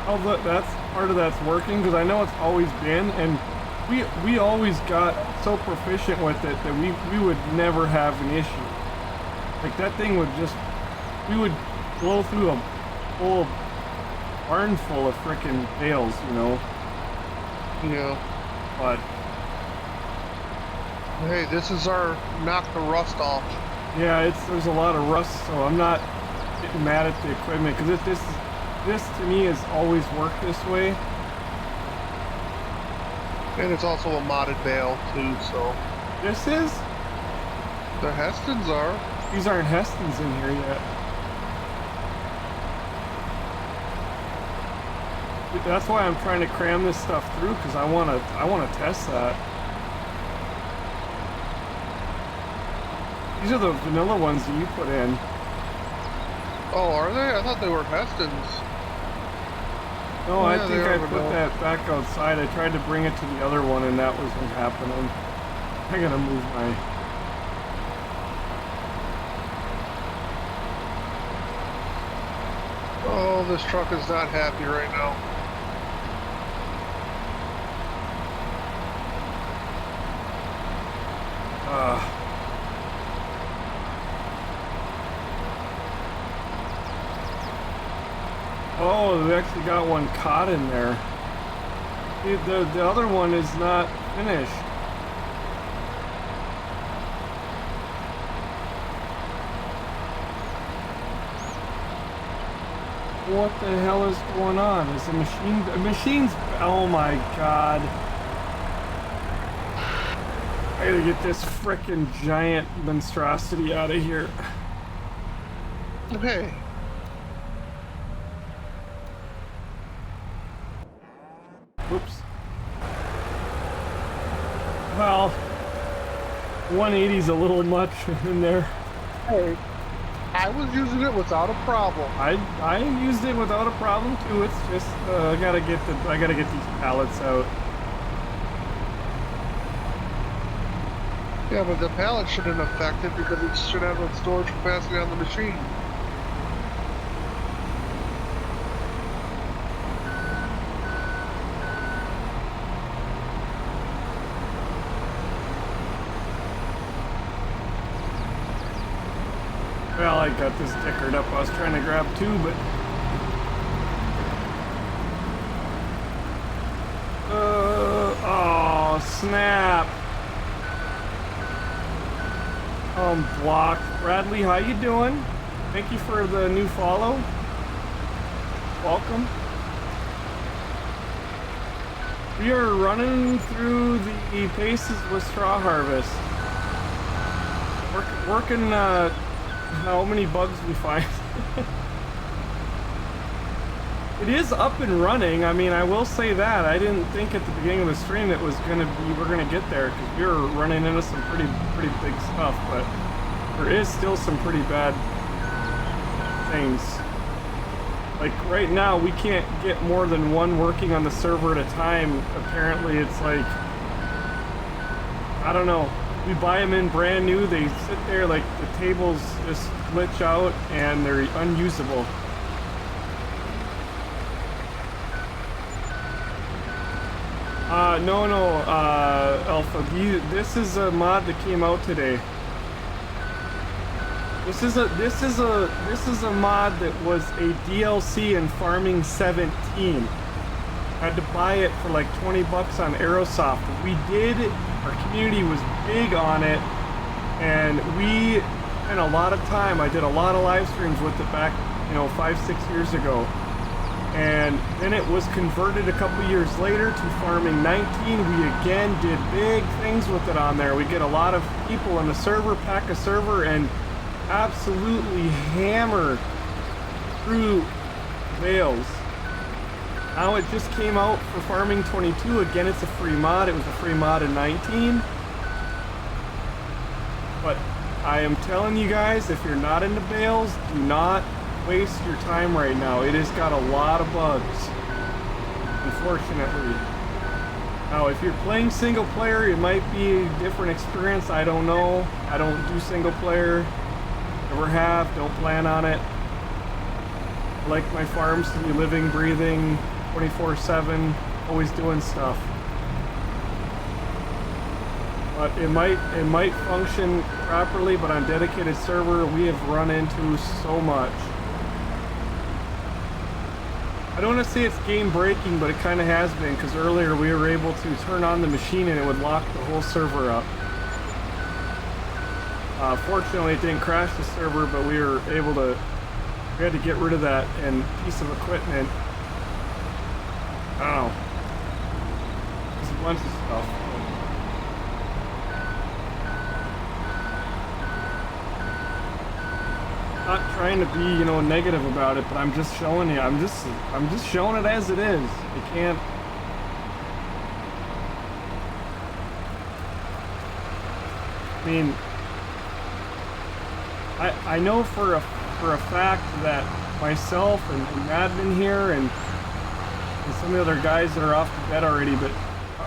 how that's part of that's working, because I know it's always been, and we always got so proficient with it that we would never have an issue. Like that thing would just, we would blow through a whole barn full of frickin' bales, you know. yeah. But Hey, this is our knock the rust off. yeah, there's a lot of rust, so I'm not getting mad at the equipment, because this to me has always worked this way. And it's also a modded bale too, so. This is? The Hestons are. These aren't Hestons in here yet. That's why I'm trying to cram this stuff through, because I wanna test that. These are the vanilla ones that you put in. Oh, are they? I thought they were Hestons. No, Oh, I yeah, think they I are put vanilla. that back outside. I tried to bring it to the other one, and that wasn't happening. I gotta move my... Oh, this truck is not happy right now. Oh, we actually got one caught in there. The other one is not finished. What the hell is going on? Is the machine's, oh my god. I gotta get this frickin' giant monstrosity out of here. Hey, Oops. Well, 180's a little much in there. hey. I was using it without a problem. I used it without a problem too. It's just I gotta get these pallets out. Yeah, but the pallet shouldn't affect it because it should have a storage capacity on the machine. Well, I got this stickered up. I was trying to grab two, but oh snap! Blocked. Bradley, how you doing? Thank you for the new follow. Welcome. We are running through the paces with straw harvest. Working how many bugs we find. It is up and running. I mean, I will say that. I didn't think at the beginning of the stream it was gonna be, we're gonna get there, because we were running into some pretty big stuff, but there is still some pretty bad things. Like right now, we can't get more than one working on the server at a time. Apparently, it's like, I don't know. We buy them in brand new, they sit there like the tables just glitch out and they're unusable. No, Alpha. This is a mod that came out today. This is a mod that was a DLC in Farming 17. Had to buy it for like 20 bucks on Aerosoft. Our community was big on it, and we spent a lot of time. I did a lot of live streams with it back, 5-6 years ago. And then it was converted a couple years later to farming 19. We again did big things with it on there. We get a lot of people in the server, pack a server, and absolutely hammer through bales. Now it just came out for farming 22. Again, it's a free mod. It was a free mod in 19. But I am telling you guys, if you're not into bales, do not waste your time right now. It has got a lot of bugs, unfortunately. Now, if you're playing single player, it might be a different experience. I don't know. I don't do single player. Never have. Don't plan on it. I like my farms to be living, breathing, 24/7, always doing stuff. But it might function properly, but on dedicated server, we have run into so much. I don't want to say it's game breaking, but it kind of has been, because earlier we were able to turn on the machine and it would lock the whole server up. Fortunately, it didn't crash the server, but we had to get rid of that and piece of equipment. I don't know. There's a bunch of stuff. Not trying to be, negative about it, but I'm just showing you. I'm just showing it as it is. You can't. I mean, I know for a fact that myself and admin here and some of the other guys that are off the bed already, but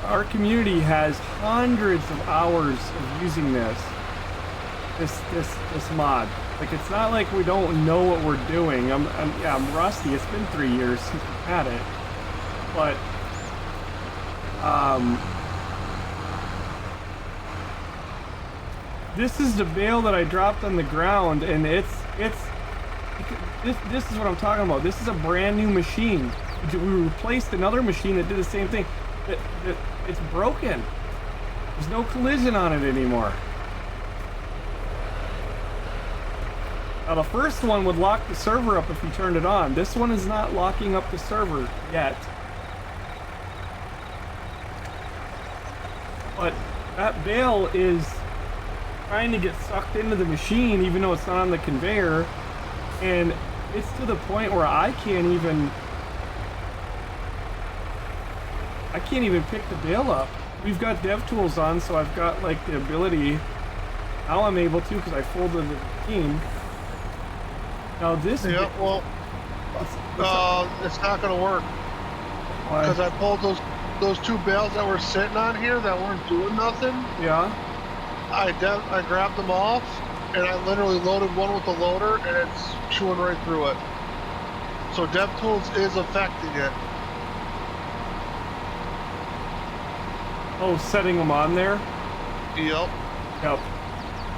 our community has hundreds of hours of using this mod. Like, it's not like we don't know what we're doing. I'm rusty. It's been 3 years since we've had it, but this is the bale that I dropped on the ground, and this is what I'm talking about. This is a brand new machine. We replaced another machine that did the same thing. It's broken. There's no collision on it anymore. Now, the first one would lock the server up if you turned it on. This one is not locking up the server yet. But that bale is trying to get sucked into the machine, even though it's not on the conveyor. And it's to the point where I can't even pick the bale up. We've got dev tools on, so I've got like the ability. Now I'm able to, because I folded the machine. Now this. Yeah, well, it's not going to work. Why? Because I pulled those two bales that were sitting on here that weren't doing nothing. Yeah. I grabbed them off, and I literally loaded one with the loader, and it's chewing right through it. So DevTools is affecting it. Oh, setting them on there? Yep. Yep.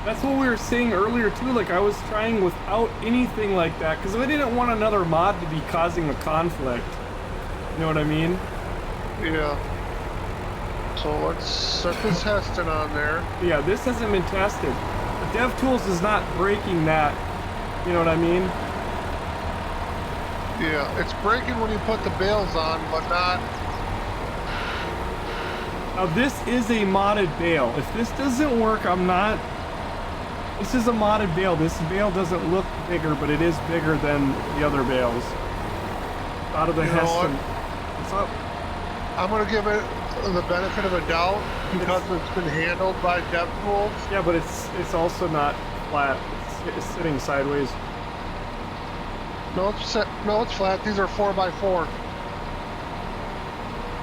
That's what we were saying earlier too. Like, I was trying without anything like that, because I didn't want another mod to be causing a conflict. You know what I mean? Yeah. So let's set the testing on there. Yeah, this hasn't been tested. The DevTools is not breaking that. You know what I mean? Yeah, it's breaking when you put the bales on, but not. Now this is a modded bale. If this doesn't work, I'm not. This is a modded bale. This bale doesn't look bigger, but it is bigger than the other bales. Out of the Heston. What's up? I'm gonna give it the benefit of a doubt because it's been handled by DevTools. Yeah, but it's also not flat. It's sitting sideways. No, it's flat. These are 4x4.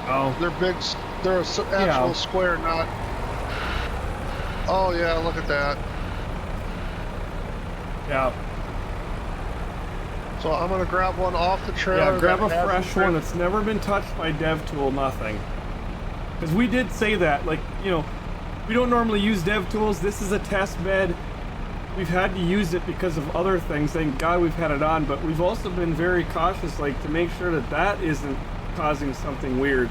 Oh. They're big. They're an actual square, not. Oh yeah, look at that. Yeah. So I'm gonna grab one off the trailer. Yeah, grab a fresh one that's never been touched by DevTool, nothing. Because we did say that, like, we don't normally use DevTools. This is a test bed. We've had to use it because of other things. Thank God we've had it on, but we've also been very cautious, like, to make sure that that isn't causing something weird.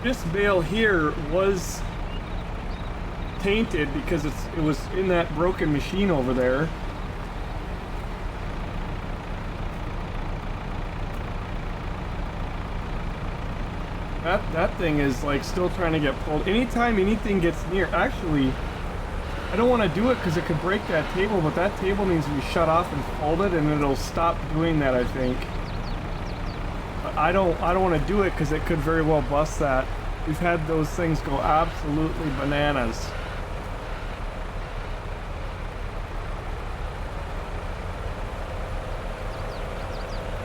This bale here was tainted because it was in that broken machine over there. That thing is like still trying to get pulled. Anytime anything gets near, actually, I don't want to do it because it could break that table, but that table needs to be shut off and folded, and it'll stop doing that, I think. But I don't want to do it because it could very well bust that. We've had those things go absolutely bananas.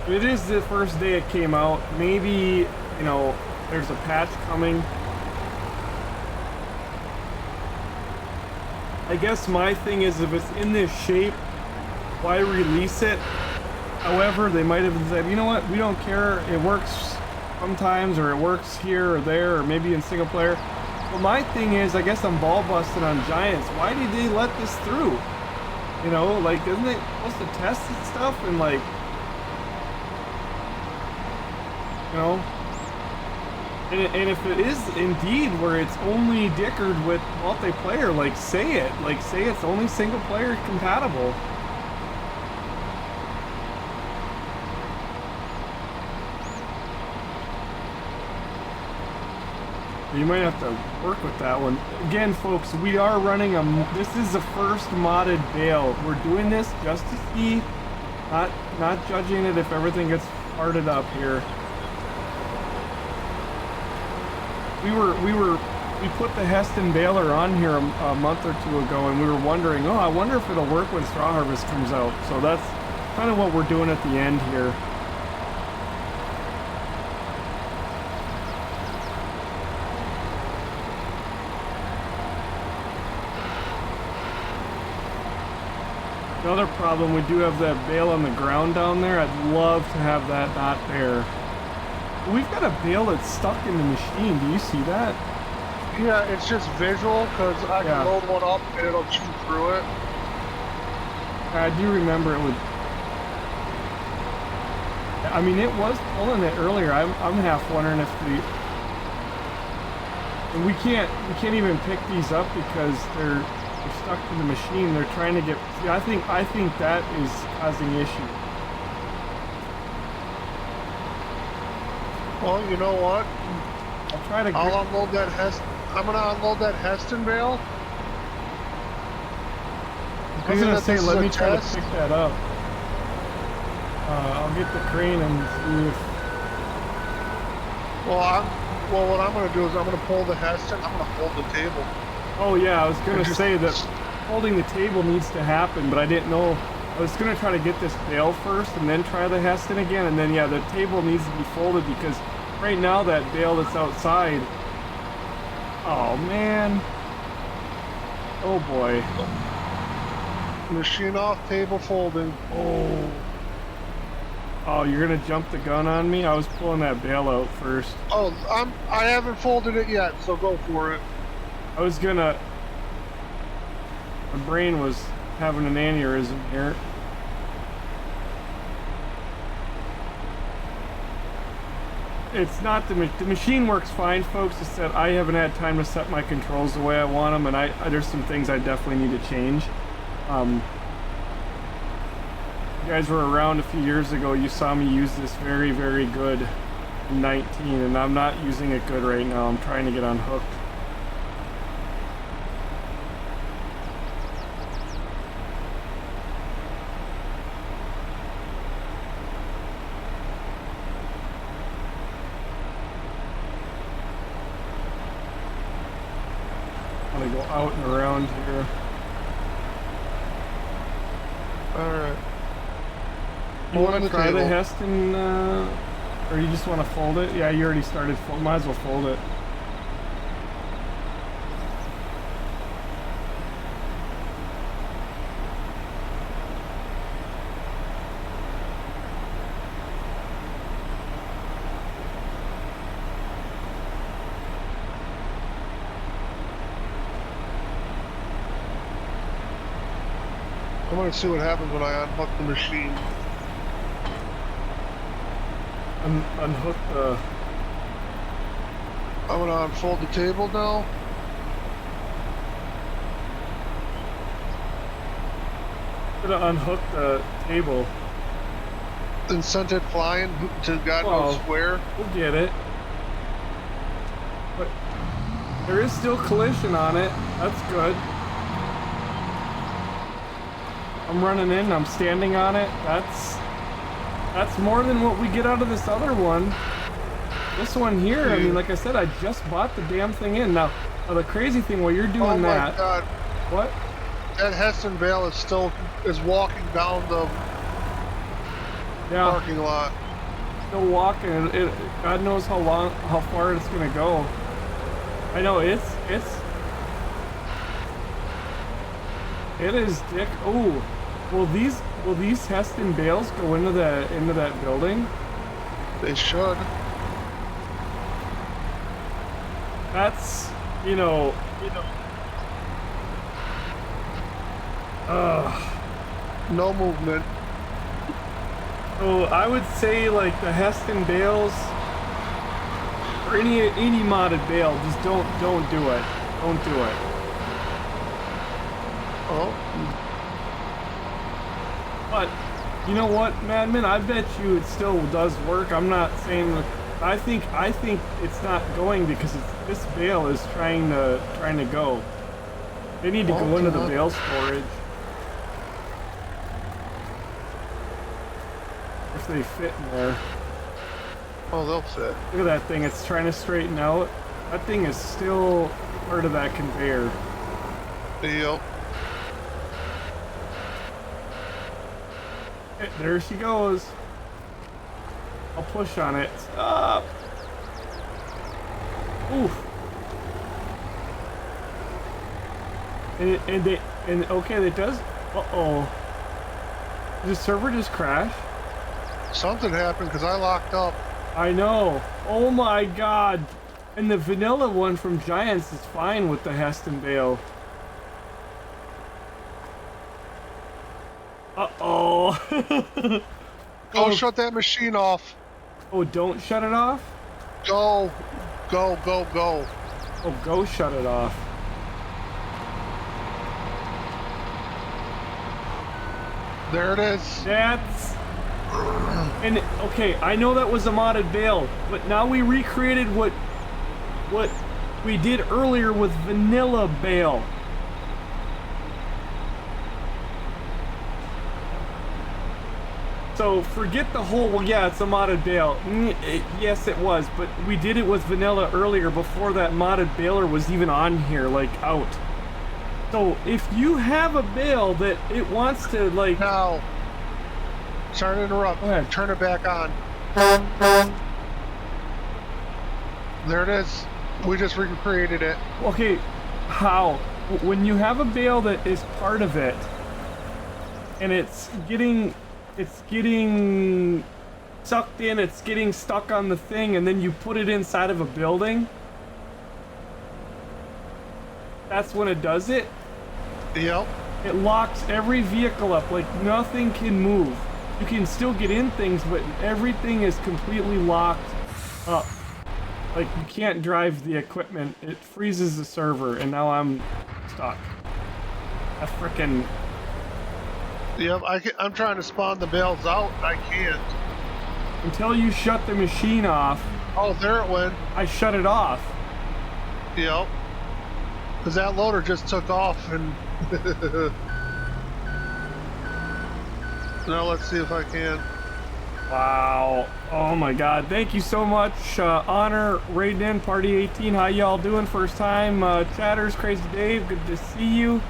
It is the first day it came out. Maybe, you know, there's a patch coming. I guess my thing is if it's in this shape, why release it? However, they might have said, you know what, we don't care. It works sometimes, or it works here or there, or maybe in single player. But my thing is, I guess I'm ball busted on Giants. Why did they let this through? You know, like, isn't it supposed to test and stuff? And like, you know, and if it is indeed where it's only dickered with multiplayer, like say it, like say it's only single player compatible. You might have to work with that one. Again, folks, we are running this is the first modded bale. We're doing this just to see, not judging it if everything gets farted up here. We put the Heston baler on here a month or two ago, and we were wondering, oh, I wonder if it'll work when Straw Harvest comes out. So that's kind of what we're doing at the end here. Another problem, we do have that bale on the ground down there. I'd love to have that not there. We've got a bale that's stuck in the machine. Do you see that? Yeah, it's just visual because I can load one up and it'll chew through it. I do remember it would. I mean, it was pulling it earlier. I'm half wondering if we can't even pick these up because they're stuck to the machine. They're trying to get. See, I think that is causing issue. Well, you know what? I'll try to. I'll unload that I'm gonna unload that Heston bale. I was gonna say, let me try to pick that up. I'll get the crane and see if. Well, what I'm gonna do is I'm gonna pull the Heston. I'm gonna hold the table. Oh yeah, I was gonna say that holding the table needs to happen, but I didn't know. I was gonna try to get this bale first and then try the Heston again, and then yeah, the table needs to be folded because right now that bale that's outside. Oh man. Oh boy. Machine off, table folding. Oh. Oh, you're gonna jump the gun on me? I was pulling that bale out first. Oh, I haven't folded it yet, so go for it. I was gonna. My brain was having an aneurysm here. It's not the machine works fine, folks. It's that I haven't had time to set my controls the way I want them, and there's some things I definitely need to change. You guys were around a few years ago. You saw me use this very, very good in 19, and I'm not using it good right now. I'm trying to get unhooked. I'm gonna go out and around here. Alright. You want to try the Heston, or you just want to fold it? Yeah, you already started. Might as well fold it. I'm gonna see what happens when I unhook the machine. Unhook the. I'm gonna unfold the table now. I'm gonna unhook the table. And sent it flying to God knows where. We'll get it. But there is still collision on it. That's good. I'm running in, I'm standing on it. That's more than what we get out of this other one. This one here, I mean, like I said, I just bought the damn thing in. Now the crazy thing while you're doing that. Oh my God. What? That Heston Bale is walking down the parking lot. Still walking. God knows how far it's gonna go. I know it is dick. Oh, will these Heston bales go into that building? They should. That's you know. No movement. So I would say like the Heston bales or any modded bale, just don't do it. Don't do it. Oh. But you know what, Madman? I bet you it still does work. I'm not saying that. I think it's not going because this bale is trying to go. They need to go into the bale storage. If they fit in there. Oh, they'll fit. Look at that thing. It's trying to straighten out. That thing is still part of that conveyor. Yep. There she goes. I'll push on it. Stop. Oof. And okay, it does. Uh-oh. Did the server just crash? Something happened because I locked up. I know. Oh my God. And the vanilla one from Giants is fine with the Heston bale. Uh-oh. Go shut that machine off. Oh, don't shut it off? Go. Oh, go shut it off. There it is. That's... And, okay, I know that was a modded bale, but now we recreated what we did earlier with vanilla bale. So forget the whole, well, yeah, it's a modded bale. Yes, it was, but we did it with vanilla earlier before that modded baler was even on here, like, out. So if you have a bale that it wants to, like... Now, sorry to interrupt. Go ahead. Turn it back on. There it is. We just recreated it. Okay, how? When you have a bale that is part of it, and it's getting sucked in, it's getting stuck on the thing, and then you put it inside of a building, that's when it does it. Yep. It locks every vehicle up, like nothing can move. You can still get in things, but everything is completely locked up. Like, you can't drive the equipment. It freezes the server, and now I'm stuck. A frickin'... Yep, I'm trying to spawn the bales out, and I can't. Until you shut the machine off... Oh, there it went. I shut it off. Yep. Because that loader just took off, and... Now let's see if I can. Wow. Oh my God. Thank you so much. Honor, raiding in, Party 18. How y'all doing? First time. Chatters, Crazy Dave, good to see you.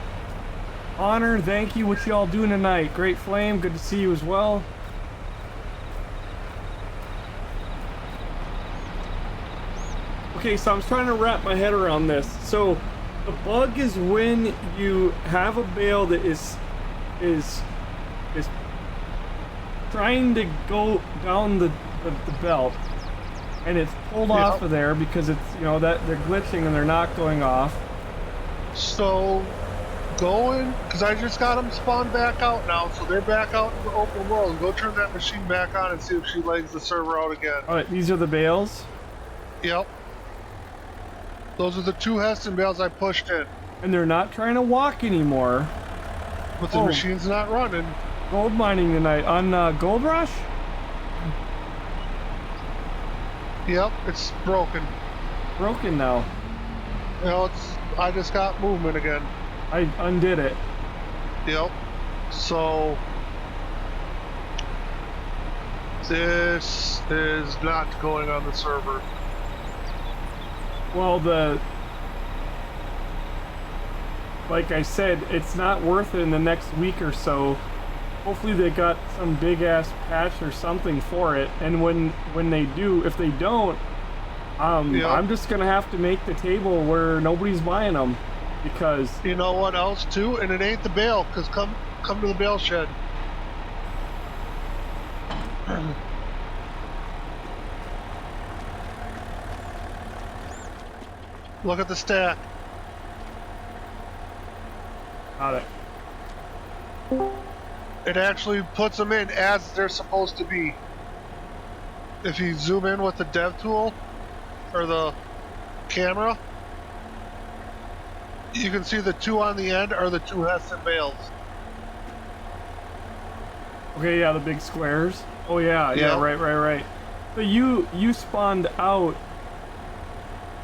Honor, thank you. What y'all doing tonight? Great Flame, good to see you as well. Okay, so I'm trying to wrap my head around this. So, the bug is when you have a bale that is trying to go down the belt, and it's pulled off of there because it's, you know, that they're glitching and they're not going off. So, going, because I just got them spawned back out now, so they're back out in the open world. Go turn that machine back on and see if she legs the server out again. Alright, these are the bales? Yep. Those are the 2 Heston bales I pushed in. And they're not trying to walk anymore. But the machine's not running. Gold mining tonight on Gold Rush? Yep, it's broken. broken now. You know, I just got movement again. I undid it. Yep. So this is not going on the server. Well, like I said, it's not worth it in the next week or so. Hopefully they got some big ass patch or something for it, and when they do, if they don't, Yep. I'm just gonna have to make the table where nobody's buying them, because You know what else too? And it ain't the bale, cause come to the bale shed. Look at the stack. got it. It actually puts them in as they're supposed to be. If you zoom in with the dev tool or the camera, you can see the two on the end are the two Heston bales. Okay, yeah, the big squares. Oh yeah, yeah, Yep. right. So you spawned out.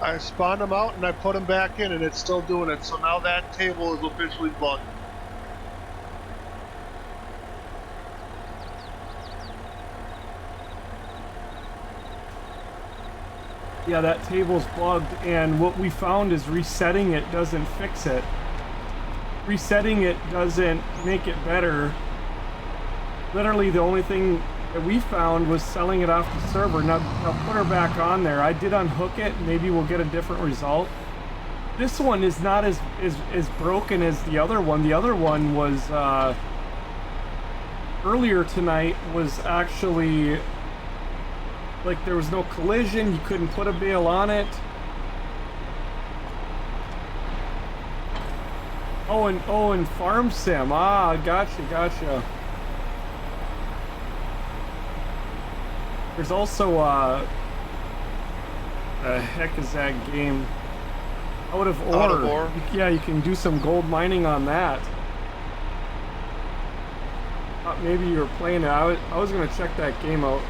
I spawned them out and I put them back in, and it's still doing it. So now that table is officially bugged. Yeah, that table's bugged, and what we found is resetting it doesn't fix it. Resetting it doesn't make it better. Literally, the only thing that we found was selling it off the server. Now put her back on there. I did unhook it. Maybe we'll get a different result. This one is not as broken as the other one. The other one was earlier tonight was actually like there was no collision. You couldn't put a bale on it. Oh, and farm sim. Ah, gotcha. There's also the heck is that game? Out of Ore. Yeah, you can do some gold mining on that. Thought maybe you were playing it. I was gonna check that game out.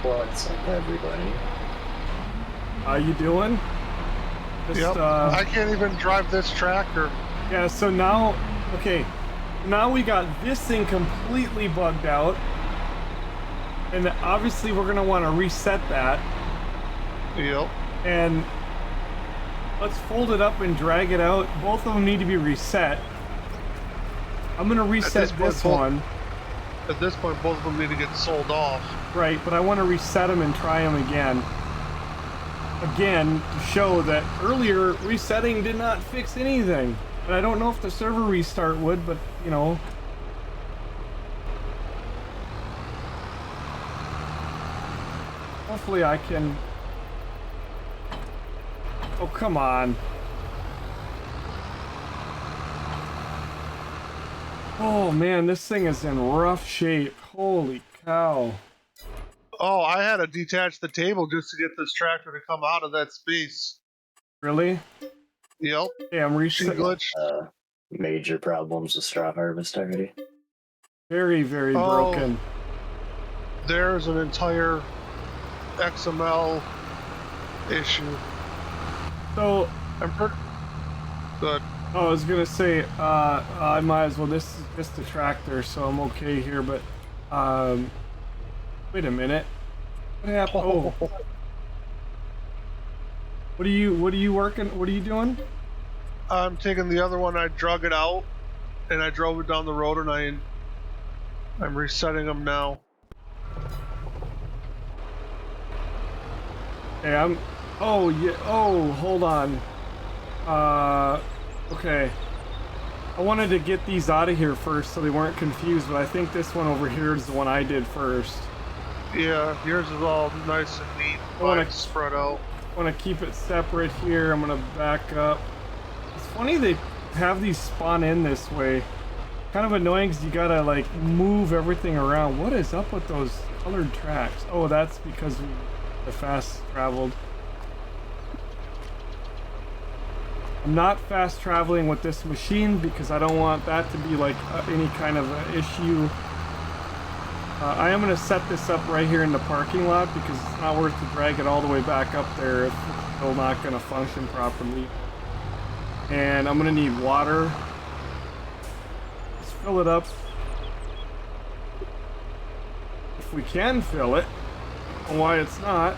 What's up, everybody? How you doing? Just, Yep. I can't even drive this tractor. Yeah, so now, okay, now we got this thing completely bugged out. And obviously we're gonna want to reset that. Yep. And let's fold it up and drag it out. Both of them need to be reset. I'm gonna reset this one. At this point, both of them need to get sold off. Right, but I want to reset them and try them again. Again, to show that earlier resetting did not fix anything. And I don't know if the server restart would, but you know. Hopefully I can... Oh, come on. Oh man, this thing is in rough shape. Holy cow. Oh, I had to detach the table just to get this tractor to come out of that space. Really? Yep. Yeah, I'm She resetting. glitched. Major problems with straw harvest already. Very, very broken. There's an entire XML issue. So, I'm pretty good. I was gonna say, I might as well, this is just a tractor, so I'm okay here, but, wait a minute. What happened? Oh. What are you working, what are you doing? I'm taking the other one, I drug it out, and I drove it down the road, and I'm resetting them now. Okay, oh, yeah, oh, hold on. Okay. I wanted to get these out of here first so they weren't confused, but I think this one over here is the one I did first. Yeah, yours is all nice and neat, like spread out. I want to keep it separate here. I'm going to back up. It's funny they have these spawn in this way. Kind of annoying because you gotta like move everything around. What is up with those colored tracks? Oh, that's because the fast traveled. I'm not fast traveling with this machine because I don't want that to be like any kind of an issue. I am going to set this up right here in the parking lot because it's not worth to drag it all the way back up there if it's still not going to function properly. And I'm going to need water. Let's fill it up. If we can fill it. I don't know why it's not.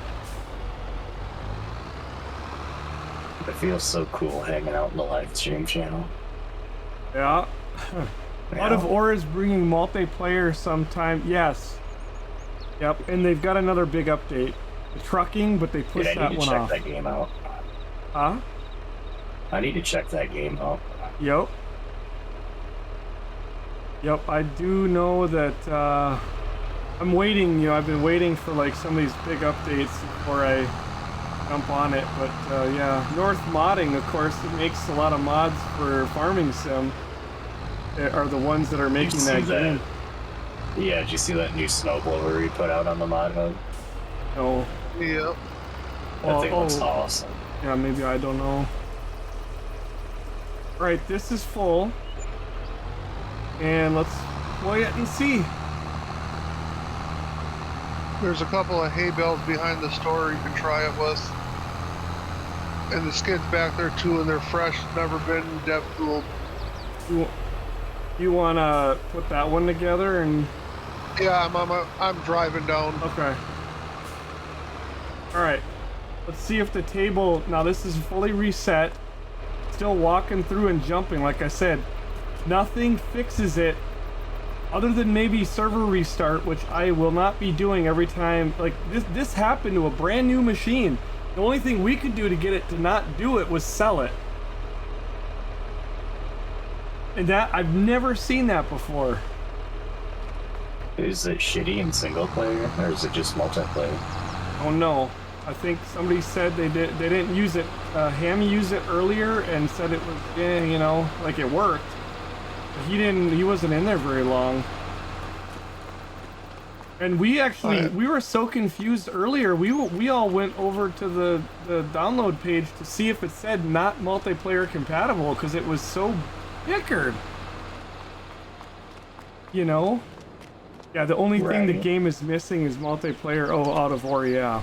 It feels so cool hanging out in the live stream channel. Yeah. Out of Ore is bringing multiplayer sometime. Yes. Yep, and they've got another big update. The trucking, but they pushed that one off. I need to check that game out. Huh? I need to check that game out. Yep. Yep, I do know that, I'm waiting, you know, I've been waiting for like some of these big updates before I jump on it, but yeah. North Modding, of course, it makes a lot of mods for Farming Sim. They are the ones that are making that game. Yeah, did you see that new snowblower we put out on the mod hub? No. Yep. That thing looks awesome. Yeah, maybe I don't know. Alright, this is full. And let's play it and see. There's a couple of hay bales behind the store you can try it with. And the skid's back there too, and they're fresh, never been depth cooled. You want to put that one together and... Yeah, I'm driving down. Okay. Alright. Let's see if the table... Now this is fully reset. Still walking through and jumping, like I said. Nothing fixes it other than maybe server restart, which I will not be doing every time. Like, this happened to a brand new machine. The only thing we could do to get it to not do it was sell it. And that, I've never seen that before. Is it shitty in single player, or is it just multiplayer? Oh no. I think somebody said they didn't use it. Hammy used it earlier and said it was, you know, like it worked. But he wasn't in there very long. And we actually, we were so confused earlier. We all went over to the download page to see if it said not multiplayer compatible because it was so bickered. You know? Yeah, the only thing the game is missing is multiplayer. Oh, out of Ore, yeah.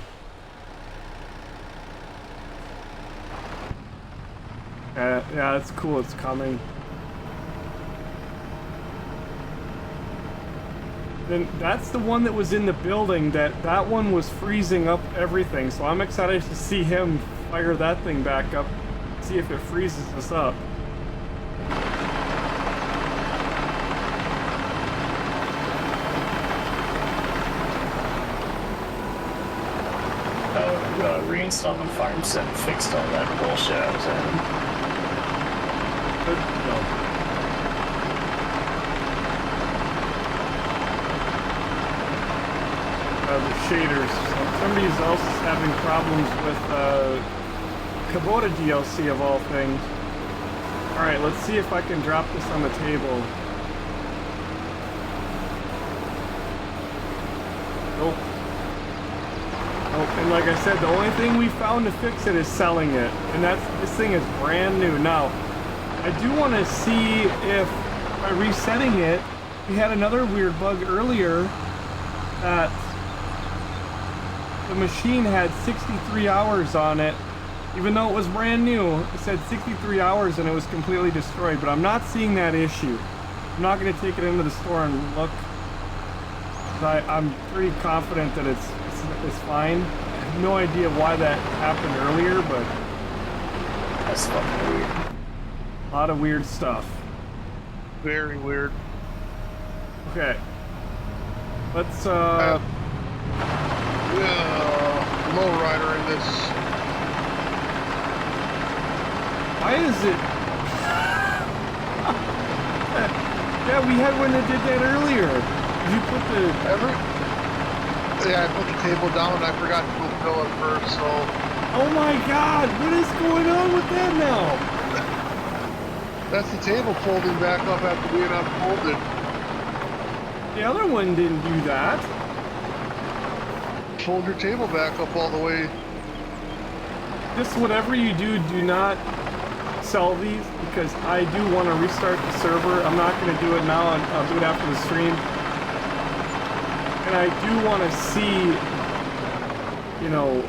Yeah, that's cool. It's coming. Then that's the one that was in the building. That one was freezing up everything. So I'm excited to see him fire that thing back up. See if it freezes us up. Reinstalling Farm Sim fixed all that bullshit I was in. Good to go. The shaders. Somebody else is having problems with Kubota DLC of all things. Alright, let's see if I can drop this on the table. Nope. Nope. And like I said, the only thing we found to fix it is selling it. And this thing is brand new. Now, I do want to see if by resetting it, we had another weird bug earlier that the machine had 63 hours on it. Even though it was brand new, it said 63 hours and it was completely destroyed. But I'm not seeing that issue. I'm not going to take it into the store and look. I'm pretty confident that it's fine. I have no idea why that happened earlier, but that's fucking weird. A lot of weird stuff. Very weird. Okay. Let's lowrider in this. Why is it? Yeah, we had one that did that earlier. Did you put the Yeah, I put the table down and I forgot to fulfill it first, so... Oh my god, what is going on with that now? That's the table folding back up after being unfolded. The other one didn't do that. Fold your table back up all the way. Just whatever you do, do not sell these because I do want to restart the server. I'm not going to do it now. I'll do it after the stream. And I do want to see, you know,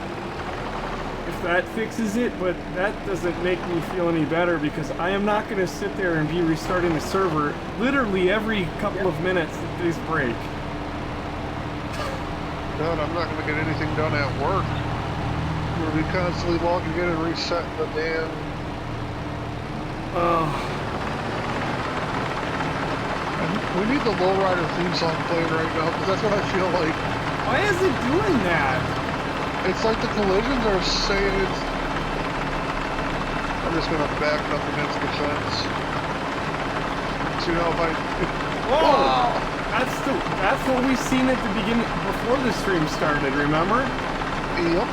if that fixes it, but that doesn't make me feel any better because I am not going to sit there and be restarting the server literally every couple of minutes that these break. God, I'm not going to get anything done at work. I'm going to be constantly logging in and resetting the damn... We need the lowrider theme song playing right now, because that's what I feel like. Why is it doing that? It's like the collisions are saying it's... I'm just going to back up against the fence. So, you know, if I... Whoa! That's what we seen at the beginning, before the stream started, remember? Yep.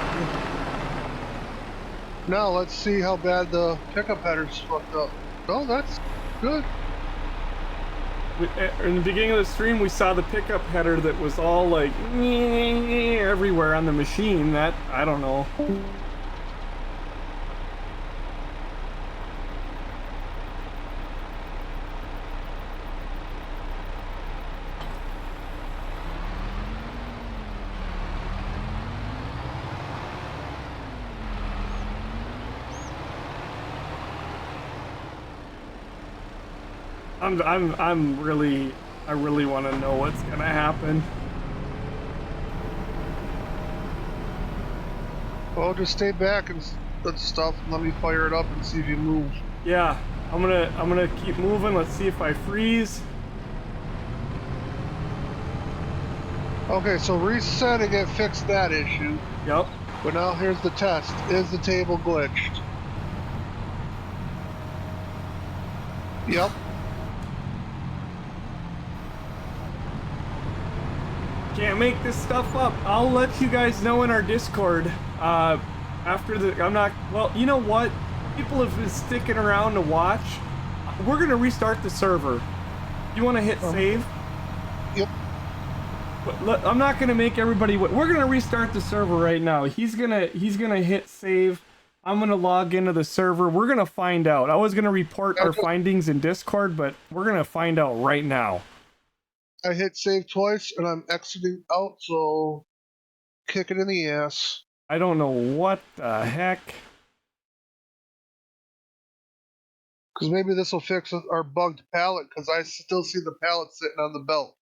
Now, let's see how bad the pickup header's fucked up. Oh, that's good. In the beginning of the stream, we saw the pickup header that was all like everywhere on the machine. That, I don't know. I really want to know what's gonna happen. Well, just stay back and stuff and let me fire it up and see if you move. Yeah, I'm gonna keep moving. Let's see if I freeze. Okay, so resetting it fixed that issue. Yep. But now here's the test. Is the table glitched? Yep. Can't make this stuff up. I'll let you guys know in our Discord after the... I'm not... Well, you know what? People have been sticking around to watch. We're going to restart the server. You want to hit save? Yep. But I'm not going to make everybody... We're going to restart the server right now. He's gonna hit save. I'm going to log into the server. We're going to find out. I was going to report our findings in Discord, but we're going to find out right now. I hit save twice and I'm exiting out, so kick it in the ass. I don't know what the heck. Because maybe this will fix our bugged pallet, because I still see the pallet sitting on the belt.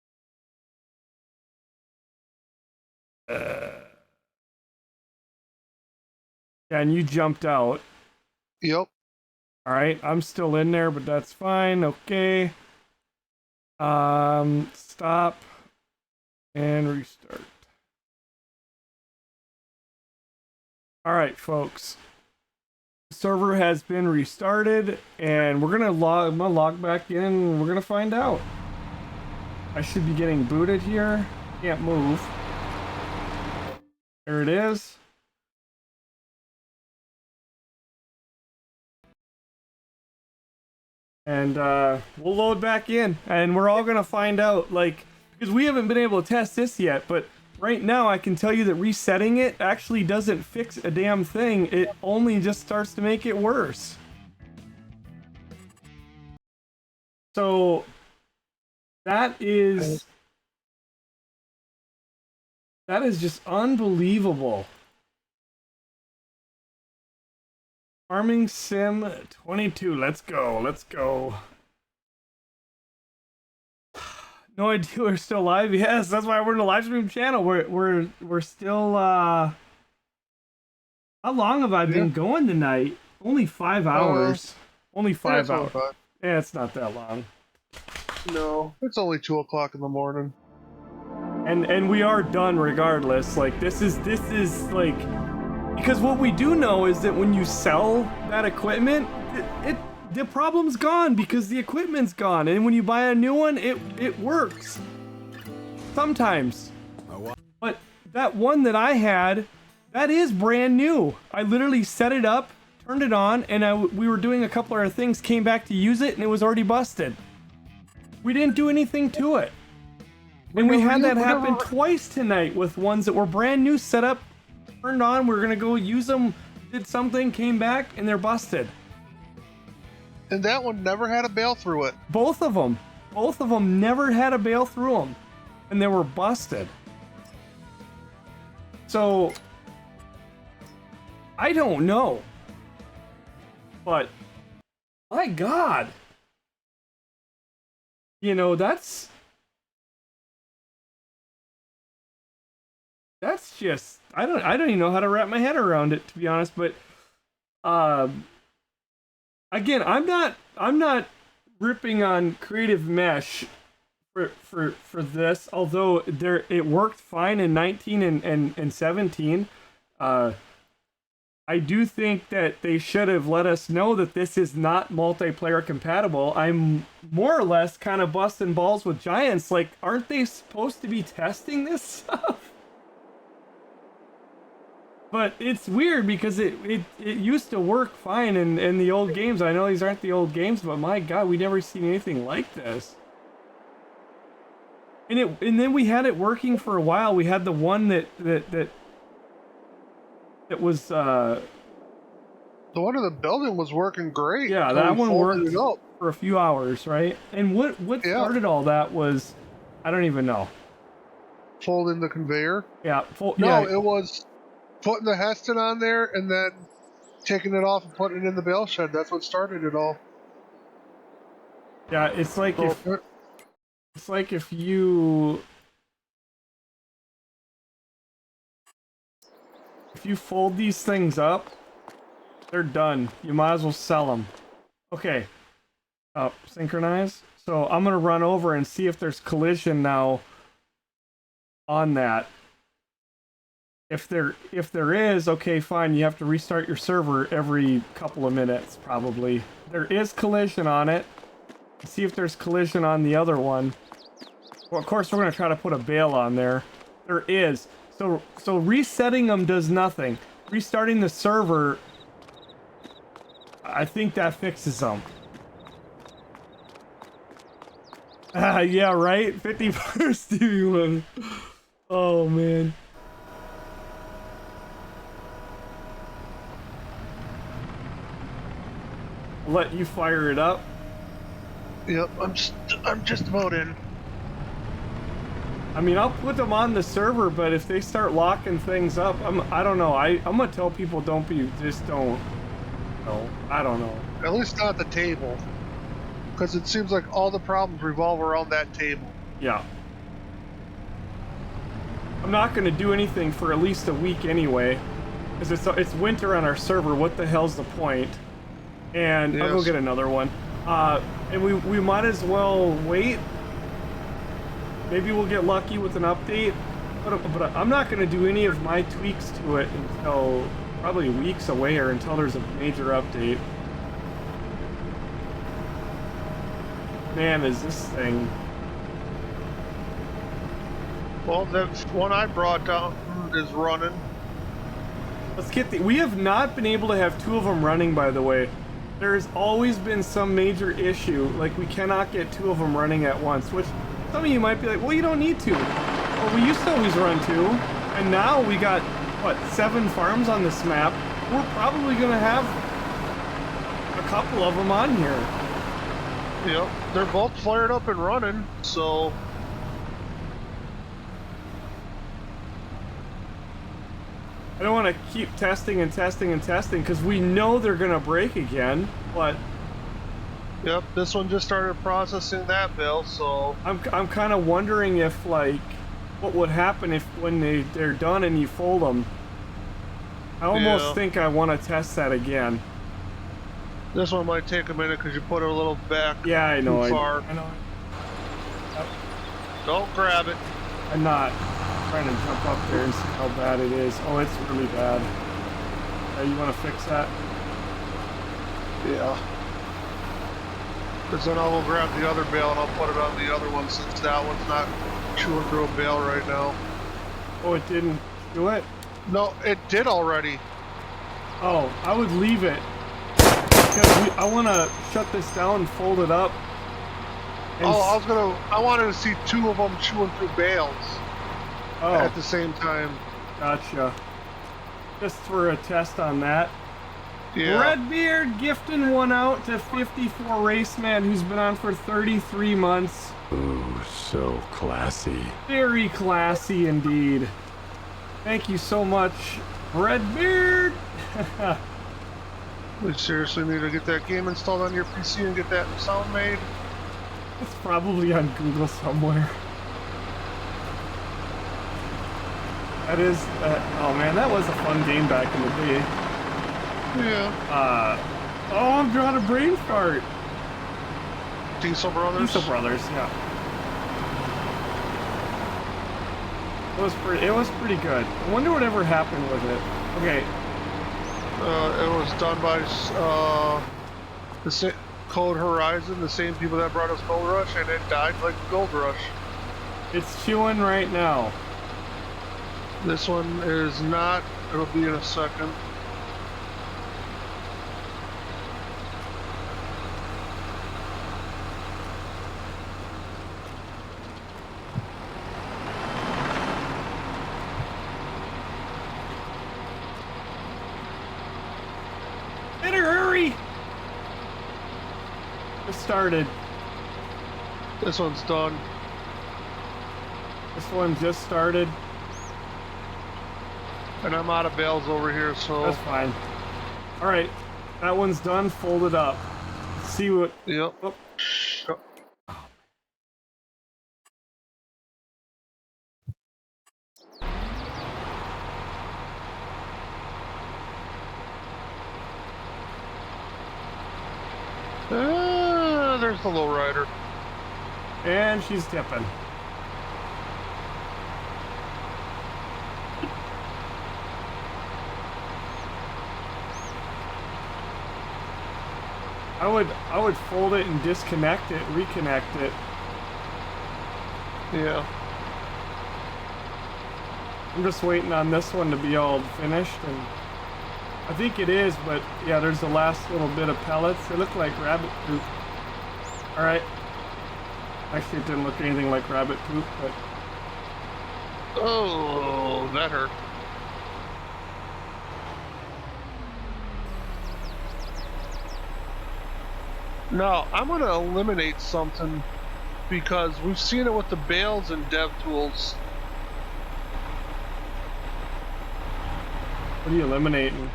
Yeah, and you jumped out. Yep. Alright, I'm still in there, but that's fine. Okay. Stop and restart. Alright, folks. The server has been restarted, and I'm gonna log back in, and we're gonna find out. I should be getting booted here. Can't move. There it is. And we'll load back in, and we're all gonna find out, like, because we haven't been able to test this yet, but right now I can tell you that resetting it actually doesn't fix a damn thing. It only just starts to make it worse. So that is just unbelievable. Farming Sim 22. Let's go. Let's go. No idea we're still live. Yes, that's why we're in the live stream channel. We're still how long have I been going tonight? Only 5 hours. Only 5 hours. Yeah, it's not that long. No, it's only 2 o'clock in the morning. And we are done regardless. Like this is like, because what we do know is that when you sell that equipment, the problem's gone because the equipment's gone, and when you buy a new one, it works. Sometimes. But that one that I had, that is brand new. I literally set it up, turned it on, and we were doing a couple other things, came back to use it, and it was already busted. We didn't do anything to it. And we had that happen twice tonight with ones that were brand new, set up, turned on, we were gonna go use them, did something, came back, and they're busted. And that one never had a bail through it. Both of them never had a bail through them, and they were busted. So I don't know, but my God, you know, that's just, I don't even know how to wrap my head around it, to be honest. But again, I'm not ripping on Creative Mesh for this, although it worked fine in 19 and 17. I do think that they should have let us know that this is not multiplayer compatible. I'm more or less kind of busting balls with Giants. Like, aren't they supposed to be testing this stuff? But it's weird because it used to work fine in the old games. I know these aren't the old games, but my God, we never seen anything like this. And then we had it working for a while. We had the one that was the one in the building was working great. Yeah, that one worked for a few hours, right? And what started all that was, I don't even know. Folding the conveyor? Yeah. It was putting the Heston on there and then taking it off and putting it in the bale shed. That's what started it all. Yeah, it's like if you fold these things up, they're done. You might as well sell them. Okay. Synchronize. So I'm gonna run over and see if there's collision now on that. If there is, okay, fine. You have to restart your server every couple of minutes, probably. There is collision on it. See if there's collision on the other one. Well, of course, we're gonna try to put a bale on there. There is. So resetting them does nothing. Restarting the server, I think that fixes them. Yeah, right? 50% stimulant. Oh, man. I'll let you fire it up. Yep, I'm just about in. I mean, I'll put them on the server, but if they start locking things up, I don't know. I'm gonna tell people don't. No, I don't know. At least not the table, because it seems like all the problems revolve around that table. Yeah. I'm not gonna do anything for at least a week anyway, because it's winter on our server. What the hell's the point? And I'll go get another one. And we might as well wait. Maybe we'll get lucky with an update, but I'm not going to do any of my tweaks to it until probably weeks away or until there's a major update. Man, is this thing... Well, that one I brought down is running. Let's get we have not been able to have two of them running, by the way. There's always been some major issue, like we cannot get two of them running at once, which some of you might be like, well, you don't need to. Well, we used to always run two, and now we got, what, 7 farms on this map. We're probably going to have a couple of them on here. Yep, they're both fired up and running, so... I don't want to keep testing and testing and testing, because we know they're going to break again, but... Yep, this one just started processing that bill, so... I'm kind of wondering if, like, what would happen if when they're done and you fold them. I almost think I want to test that again. This one might take a minute because you put it a little back. Yeah, I know. Too far. I know. Yep. Don't grab it. I'm not trying to jump up there and see how bad it is. Oh, it's really bad. You want to fix that? Yeah. Because then I'll go grab the other bale and I'll put it on the other one since that one's not chewing through a bale right now. Oh, it didn't do it? No, it did already. Oh, I would leave it. Because I want to shut this down and fold it up. I wanted to see 2 of them chewing through bales at the same time. Gotcha. Just for a test on that. Yeah. Redbeard gifting one out to 54 Raceman, who's been on for 33 months. Ooh, so classy. Very classy indeed. Thank you so much, Redbeard. We seriously need to get that game installed on your PC and get that sound made. It's probably on Google somewhere. That is, oh man, that was a fun game back in the day. Yeah. Oh, I'm drawing a brain fart. Diesel Brothers? Diesel Brothers, yeah. It was pretty good. I wonder whatever happened with it. Okay. It was done by Code Horizon, the same people that brought us Gold Rush, and it died like Gold Rush. It's chewing right now. This one is not. It'll be in a second. Better hurry! It started. This one's done. This one just started. And I'm out of bales over here, so... That's fine. Alright, that one's done, fold it up. Let's see what... Yep. Oh. There's the lowrider. And she's tipping. I would fold it and disconnect it, reconnect it. Yeah. I'm just waiting on this one to be all finished, and I think it is, but yeah, there's the last little bit of pellets. They look like rabbit poop. Alright. Actually, it didn't look anything like rabbit poop, but... Oh, that hurt. Now, I'm going to eliminate something because we've seen it with the bales and dev tools. What are you eliminating?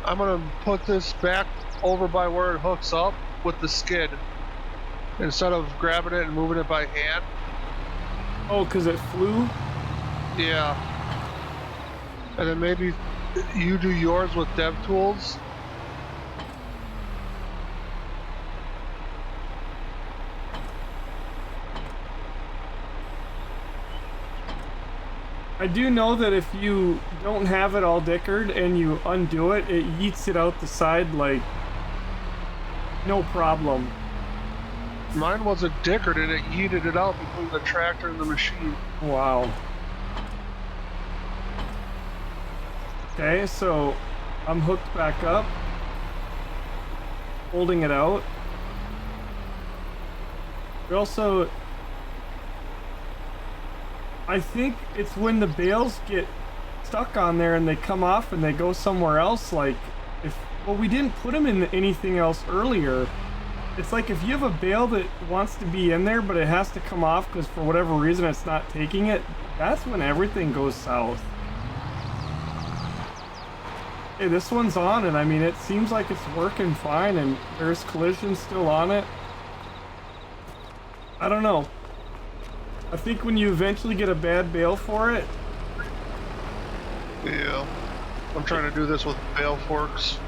I'm going to put this back over by where it hooks up with the skid instead of grabbing it and moving it by hand. Oh, because it flew? Yeah. And then maybe you do yours with dev tools. I do know that if you don't have it all dickered and you undo it, it yeets it out the side like no problem. Mine wasn't dickered and it yeeted it out between the tractor and the machine. Wow. Okay, so I'm hooked back up, holding it out. We also, I think it's when the bales get stuck on there and they come off and they go somewhere else, like if, well, we didn't put them in anything else earlier. It's like if you have a bale that wants to be in there but it has to come off because for whatever reason it's not taking it, that's when everything goes south. Hey, this one's on, and I mean it seems like it's working fine and there's collision still on it. I don't know. I think when you eventually get a bad bale for it... Yeah. I'm trying to do this with bale forks.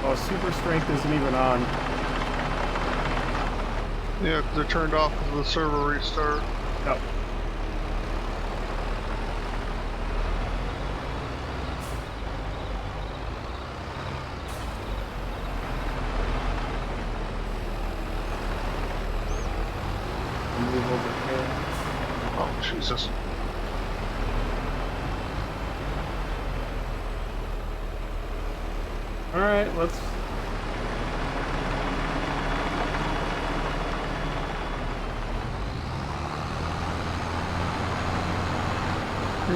Oh, super strength isn't even on. Yeah, they're turned off because of the server restart. Yep. Move over here. Oh, Jesus. Alright, let's...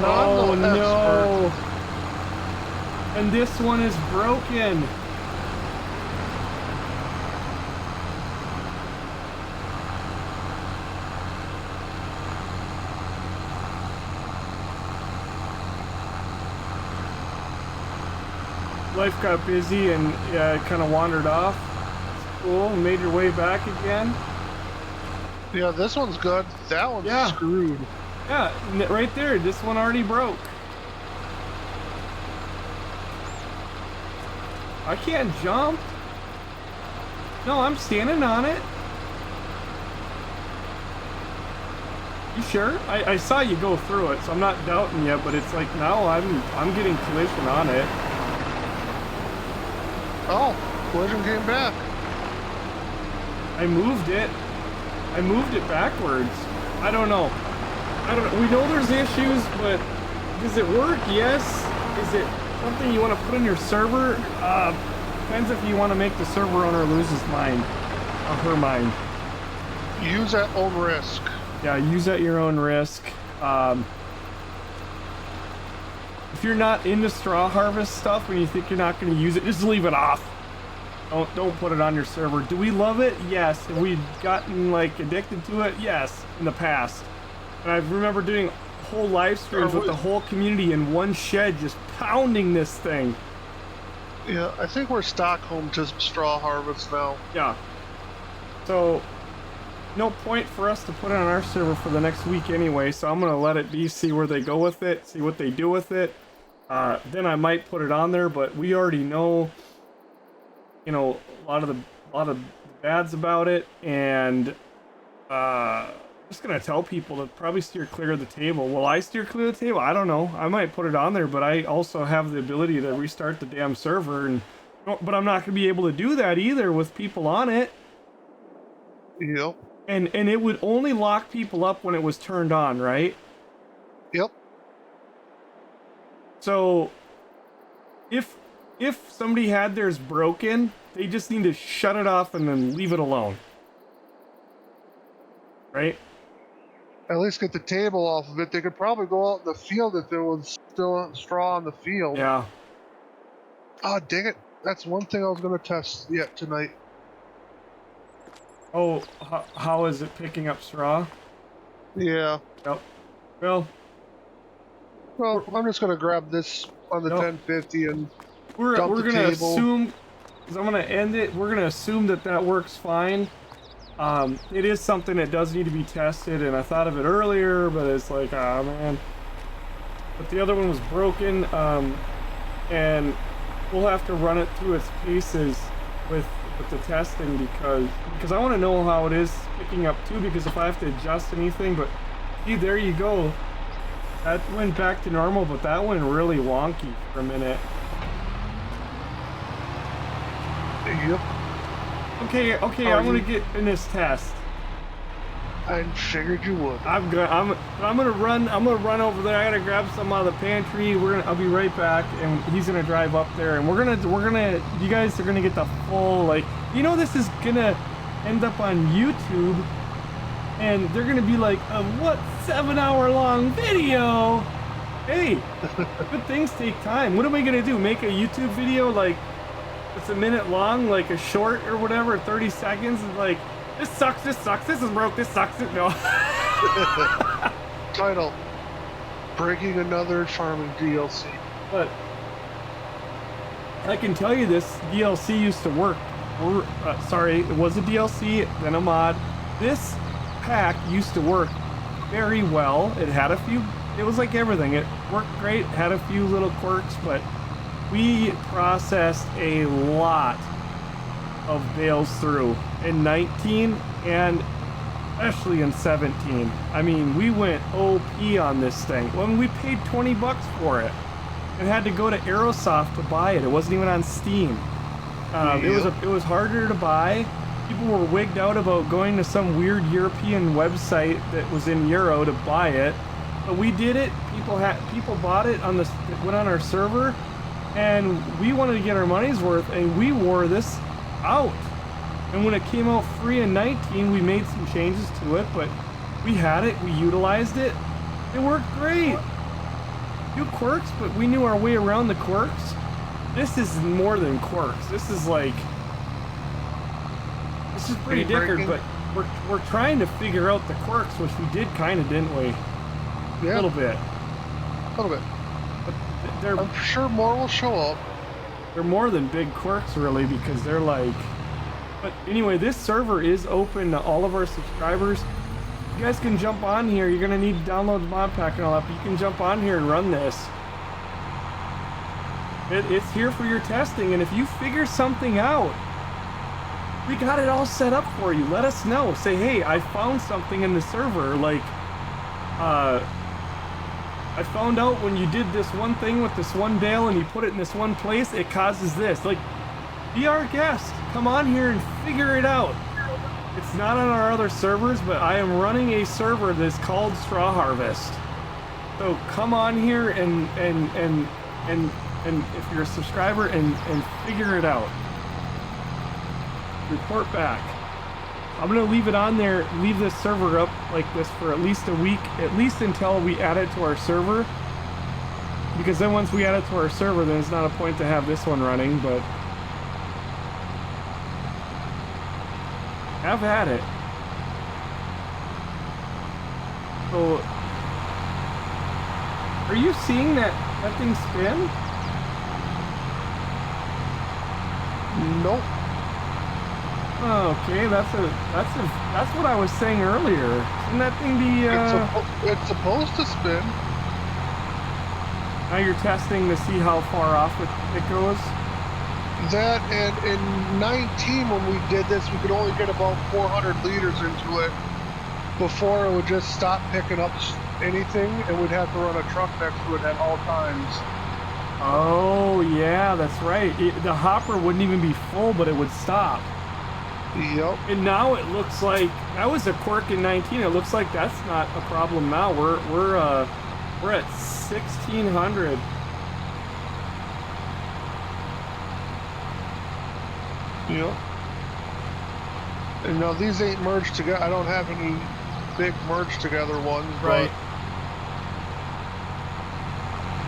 Oh no! And this one is broken! life got busy and kind of wandered off. It's cool. Made your way back again. Yeah, this one's good. That one's screwed. Yeah, right there. This one already broke. I can't jump. No, I'm standing on it. You sure? I saw you go through it, so I'm not doubting you, but it's like now I'm getting collision on it. Oh, collision came back. I moved it. I moved it backwards. I don't know. We know there's issues, but does it work? Yes. Is it something you want to put in your server? Depends if you want to make the server owner lose his mind or her mind. Use at own risk. Yeah, use at your own risk. If you're not into straw harvest stuff and you think you're not going to use it, just leave it off. Don't put it on your server. Do we love it? Yes. Have we gotten like addicted to it? Yes, in the past. And I remember doing whole live streams with the whole community in one shed, just pounding this thing. Yeah, I think we're Stockholm to straw harvest now. Yeah. So, no point for us to put it on our server for the next week anyway, so I'm gonna let it be, see where they go with it, see what they do with it. Then I might put it on there, but we already know, you know, a lot of the bads about it, and just gonna tell people to probably steer clear of the table. Will I steer clear of the table? I don't know. I might put it on there, but I also have the ability to restart the damn server, and but I'm not gonna be able to do that either with people on it. Yep. And it would only lock people up when it was turned on, right? Yep. So if somebody had theirs broken, they just need to shut it off and then leave it alone. Right? At least get the table off of it. They could probably go out in the field if there was still straw on the field. Yeah. Ah, dang it. That's one thing I was going to test yet tonight. Oh, how is it picking up straw? Yeah. Yep. Well, I'm just going to grab this on the 1050 and we're dump the gonna table. assume, because I'm gonna end it. We're gonna assume that works fine. It is something that does need to be tested, and I thought of it earlier, but it's like, ah, man. But the other one was broken, and we'll have to run it through its paces with the testing because I want to know how it is picking up too, because if I have to adjust anything. But see, there you go. That went back to normal, but that went really wonky for a minute. Yep. Okay, I'm gonna get in this test. I figured you would. I'm gonna run over there. I gotta grab some out of the pantry. I'll be right back, and he's gonna drive up there, and we're gonna you guys are gonna get the full, like, you know, this is gonna end up on YouTube, and they're gonna be like, what 7-hour-long video? Hey, good things take time. What am I gonna do? Make a YouTube video like it's a minute long, like a short or whatever, 30 seconds, and like, this sucks, this is broke, this sucks, no. Title: Breaking Another Farming DLC. But I can tell you this DLC used to work. Sorry, it was a DLC, then a mod. This pack used to work very well. It had a few, it was like everything. It worked great, had a few little quirks, but we processed a lot of bales through in 19 and especially in 17. I mean, we went OP on this thing. When we paid $20 for it and had to go to Aerosoft to buy it. It wasn't even on Steam. It was harder to buy. People were wigged out about going to some weird European website that was in Euro to buy it. But we did it. People bought it on went on our server, and we wanted to get our money's worth, and we wore this out. And when it came out free in 19, we made some changes to it, but we had it, we utilized it. It worked great. Few quirks, but we knew our way around the quirks. This is more than quirks. This is pretty different, but we're trying to figure out the quirks, which we did kind of, didn't we? Yeah. A little bit. A little bit. But I'm sure more will show up. They're more than big quirks, really, because they're like... But anyway, this server is open to all of our subscribers. You guys can jump on here. You're going to need to download the mod pack and all that, but you can jump on here and run this. It's here for your testing, and if you figure something out, we got it all set up for you. Let us know. Say, hey, I found something in the server, like, I found out when you did this one thing with this one bale and you put it in this one place, it causes this. Like, be our guest. Come on here and figure it out. It's not on our other servers, but I am running a server that's called Straw Harvest. So come on here and if you're a subscriber and figure it out. Report back. I'm gonna leave it on there, leave this server up like this for at least a week, at least until we add it to our server. Because then once we add it to our server, then it's not a point to have this one running, but have at it. So, are you seeing that thing spin? Nope. Okay, that's what I was saying earlier. Shouldn't that thing be It's supposed to spin. Now you're testing to see how far off it goes? That, and in 19 when we did this, we could only get about 400 liters into it before it would just stop picking up anything, and we'd have to run a truck next to it at all times. Oh yeah, that's right. The hopper wouldn't even be full, but it would stop. Yep. And now it looks like that was a quirk in 19. It looks like that's not a problem now. We're at 1600. Yep. And now these ain't merged together. I don't have any big merged together ones. Right.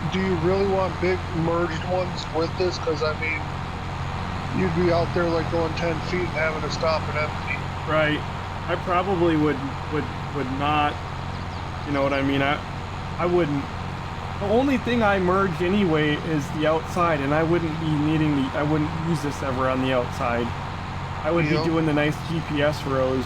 But do you really want big merged ones with this? Because I mean, you'd be out there like going 10 feet and having to stop and empty. Right. I probably would not. You know what I mean? I wouldn't. The only thing I merge anyway is the outside, and I wouldn't be needing I wouldn't use this ever on the outside. I would be doing the nice GPS rows.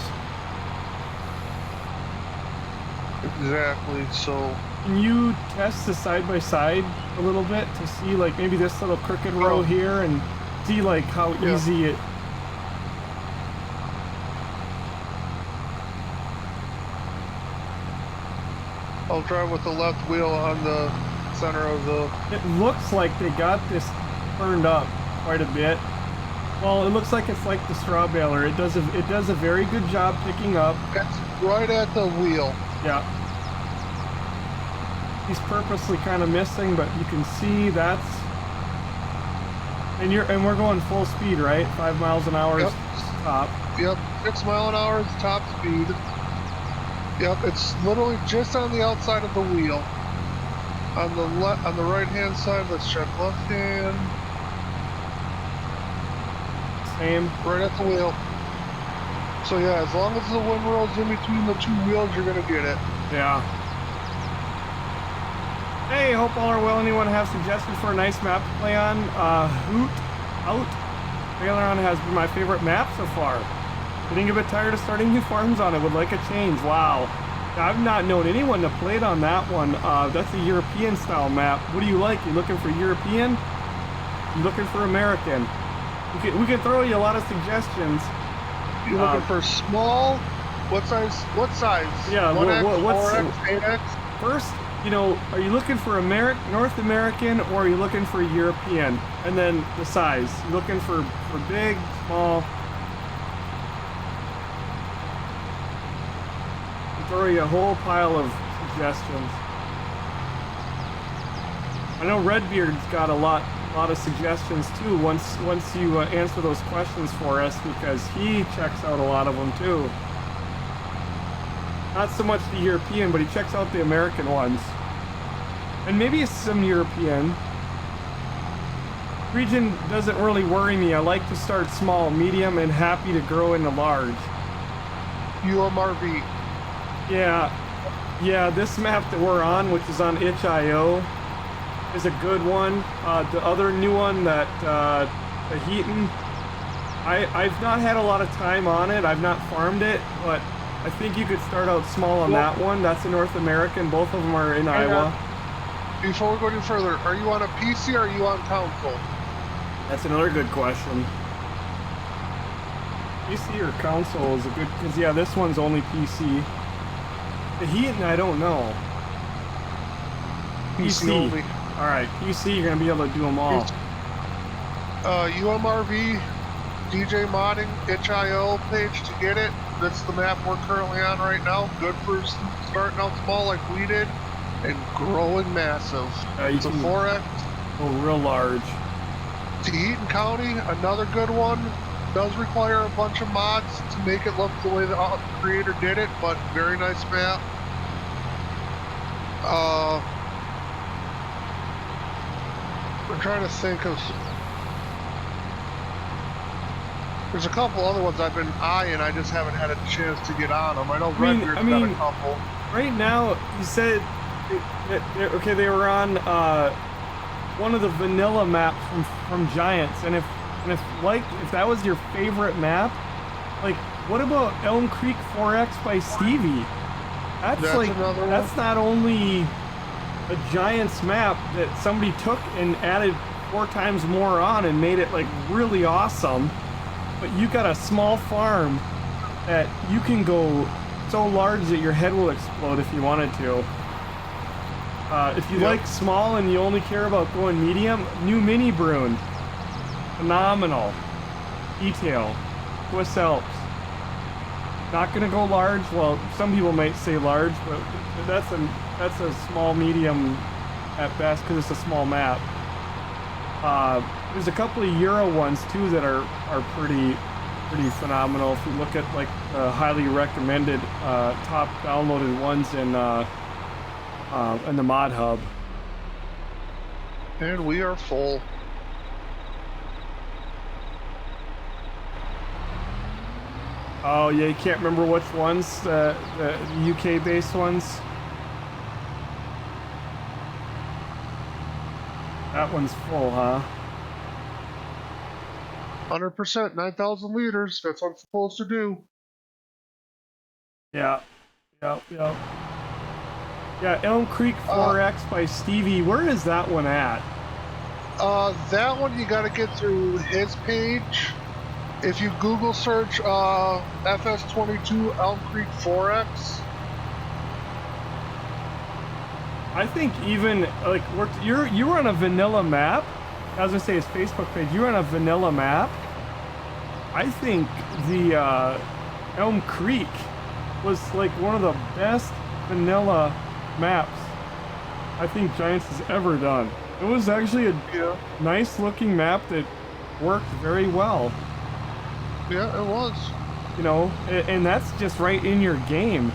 Exactly. So can you test the side by side a little bit to see like maybe this little crooked row here and see like how easy it. I'll drive with the left wheel on the center of the... It looks like they got this turned up quite a bit. Well, it looks like it's like the straw baler. It does a very good job picking up. It's right at the wheel. Yeah. He's purposely kind of missing, but you can see that's... And we're going full speed, right? 5 miles an hour is top. Yep, 6 mile an hour is top speed. Yep, it's literally just on the outside of the wheel. On the right hand side, let's check left hand. Same. Right at the wheel. So yeah, as long as the windrow's in between the two wheels, you're gonna get it. Yeah. Hey, hope all are well. Anyone have suggestions for a nice map to play on? Baylon has been my favorite map so far. Getting a bit tired of starting new farms on it. Would like a change. Wow. I've not known anyone to play it on that one. That's a European style map. What do you like? You looking for European? You looking for American? We can throw you a lot of suggestions. You looking for small? What size? What size? Yeah. 1X, What's 4X, 8X? First, you know, are you looking for North American or are you looking for European? And then the size. You looking for big, small? Throw you a whole pile of suggestions. I know Redbeard's got a lot of suggestions too. Once you answer those questions for us, because he checks out a lot of them too. Not so much the European, but he checks out the American ones, and maybe some European. Region doesn't really worry me. I like to start small, medium, and happy to grow into large. UMRV. Yeah, this map that we're on, which is on itch.io, is a good one. The other new one that the Heaton, I've not had a lot of time on it. I've not farmed it, but I think you could start out small on that one. That's a North American. Both of them are in Iowa. Before we go any further, are you on a PC or are you on console? That's another good question. PC or console is a good, because yeah, this one's only PC. The Heaton, I don't know. PC only. All right, PC, you're gonna be able to do them all. UMRV, DJ Modding, itch.io page to get it. That's the map we're currently on right now. Good for starting out small like we did and growing massive. It's a 4X. Oh, real large. To Eaton County, another good one. Does require a bunch of mods to make it look the way the creator did it, but very nice map. I'm trying to think of. There's a couple other ones I've been eyeing. I just haven't had a chance to get on them. I know Redbeard's got a couple. Right now, you said okay, they were on one of the vanilla maps from Giants, and if that was your favorite map, like what about Elm Creek 4X by Stevie? That's like another that's one. Not only a Giants map that somebody took and added 4 times more on and made it like really awesome, but you got a small farm that you can go so large that your head will explode if you wanted to. If you like small and you only care about going medium, new Mini Brune. Phenomenal. Detail. Swiss Alps. Not gonna go large. Well, some people might say large, but that's a small medium at best because it's a small map. There's a couple of Euro ones too that are pretty phenomenal. If you look at like the highly recommended top downloaded ones in the Mod Hub. And we are full. Oh yeah, you can't remember which ones, the UK based ones. That one's full, huh? 100%, 9,000 liters. That's what I'm supposed to do. Yeah. Yeah, Elm Creek 4X by Stevie. Where is that one at? That one you got to get through his page. If you Google search FS22 Elm Creek 4X. I think even like you were on a vanilla map. I was gonna say his Facebook page. You were on a vanilla map. I think the Elm Creek was like one of the best vanilla maps I think Giants has ever done. It was actually a nice looking map that worked very well. Yeah, it was. You know, and that's just right in your game.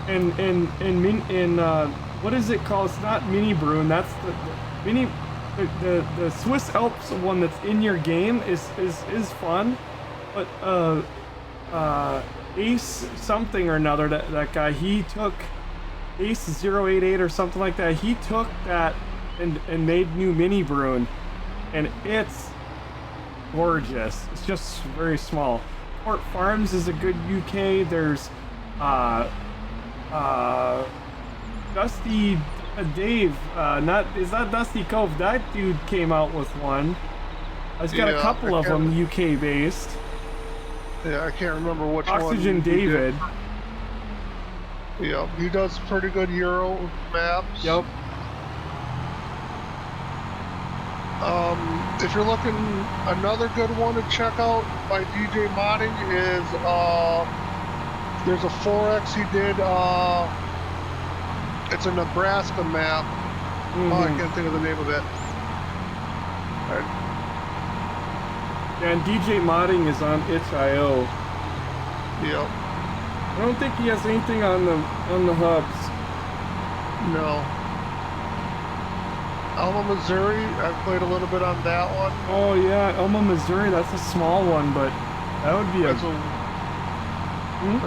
And what is it called? It's not Mini Brune. That's the Swiss Alps one that's in your game is fun, but Ace something or another, that guy, he took Ace 088 or something like that. He took that and made new Mini Brune, and it's gorgeous. It's just very small. Port Farms is a good UK. There's Dusty Dave, it's not Dusty Cove. That dude came out with one. He's got a couple of them UK based. Yeah, I can't remember which one. Oxygen David. Yeah, he does pretty good Euro maps. Yep. If you're looking, another good one to check out by DJ Modding is there's a 4X he did. It's a Nebraska map. Mm-hmm. Oh, I can't think of the name of it. Yeah, and DJ Modding is on itch.io. Yep. I don't think he has anything on the hubs. No. Alma, Missouri, I've played a little bit on that one. Oh yeah, Elma, Missouri, that's a small one, but that would be I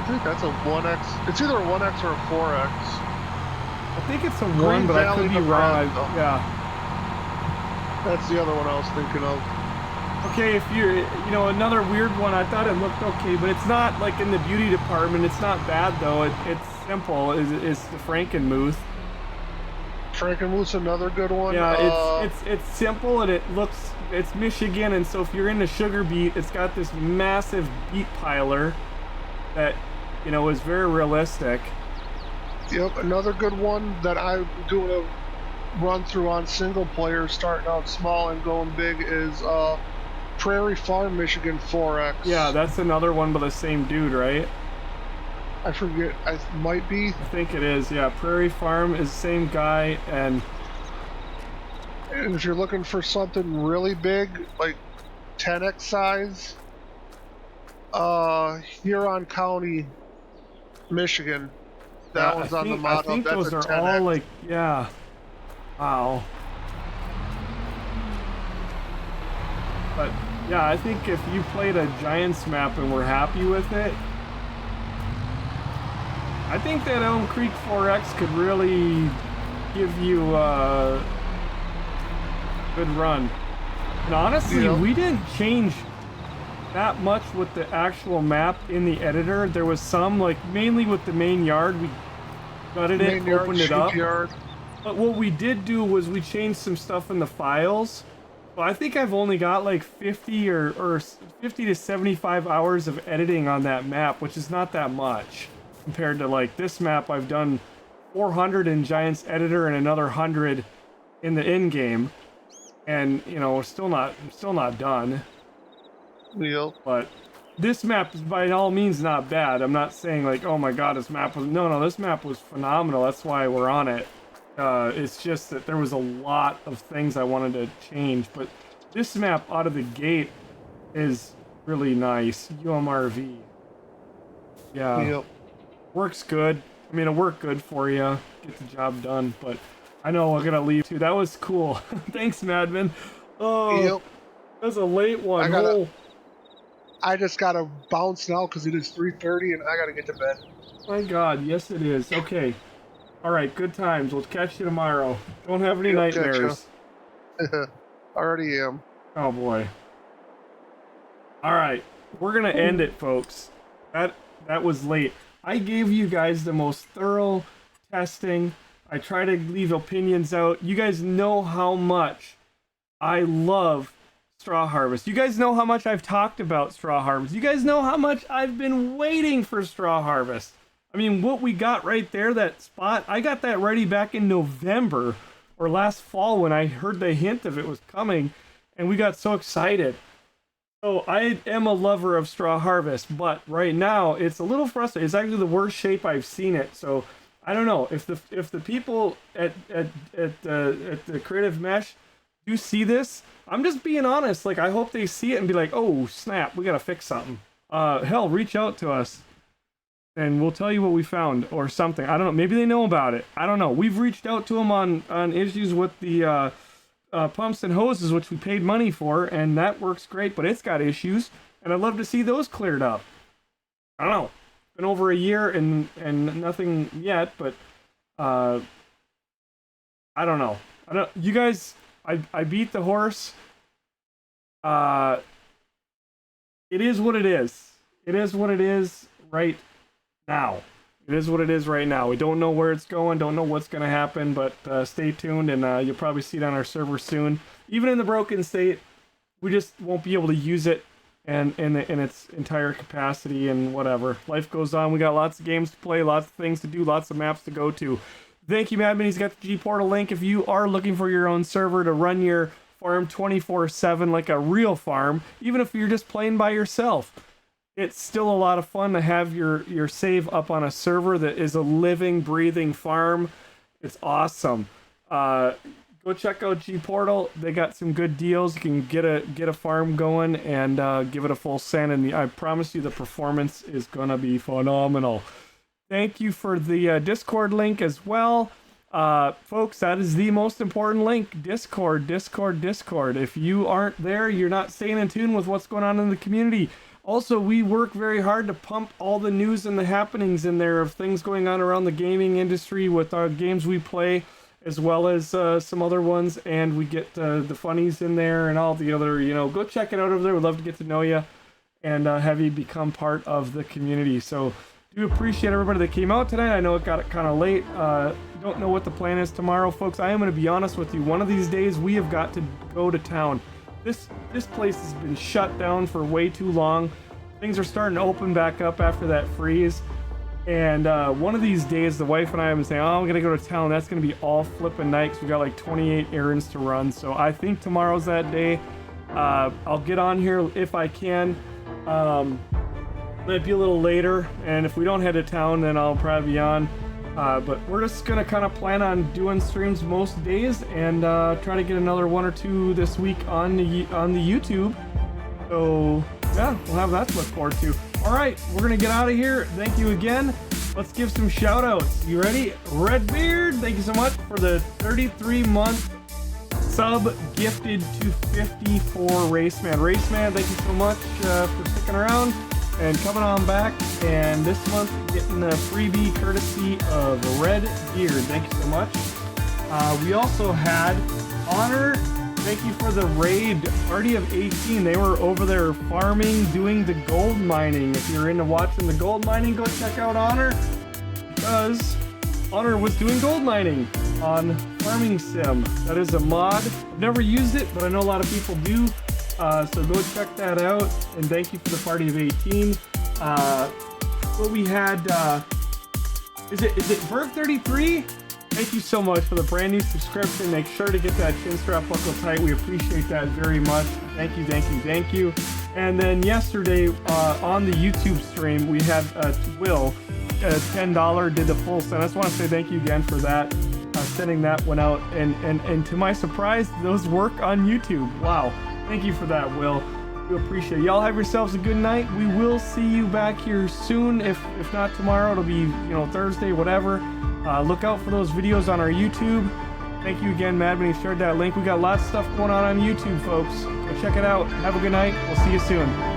think that's a 1X. It's either a 1X or a 4X. I think it's a 1, but I could be wrong. Yeah. That's the other one I was thinking of. Okay, if you're, you know, another weird one, I thought it looked okay, but it's not like in the beauty department. It's not bad though. It's simple. Is the Frankenmuth. Frankenmuth's another good one. Yeah, it's simple and it's Michigan, and so if you're into sugar beet, it's got this massive beet piler that, you know, is very realistic. Yep, another good one that I'm doing a run through on single player, starting out small and going big, is Prairie Farm Michigan 4X. Yeah, that's another one by the same dude, right? I forget. I might be. I think it is. Yeah, Prairie Farm is the same guy, and if you're looking for something really big, like 10x size, Huron County, Michigan. That one's on the model. I think That's those a are 10X. all like, yeah. Wow. But yeah, I think if you played a Giants map and were happy with it, I think that Elm Creek 4X could really give you a good run. And honestly, we didn't change that much with the actual map in the editor. There was some, like, mainly with the main yard, we gutted it, opened it up. But what we did do was we changed some stuff in the files. So I think I've only got like 50 or 50 to 75 hours of editing on that map, which is not that much compared to like this map. I've done 400 in Giants editor and another 100 in the in-game, and you know, we're still not done. Yep. But this map is by all means not bad. I'm not saying like, oh my god, this map was no, this map was phenomenal. That's why we're on it. It's just that there was a lot of things I wanted to change, but this map out of the gate is really nice. UMRV. Yeah. Yep. Works good. I mean, it worked good for you. Get the job done, but I know we're gonna leave too. That was cool. Thanks, Madman. Oh, yep. That was a late one. I just gotta bounce now because it is 3:30 and I gotta get to bed. My God, yes it is. Okay. All right, good times. We'll catch you tomorrow. Don't have any nightmares. Already am. Oh boy. All right, we're gonna end it, folks. That was late. I gave you guys the most thorough testing. I try to leave opinions out. You guys know how much I love Straw Harvest. You guys know how much I've talked about Straw Harvest. You guys know how much I've been waiting for Straw Harvest. I mean, what we got right there, that spot, I got that ready back in November or last fall when I heard the hint of it was coming, and we got so excited. So I am a lover of Straw Harvest, but right now it's a little frustrating. It's actually the worst shape I've seen it. So I don't know if the people at the Creative Mesh do see this. I'm just being honest. Like, I hope they see it and be like, oh snap, we gotta fix something. Hell, reach out to us and we'll tell you what we found or something. I don't know. Maybe they know about it. I don't know. We've reached out to them on issues with the pumps and hoses, which we paid money for, and that works great, but it's got issues, and I'd love to see those cleared up. I don't know. It's been over a year and nothing yet, but I don't know. You guys, I beat the horse. It is what it is. It is what it is right now. It is what it is right now. We don't know where it's going, don't know what's going to happen, but stay tuned, and you'll probably see it on our server soon. Even in the broken state, we just won't be able to use it in its entire capacity and whatever. Life goes on. We got lots of games to play, lots of things to do, lots of maps to go to. Thank you, Madman. He's got the G Portal link. If you are looking for your own server to run your farm 24/7 like a real farm, even if you're just playing by yourself, it's still a lot of fun to have your save up on a server that is a living, breathing farm. It's awesome. Go check out G Portal. They got some good deals. You can get a farm going and give it a full send. And I promise you, the performance is gonna be phenomenal. Thank you for the Discord link as well. Folks, that is the most important link. Discord. If you aren't there, you're not staying in tune with what's going on in the community. Also, we work very hard to pump all the news and the happenings in there of things going on around the gaming industry with our games we play as well as some other ones, and we get the funnies in there and all the other, go check it out over there. We'd love to get to know you and have you become part of the community. So do appreciate everybody that came out tonight. I know it got kind of late. Don't know what the plan is tomorrow, folks. I am going to be honest with you. One of these days we have got to go to town. This place has been shut down for way too long. Things are starting to open back up after that freeze. And one of these days, the wife and I have been saying, oh, I'm going to go to town. That's going to be all flipping night because we got like 28 errands to run. So I think tomorrow's that day. I'll get on here if I can. Might be a little later. And if we don't head to town, then I'll probably be on. But we're just going to kind of plan on doing streams most days and try to get another one or two this week on the YouTube. So yeah, we'll have that to look forward to. All right, we're going to get out of here. Thank you again. Let's give some shout outs. You ready? Redbeard, thank you so much for the 33-month sub gifted to 54 Raceman. Raceman, thank you so much for sticking around and coming on back. And this month, getting a freebie courtesy of Redbeard. Thank you so much. We also had Honor. Thank you for the raid. Party of 18. They were over there farming, doing the gold mining. If you're into watching the gold mining, go check out Honor, because Honor was doing gold mining on Farming Sim. That is a mod. I've never used it, but I know a lot of people do. So go check that out. And thank you for the Party of 18. What we had, is it Berg 33? Thank you so much for the brand new subscription. Make sure to get that chin strap buckle tight. We appreciate that very much. Thank you, thank you, thank you. And then yesterday on the YouTube stream, we had Will, $10, did the full send. I just want to say thank you again for that, sending that one out. And to my surprise, those work on YouTube. Wow. Thank you for that, Will. We appreciate it. Y'all have yourselves a good night. We will see you back here soon. If not tomorrow, it'll be Thursday, whatever. Look out for those videos on our YouTube. Thank you again, Madman. He shared that link. We got lots of stuff going on YouTube, folks. Go check it out. Have a good night. We'll see you soon.